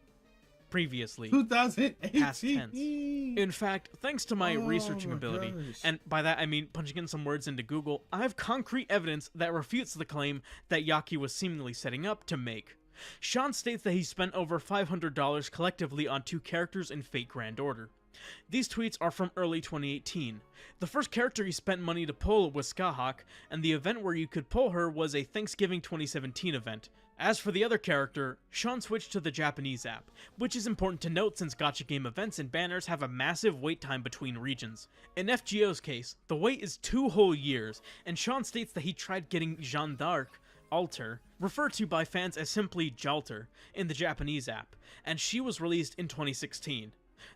previously. 2018. Past tense. In fact, thanks to my researching ability, and by that I mean punching in some words into Google, I have concrete evidence that refutes the claim that Yaki was seemingly setting up to make. Sean states that he spent over $500 collectively on 2 characters in Fate Grand Order. These tweets are from early 2018. The first character he spent money to pull was Skahawk, and the event where you could pull her was a Thanksgiving 2017 event. As for the other character, Sean switched to the Japanese app, which is important to note since gacha game events and banners have a massive wait time between regions. In FGO's case, the wait is 2 whole years, and Sean states that he tried getting Jeanne d'Arc, Alter, referred to by fans as simply Jalter, in the Japanese app, and she was released in 2016.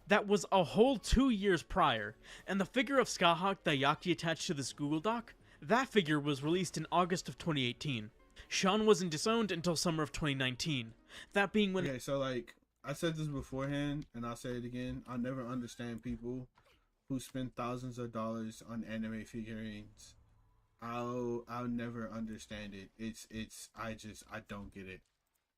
That was a whole 2 years prior, and the figure of Skahawk that Yaki attached to this Google Doc, that figure was released in August of 2018. Sean wasn't disowned until summer of 2019, that being when— Okay, so like, I said this beforehand, and I'll say it again, I'll never understand people who spend thousands of dollars on anime figurines. I'll never understand it. I don't get it.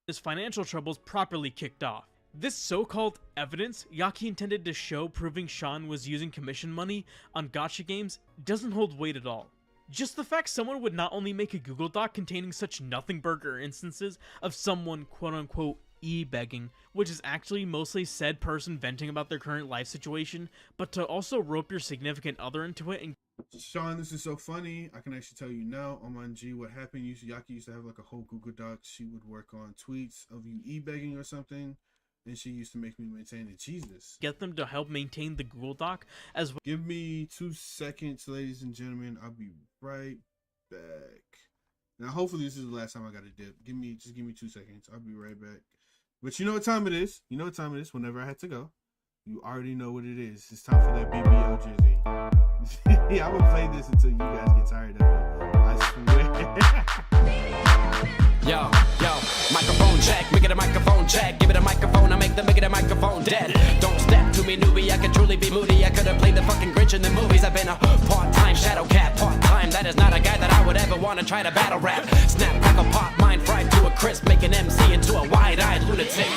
His financial troubles properly kicked off. This so-called evidence Yaki intended to show proving Sean was using commission money on gacha games doesn't hold weight at all. Just the fact someone would not only make a Google Doc containing such nothing burger instances of someone quote-unquote e-begging, which is actually mostly said person venting about their current life situation, but to also rope your significant other into it and— Sean, this is so funny. I can actually tell you now, on G, what happened. Yaki used to have like a whole Google Doc. She would work on tweets of you e-begging or something. And she used to make me maintain it. Jesus. get them to help maintain the Google Doc as well. Give me 2 seconds, ladies and gentlemen. I'll be right back. Now, hopefully this is the last time I got to dip. Just give me 2 seconds. I'll be right back. But you know what time it is. You know what time it is whenever I had to go. You already know what it is. It's time for that BBO jersey. Yeah, I'm going to play this until you guys get tired of it. I swear. Yo, microphone check, make it a microphone check. Give it a microphone, I make it a microphone dead. Don't step to me, newbie, I could truly be moody. I could have played the fucking Grinch in the movies. I've been a part-time shadow cat, part-time. That is not a guy that I would ever want to try to battle rap. Snap, crackle, pop, mind fried to a crisp, make an MC into a wide-eyed lunatic.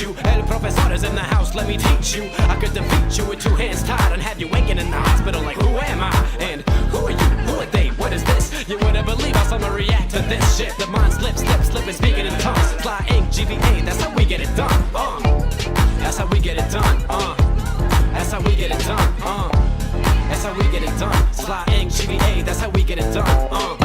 You. El professor's in the house, let me teach you. I could defeat you with 2 hands tied and have you waking in the hospital like, who am I? And who are you? Who are they? What is this? You wouldn't believe how someone react to this shit. The mind slipping, speaking in tongues. Fly ink, GVA, that's how we get it done. That's how we get it done. That's how we get it done. That's how we get it done. Fly ink, GVA, that's how we get it done.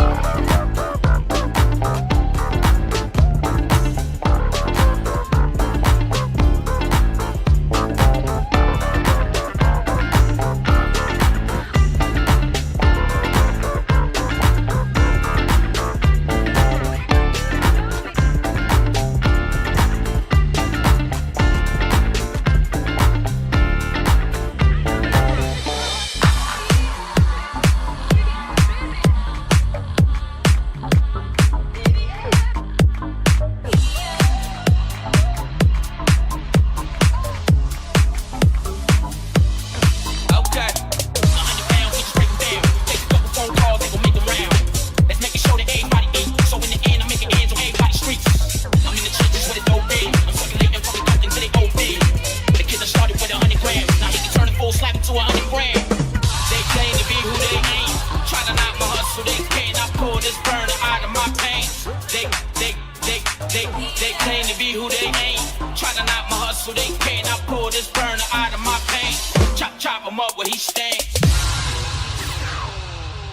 so they cannot pull this burner out of my pants. Chop him up where he stands.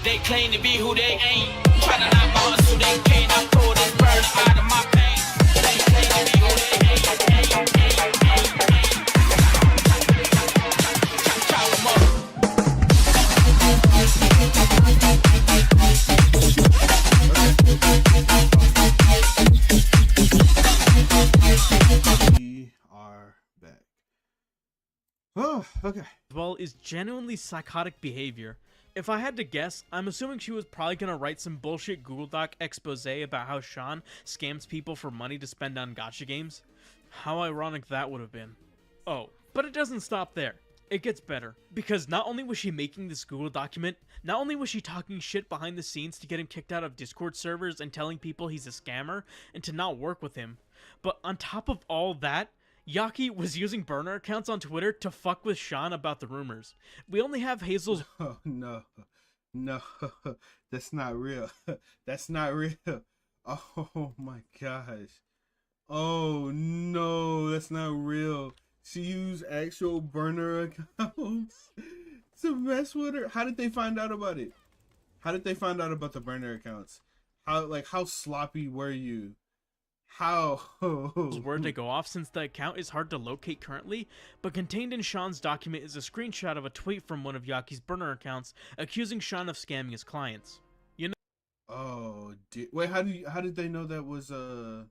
They claim to be who they ain't. Try to knock my hustle, they cannot pull this burner out of my pants. They claim to be who they ain't. Chop him up. We are back. Oh, okay. Well, is genuinely psychotic behavior. If I had to guess, I'm assuming she was probably gonna write some bullshit Google Doc expose about how Sean scams people for money to spend on gacha games. How ironic that would have been. Oh, but it doesn't stop there. It gets better, because not only was she making this Google document, not only was she talking shit behind the scenes to get him kicked out of Discord servers and telling people he's a scammer and to not work with him, but on top of all that, Yaki was using burner accounts on Twitter to fuck with Sean about the rumors. We only have Hazel's... Oh, no, that's not real. That's not real. Oh my gosh. Oh no, that's not real. She used actual burner accounts to mess with her. How did they find out about it? How did they find out about the burner accounts? How sloppy were you? How? Word to go off since the account is hard to locate currently, but contained in Sean's document is a screenshot of a tweet from one of Yaki's burner accounts accusing Sean of scamming his clients. You know? Oh, wait, how did they know that was her?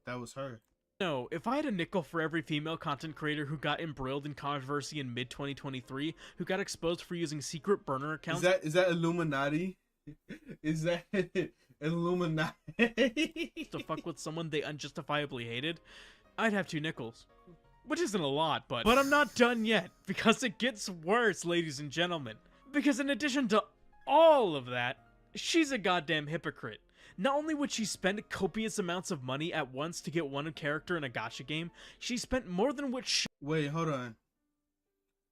No, if I had a nickel for every female content creator who got embroiled in controversy in mid-2023, who got exposed for using secret burner accounts... Is that Illuminati? Is that Illuminati? to fuck with someone they unjustifiably hated, I'd have 2 nickels. Which isn't a lot, but I'm not done yet, because it gets worse, ladies and gentlemen. Because in addition to all of that, she's a goddamn hypocrite. Not only would she spend copious amounts of money at once to get one character in a gacha game, she spent more than what Wait, hold on.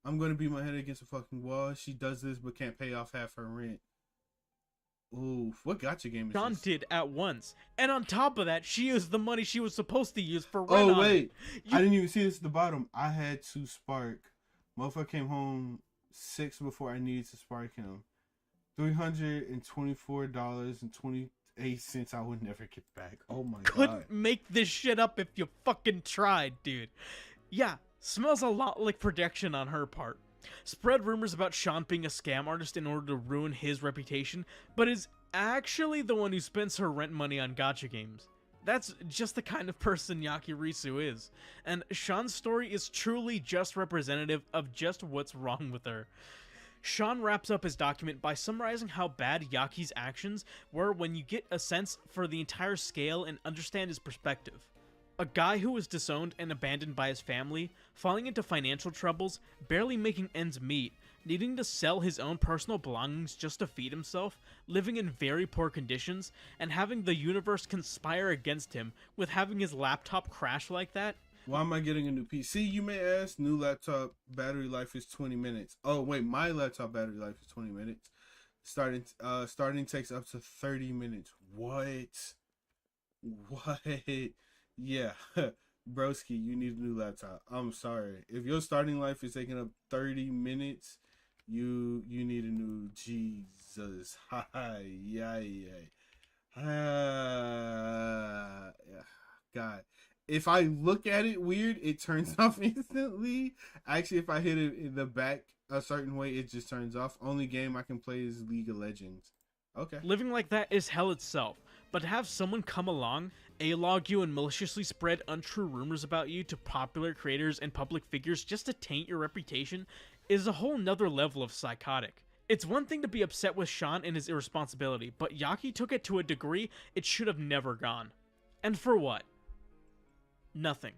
I'm gonna beat my head against a fucking wall. She does this but can't pay off half her rent. Ooh, what gacha game is Sean this? did at once. And on top of that, she used the money she was supposed to use for rent. Oh, wait. I didn't even see this at the bottom. I had to spark. Motherfucker came home 6 before I needed to spark him. $324.28 I would never get back. Oh my god. Couldn't make this shit up if you fucking tried, dude. Yeah, smells a lot like projection on her part. Spread rumors about Sean being a scam artist in order to ruin his reputation, but is actually the one who spends her rent money on gacha games. That's just the kind of person Yaki Risu is, and Sean's story is truly just representative of just what's wrong with her. Sean wraps up his document by summarizing how bad Yaki's actions were when you get a sense for the entire scale and understand his perspective. A guy who was disowned and abandoned by his family, falling into financial troubles, barely making ends meet, needing to sell his own personal belongings just to feed himself, living in very poor conditions, and having the universe conspire against him with having his laptop crash like that. Why am I getting a new PC, you may ask? New laptop battery life is 20 minutes. Oh, wait, my laptop battery life is 20 minutes. Starting takes up to 30 minutes. What? Yeah. Broski, you need a new laptop. I'm sorry. If your starting life is taking up 30 minutes, you need a new Jesus. Hi, yeah. God. If I look at it weird, it turns off instantly. Actually, if I hit it in the back a certain way, it just turns off. Only game I can play is League of Legends. Okay. Living like that is hell itself, but to have someone come along, A-log you and maliciously spread untrue rumors about you to popular creators and public figures just to taint your reputation is a whole nother level of psychotic. It's one thing to be upset with Sean and his irresponsibility, but Yaki took it to a degree it should have never gone. And for what? Nothing.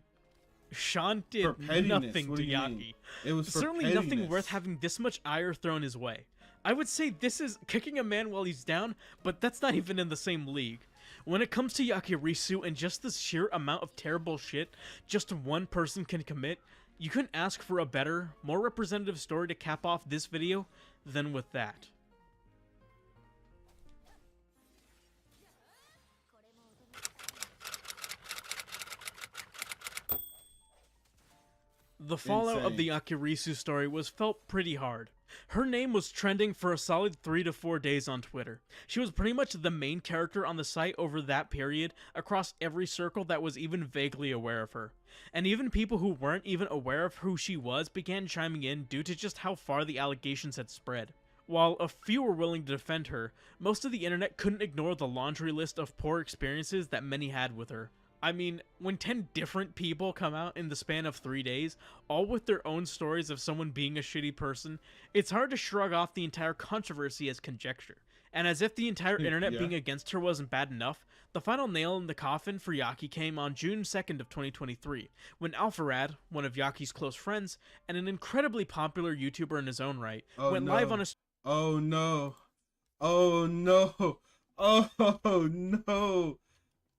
Sean did nothing to Yaki. It was certainly nothing worth having this much ire thrown his way. I would say this is kicking a man while he's down, but that's not even in the same league. When it comes to Yakirisu and just the sheer amount of terrible shit just one person can commit, you couldn't ask for a better, more representative story to cap off this video than with that. The fallout of the Yakirisu story was felt pretty hard. Her name was trending for a solid 3 to 4 days on Twitter. She was pretty much the main character on the site over that period across every circle that was even vaguely aware of her. And even people who weren't even aware of who she was began chiming in due to just how far the allegations had spread. While a few were willing to defend her, most of the internet couldn't ignore the laundry list of poor experiences that many had with her. I mean, when 10 different people come out in the span of 3 days, all with their own stories of someone being a shitty person, it's hard to shrug off the entire controversy as conjecture. And as if the entire internet being against her wasn't bad enough, the final nail in the coffin for Yaki came on June 2nd of 2023, when Alpharad, one of Yaki's close friends, and an incredibly popular YouTuber in his own right, went live on a... Oh no. Oh no. Oh no.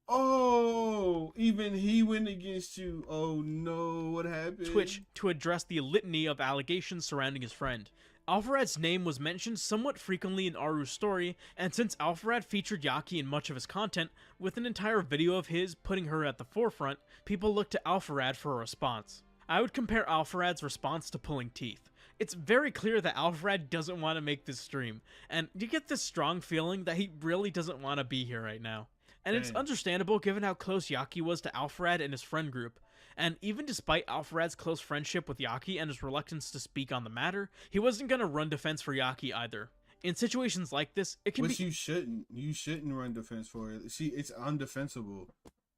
Oh, even he went against you. Oh no, what happened? Twitch to address the litany of allegations surrounding his friend. Alpharad's name was mentioned somewhat frequently in Aru's story, and since Alpharad featured Yaki in much of his content, with an entire video of his putting her at the forefront, people looked to Alpharad for a response. I would compare Alpharad's response to pulling teeth. It's very clear that Alpharad doesn't want to make this stream, and you get this strong feeling that he really doesn't want to be here right now. And it's understandable given how close Yaki was to Alpharad and his friend group. And even despite Alpharad's close friendship with Yaki and his reluctance to speak on the matter, he wasn't going to run defense for Yaki either. In situations like this, it can be... you shouldn't. You shouldn't run defense for it. See, it's undefensible.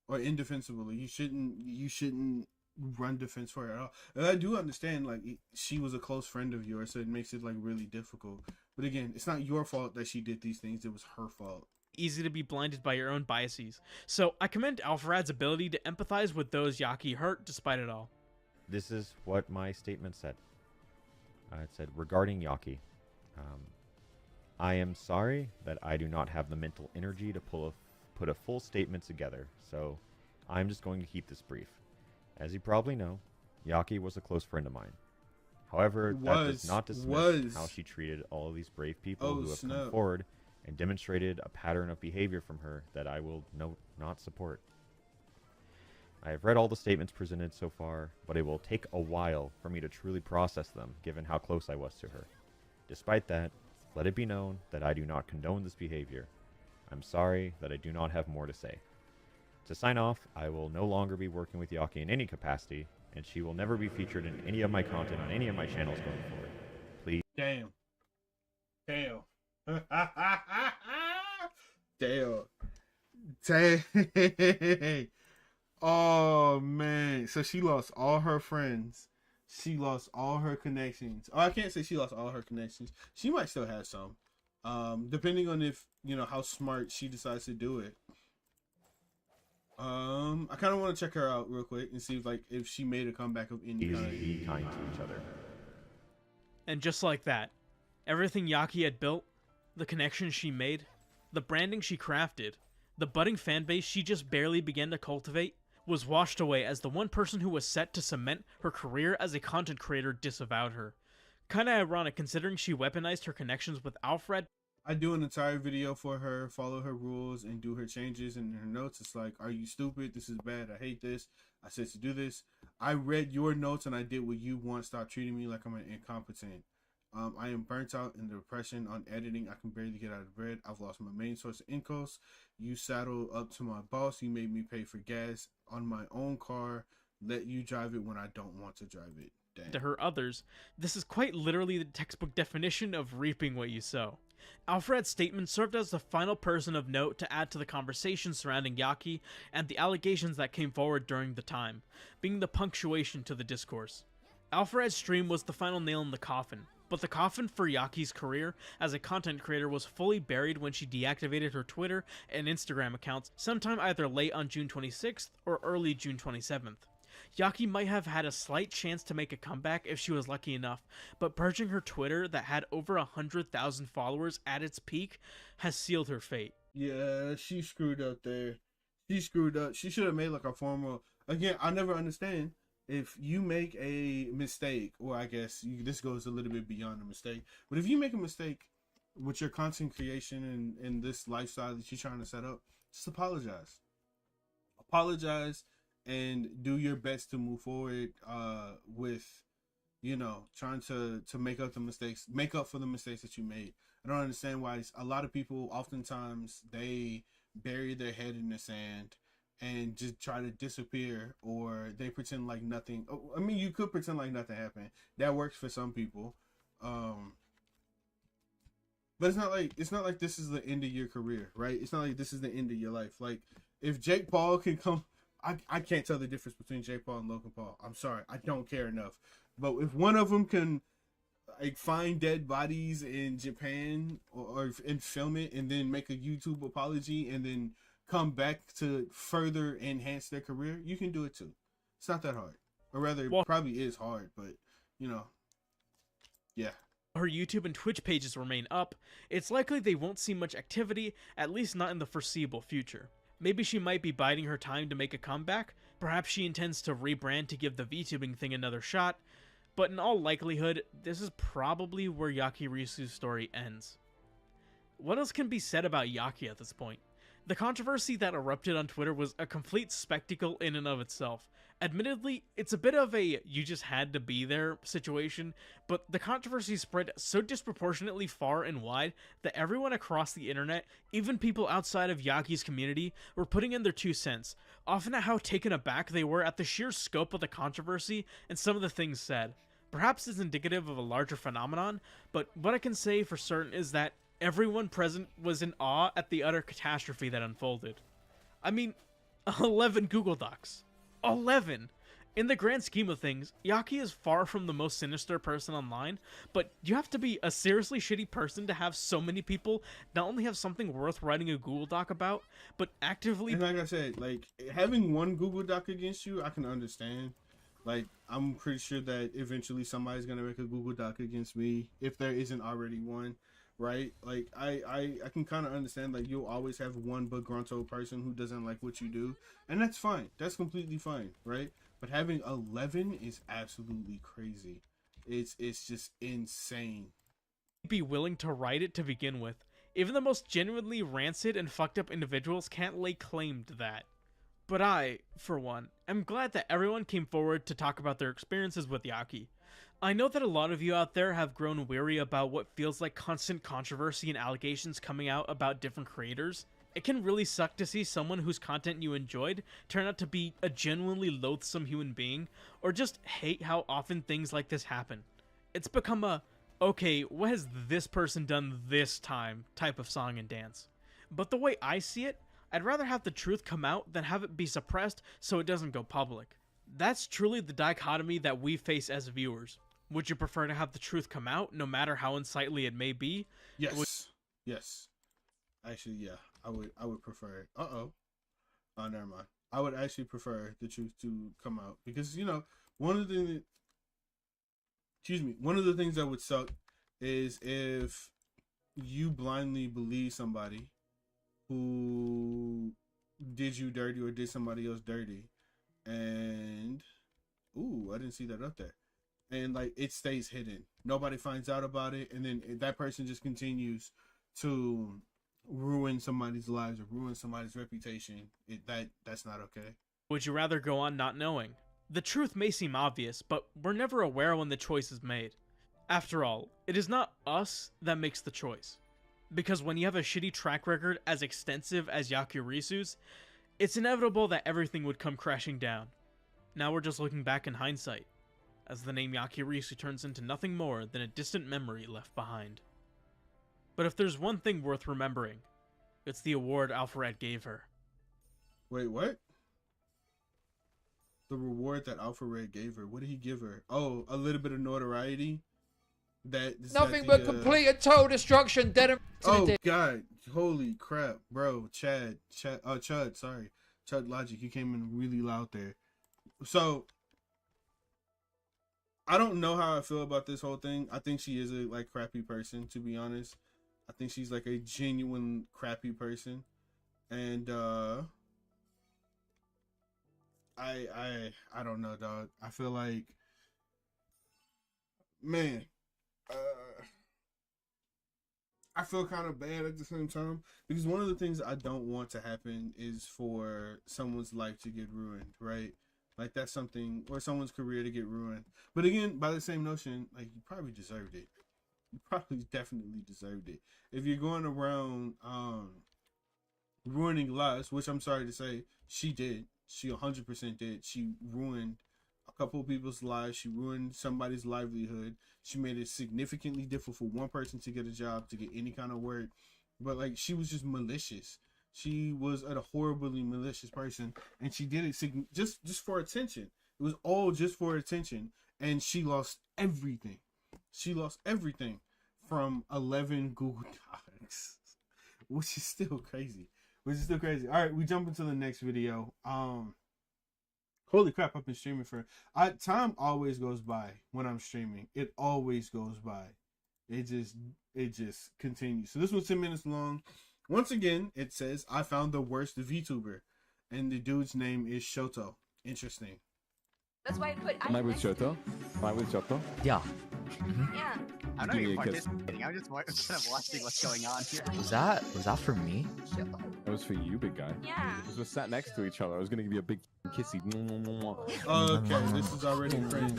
Or indefensible. You shouldn't run defense for it at all. And I do understand, like, she was a close friend of yours, so it makes it, like, really difficult. But again, it's not your fault that she did these things. It was her fault. Easy to be blinded by your own biases. So I commend Alpharad's ability to empathize with those Yaki hurt despite it all. This is what my statement said. It said, regarding Yaki, I am sorry that I do not have the mental energy to put a full statement together, so I'm just going to keep this brief. As you probably know, Yaki was a close friend of mine. However, that does not dismiss how she treated all of these brave people who have come forward and demonstrated a pattern of behavior from her that I will not support. I have read all the statements presented so far, but it will take a while for me to truly process them, given how close I was to her. Despite that, let it be known that I do not condone this behavior. I'm sorry that I do not have more to say. To sign off, I will no longer be working with Yaki in any capacity, and she will never be featured in any of my content on any of my channels going forward. Please. Damn. Dang. Oh man. So she lost all her friends. She lost all her connections. Oh, I can't say she lost all her connections. She might still have some. Depending on if, how smart she decides to do it. I kind of want to check her out real quick and see if she made a comeback of any kind. Be kind to each other. And just like that, everything Yaki had built, the connections she made, the branding she crafted, the budding fanbase she just barely began to cultivate, was washed away as the one person who was set to cement her career as a content creator disavowed her. Kinda ironic considering she weaponized her connections with Alfred. I do an entire video for her, follow her rules, and do her changes and her notes. It's like, are you stupid? This is bad. I hate this. I said to do this. I read your notes and I did what you want. Stop treating me like I'm an incompetent. I am burnt out in depression on editing. I can barely get out of bed. I've lost my main source of income. You saddled up to my boss. You made me pay for gas on my own car. Let you drive it when I don't want to drive it. Damn. To her others, this is quite literally the textbook definition of reaping what you sow. Alfred's statement served as the final person of note to add to the conversation surrounding Yaki and the allegations that came forward during the time, being the punctuation to the discourse. Alfred's stream was the final nail in the coffin, but the coffin for Yaki's career as a content creator was fully buried when she deactivated her Twitter and Instagram accounts sometime either late on June 26th or early June 27th. Yaki might have had a slight chance to make a comeback if she was lucky enough, but purging her Twitter that had over 100,000 followers at its peak has sealed her fate. Yeah, she screwed up there. She screwed up. She should have made like a formal... Again, I never understand. If you make a mistake, or I guess this goes a little bit beyond a mistake, but if you make a mistake with your content creation and this lifestyle that you're trying to set up, just apologize. Apologize and do your best to move forward with, you know, trying to make up for the mistakes that you made. I don't understand why a lot of people oftentimes they bury their head in the sand and just try to disappear, or they pretend like nothing. I mean, you could pretend like nothing happened. That works for some people. But it's not like this is the end of your career, right? It's not like this is the end of your life. Like, if Jake Paul can come, I can't tell the difference between Jake Paul and Logan Paul. I'm sorry, I don't care enough. But if one of them can like find dead bodies in Japan or and film it and then make a YouTube apology and then come back to further enhance their career, you can do it too. It's not that hard, or rather, it probably is hard, but you know, yeah. Her YouTube and Twitch pages remain up, it's likely they won't see much activity, at least not in the foreseeable future. Maybe she might be biding her time to make a comeback, perhaps she intends to rebrand to give the VTubing thing another shot, but in all likelihood, this is probably where Yakirisu's story ends. What else can be said about Yaki at this point? The controversy that erupted on Twitter was a complete spectacle in and of itself. Admittedly, it's a bit of a you just had to be there situation, but the controversy spread so disproportionately far and wide that everyone across the internet, even people outside of Yaki's community, were putting in their 2 cents, often at how taken aback they were at the sheer scope of the controversy and some of the things said. Perhaps it's indicative of a larger phenomenon, but what I can say for certain is that everyone present was in awe at the utter catastrophe that unfolded. I mean, 11 Google Docs. 11! In the grand scheme of things, Yaki is far from the most sinister person online, but you have to be a seriously shitty person to have so many people not only have something worth writing a Google Doc about, but actively... And like I said, like, having one Google Doc against you, I can understand. Like, I'm pretty sure that eventually somebody's gonna make a Google Doc against me, if there isn't already one. Right, like I can kind of understand, like, you'll always have one begruntled person who doesn't like what you do, and that's fine. That's completely fine, right? But having 11 is absolutely crazy. It's just insane. Be willing to write it to begin with. Even the most genuinely rancid and fucked up individuals can't lay claim to that. But I, for one, am glad that everyone came forward to talk about their experiences with Yaki. I know that a lot of you out there have grown weary about what feels like constant controversy and allegations coming out about different creators. It can really suck to see someone whose content you enjoyed turn out to be a genuinely loathsome human being, or just hate how often things like this happen. It's become a, okay, what has this person done this time type of song and dance. But the way I see it, I'd rather have the truth come out than have it be suppressed so it doesn't go public. That's truly the dichotomy that we face as viewers. Would you prefer to have the truth come out, no matter how unsightly it may be? Yes. Yes. Actually, yeah. I would prefer it. Oh, never mind. I would actually prefer the truth to come out. Because, you know, one of the things that would suck is if you blindly believe somebody who did you dirty or did somebody else dirty. And, ooh, I didn't see that up there. And like it stays hidden, nobody finds out about it, and then that person just continues to ruin somebody's lives or ruin somebody's reputation. That's not okay. Would you rather go on not knowing? The truth may seem obvious, but we're never aware when the choice is made. After all, it is not us that makes the choice. Because when you have a shitty track record as extensive as Yakirisu's, it's inevitable that everything would come crashing down. Now we're just looking back in hindsight, as the name Yakirisu turns into nothing more than a distant memory left behind. But if there's one thing worth remembering, it's the award Alpharette gave her. Wait, what? The reward that Alpharette gave her? What did he give her? Oh, a little bit of notoriety? Nothing but complete and total destruction, dead and oh god, holy crap, bro. Chud, sorry. Chud Logic, you came in really loud there. So I don't know how I feel about this whole thing. I think she is a like crappy person, to be honest. I think she's like a genuine crappy person. And I don't know, dog. I feel like, man, I feel kind of bad at the same time, because one of the things I don't want to happen is for someone's life to get ruined, right? Like that's something, or someone's career to get ruined. But again, by the same notion, like you probably deserved it. You probably definitely deserved it. If you're going around ruining lives, which I'm sorry to say, she did. She 100% did. She ruined a couple of people's lives. She ruined somebody's livelihood. She made it significantly difficult for one person to get a job, to get any kind of work. But like, she was just malicious. She was a horribly malicious person, and she did it just for attention. It was all just for attention, and she lost everything. She lost everything from 11 Google Docs, which is still crazy. All right, we jump into the next video. Holy crap, I've been streaming for time always goes by when I'm streaming. It always goes by. It just continues. So this one's 10 minutes long. Once again, it says I found the worst VTuber, and the dude's name is Shoto. Interesting. That's why I put. Am I with Shoto? Yeah. Yeah. I'm not even participating. I'm just kind of watching what's going on here. Was that for me? That was for you, big guy. Yeah. We just sat next to each other. I was gonna give you a big kissy. Okay, this is already crazy.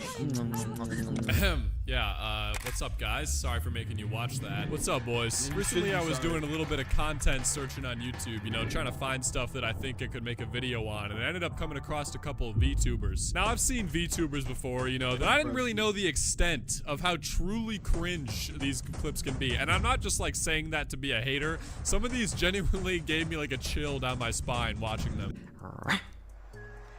Yeah, what's up, guys? Sorry for making you watch that. What's up, boys? Recently, I was doing a little bit of content searching on YouTube, you know, trying to find stuff that I think I could make a video on, and I ended up coming across a couple of VTubers. Now, I've seen VTubers before, you know, that I didn't really know the extent of how truly cringe these clips can be, and I'm not just, like, saying that to be a hater. Some of these genuinely gave me, like, a chill down my spine watching them.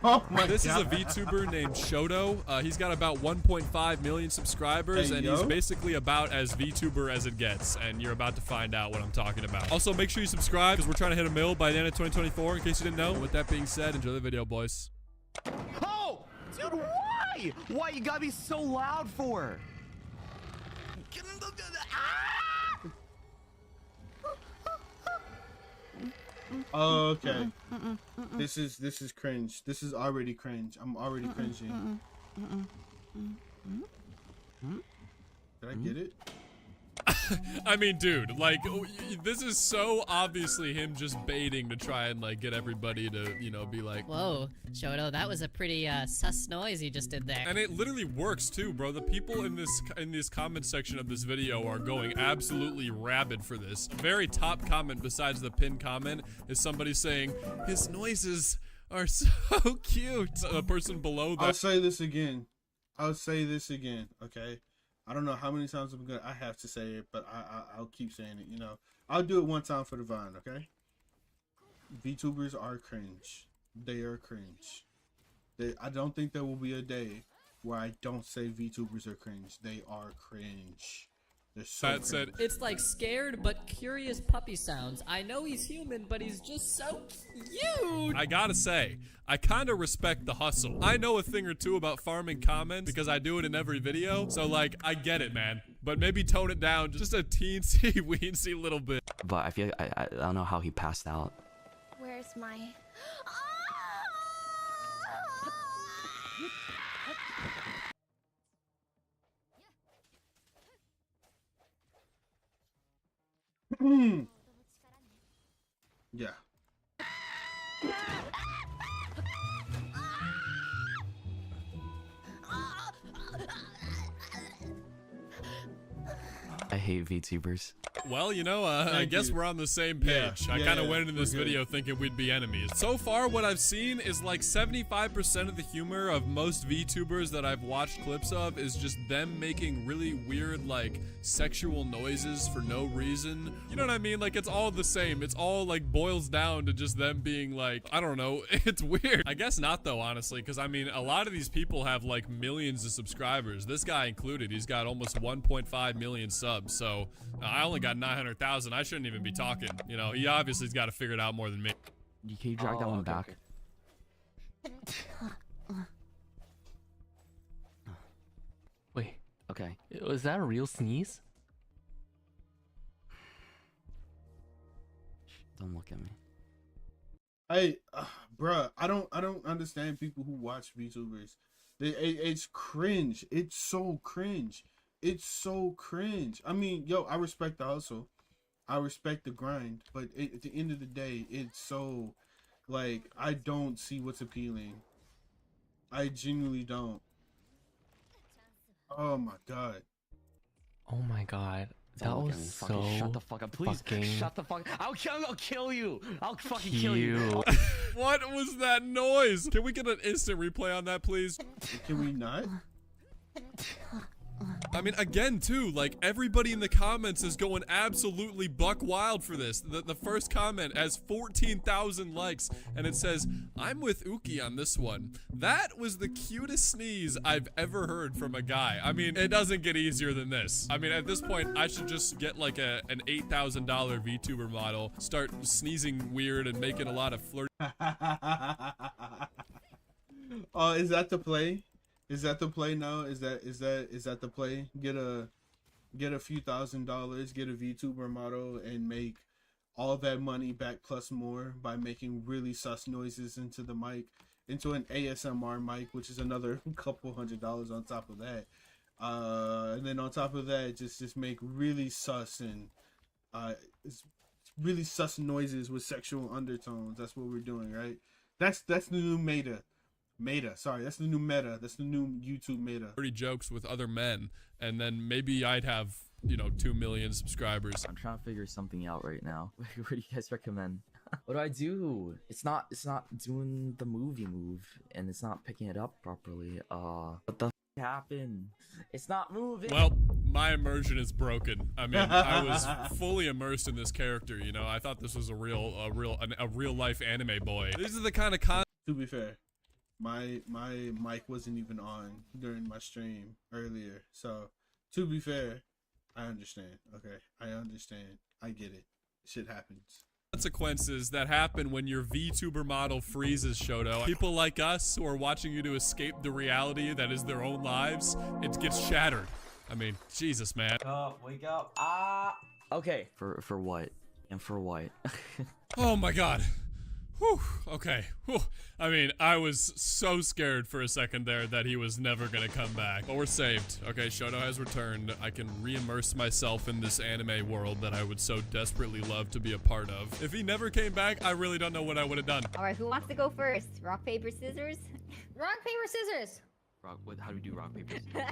Oh my This God. is a VTuber named Shoto. He's got about 1.5 million subscribers, and he's basically about as VTuber as it gets, and you're about to find out what I'm talking about. Also, make sure you subscribe, because we're trying to hit a mil by the end of 2024, in case you didn't know. With that being said, enjoy the video, boys. Oh! Dude, why? Why you gotta be so loud for? Okay. This is cringe. This is already cringe. I'm already cringing. Did I get it? I mean, dude, like, this is so obviously him just baiting to try and, like, get everybody to, you know, be like, whoa, Shoto, that was a pretty sus noise you just did there. and it literally works too, bro. The people in this comment section of this video are going absolutely rabid for this. Very top comment besides the pinned comment is somebody saying his noises are so cute. A person below that. I'll say this again. Okay. I don't know how many times I have to say it, but I'll keep saying it. You know, I'll do it one time for the Vine. Okay. VTubers are cringe. They are cringe. I don't think there will be a day where I don't say VTubers are cringe. They are cringe. They're so That said, It's like scared but curious puppy sounds. I know he's human, but he's just so cute. I gotta say, I kinda respect the hustle. I know a thing or two about farming comments because I do it in every video. So like, I get it, man. But maybe tone it down just a teensy weensy little bit. But I feel I don't know how he passed out. Where's my? Yeah. I hate VTubers. Well, you know, I guess we're on the same page. Yeah, I kind of yeah, went into this we're good. video thinking we'd be enemies. So far, what I've seen is like 75% of the humor of most VTubers that I've watched clips of is just them making really weird, like, sexual noises for no reason. You know what I mean? Like, it's all the same. It's all, like, boils down to just them being like, I don't know. It's weird. I guess not, though, honestly, because, I mean, a lot of these people have, like, millions of subscribers. This guy included. He's got almost 1.5 million subs, so I only got 900,000. I shouldn't even be talking. You know, he obviously's got to figure it out more than me. Can you drag that one back? Wait. Okay. Was that a real sneeze? Don't look at me. Hey, bruh, I don't understand people who watch VTubers. It's cringe. It's so cringe. It's so cringe. I mean, yo, I respect the hustle. I respect the grind, but at the end of the day, it's so like I don't see what's appealing. I genuinely don't. Oh my god. Oh my god. That was so shut the fuck up, please. Shut the fuck. I'll kill you. I'll fucking kill you. What was that noise? Can we get an instant replay on that, please? Can we not? I mean, again, too, like, everybody in the comments is going absolutely buck wild for this. The first comment has 14,000 likes, and it says, I'm with Uki on this one. That was the cutest sneeze I've ever heard from a guy. I mean, it doesn't get easier than this. I mean, at this point, I should just get, like, an $8,000 VTuber model, start sneezing weird and making a lot of flirt. Oh, is that the play? Is that the play now? Is that the play? Get a few $1,000s, get a VTuber model, and make all that money back plus more by making really sus noises into the mic, into an ASMR mic, which is another couple $100s on top of that. And then on top of that, just make really sus and really sus noises with sexual undertones. That's what we're doing, right? That's the new meta. Sorry, that's the new meta. That's the new YouTube meta. Dirty jokes with other men, and then maybe I'd have, you know, 2 million subscribers. I'm trying to figure something out right now. What do you guys recommend? What do I do? It's not doing the movie move, and it's not picking it up properly. What the f happened? It's not moving. Well, my immersion is broken. I mean, I was fully immersed in this character. You know, I thought this was a real life anime boy. These are the kind of To be fair, my mic wasn't even on during my stream earlier, so to be fair, I understand. Okay, I understand. I get it. Shit happens. Consequences that happen when your VTuber model freezes, Shoto. People like us who are watching you to escape the reality that is their own lives, it gets shattered. I mean, Jesus, man. Wake up. Okay. For what? And for what? Oh my god. Whew, okay. Whew. I mean, I was so scared for a second there that he was never gonna come back. But we're saved. Okay, Shoto has returned. I can re-immerse myself in this anime world that I would so desperately love to be a part of. If he never came back, I really don't know what I would have done. Alright, who wants to go first? Rock, paper, scissors? Rock, paper, scissors! How do we do rock, paper, scissors?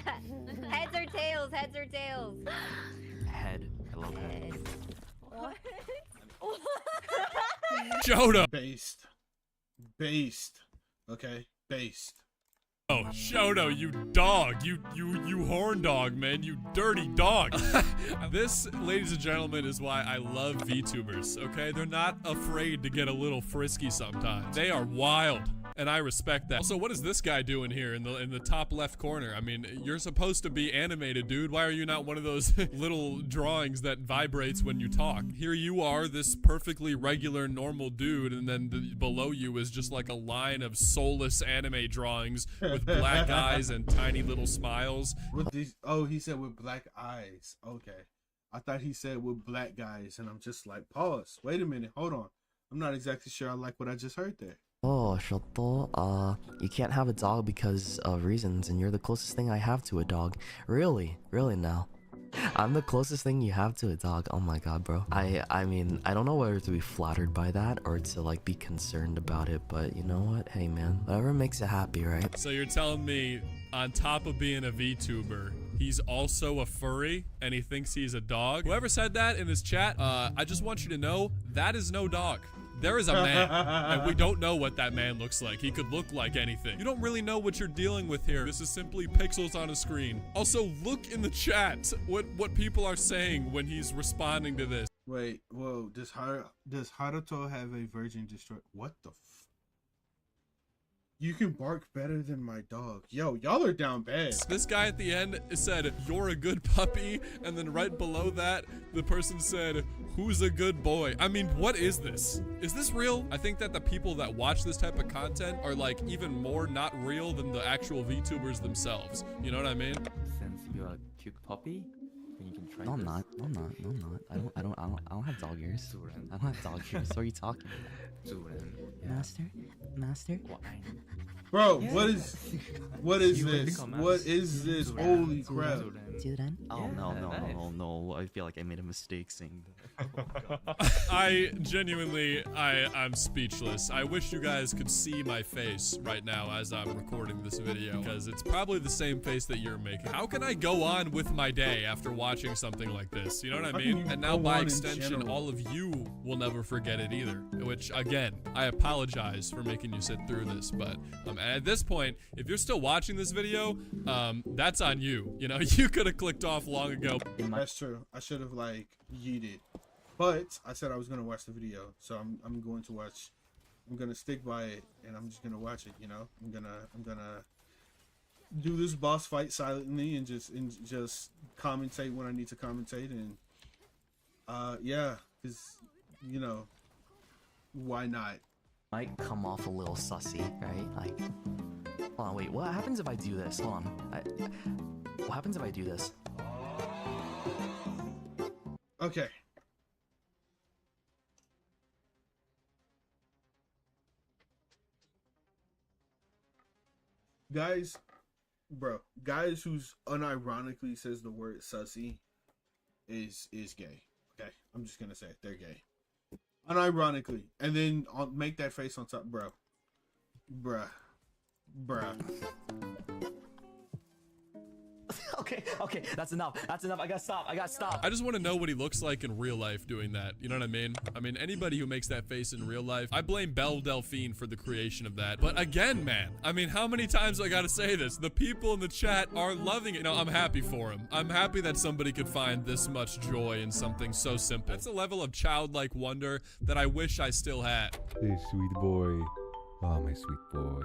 Heads or tails? Heads or tails? Head. I love head. What? Shoto! Based. Okay? Based. Oh, Shoto, you dog. You horn dog, man. You dirty dog. This, ladies and gentlemen, is why I love VTubers, okay? They're not afraid to get a little frisky sometimes. They are wild, and I respect that. Also, what is this guy doing here in the top left corner? I mean, you're supposed to be animated, dude. Why are you not one of those little drawings that vibrates when you talk? Here you are, this perfectly regular, normal dude, and then below you is just like a line of soulless anime drawings with black eyes and tiny little smiles. With these, oh, he said with black eyes. Okay. I thought he said with black guys, and I'm just like, pause. Wait a minute. Hold on. I'm not exactly sure I like what I just heard there. Oh, Shoto, you can't have a dog because of reasons, and you're the closest thing I have to a dog. Really now. I'm the closest thing you have to a dog. Oh my god, bro. I mean, I don't know whether to be flattered by that or to like be concerned about it, but you know what? Hey man, whatever makes you happy, right? So you're telling me, on top of being a VTuber, he's also a furry and he thinks he's a dog? Whoever said that in his chat, I just want you to know that is no dog. There is a man, and we don't know what that man looks like. He could look like anything. You don't really know what you're dealing with here. This is simply pixels on a screen. Also, look in the chat what people are saying when he's responding to this. Wait, whoa, does Haruto have a virgin destroy? What the f? You can bark better than my dog. Yo, y'all are down bad. This guy at the end said, you're a good puppy, and then right below that, the person said, who's a good boy? I mean, what is this? Is this real? I think that the people that watch this type of content are like even more not real than the actual VTubers themselves. You know what I mean? Since you're a cute puppy, then you can try. No, I'm not. I don't have dog ears. I don't have dog ears. What are you talking about? Master? Bro, what is this? What is this? Holy crap. to then? Oh Yeah, no, no, nice. no, no, no! I feel like I made a mistake saying that. Oh, God. I genuinely, I'm speechless. I wish you guys could see my face right now as I'm recording this video, because it's probably the same face that you're making. How can I go on with my day after watching something like this? You know what I mean? And now by extension, all of you will never forget it either, which again, I apologize for making you sit through this, but at this point, if you're still watching this video, that's on you. You know, you could have clicked off long ago. That's true. I should have like yeeted, but I said I was gonna watch the video, so I'm going to watch. I'm gonna stick by it, and I'm just gonna watch it. You know, I'm gonna do this boss fight silently and just commentate when I need to commentate, and yeah, because you know, why not? Might come off a little sussy, right? Like, hold on, wait. What happens if I do this? Hold on. What happens if I do this? Okay. Guys, bro, guys who's unironically says the word sussy is gay. Okay, I'm just gonna say it. They're gay, unironically, and then I'll make that face on top, bro, bruh. Okay, that's enough. That's enough. I gotta stop. I just want to know what he looks like in real life doing that. You know what I mean? I mean, anybody who makes that face in real life, I blame Belle Delphine for the creation of that. But again, man, I mean, how many times do I gotta say this? The people in the chat are loving it. You know, I'm happy for him. I'm happy that somebody could find this much joy in something so simple. That's a level of childlike wonder that I wish I still had. Hey, sweet boy. Oh, my sweet boy.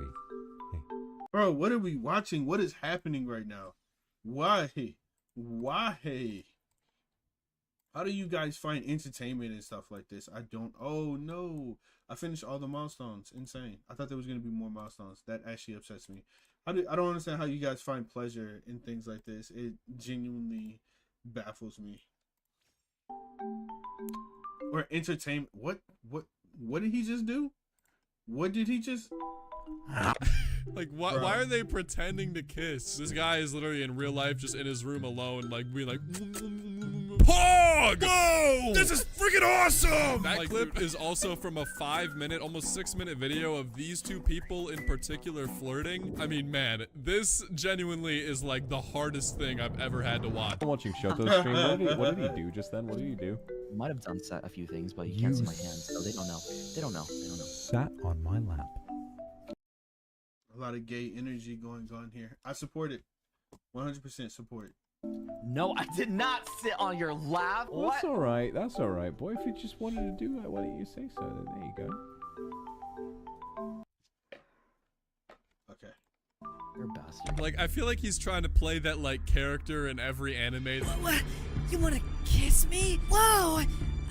Bro, what are we watching? What is happening right now? Why? How do you guys find entertainment and stuff like this? I don't. Oh no, I finished all the milestones. Insane. I thought there was gonna be more milestones. That actually upsets me. I don't understand how you guys find pleasure in things like this. It genuinely baffles me. Or entertainment. What did he just do? What did he just? Like, why are they pretending to kiss? This guy is literally in real life just in his room alone, like, being like, Pog! Go! This is freaking awesome! That clip is also from a 5-minute, almost 6-minute video of these two people in particular flirting. I mean, man, this genuinely is like the hardest thing I've ever had to watch. I'm watching Shoto's stream. What did he do just then? What did he do? Might have done a few things, but you can't see my hands, so they don't know. They don't know. Sat on my lap. A lot of gay energy going on here. I support it. 100% support. No, I did not sit on your lap. Well, that's all right. That's all right, boy. If you just wanted to do it, why didn't you say so? There you go. Okay. You're a bastard. Like, I feel like he's trying to play that, like, character in every anime. What? You wanna kiss me? Whoa!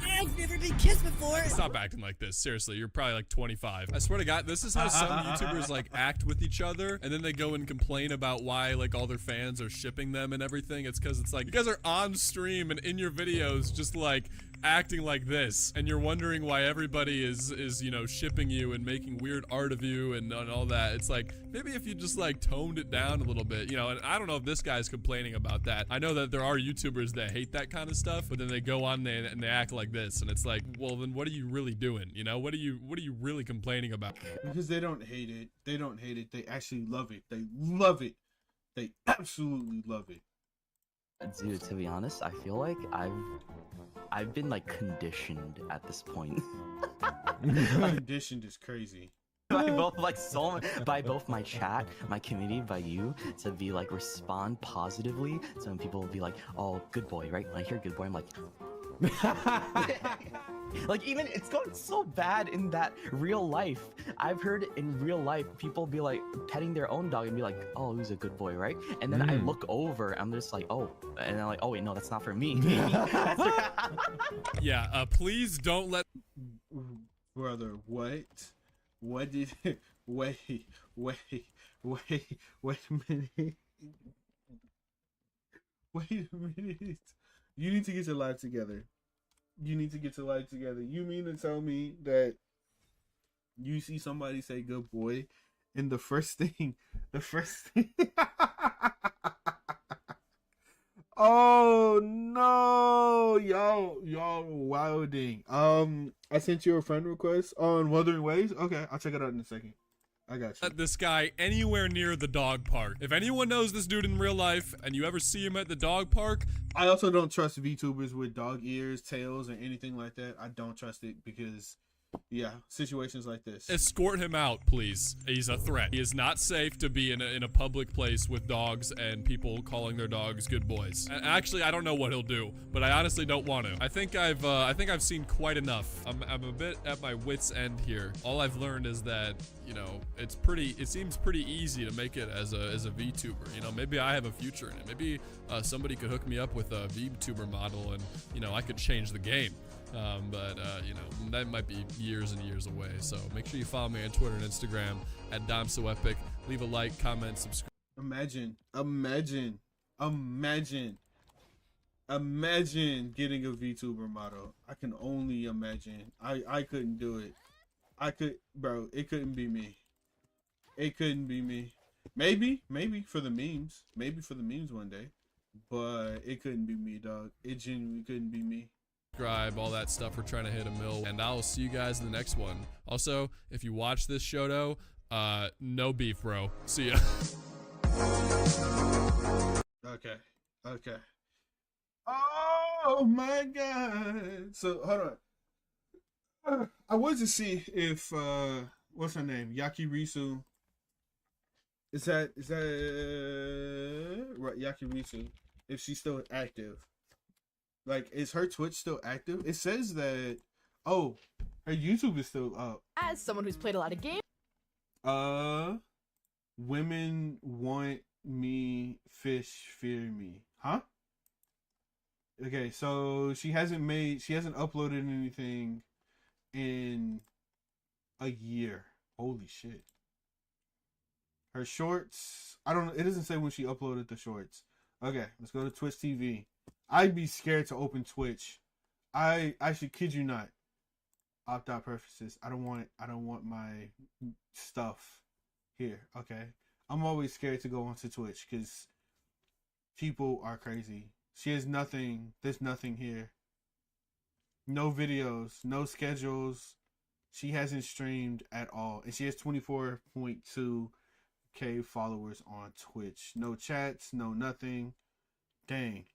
I've never been kissed before. Stop acting like this. Seriously, you're probably like 25. I swear to God, this is how some YouTubers like act with each other, and then they go and complain about why like all their fans are shipping them and everything. It's because it's like you guys are on stream and in your videos just like acting like this, and you're wondering why everybody is you know, shipping you and making weird art of you and all that. It's like, maybe if you just like toned it down a little bit, you know. And I don't know if this guy's complaining about that. I know that there are YouTubers that hate that kind of stuff, but then they go on and they act like this, and it's like, well, then what are you really doing? You know, what are you really complaining about? Because they don't hate it. They don't hate it. They actually love it. They love it. They absolutely love it. Dude, to be honest, I feel like I've been like conditioned at this point. Conditioned is crazy. By both my chat, my community, by you, to be like respond positively. So when people will be like, "Oh, good boy," right? When I hear "good boy," I'm like, like, even it's going so bad in that real life. I've heard in real life people be like petting their own dog and be like, "Oh, who's a good boy," right? And then I look over, I'm just like, "Oh," and I'm like, "Oh wait, no, that's not for me." Yeah, please don't let. Brother, what? What did? Wait a minute. Wait a minute. You need to get your life together. You need to get your life together. You mean to tell me that you see somebody say "good boy," and the first thing Oh no, y'all wilding. I sent you a friend request on Wuthering Waves. Okay, I'll check it out in a second. I got you. This guy anywhere near the dog park. If anyone knows this dude in real life and you ever see him at the dog park, I also don't trust VTubers with dog ears, tails, or anything like that. I don't trust it because, yeah, situations like this. escort him out, please. He's a threat. He is not safe to be in a public place with dogs and people calling their dogs good boys. Actually, I don't know what he'll do, but I honestly don't want to. I think I've seen quite enough. I'm a bit at my wit's end here. All I've learned is that, you know, it seems pretty easy to make it as a VTuber. You know, maybe I have a future in it. Maybe somebody could hook me up with a VTuber model and, you know, I could change the game. You know, that might be years and years away. So make sure you follow me on Twitter and Instagram at DomSoEpic. Leave a like, comment, subscribe. Imagine getting a VTuber model. I can only imagine. I couldn't do it. Bro, it couldn't be me. It couldn't be me. Maybe for the memes. Maybe for the memes one day. But it couldn't be me, dog. It genuinely couldn't be me. Subscribe, all that stuff. We're trying to hit 1 mil, and I will see you guys in the next one. Also, if you watch this show, though, no beef, bro. See ya. Okay. Oh my god. So hold on. I wanted to see if what's her name? Yakirisu. Is that right? Yakirisu. If she's still active. Like, is her Twitch still active? It says that, oh, her YouTube is still up. As someone who's played a lot of games. Women want me, fish fear me. Huh? Okay, so she hasn't uploaded anything in a year. Holy shit. Her shorts, I don't know, it doesn't say when she uploaded the shorts. Okay, let's go to Twitch TV. I'd be scared to open Twitch. I should kid you not. Opt-out preferences. I don't want my stuff here. Okay. I'm always scared to go onto Twitch because people are crazy. She has nothing. There's nothing here. No videos, no schedules. She hasn't streamed at all. And she has 24.2K followers on Twitch. No chats, no nothing. Dang.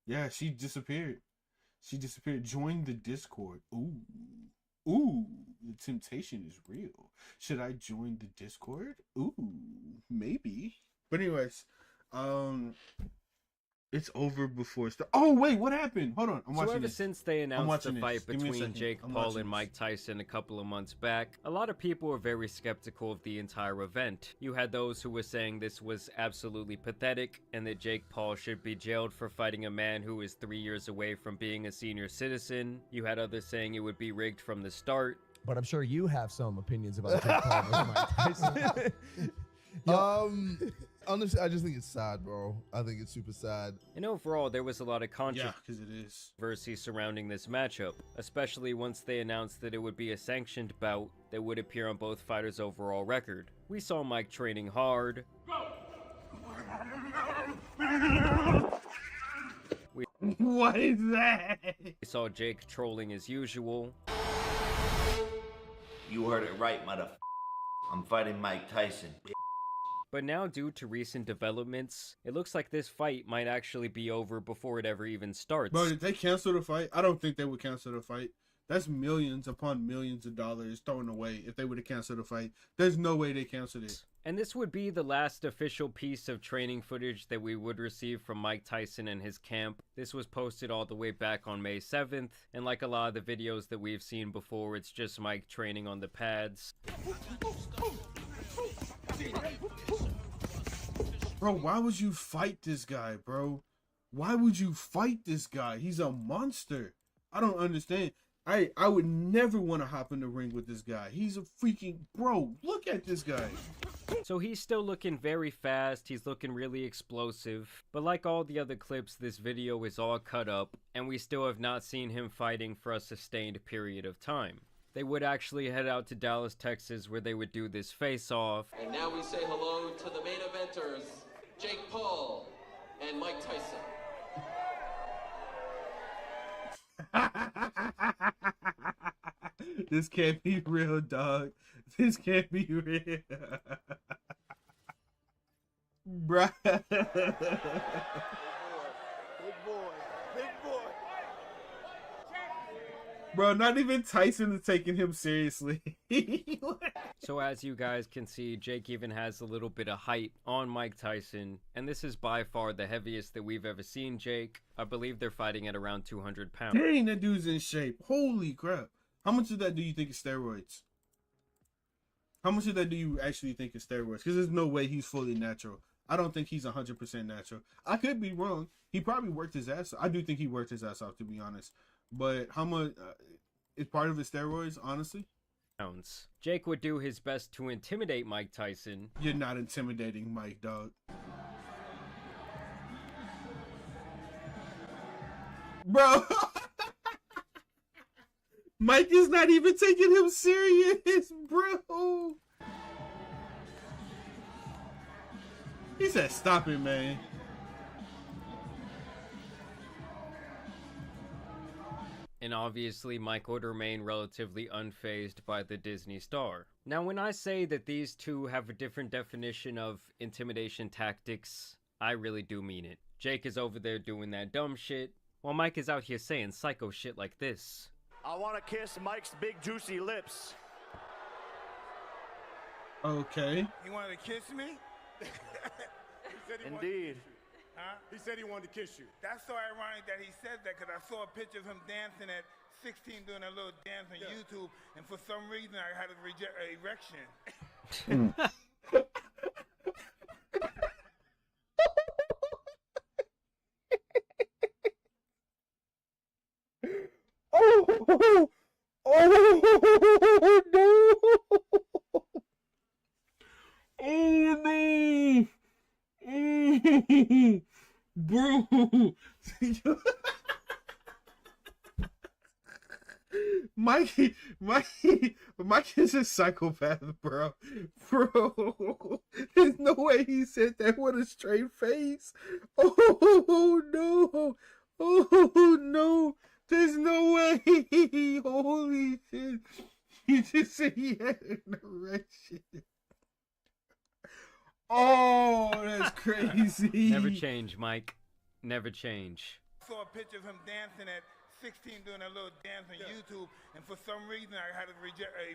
Yeah, she disappeared. Join the Discord. Ooh, the temptation is real. Should I join the Discord? Ooh, maybe. But anyways, it's over before it's oh wait, what happened? Hold on, I'm watching ever this. since they announced the fight Give me a between second. Jake I'm Paul watching and this. Mike Tyson a couple of months back, a lot of people were very skeptical of the entire event. You had those who were saying this was absolutely pathetic and that Jake Paul should be jailed for fighting a man who is 3 years away from being a senior citizen. You had others saying it would be rigged from the start. But I'm sure you have some opinions about Jake Paul versus Mike Tyson. Honestly, I just think it's sad, bro. I think it's super sad. And overall, there was a lot of Yeah, because it is. controversy surrounding this matchup, especially once they announced that it would be a sanctioned bout that would appear on both fighters' overall record. We saw Mike training hard. What is that? We saw Jake trolling as usual. You heard it right, motherfucker. I'm fighting Mike Tyson. But now, due to recent developments, it looks like this fight might actually be over before it ever even starts. Bro, did they cancel the fight? I don't think they would cancel the fight. That's millions upon millions of dollars thrown away if they would have canceled the fight. There's no way they canceled it. And this would be the last official piece of training footage that we would receive from Mike Tyson and his camp. This was posted all the way back on May 7th, and like a lot of the videos that we've seen before, it's just Mike training on the pads. Bro, why would you fight this guy, bro? Why would you fight this guy? He's a monster. I don't understand. I would never want to hop in the ring with this guy. He's a freaking bro. Look at this guy. So he's still looking very fast, he's looking really explosive, but like all the other clips, this video is all cut up, and we still have not seen him fighting for a sustained period of time. They would actually head out to Dallas, Texas, where they would do this face-off. And now we say hello to the main eventers, Jake Paul and Mike Tyson. This can't be real, dog. This can't be real. Bruh. Big boy. Big boy. Bro, not even Tyson is taking him seriously. So as you guys can see, Jake even has a little bit of height on Mike Tyson, and this is by far the heaviest that we've ever seen Jake. I believe they're fighting at around 200 pounds. Dang, that dude's in shape. Holy crap. How much of that do you think is steroids? How much of that do you actually think is steroids? Because there's no way he's fully natural. I don't think he's 100% natural. I could be wrong. He probably worked his ass off. I do think he worked his ass off, to be honest. But how much is part of his steroids, honestly? Jake would do his best to intimidate Mike Tyson. You're not intimidating Mike, dog. Bro. Mike is not even taking him serious, bro. He said, stop it, man. And obviously, Mike would remain relatively unfazed by the Disney star. Now, when I say that these two have a different definition of intimidation tactics, I really do mean it. Jake is over there doing that dumb shit, while Mike is out here saying psycho shit like this. I want to kiss Mike's big juicy lips. Okay. You wanted to kiss me? Indeed. Huh? He said he wanted to kiss you. That's so ironic that he said that because I saw a picture of him dancing at 16 doing a little dance on YouTube, and for some reason I had an erection. Bro. Mikey is a psychopath, bro. Bro, there's no way he said that with a straight face. Oh no. Oh no. There's no way. Holy shit. He just said he had an erection. Oh, that's crazy. Never change, Mike. Never change. I saw a picture of him dancing at 16 doing a little dance on YouTube, and for some reason I had an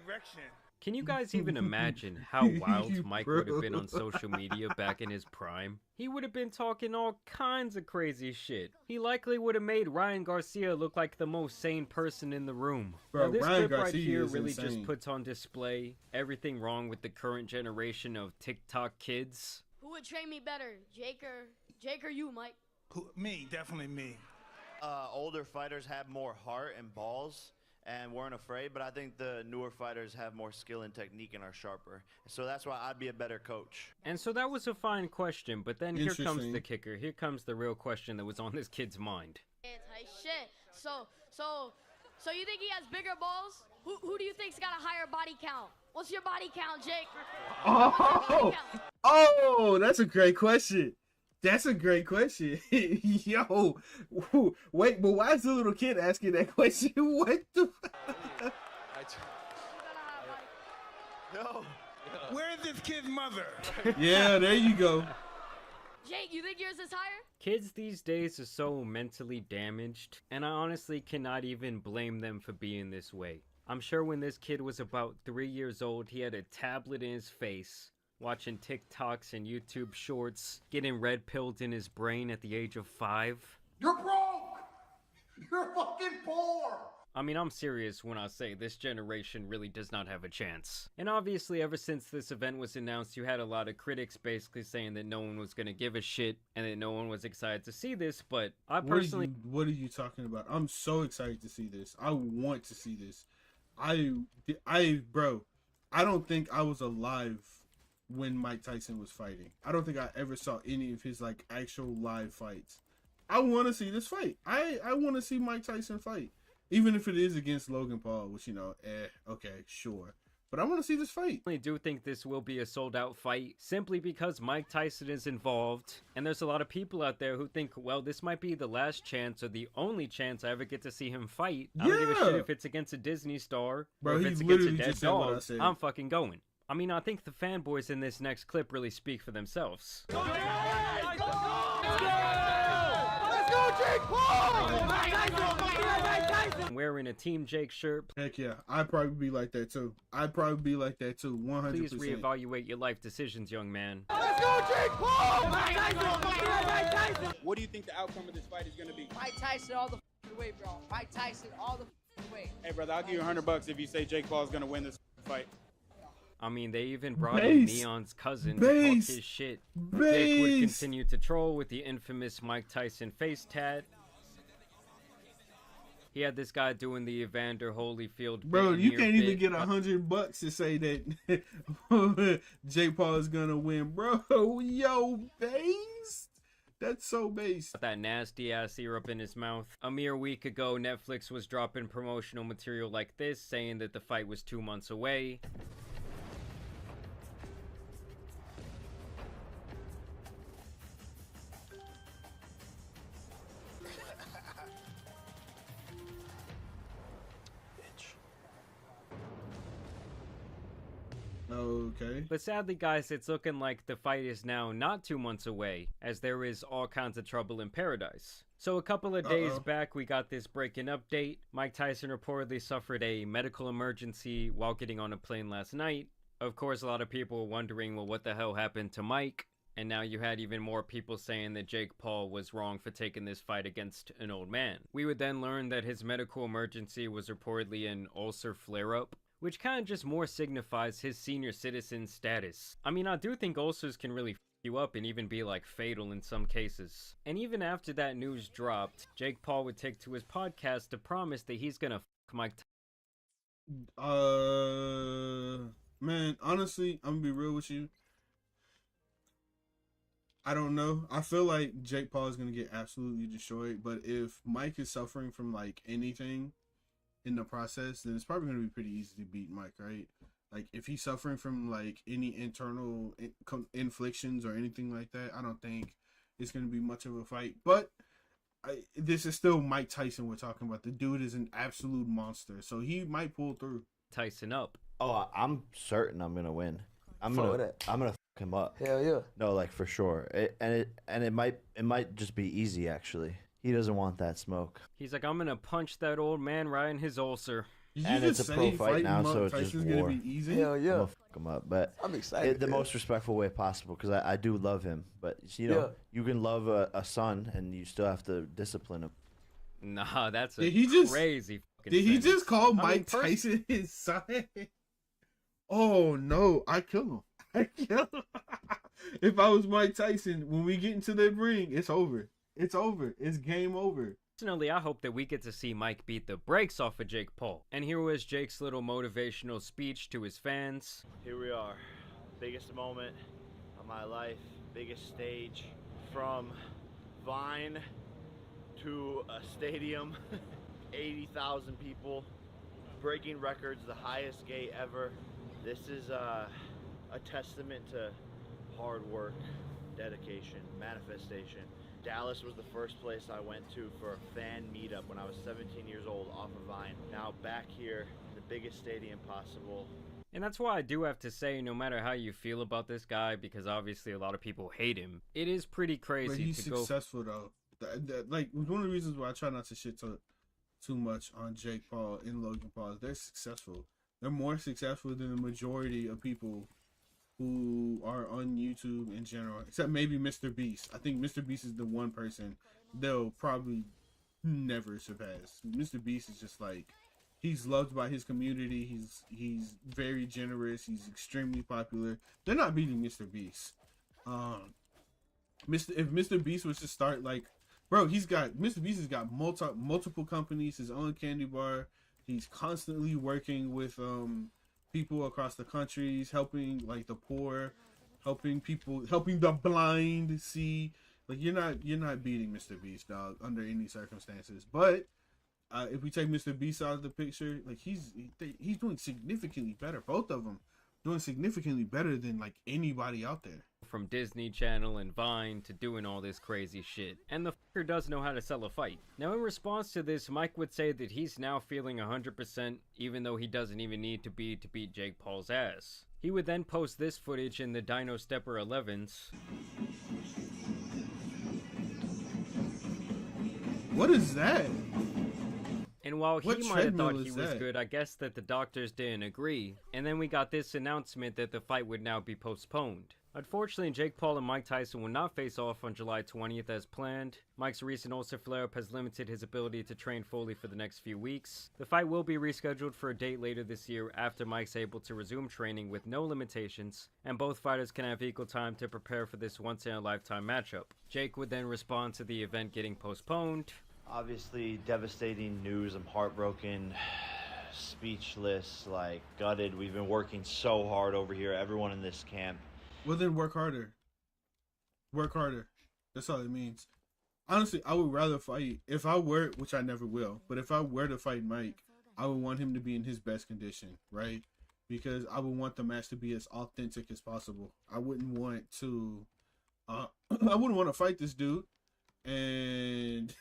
erection. Can you guys even imagine how wild Mike would have been on social media back in his prime? He would have been talking all kinds of crazy shit. He likely would have made Ryan Garcia look like the most sane person in the room. Bro, now, this Ryan clip right Garcia here is really insane. just puts on display everything wrong with the current generation of TikTok kids. Who would train me better, Jake or you, Mike? Me, definitely me. Older fighters have more heart and balls and weren't afraid, but I think the newer fighters have more skill and technique and are sharper. So that's why I'd be a better coach. And so that was a fine question, but then here comes Interesting. the kicker. Here comes the real question that was on this kid's mind. Shit. So you think he has bigger balls? Who do you think's got a higher body count? What's your body count, Jake? Oh, that's a great question. That's a great question. Yo, wait, but why is the little kid asking that question? What the No. Where is this kid's mother? Yeah, there you go. Jake, you think yours is higher? Kids these days are so mentally damaged, and I honestly cannot even blame them for being this way. I'm sure when this kid was about 3 years old, he had a tablet in his face, watching TikToks and YouTube shorts, getting red-pilled in his brain at the age of 5. You're broke! You're fucking poor! I mean, I'm serious when I say this generation really does not have a chance. And obviously, ever since this event was announced, you had a lot of critics basically saying that no one was gonna give a shit and that no one was excited to see this, but I personally... What are you talking about? I'm so excited to see this. I want to see this. Bro, I don't think I was alive when Mike Tyson was fighting. I don't think I ever saw any of his like actual live fights. I want to see this fight. I want to see Mike Tyson fight, even if it is against Logan Paul, which okay, sure. But I want to see this fight. I do think this will be a sold-out fight simply because Mike Tyson is involved, and there's a lot of people out there who think, well, this might be the last chance or the only chance I ever get to see him fight. I don't give a shit if it's against a Disney star Bro, or if he it's against a literally dead just said what I dog. said. I'm fucking going. I mean, I think the fanboys in this next clip really speak for themselves. Let's go, Jake Paul! Wearing a Team Jake shirt. Heck yeah, I'd probably be like that too. 100%. Please reevaluate your life decisions, young man. Let's go, Jake Paul! What do you think the outcome of this fight is going to be? Mike Tyson all the way, bro. Mike Tyson all the way. Hey, brother, I'll give you $100 if you say Jake Paul's going to win this fight. I mean, they even brought in Neon's cousin to talk his shit. Jake would continue to troll with the infamous Mike Tyson face tat. He had this guy doing the Evander Holyfield. Bro, you can't even bit. get $100 to say that Jake Paul is gonna win, bro. Yo, based. That's so based. That nasty ass syrup in his mouth. A mere week ago, Netflix was dropping promotional material like this, saying that the fight was 2 months away. Okay. But sadly, guys, it's looking like the fight is now not 2 months away, as there is all kinds of trouble in paradise. So a couple of days back, we got this breaking update. Mike Tyson reportedly suffered a medical emergency while getting on a plane last night. Of course, a lot of people were wondering, well, what the hell happened to Mike? And now you had even more people saying that Jake Paul was wrong for taking this fight against an old man. We would then learn that his medical emergency was reportedly an ulcer flare-up, which kind of just more signifies his senior citizen status. I mean, I do think ulcers can really f you up and even be like fatal in some cases. And even after that news dropped, Jake Paul would take to his podcast to promise that he's gonna f Mike Man, honestly, I'm gonna be real with you. I don't know. I feel like Jake Paul is gonna get absolutely destroyed, but if Mike is suffering from like anything in the process, then it's probably going to be pretty easy to beat Mike, right? Like if he's suffering from like any internal inflictions or anything like that, I don't think it's going to be much of a fight. But this is still Mike Tyson we're talking about. The dude is an absolute monster, so he might pull through. Tyson up. Oh, I'm certain I'm gonna win. I'm gonna fuck him up. Hell yeah. No, like for sure. It might just be easy actually. He doesn't want that smoke. He's like, I'm gonna punch that old man right in his ulcer. And it's a pro fight now, so it's just war. Gonna be easy? Hell yeah. I'm gonna fuck him up, but I'm excited. The most respectful way possible, because I do love him. But you know, you can love a son, and you still have to discipline him. Nah, that's crazy. Did he just call Mike Tyson his son? Oh no, I kill him. I kill him. If I was Mike Tyson, when we get into that ring, it's over. It's over. It's game over. Personally, I hope that we get to see Mike beat the brakes off of Jake Paul. And here was Jake's little motivational speech to his fans. Here we are. Biggest moment of my life. Biggest stage. From Vine to a stadium. 80,000 people. Breaking records. The highest gate ever. This is a testament to hard work, dedication, manifestation. Dallas was the first place I went to for a fan meetup when I was 17 years old off of Vine. Now back here, the biggest stadium possible. And that's why I do have to say, no matter how you feel about this guy, because obviously a lot of people hate him, it is pretty crazy but he's to go... successful though. Like one of the reasons why I try not to shit talk too much on Jake Paul and Logan Paul is they're successful. They're more successful than the majority of people who are on YouTube in general, except maybe Mr. Beast. I think Mr. Beast is the one person they'll probably never surpass. Mr. Beast is just like, he's loved by his community. He's very generous. He's extremely popular. They're not beating Mr. Beast. If Mr. Beast was to start like, bro, Mr. Beast has got multiple companies, his own candy bar. He's constantly working with people across the countries, helping like the poor, helping the blind see. Like you're not beating Mr. Beast, dog, under any circumstances. But if we take Mr. Beast out of the picture, like he's doing significantly better. Both of them doing significantly better than like anybody out there. From Disney Channel and Vine to doing all this crazy shit. And the fucker does know how to sell a fight. Now in response to this, Mike would say that he's now feeling 100% even though he doesn't even need to beat Jake Paul's ass. He would then post this footage in the Dino Stepper 11s. What is that? And while he What might have thought treadmill he is was that? good, I guess that the doctors didn't agree. And then we got this announcement that the fight would now be postponed. Unfortunately, Jake Paul and Mike Tyson will not face off on July 20th as planned. Mike's recent ulcer flare-up has limited his ability to train fully for the next few weeks. The fight will be rescheduled for a date later this year after Mike's able to resume training with no limitations, and both fighters can have equal time to prepare for this once-in-a-lifetime matchup. Jake would then respond to the event getting postponed. Obviously, devastating news. I'm heartbroken, speechless, like gutted. We've been working so hard over here, everyone in this camp. Well, then work harder. Work harder. That's all it means. Honestly, I would rather fight, if I were, which I never will, but if I were to fight Mike, I would want him to be in his best condition, right? Because I would want the match to be as authentic as possible. I wouldn't want to, I wouldn't want to fight this dude, and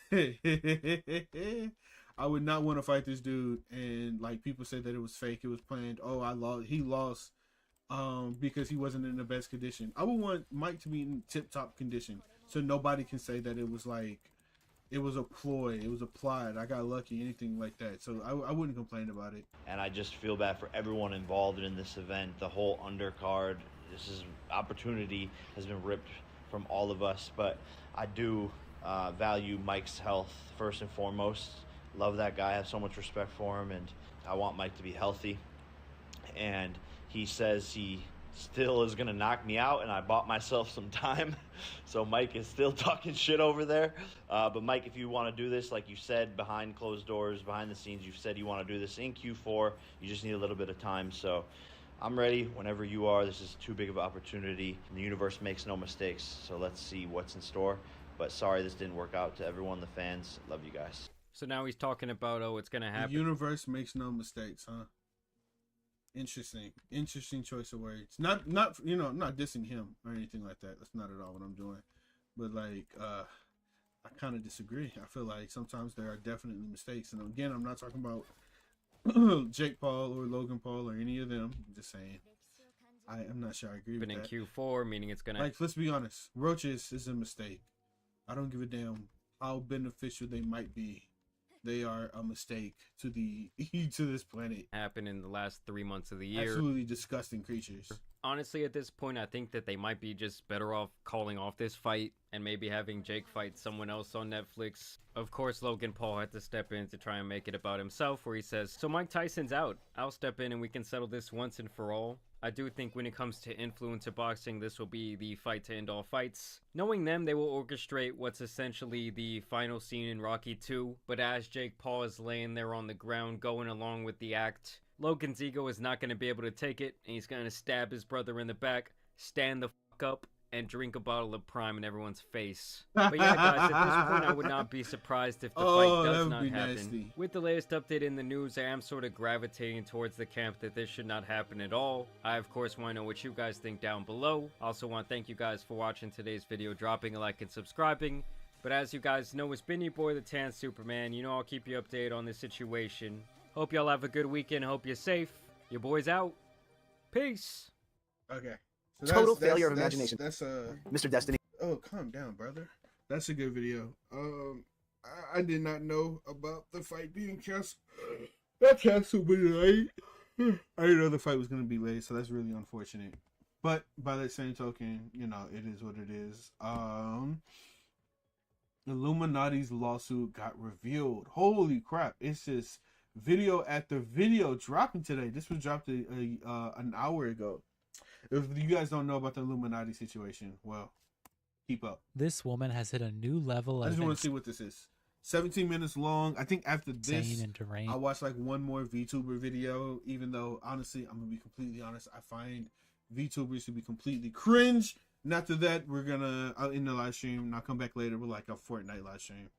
I would not want to fight this dude, and like people said that it was fake, it was planned. Oh, he lost. Because he wasn't in the best condition. I would want Mike to be in tip-top condition, so nobody can say that it was like, it was a ploy, it was applied, I got lucky, anything like that. So I wouldn't complain about it. And I just feel bad for everyone involved in this event, the whole undercard. This is opportunity has been ripped from all of us, but I do value Mike's health first and foremost. Love that guy, I have so much respect for him, and I want Mike to be healthy. And he says he still is going to knock me out, and I bought myself some time. So Mike is still talking shit over there. But Mike, if you want to do this, like you said, behind closed doors, behind the scenes, you've said you want to do this in Q4. You just need a little bit of time. So I'm ready whenever you are. This is too big of an opportunity. The universe makes no mistakes. So let's see what's in store. But sorry this didn't work out. To everyone, the fans, love you guys. So now he's talking about, oh, it's going to happen. The universe makes no mistakes, huh? Interesting choice of words. Not you know, I'm not dissing him or anything like that. That's not at all what I'm doing. But like, I kind of disagree. I feel like sometimes there are definitely mistakes. And again, I'm not talking about Jake Paul or Logan Paul or any of them. I'm just saying, I am not sure I agree with in that. Q4, meaning it's gonna. Like, let's be honest. Roaches is a mistake. I don't give a damn how beneficial they might be. They are a mistake to this planet. Happen in the last 3 months of the year. Absolutely disgusting creatures. Honestly, at this point, I think that they might be just better off calling off this fight and maybe having Jake fight someone else on Netflix. Of course, Logan Paul had to step in to try and make it about himself, where he says, so Mike Tyson's out. I'll step in and we can settle this once and for all. I do think when it comes to influencer boxing, this will be the fight to end all fights. Knowing them, they will orchestrate what's essentially the final scene in Rocky 2, but as Jake Paul is laying there on the ground going along with the act, Logan's ego is not going to be able to take it, and he's going to stab his brother in the back, stand the fuck up, and drink a bottle of Prime in everyone's face. But yeah, guys, at this point, I would not be surprised if the fight does not happen. Nasty. With the latest update in the news, I am sort of gravitating towards the camp that this should not happen at all. I, of course, want to know what you guys think down below. I also want to thank you guys for watching today's video, dropping a like and subscribing. But as you guys know, it's been your boy, the Tan Superman. You know I'll keep you updated on this situation. Hope y'all have a good weekend. Hope you're safe. Your boy's out. Peace. Okay. So total failure of imagination. That's Mr. Destiny. Oh, calm down, brother. That's a good video. I did not know about the fight being canceled. That canceled me late. I didn't know the fight was gonna be late, so that's really unfortunate. But by that same token, you know, it is what it is. Illuminati's lawsuit got revealed. Holy crap! It's just video after video dropping today. This was dropped an hour ago. If you guys don't know about the Illuminati situation, well, keep up. This woman has hit a new level of I just want to see what this is. 17 minutes long. I think after this, and deranged. I'll watch like one more VTuber video, even though, honestly, I'm going to be completely honest, I find VTubers to be completely cringe. And after that, we're going to, in the live stream, and I'll come back later with like a Fortnite live stream.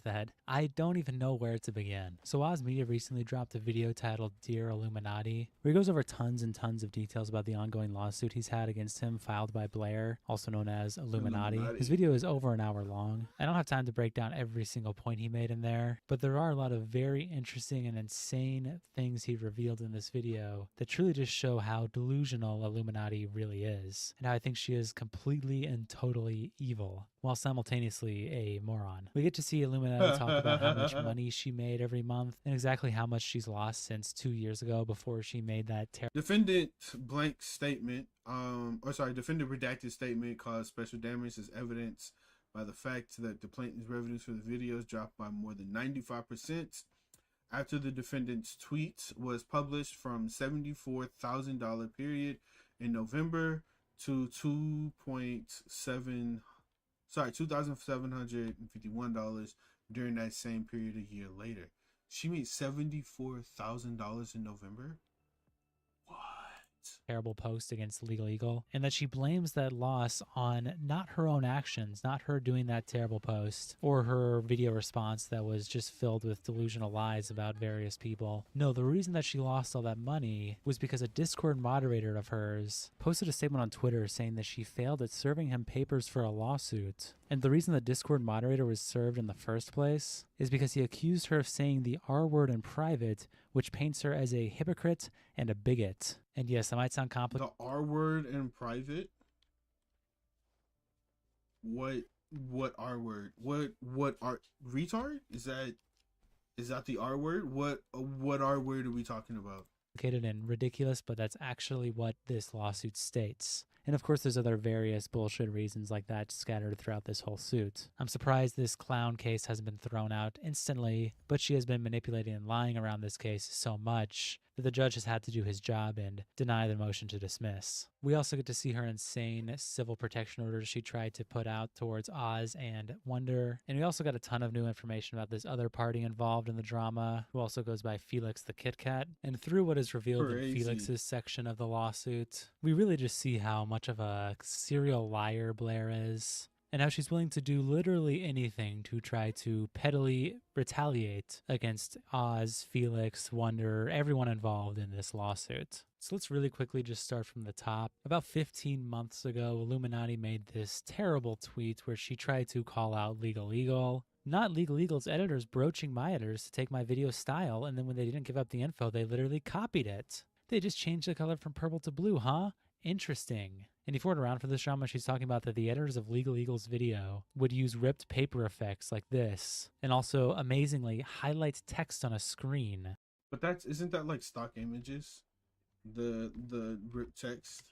that I don't even know where to begin. So Oz Media recently dropped a video titled Dear Illuminati, where he goes over tons and tons of details about the ongoing lawsuit he's had against him filed by Blair, also known as Illuminati. His video is over an hour long. I don't have time to break down every single point he made in there, but there are a lot of very interesting and insane things he revealed in this video that truly just show how delusional Illuminati really is, and how I think she is completely and totally evil, while simultaneously a moron. We get to see Illuminati talk about how much money she made every month and exactly how much she's lost since 2 years ago before she made that defendant blank statement, defendant redacted statement caused special damage as evidence by the fact that the plaintiff's revenues for the videos dropped by more than 95% after the defendant's tweet was published from $74,000 period in November to $2,751 during that same period a year later. She made $74,000 in November. terrible post against Legal Eagle, and that she blames that loss on not her own actions, not her doing that terrible post, or her video response that was just filled with delusional lies about various people. No, the reason that she lost all that money was because a Discord moderator of hers posted a statement on Twitter saying that she failed at serving him papers for a lawsuit. And the reason the Discord moderator was served in the first place is because he accused her of saying the R word in private, which paints her as a hypocrite and a bigot. And yes, that might sound complicated. The R word in private? What R word? What R retard? Is that the R word? What R word are we talking about? And ridiculous, but that's actually what this lawsuit states. And of course there's other various bullshit reasons like that scattered throughout this whole suit. I'm surprised this clown case hasn't been thrown out instantly, but she has been manipulating and lying around this case so much that the judge has had to do his job and deny the motion to dismiss. We also get to see her insane civil protection orders she tried to put out towards Oz and Wonder. And we also got a ton of new information about this other party involved in the drama, who also goes by Felix the Kit Kat. And through what is revealed in Felix's section of the lawsuit, we really just see how much of a serial liar Blair is, and how she's willing to do literally anything to try to pettily retaliate against Oz, Felix, Wonder, everyone involved in this lawsuit. So let's really quickly just start from the top. About 15 months ago, Illuminati made this terrible tweet where she tried to call out Legal Eagle. Not Legal Eagle's editors broaching my editors to take my video style, and then when they didn't give up the info, they literally copied it. They just changed the color from purple to blue, huh? Interesting. And if you weren't around for this drama, she's talking about that the editors of Legal Eagle's video would use ripped paper effects like this, and also, amazingly, highlight text on a screen. But isn't that like stock images? The ripped text?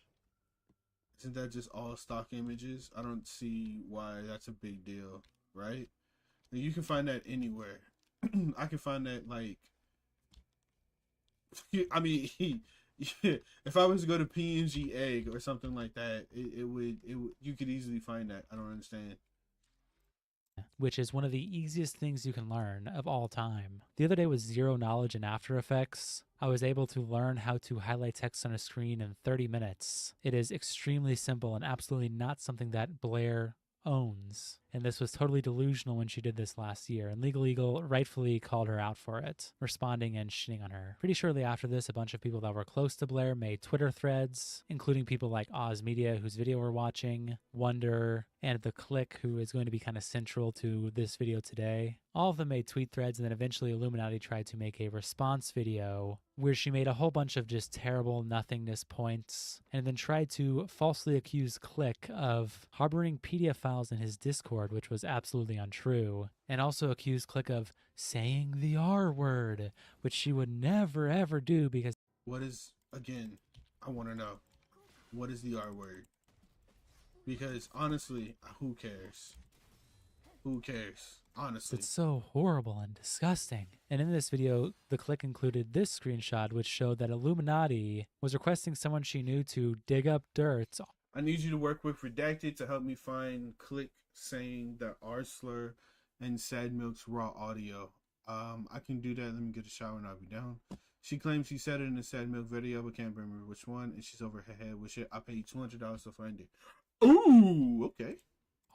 Isn't that just all stock images? I don't see why that's a big deal, right? You can find that anywhere. I can find that, like, I mean, if I was to go to PNG Egg or something like that, it would you could easily find that. I don't understand. Which is one of the easiest things you can learn of all time. The other day with zero knowledge in After Effects, I was able to learn how to highlight text on a screen in 30 minutes. It is extremely simple and absolutely not something that Blair owns. And this was totally delusional when she did this last year, and Legal Eagle rightfully called her out for it, responding and shitting on her. Pretty shortly after this, a bunch of people that were close to Blair made Twitter threads, including people like Oz Media, whose video we're watching, Wonder, and The Click, who is going to be kind of central to this video today. All of them made tweet threads, and then eventually Illuminati tried to make a response video where she made a whole bunch of just terrible nothingness points, and then tried to falsely accuse Click of harboring PDF files in his Discord, which was absolutely untrue, and also accused Click of saying the R word, which she would never ever do because... What is, again, I want to know, what is the R word? Because honestly, who cares? Who cares? Honestly. It's so horrible and disgusting. And in this video, The Click included this screenshot, which showed that Illuminati was requesting someone she knew to dig up dirt. I need you to work with Redacted to help me find Click saying the R slur and Sad Milk's raw audio. I can do that. Let me get a shower and I'll be down. She claims she said it in the Sad Milk video, but can't remember which one, and she's over her head with shit. I paid $200 to find it. Ooh, okay.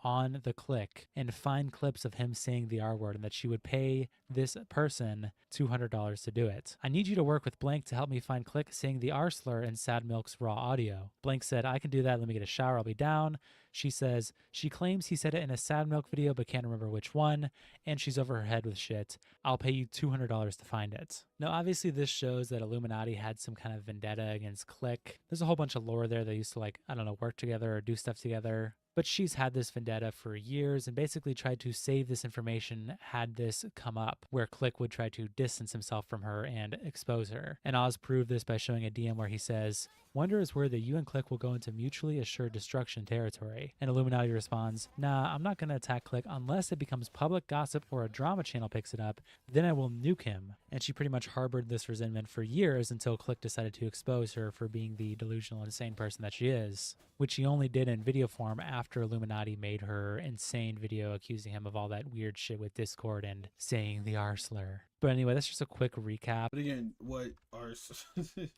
on the click and find clips of him saying the R word, and that she would pay this person $200 to do it. I need you to work with blank to help me find click saying the R slur in Sad Milk's raw audio. Blank said, I can do that. Let me get a shower. I'll be down. She says she claims he said it in a Sad Milk video but can't remember which one, and she's over her head with shit. I'll pay you $200 to find it. Now, obviously, this shows that Illuminati had some kind of vendetta against Click. There's a whole bunch of lore there. They used to, like, I don't know, work together or do stuff together. But she's had this vendetta for years and basically tried to save this information had this come up, where Click would try to distance himself from her and expose her. And Oz proved this by showing a DM where he says, "Wonder is where the you and Click will go into mutually assured destruction territory." And Illuminati responds, "Nah, I'm not going to attack Click unless it becomes public gossip or a drama channel picks it up. Then I will nuke him." And she pretty much harbored this resentment for years until Click decided to expose her for being the delusional, insane person that she is, which she only did in video form after Illuminati made her insane video accusing him of all that weird shit with Discord and saying the R slur. But anyway, that's just a quick recap. But again, what R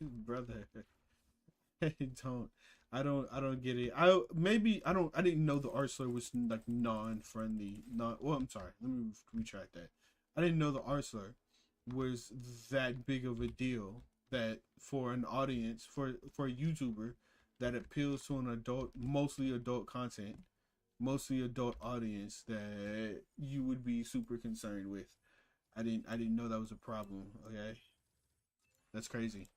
brother? I don't get it. I didn't know the R slur was like non-friendly. Well, I'm sorry. Let me retract that. I didn't know the R slur was that big of a deal that for an audience, for a YouTuber that appeals to an adult, mostly adult content, mostly adult audience, that you would be super concerned with. I didn't know that was a problem. Okay, that's crazy.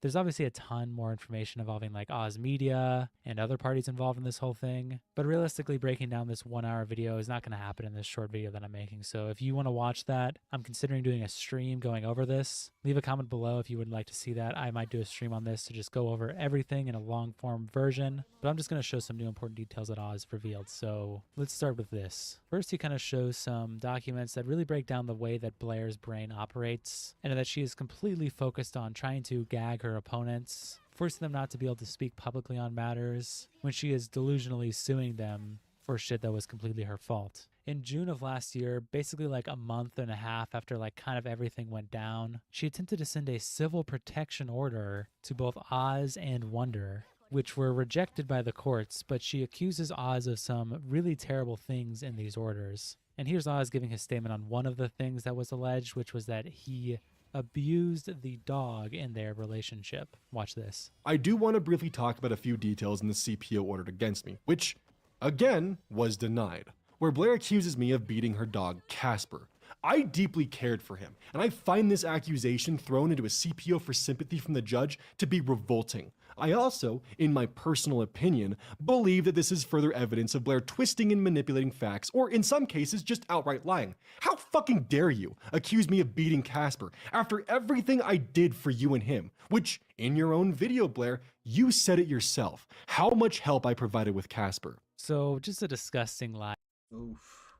There's obviously a ton more information involving like Oz Media and other parties involved in this whole thing, but realistically breaking down this 1 hour video is not going to happen in this short video that I'm making. So if you want to watch that, I'm considering doing a stream going over this. Leave a comment below if you would like to see that. I might do a stream on this to just go over everything in a long form version, but I'm just going to show some new important details that Oz revealed. So let's start with this. First, he kind of shows some documents that really break down the way that Blair's brain operates, and that she is completely focused on trying to gag her opponents, forcing them not to be able to speak publicly on matters, when she is delusionally suing them for shit that was completely her fault. In June of last year, basically like a month and a half after like kind of everything went down, she attempted to send a civil protection order to both Oz and Wonder, which were rejected by the courts, but she accuses Oz of some really terrible things in these orders. And here's Oz giving his statement on one of the things that was alleged, which was that he abused the dog in their relationship. Watch this. I do want to briefly talk about a few details in the CPO ordered against me, which, again, was denied, where Blair accuses me of beating her dog, Casper. I deeply cared for him, and I find this accusation thrown into a CPO for sympathy from the judge to be revolting. I also, in my personal opinion, believe that this is further evidence of Blair twisting and manipulating facts, or in some cases, just outright lying. How fucking dare you accuse me of beating Casper after everything I did for you and him, which, in your own video, Blair, you said it yourself, how much help I provided with Casper. So, just a disgusting lie. Oof.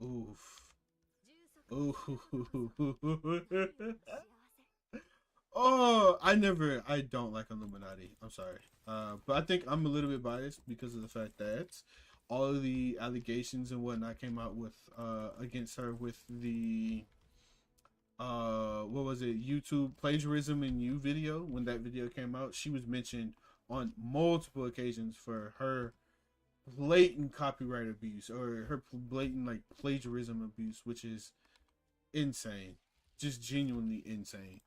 Oof. Ooh. Oh, I don't like Illuminati. I'm sorry. But I think I'm a little bit biased because of the fact that all of the allegations and whatnot came out with against her with the what was it, YouTube plagiarism in you video. When that video came out, she was mentioned on multiple occasions for her blatant copyright abuse, or her blatant like plagiarism abuse, which is insane, just genuinely insane.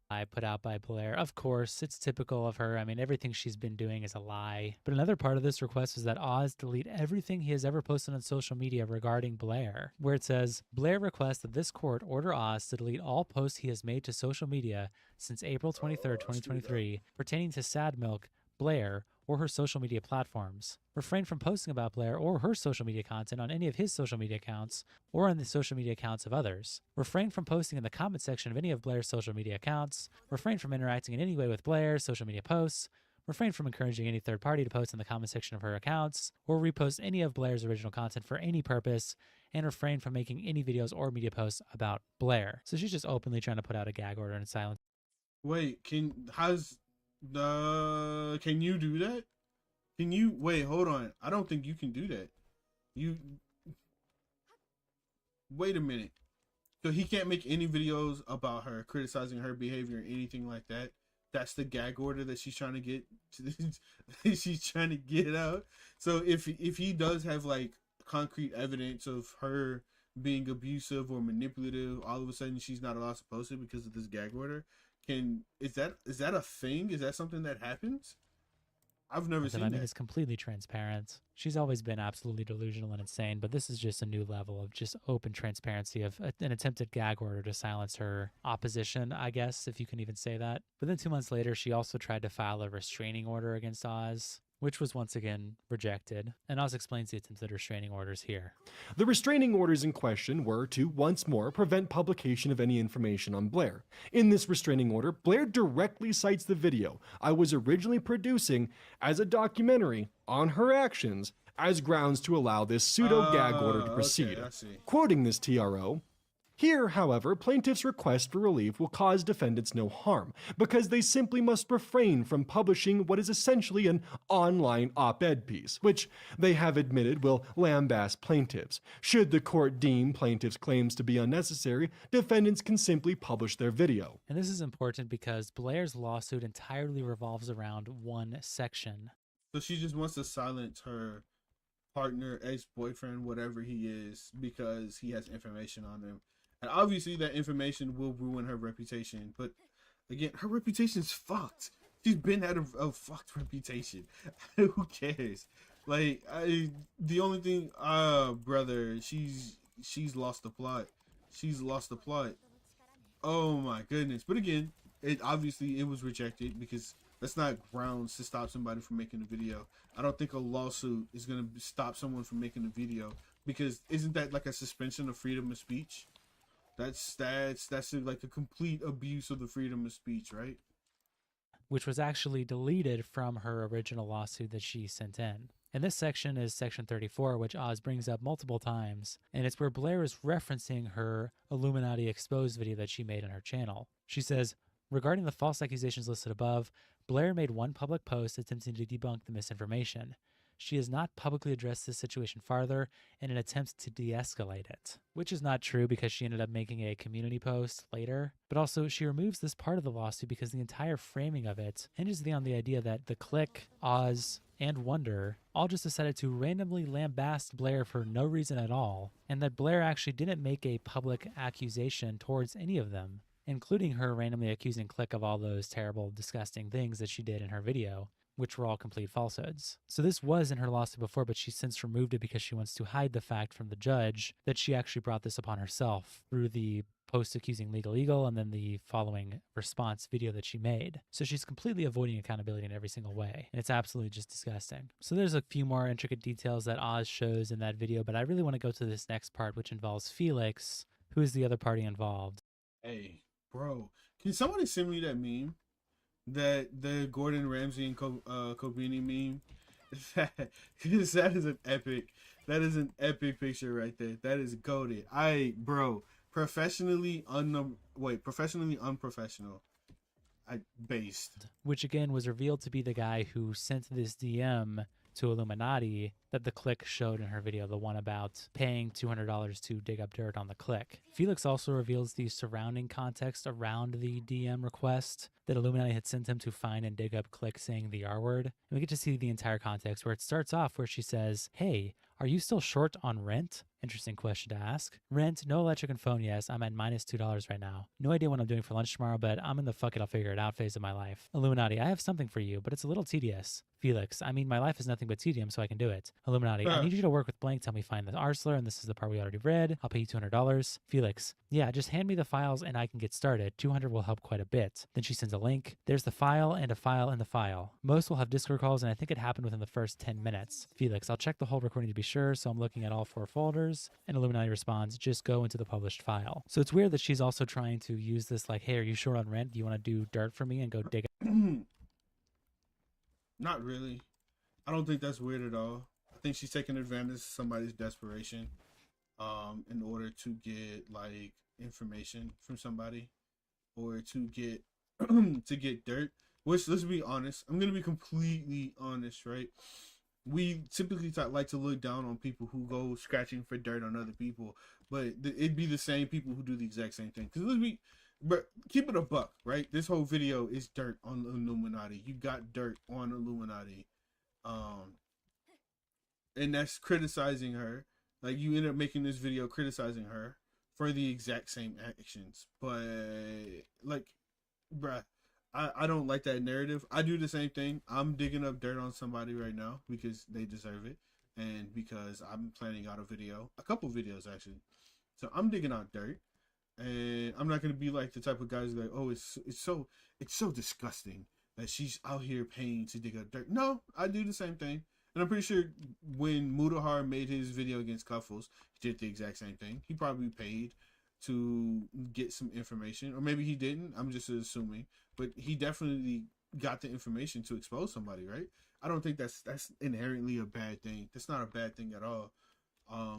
I put out by Blair. Of course, it's typical of her. I mean, everything she's been doing is a lie. But another part of this request is that Oz delete everything he has ever posted on social media regarding Blair, where it says, Blair requests that this court order Oz to delete all posts he has made to social media since April 23rd, 2023, pertaining to Sad Milk, Blair, or her social media platforms. Refrain from posting about Blair or her social media content on any of his social media accounts or on the social media accounts of others. Refrain from posting in the comment section of any of Blair's social media accounts. Refrain from interacting in any way with Blair's social media posts. Refrain from encouraging any third party to post in the comment section of her accounts or repost any of Blair's original content for any purpose, and refrain from making any videos or media posts about Blair. So she's just openly trying to put out a gag order in silence. Wait, can you do that? Can you wait, hold on. I don't think you can do that. Wait a minute. So he can't make any videos about her, criticizing her behavior or anything like that that's the gag order that she's trying to get she's trying to get out. So if he does have like concrete evidence of her being abusive or manipulative, all of a sudden she's not allowed to post it because of this gag order. Is that a thing? Is that something that happens? I've never seen that. It's completely transparent. She's always been absolutely delusional and insane, but this is just a new level of just open transparency of an attempted gag order to silence her opposition, I guess, if you can even say that. But then 2 months later, she also tried to file a restraining order against Oz, which was once again rejected. And Oz explains the attempted restraining orders here. The restraining orders in question were to, once more, prevent publication of any information on Blair. In this restraining order, Blair directly cites the video I was originally producing as a documentary on her actions as grounds to allow this pseudo-gag order to proceed. Okay, Quoting this TRO, here, however, plaintiff's request for relief will cause defendants no harm, because they simply must refrain from publishing what is essentially an online op-ed piece, which they have admitted will lambaste plaintiffs. Should the court deem plaintiffs' claims to be unnecessary, defendants can simply publish their video. And this is important because Blair's lawsuit entirely revolves around one section. So she just wants to silence her partner, ex-boyfriend, whatever he is, because he has information on him. And obviously that information will ruin her reputation. But again, her reputation's fucked. She's been at a fucked reputation. Who cares? Like, the only thing, brother, she's lost the plot. She's lost the plot. Oh my goodness. But again, it was rejected because that's not grounds to stop somebody from making a video. I don't think a lawsuit is going to stop someone from making a video, because isn't that like a suspension of freedom of speech? That's like a complete abuse of the freedom of speech, right? Which was actually deleted from her original lawsuit that she sent in. And this section is section 34, which Oz brings up multiple times, and it's where Blair is referencing her Illuminati exposed video that she made on her channel. She says, regarding the false accusations listed above, Blair made one public post attempting to debunk the misinformation. She has not publicly addressed this situation farther in an attempt to de-escalate it, which is not true because she ended up making a community post later. But also, she removes this part of the lawsuit because the entire framing of it hinges on the idea that the Clique, Oz, and Wonder all just decided to randomly lambaste Blair for no reason at all, and that Blair actually didn't make a public accusation towards any of them, including her randomly accusing Clique of all those terrible, disgusting things that she did in her video, which were all complete falsehoods. So this was in her lawsuit before, but she's since removed it because she wants to hide the fact from the judge that she actually brought this upon herself through the post accusing Legal Eagle and then the following response video that she made. So she's completely avoiding accountability in every single way, and it's absolutely just disgusting. So there's a few more intricate details that Oz shows in that video, but I really want to go to this next part, which involves Felix, who is the other party involved. Hey, bro, can somebody send me that meme? That the Gordon Ramsay and Kobeni meme? Because that is an epic picture right there. That is goated. Bro, professionally unprofessional. Based. Which again was revealed to be the guy who sent this DM to Illuminati that the Clique showed in her video, the one about paying $200 to dig up dirt on the Clique. Felix also reveals the surrounding context around the DM request that Illuminati had sent him to find and dig up Clique saying the R word. And we get to see the entire context where it starts off where she says, hey, are you still short on rent? Interesting question to ask. Rent, no electric and phone, yes. I'm at -$2 right now. No idea what I'm doing for lunch tomorrow, but I'm in the fuck it, I'll figure it out phase of my life. Illuminati, I have something for you, but it's a little tedious. Felix, I mean, my life is nothing but tedium, so I can do it. Illuminati, I need you to work with blank, tell me find the R slur, and this is the part we already read. I'll pay you $200. Felix, yeah, just hand me the files and I can get started. 200 will help quite a bit. Then she sends a link. There's the file and a file and the file. Most will have Discord calls, and I think it happened within the first 10 minutes. Felix, I'll check the whole recording to be sure, so I'm looking at all 4 folders. And Illuminati responds, just go into the published file. So it's weird that she's also trying to use this like, hey, are you short on rent? Do you want to do dirt for me and go dig it? Not really. I don't think that's weird at all. I think she's taking advantage of somebody's desperation in order to get like information from somebody or to get to get dirt. Which, let's be honest, I'm gonna be completely honest, right? We typically like to look down on people who go scratching for dirt on other people, but it'd be the same people who do the exact same thing. Because but keep it a buck, right? This whole video is dirt on Illuminati. You got dirt on Illuminati, and that's criticizing her. Like, you end up making this video criticizing her for the exact same actions. But like, bruh, I don't like that narrative. I do the same thing. I'm digging up dirt on somebody right now because they deserve it, and because I'm planning out a couple videos actually. So I'm digging out dirt. And I'm not gonna be like the type of guys like, oh, it's so disgusting that she's out here paying to dig up dirt. No, I do the same thing, and I'm pretty sure when Mudahar made his video against Cuffles, he did the exact same thing. He probably paid to get some information, or maybe he didn't. I'm just assuming, but he definitely got the information to expose somebody, right? I don't think that's inherently a bad thing. That's not a bad thing at all.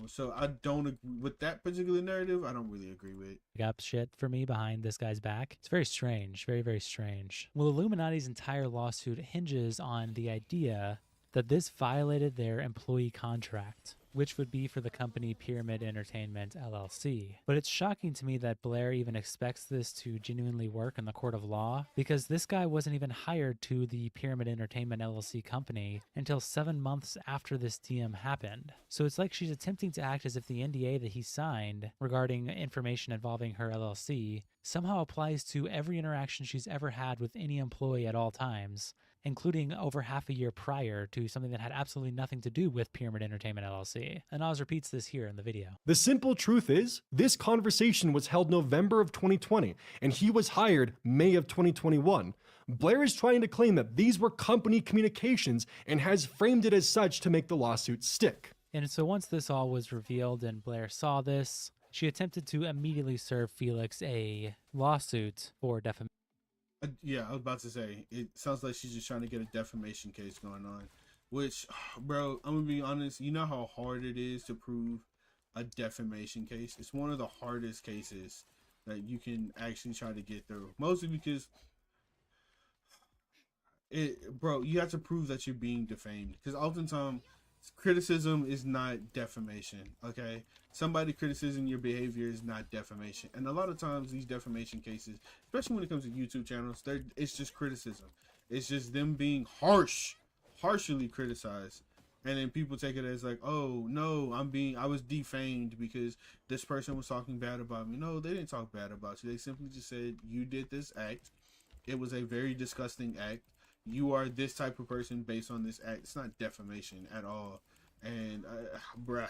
So I don't agree with that particular narrative. I don't really agree with. Up shit for me behind this guy's back. It's very strange, very, very strange. Well, Illuminati's entire lawsuit hinges on the idea that this violated their employee contract, which would be for the company Pyramid Entertainment LLC. But it's shocking to me that Blair even expects this to genuinely work in the court of law, because this guy wasn't even hired to the Pyramid Entertainment LLC company until 7 months after this DM happened. So it's like she's attempting to act as if the NDA that he signed regarding information involving her LLC somehow applies to every interaction she's ever had with any employee at all times, including over half a year prior to something that had absolutely nothing to do with Pyramid Entertainment LLC. And Oz repeats this here in the video. The simple truth is, this conversation was held November of 2020, and he was hired May of 2021. Blair is trying to claim that these were company communications and has framed it as such to make the lawsuit stick. And so once this all was revealed and Blair saw this, she attempted to immediately serve Felix a lawsuit for defamation. Yeah, I was about to say, it sounds like she's just trying to get a defamation case going on, which, bro, I'm gonna be honest, you know how hard it is to prove a defamation case? It's one of the hardest cases that you can actually try to get through, mostly because bro, you have to prove that you're being defamed, because oftentimes criticism is not defamation. Okay, somebody criticizing your behavior is not defamation, and a lot of times these defamation cases, especially when it comes to YouTube channels, it's just criticism. It's just them being harshly criticized, and then people take it as like, oh no, I was defamed because this person was talking bad about me. No, they didn't talk bad about you. They simply just said you did this act. It was a very disgusting act. You are this type of person based on this act. It's not defamation at all. And bruh,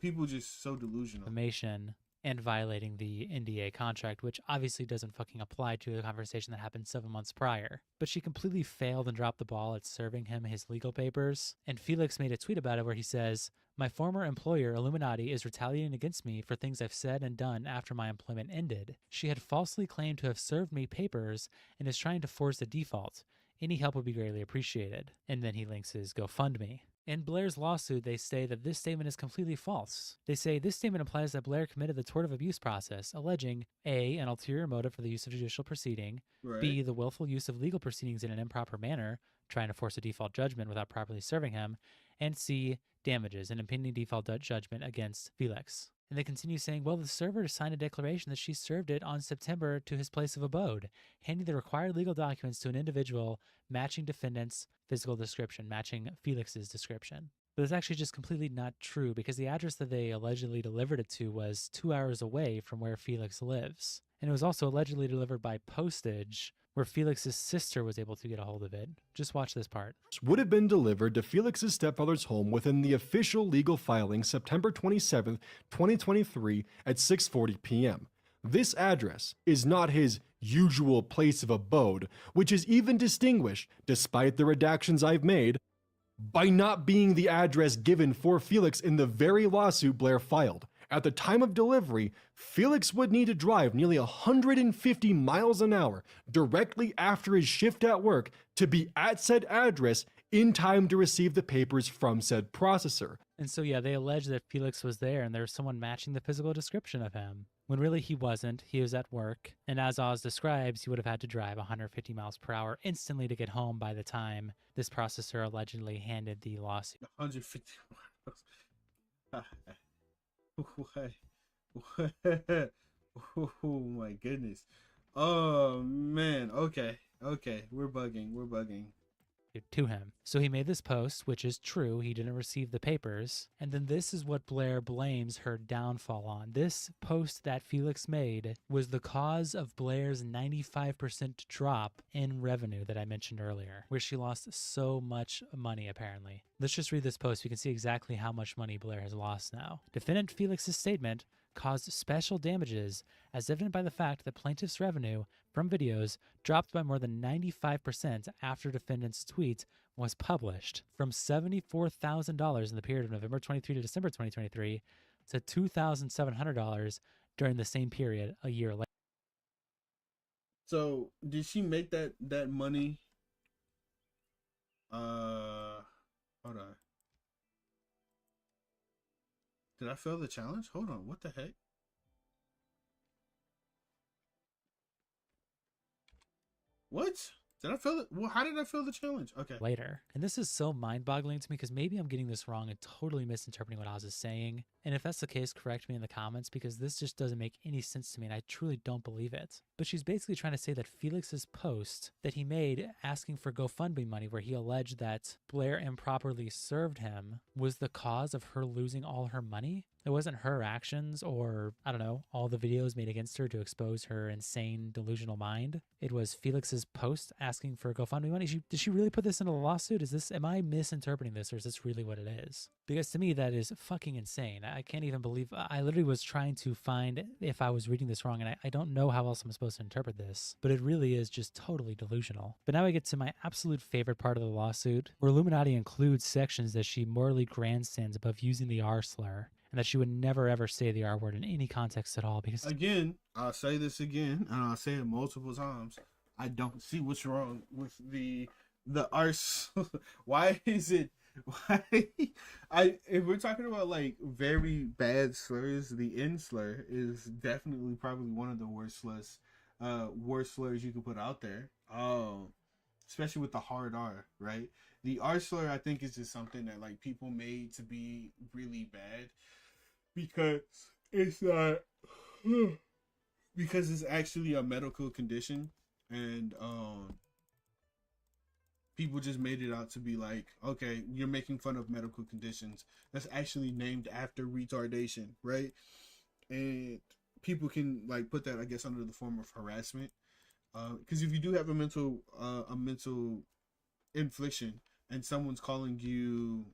people just so delusional. Defamation and violating the NDA contract, which obviously doesn't fucking apply to a conversation that happened 7 months prior. But she completely failed and dropped the ball at serving him his legal papers. And Felix made a tweet about it where he says, "My former employer, Illuminati, is retaliating against me for things I've said and done after my employment ended. She had falsely claimed to have served me papers and is trying to force a default. Any help would be greatly appreciated." And then he links his GoFundMe. In Blair's lawsuit, they say that this statement is completely false. They say this statement implies that Blair committed the tort of abuse process, alleging A, an ulterior motive for the use of judicial proceeding, Right. B, the willful use of legal proceedings in an improper manner, trying to force a default judgment without properly serving him, and C, damages, an impending default judgment against Felix. And they continue saying, well, the server signed a declaration that she served it on September to his place of abode, handing the required legal documents to an individual matching defendant's physical description, matching Felix's description. But it's actually just completely not true, because the address that they allegedly delivered it to was 2 hours away from where Felix lives. And it was also allegedly delivered by postage, where Felix's sister was able to get a hold of it. Just watch this part. Would have been delivered to Felix's stepfather's home within the official legal filing September 27th, 2023 at 6:40 p.m. This address is not his usual place of abode, which is even distinguished, despite the redactions I've made, by not being the address given for Felix in the very lawsuit Blair filed. At the time of delivery, Felix would need to drive nearly 150 miles an hour directly after his shift at work to be at said address in time to receive the papers from said processor. And so, yeah, they allege that Felix was there and there was someone matching the physical description of him, when really he wasn't. He was at work, and as Oz describes, he would have had to drive 150 miles per hour instantly to get home by the time this processor allegedly handed the lawsuit. 150 miles. What? Oh my goodness. Oh man. Okay. We're bugging. To him. So he made this post, which is true. He didn't receive the papers. And then this is what Blair blames her downfall on. This post that Felix made was the cause of Blair's 95% drop in revenue that I mentioned earlier, where she lost so much money, apparently. Let's just read this post. We can see exactly how much money Blair has lost now. Defendant Felix's statement caused special damages, as evident by the fact that plaintiff's revenue from videos dropped by more than 95% after defendant's tweet was published, from $74,000 in the period of November 23 to December 2023 to $2,700 during the same period a year later. So did she make that money? Hold on. Did I fail the challenge? Hold on, what the heck? What? Did I fail it? Well, how did I fail the challenge? Okay. Later. And this is so mind-boggling to me because maybe I'm getting this wrong and totally misinterpreting what Oz is saying. And if that's the case, correct me in the comments because this just doesn't make any sense to me and I truly don't believe it. But she's basically trying to say that Felix's post that he made asking for GoFundMe money where he alleged that Blair improperly served him was the cause of her losing all her money. It wasn't her actions or, I don't know, all the videos made against her to expose her insane, delusional mind. It was Felix's post asking for GoFundMe money. Did she really put this into the lawsuit? Am I misinterpreting this or is this really what it is? Because to me, that is fucking insane. I can't even believe, I literally was trying to find if I was reading this wrong and I don't know how else I'm supposed to interpret this, but it really is just totally delusional. But now I get to my absolute favorite part of the lawsuit, where Illuminati includes sections that she morally grandstands above using the R slur. And that she would never ever say the R word in any context at all because... Again, I'll say this again, and I'll say it multiple times. I don't see what's wrong with the R. Why is it... if we're talking about like very bad slurs, the N slur is definitely probably one of the worst slurs you could put out there. Especially with the hard R, right? The R slur, I think, is just something that like people made to be really bad because it's not because it's actually a medical condition, and people just made it out to be like, okay, you're making fun of medical conditions that's actually named after retardation, right? And people can like put that, I guess, under the form of harassment. Because if you do have a mental infliction and someone's calling you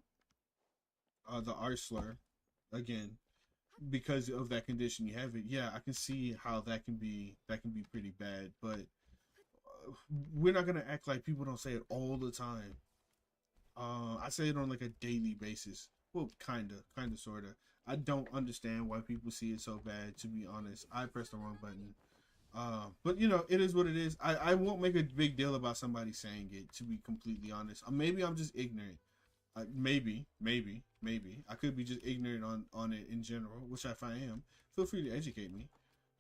the R slur again because of that condition you have it, yeah, I can see how that can be pretty bad. But we're not gonna act like people don't say it all the time. I say it on like a daily basis. Well, kinda, sorta. I don't understand why people see it so bad. To be honest, I pressed the wrong button. But you know, it is what it is. I won't make a big deal about somebody saying it, to be completely honest. Maybe I'm just ignorant. Maybe I could be just ignorant on it in general, which if I am, feel free to educate me.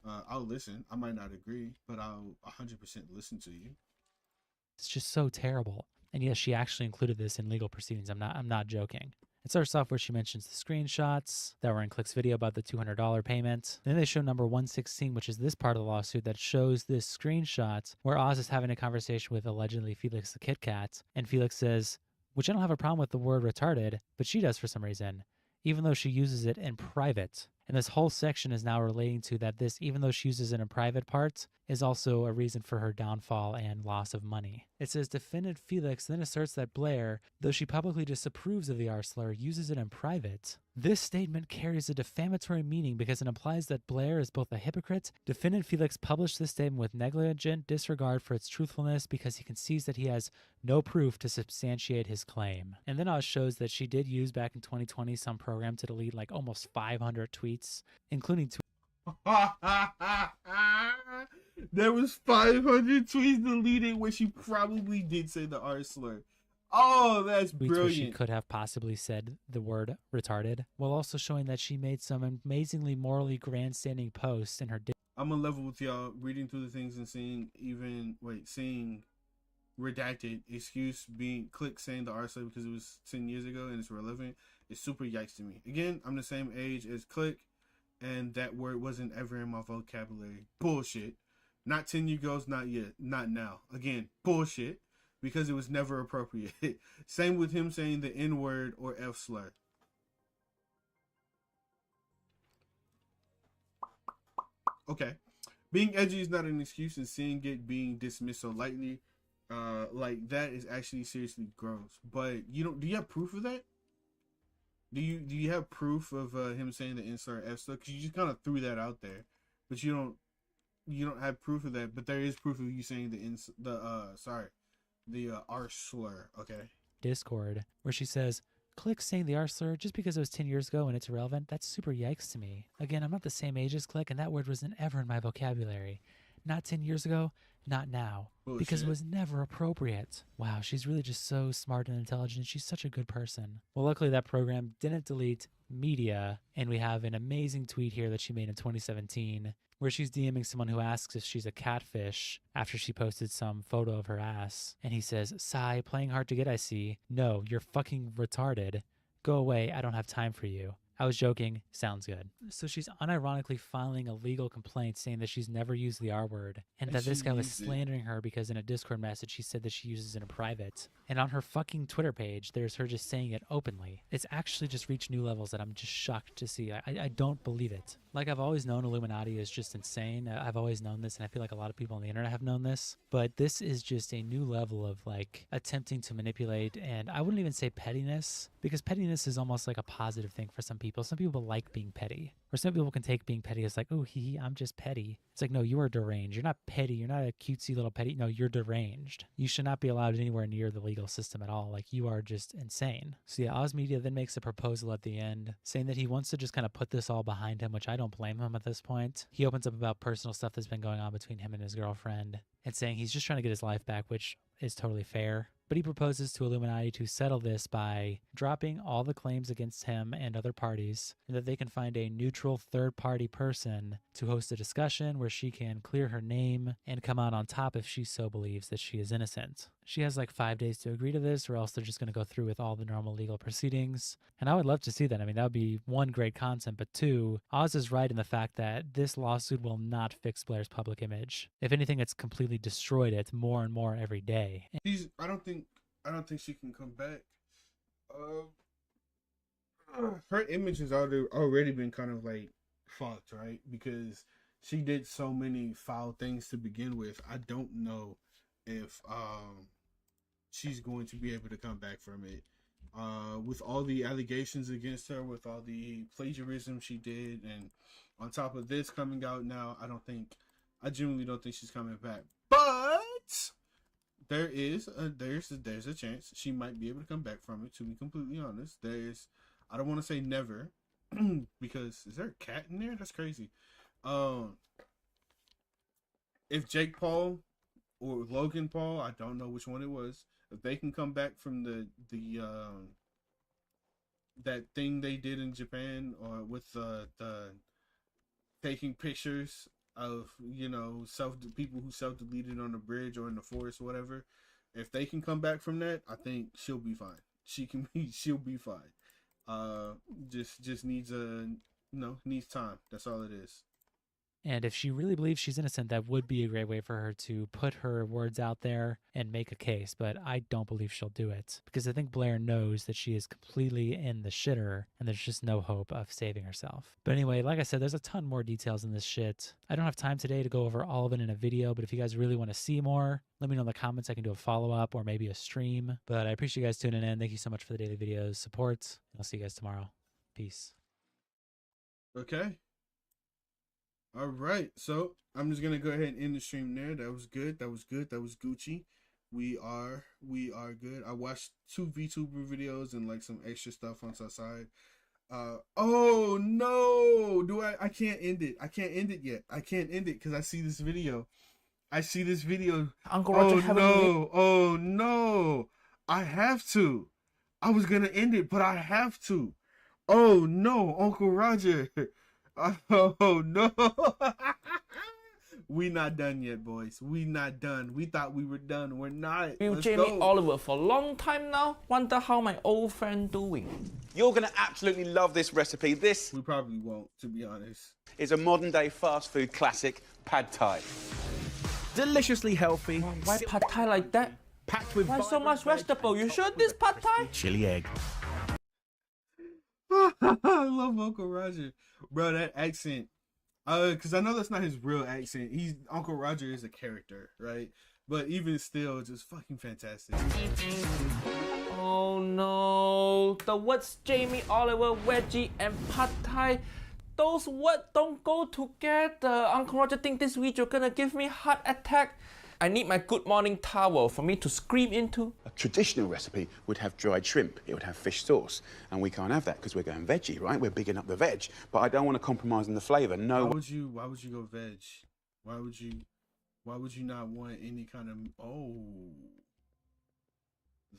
I'll listen. I might not agree, but I'll 100% listen to you. It's just so terrible. And yes, she actually included this in legal proceedings. I'm not joking. It starts off where she mentions the screenshots that were in Click's video about the $200 payment. Then they show number 116, which is this part of the lawsuit that shows this screenshot where Oz is having a conversation with allegedly Felix the Kit Kat. And Felix says, which I don't have a problem with the word retarded, but she does for some reason, even though she uses it in private. And this whole section is now relating to that this, even though she uses it in private parts, is also a reason for her downfall and loss of money. It says defendant Felix then asserts that Blair, though she publicly disapproves of the R slur, uses it in private. This statement carries a defamatory meaning because it implies that Blair is both a hypocrite. Defendant Felix published this statement with negligent disregard for its truthfulness because he concedes that he has no proof to substantiate his claim. And then Oz shows that she did use back in 2020 some program to delete like almost 500 tweets, including There was 500 tweets deleted where she probably did say the R slur. Oh, that's tweets brilliant. Where she could have possibly said the word retarded, while also showing that she made some amazingly morally grandstanding posts in her. I'm gonna level with y'all, reading through the things and seeing redacted excuse being Click saying the R slur because it was 10 years ago and it's relevant. It's super yikes to me. Again, I'm the same age as Click, and that word wasn't ever in my vocabulary. Bullshit. Not 10 years ago, not yet, not now. Again, bullshit, because it was never appropriate. Same with him saying the N-word or F slur. Okay. Being edgy is not an excuse, and seeing it being dismissed so lightly, like that is actually seriously gross. But do you have proof of that? Do you have proof of him saying the N slur F slur? Because you just kind of threw that out there, but you don't have proof of that. But there is proof of you saying the R slur. Okay. Discord, where she says, Click saying the R slur just because it was 10 years ago and it's irrelevant, that's super yikes to me. Again, I'm not the same age as Click, and that word wasn't ever in my vocabulary. Not 10 years ago, not now. Bullshit. Because it was never appropriate. Wow, she's really just so smart and intelligent. She's such a good person. Well, luckily that program didn't delete media, and we have an amazing tweet here that she made in 2017 where she's DMing someone who asks if she's a catfish after she posted some photo of her ass. And he says, Sigh, playing hard to get, I see. No, you're fucking retarded. Go away, I don't have time for you. I was joking, sounds good. So she's unironically filing a legal complaint saying that she's never used the R word, and that this guy was slandering her because in a Discord message she said that she uses it in private. And on her fucking Twitter page, there's her just saying it openly. It's actually just reached new levels that I'm just shocked to see. I don't believe it. Like, I've always known Illuminati is just insane. I've always known this, and I feel like a lot of people on the internet have known this. But this is just a new level of, like, attempting to manipulate, and I wouldn't even say pettiness, because pettiness is almost like a positive thing for some people. Some people like being petty. Or some people can take being petty as like, oh, I'm just petty. It's like, no, you are deranged. You're not petty. You're not a cutesy little petty. No, you're deranged. You should not be allowed anywhere near the legal system at all. Like, you are just insane. So yeah, Oz Media then makes a proposal at the end saying that he wants to just kind of put this all behind him, which I don't blame him at this point. He opens up about personal stuff that's been going on between him and his girlfriend and saying he's just trying to get his life back, which is totally fair. But he proposes to Illuminati to settle this by dropping all the claims against him and other parties, and that they can find a neutral third-party person to host a discussion where she can clear her name and come out on top if she so believes that she is innocent. She has like 5 days to agree to this, or else they're just going to go through with all the normal legal proceedings. And I would love to see that. I mean, that would be one, great content, but two, Oz is right in the fact that this lawsuit will not fix Blair's public image. If anything, it's completely destroyed it more and more every day. I don't think she can come back. Her image has already been kind of like fucked, right? Because she did so many foul things to begin with. I don't know if she's going to be able to come back from it. With all the allegations against her, with all the plagiarism she did, and on top of this coming out now, I genuinely don't think she's coming back. But there's a chance she might be able to come back from it, to be completely honest. I don't want to say never, because is there a cat in there? That's crazy. If Jake Paul or Logan Paul, I don't know which one it was, if they can come back from the that thing they did in Japan, or with the taking pictures of people who self-deleted on the bridge or in the forest or whatever, if they can come back from that, I think she'll be fine. She'll be fine. Just needs needs time. That's all it is. And if she really believes she's innocent, that would be a great way for her to put her words out there and make a case. But I don't believe she'll do it, because I think Blair knows that she is completely in the shitter and there's just no hope of saving herself. But anyway, like I said, there's a ton more details in this shit. I don't have time today to go over all of it in a video, but if you guys really want to see more, let me know in the comments. I can do a follow-up or maybe a stream. But I appreciate you guys tuning in. Thank you so much for the daily videos, support. I'll see you guys tomorrow. Peace. Okay. All right, so I'm just gonna go ahead and end the stream there. That was good. That was Gucci. We are good. I watched 2 VTuber videos and like some extra stuff on Tosay. Oh no! I can't end it. I can't end it yet. I can't end it because I see this video. Uncle Roger, oh no! I have to. I was gonna end it, but I have to. Oh no, Uncle Roger. Oh no. We not done yet, boys. We not done. We thought we were done. We're not. With Jamie Oliver for a long time now. Wonder how my old friend doing. You're going to absolutely love this recipe. This... We probably won't, to be honest. ...is a modern-day fast food classic, pad thai. deliciously healthy. Why pad thai like that? Packed with Why so much vegetable? You sure this pad thai? chili egg. I love Uncle Roger, bro. That accent, because I know that's not his real accent. Uncle Roger is a character, right? But even still, just fucking fantastic. Oh no, the words Jamie Oliver, veggie and pad thai, those words don't go together. Uncle Roger think this video gonna give me heart attack. I need my good morning towel for me to scream into. A traditional recipe would have dried shrimp, it would have fish sauce, and we can't have that because we're going veggie, right? We're bigging up the veg, but I don't want to compromise on the flavour. No. Why would you go veg? Why would you not want any kind of? Oh,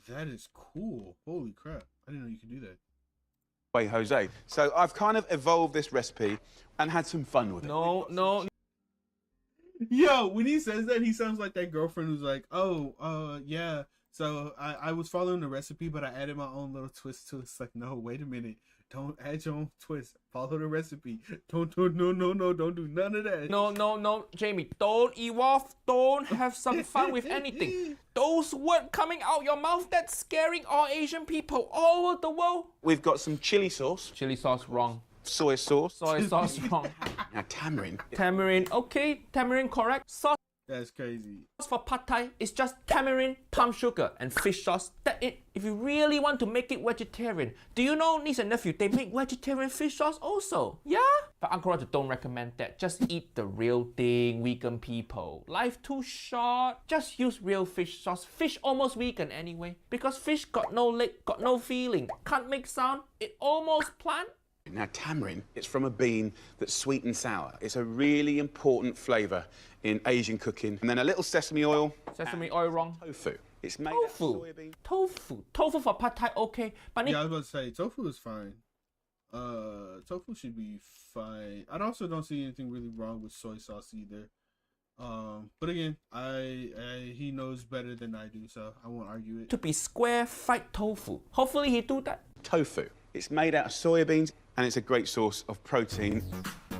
that is cool. Holy crap! I didn't know you could do that. Way, Jose. So I've kind of evolved this recipe and had some fun with it. No. Yo, when he says that, he sounds like that girlfriend who's like, oh, yeah. So I was following the recipe, but I added my own little twist to it. It's like, no, wait a minute. Don't add your own twist. Follow the recipe. No, don't do none of that. No, Jamie, don't evolve. Don't have some fun with anything. Those words coming out your mouth, that's scaring all Asian people all over the world. We've got some chili sauce. Chili sauce, wrong. Soy sauce. Soy sauce, wrong. Now tamarind. Tamarind, okay. Tamarind, correct. Sauce That's crazy. for pad thai is just tamarind, palm sugar, and fish sauce. That's it. If you really want to make it vegetarian, do you know, niece and nephew, they make vegetarian fish sauce also? Yeah? But Uncle Roger don't recommend that. Just eat the real thing, vegan people. Life too short. Just use real fish sauce. Fish almost vegan anyway. Because fish got no leg, got no feeling, can't make sound, it almost plant. Now tamarind, it's from a bean that's sweet and sour. It's a really important flavour in Asian cooking. And then a little sesame oil. Sesame oil, wrong. Tofu. It's made out of soybean. Tofu for pad thai, okay. But yeah, I was about to say, tofu is fine. Tofu should be fine. I also don't see anything really wrong with soy sauce either. But again, he knows better than I do, so I won't argue it. To be square fried tofu. Hopefully he do that. Tofu. It's made out of soybeans and it's a great source of protein.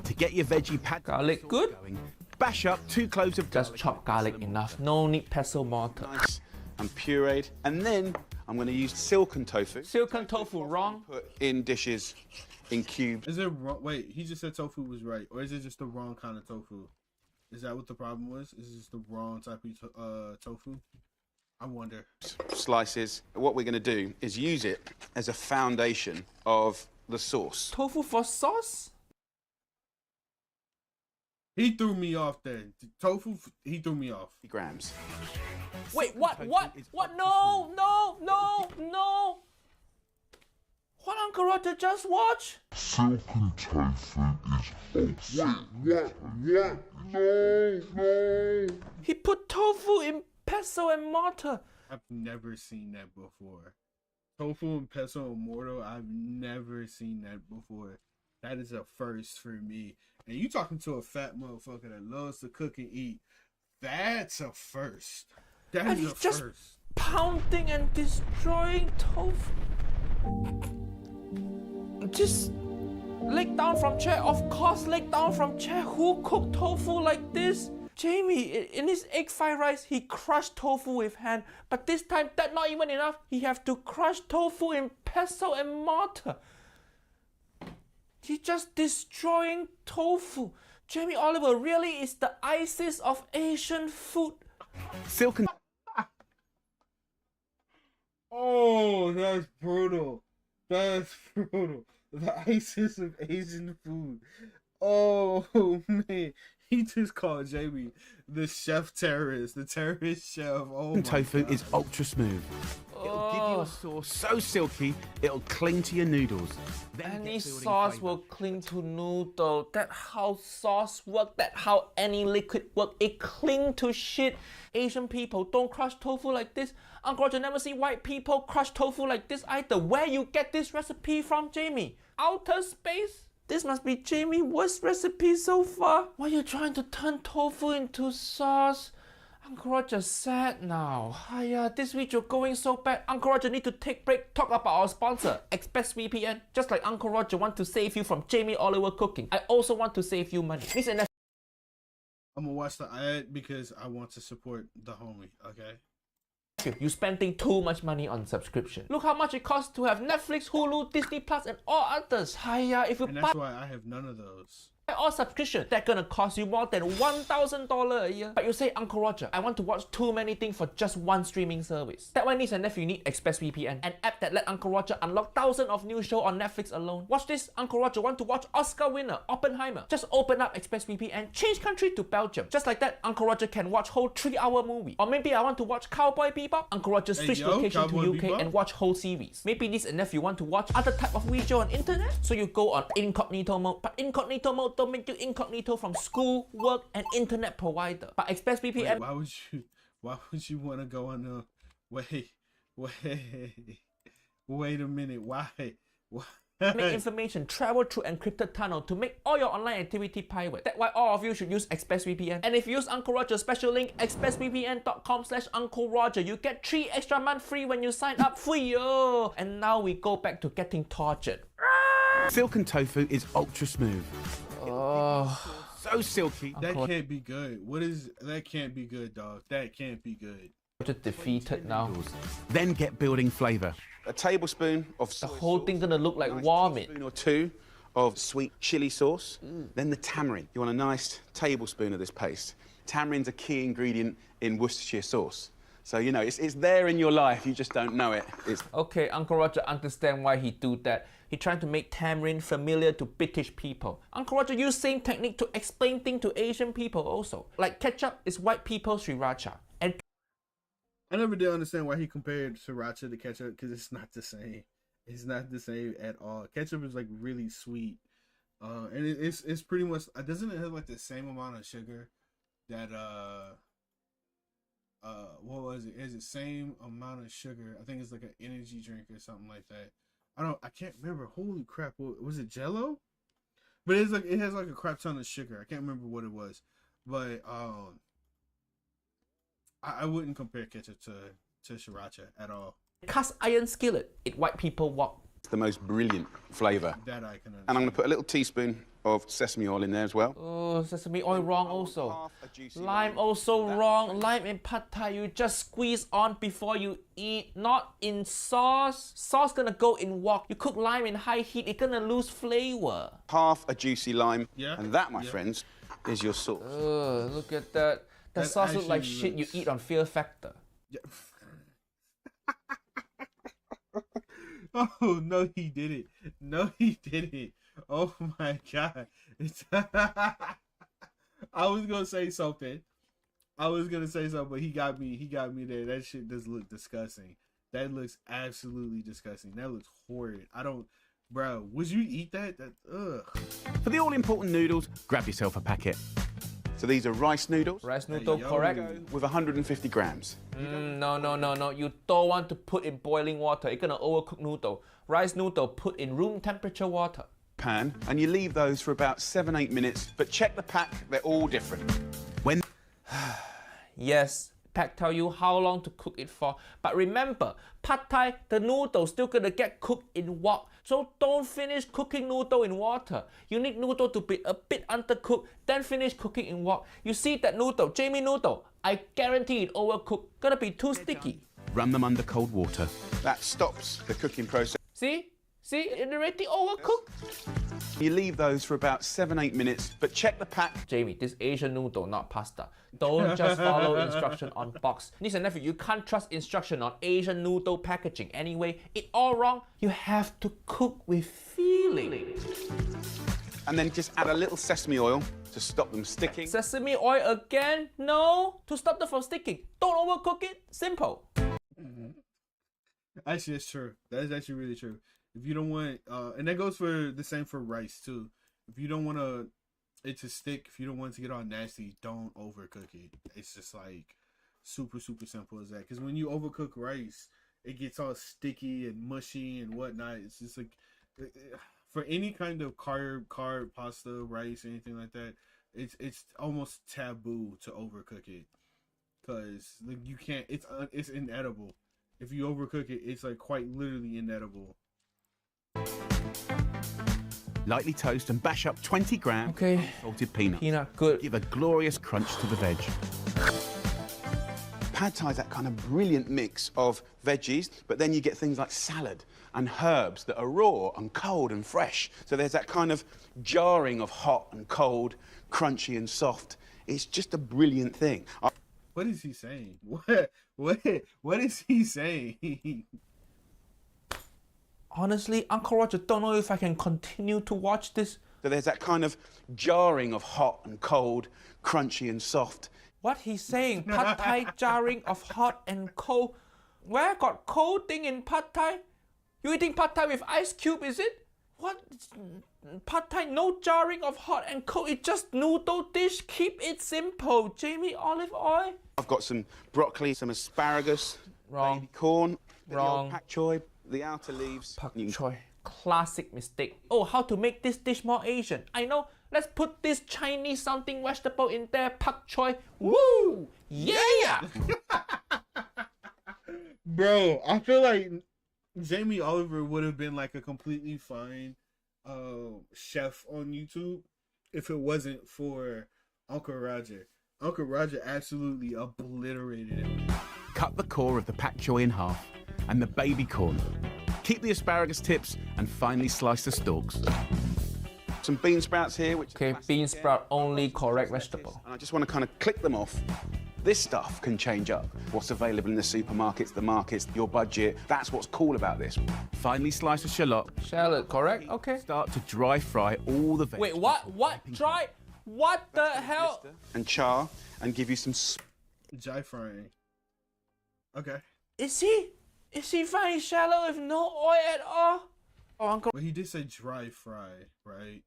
To get your veggie pad garlic good, going, bash up 2 cloves of just chop garlic enough. No need pestle mortar. Nice and pureed. And then I'm going to use silken tofu. Silken tofu, wrong. Put in dishes in cubes. Is it wrong? Wait, he just said tofu was right, or is it just the wrong kind of tofu? Is that what the problem was? Is it just the wrong type of tofu? I wonder. Slices. What we're going to do is use it as a foundation of the sauce. Tofu for sauce? He threw me off there. Tofu, he threw me off. Grams. Wait, what? No. What Uncle Roger just watched? Silken tofu is What? No. He put tofu in pestle and mortar. I've never seen that before. Tofu and pestle and mortar, I've never seen that before. That is a first for me. And you talking to a fat motherfucker that loves to cook and eat. That's a first. That and is a just first. Pounding and destroying tofu. Just leg down from chair. Of course, leg down from chair. Who cooked tofu like this? Jamie, in his egg fried rice, he crushed tofu with hand. But this time, that's not even enough. He have to crush tofu in pestle and mortar. He just destroying tofu. Jamie Oliver really is the ISIS of Asian food. Silken. Oh, that's brutal. That's brutal. The ISIS of Asian food. Oh, man. He just called Jamie the chef terrorist, the terrorist chef. Oh, my tofu God. is ultra smooth. It'll give you a sauce so silky, it'll cling to your noodles. Any sauce will cling to noodle. That's how sauce work. That's how any liquid work. It cling to shit. Asian people don't crush tofu like this. Uncle Roger never see white people crush tofu like this either. Where you get this recipe from, Jamie? Outer space? This must be Jamie's worst recipe so far. Why are you trying to turn tofu into sauce? Uncle Roger's sad now. This video going so bad. Uncle Roger need to take break. Talk about our sponsor, ExpressVPN. Just like Uncle Roger want to save you from Jamie Oliver cooking, I also want to save you money. I'm gonna watch the ad because I want to support the homie. Okay. You're spending too much money on subscription. Look how much it costs to have Netflix, Hulu, Disney Plus, and all others. Hiya, if you And buy that's why I have none of those. all subscription, that's gonna cost you more than $1,000 a year. But you say, Uncle Roger, I want to watch too many things for just one streaming service. That one, niece and nephew, need ExpressVPN, an app that let Uncle Roger unlock thousands of new shows on Netflix alone. Watch this, Uncle Roger want to watch Oscar winner Oppenheimer. Just open up ExpressVPN, change country to Belgium. Just like that, Uncle Roger can watch whole 3-hour movie. Or maybe I want to watch Cowboy Bebop. Uncle Roger switch location to UK Bebop? and watch whole series. Maybe niece and nephew want to watch other type of video on internet, so you go on incognito mode. But incognito mode don't make you incognito from school, work, and internet provider. But ExpressVPN. Wait, why would you want to go on the? Wait a minute. Why? Make information travel through encrypted tunnel to make all your online activity private. That's why all of you should use ExpressVPN. And if you use Uncle Roger's special link, expressvpn.com/Uncle Roger, you get 3 extra months free when you sign up. Free, yo! And now we go back to getting tortured. Silken tofu is ultra smooth. Oh, so silky. That can't be good. What is that? Can't be good, dog. That can't be good. Just defeated now. Then get building flavor. A tablespoon of the whole thing gonna look like vomit. Or 2 of sweet chili sauce. Then the tamarind. You want a nice tablespoon of this paste. Tamarind's a key ingredient in Worcestershire sauce. So, you know, it's there in your life, you just don't know it. Okay, Uncle Roger understand why he do that. He trying to make tamarind familiar to British people. Uncle Roger use same technique to explain things to Asian people also. Like ketchup is white people's sriracha. And I never did understand why he compared sriracha to ketchup, because it's not the same. It's not the same at all. Ketchup is like really sweet. And it's pretty much, doesn't it have like the same amount of sugar that what was it? It's the same amount of sugar. I think it's like an energy drink or something like that. I can't remember. Holy crap! Was it Jello? But it's like it has like a crap ton of sugar. I can't remember what it was, but I wouldn't compare ketchup to sriracha at all. Cast iron skillet, it white people walk. It's the most brilliant flavor. That I can understand. And I'm going to put a little teaspoon of sesame oil in there as well. Oh, sesame oil wrong also. Lime also wrong. Lime in pad thai you just squeeze on before you eat, not in sauce. Sauce gonna go in wok. You cook lime in high heat, it's gonna lose flavor. Half a juicy lime. Yeah. And that, my friends, is your sauce. Look at that. That sauce looks like shit you eat on Fear Factor. Yeah. Oh, no, he didn't. No, he didn't. Oh, my God. I was going to say something. But he got me there. That shit does look disgusting. That looks absolutely disgusting. That looks horrid. Bro, would you eat that? Ugh. For the all-important noodles, grab yourself a packet. So these are rice noodles. Rice noodle, correct. With 150 grams. No. You don't want to put in boiling water. It's gonna overcook noodle. Rice noodle, put in room temperature water. Pan, and you leave those for about 7-8 minutes, but check the pack, they're all different. When Yes, pack tell you how long to cook it for. But remember, pad thai, the noodle still gonna get cooked in wok. So don't finish cooking noodle in water. You need noodle to be a bit undercooked, then finish cooking in wok. You see that noodle, Jamie noodle, I guarantee it overcooked. Gonna be too sticky. Run them under cold water. That stops the cooking process. See, it already overcooked. You leave those for about 7-8 minutes, but check the pack. Jamie, this Asian noodle, not pasta. Don't just follow instruction on box. Niece and nephew, you can't trust instruction on Asian noodle packaging. Anyway, it all wrong. You have to cook with feeling. And then just add a little sesame oil to stop them sticking. Sesame oil again? No, to stop them from sticking. Don't overcook it. Simple. Actually, that's true. That is actually really true. If you don't want, and that goes for the same for rice too. If you don't want it to stick, if you don't want it to get all nasty, don't overcook it. It's just like super simple as that. Because when you overcook rice, it gets all sticky and mushy and whatnot. It's just like for any kind of carb pasta, rice, anything like that, it's almost taboo to overcook it, because like you can't. It's inedible. If you overcook it, it's like quite literally inedible. Lightly toast and bash up 20 grams Okay. of salted peanuts. Peanut, good. Give a glorious crunch to the veg. Pad Thai is that kind of brilliant mix of veggies, but then you get things like salad and herbs that are raw and cold and fresh. So there's that kind of jarring of hot and cold, crunchy and soft. It's just a brilliant thing. What is he saying? What is he saying? Honestly, Uncle Roger, don't know if I can continue to watch this. So there's that kind of jarring of hot and cold, crunchy and soft. What he's saying, Pad Thai jarring of hot and cold. Where got cold thing in Pad Thai? You eating Pad Thai with ice cube, is it? What? Pad Thai, no jarring of hot and cold. It's just noodle dish. Keep it simple. Jamie, olive oil. I've got some broccoli, some asparagus, Wrong. baby corn, Wrong. pak choy, the outer leaves. Pak choy. Classic mistake. Oh, how to make this dish more Asian? I know. Let's put this Chinese something vegetable in there. Pak choy. Woo! Yeah! Bro, I feel like Jamie Oliver would have been like a completely fine chef on YouTube if it wasn't for Uncle Roger. Uncle Roger absolutely obliterated him. Cut the core of the pak choy in half and the baby corn. Keep the asparagus tips and finely slice the stalks. Some bean sprouts here, which okay, bean sprout only correct vegetable. And I just want to kind of click them off. This stuff can change up. What's available in the supermarkets, the markets, your budget. That's what's cool about this. Finely slice a shallot. Shallot, correct? Okay. Start to dry fry all the vegetables. Wait, what? What? Dry? What the hell? And char and give you some dry frying. Okay. Is he frying shallot with no oil at all? Oh, Uncle. Well, he did say dry fry, right?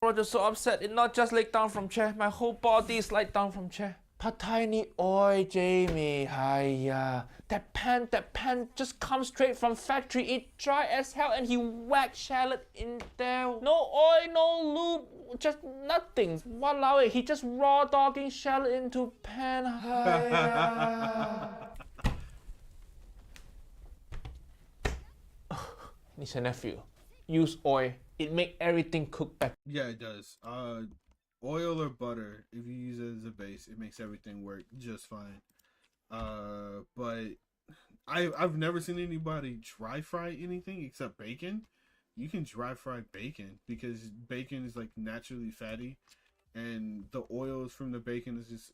Roger so upset. It not just laid down from chair. My whole body is laid down from chair. Pad Thai need oil, Jamie. Hiya. That pan just comes straight from factory. It dry as hell and he whacked shallot in there. No oil, no lube, just nothing. Walao, he just raw dogging shallot into pan. Hiya. Niece and nephew, use oil. It make everything cook better. Yeah, it does. Oil or butter, if you use it as a base, it makes everything work just fine. But I've never seen anybody dry fry anything except bacon. You can dry fry bacon because bacon is like naturally fatty, and the oils from the bacon is just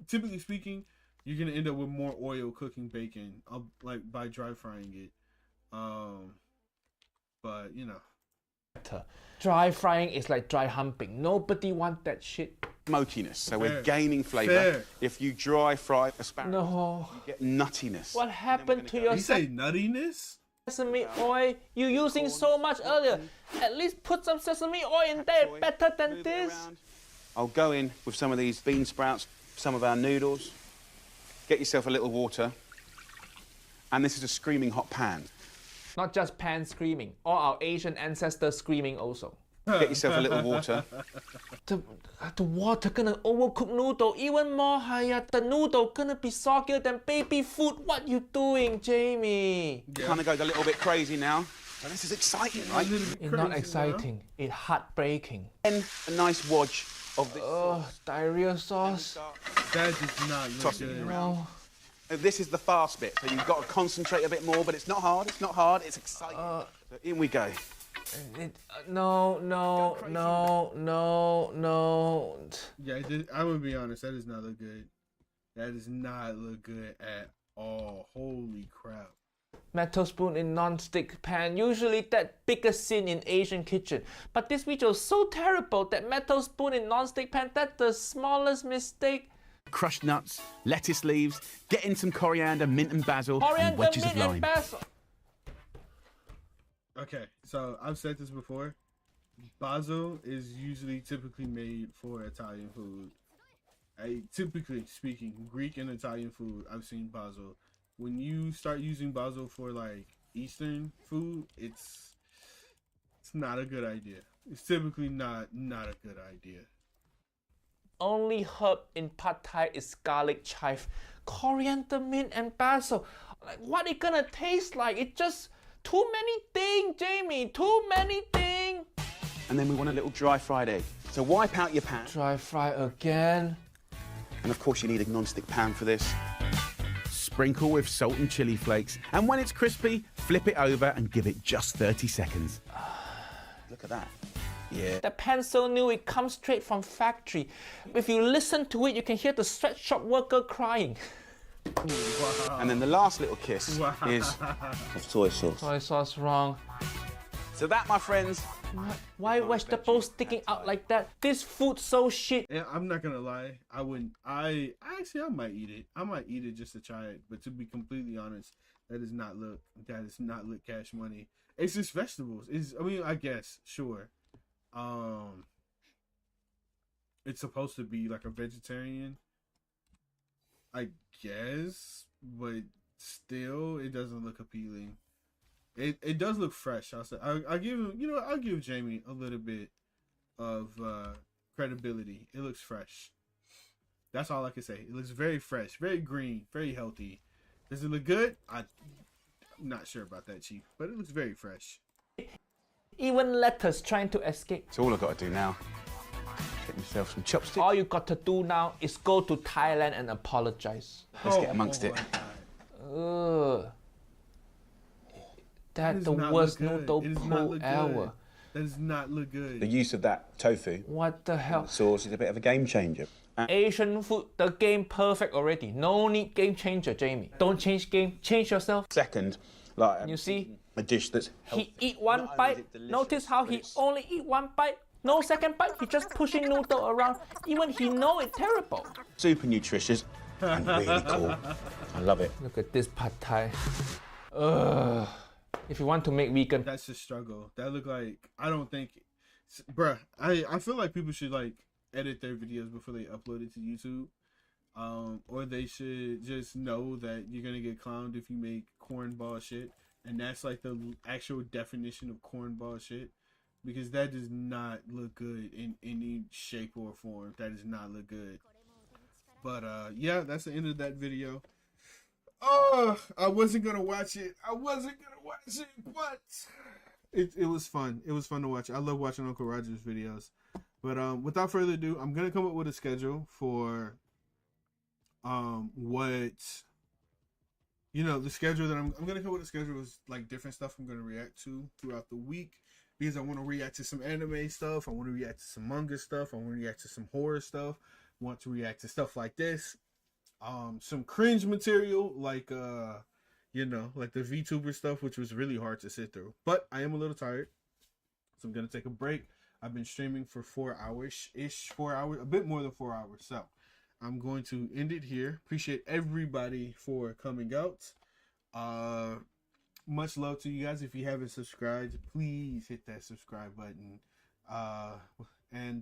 typically speaking, you're gonna end up with more oil cooking bacon, like by dry frying it. But you know, dry frying is like dry humping. Nobody want that shit. Smokiness, so we're Fair. gaining flavour. Fair. If you dry fry asparagus, No. you get nuttiness. What happened to your you say nuttiness? sesame oil? You using so much earlier. At least put some sesame oil in there. Better than this. I'll go in with some of these bean sprouts, some of our noodles. Get yourself a little water. And this is a screaming hot pan. Not just pan screaming. All our Asian ancestors screaming also. Get yourself a little water. The water gonna overcook noodle even more higher. The noodle gonna be soggier than baby food. What you doing, Jamie? Kind of goes a little bit crazy now. But this is exciting, right? It's not exciting. It's heartbreaking. Then a nice wodge of this sauce. Diarrhea sauce. That does not look Tossing good. it around. This is the fast bit, so you've got to concentrate a bit more, but it's not hard, it's exciting. So in we go. No. Yeah, I'm gonna be honest. That does not look good. That does not look good at all. Holy crap! Metal spoon in non-stick pan. Usually that biggest sin in Asian kitchen. But this video is so terrible that metal spoon in non-stick pan. That's the smallest mistake. Crushed nuts, lettuce leaves, get in some coriander, mint and basil, and wedges of lime. Okay, so I've said this before. Basil is usually typically made for Italian food. Typically speaking, Greek and Italian food, I've seen basil. When you start using basil for like Eastern food, it's not a good idea. It's typically not a good idea. Only herb in Pad Thai is garlic chive, coriander, mint, and basil. Like, what it gonna taste like? It just Too many things, Jamie. Too many things. And then we want a little dry fried egg. So wipe out your pan. Dry fry again. And of course you need a non-stick pan for this. Sprinkle with salt and chili flakes. And when it's crispy, flip it over and give it just 30 seconds. Look at that. Yeah. The pan's so new, it comes straight from factory. If you listen to it, you can hear the sweatshop worker crying. Wow. And then the last little kiss is of soy sauce. Soy sauce wrong. So that, my friends. Why vegetables sticking out like that? This food's so shit. Yeah, I'm not gonna lie. I wouldn't. I might eat it. I might eat it just to try it. But to be completely honest, that does not look cash money. It's just vegetables. I mean, I guess sure. It's supposed to be like a vegetarian, I guess, but still, it doesn't look appealing. It does look fresh. I'll give him, I'll give Jamie a little bit of credibility. It looks fresh. That's all I can say. It looks very fresh, very green, very healthy. Does it look good? I'm not sure about that, Chief, but it looks very fresh. Even lettuce trying to escape. So all I've got to do now, get myself some chopsticks. All you got to do now is go to Thailand and apologize. Let's get amongst it. That's the worst noodle pull ever. That does not look good. The use of that tofu. What the hell? Sauce is a bit of a game changer. Asian food, the game perfect already. No need game changer, Jamie. Don't change game, change yourself. Second, like you see, a dish that's healthy. He eat one bite. Notice how he only eat one bite. No second bite. He just pushing noodle around. Even he know it's terrible. Super nutritious and really cool. I love it. Look at this pad thai. If you want to make vegan, that's the struggle. That look like, I don't think, bruh. I feel like people should like edit their videos before they upload it to YouTube, or they should just know that you're gonna get clowned if you make cornball shit, and that's like the actual definition of cornball shit, because that does not look good in any shape or form. That does not look good. But yeah, that's the end of that video. Oh, I wasn't gonna watch it. But it was fun. It was fun to watch. I love watching Uncle Roger's videos. But without further ado, I'm gonna come up with a schedule for the schedule that I'm gonna come up with a schedule is like different stuff I'm gonna react to throughout the week, because I want to react to some anime stuff. I want to react to some manga stuff. I want to react to some horror stuff. I want to react to stuff like this. Some cringe material like like the VTuber stuff, which was really hard to sit through. But I am a little tired, so I'm gonna take a break. I've been streaming for 4 hours-ish, 4 hours, a bit more than 4 hours. So I'm going to end it here. Appreciate everybody for coming out. Much love to you guys. If you haven't subscribed, please hit that subscribe button. And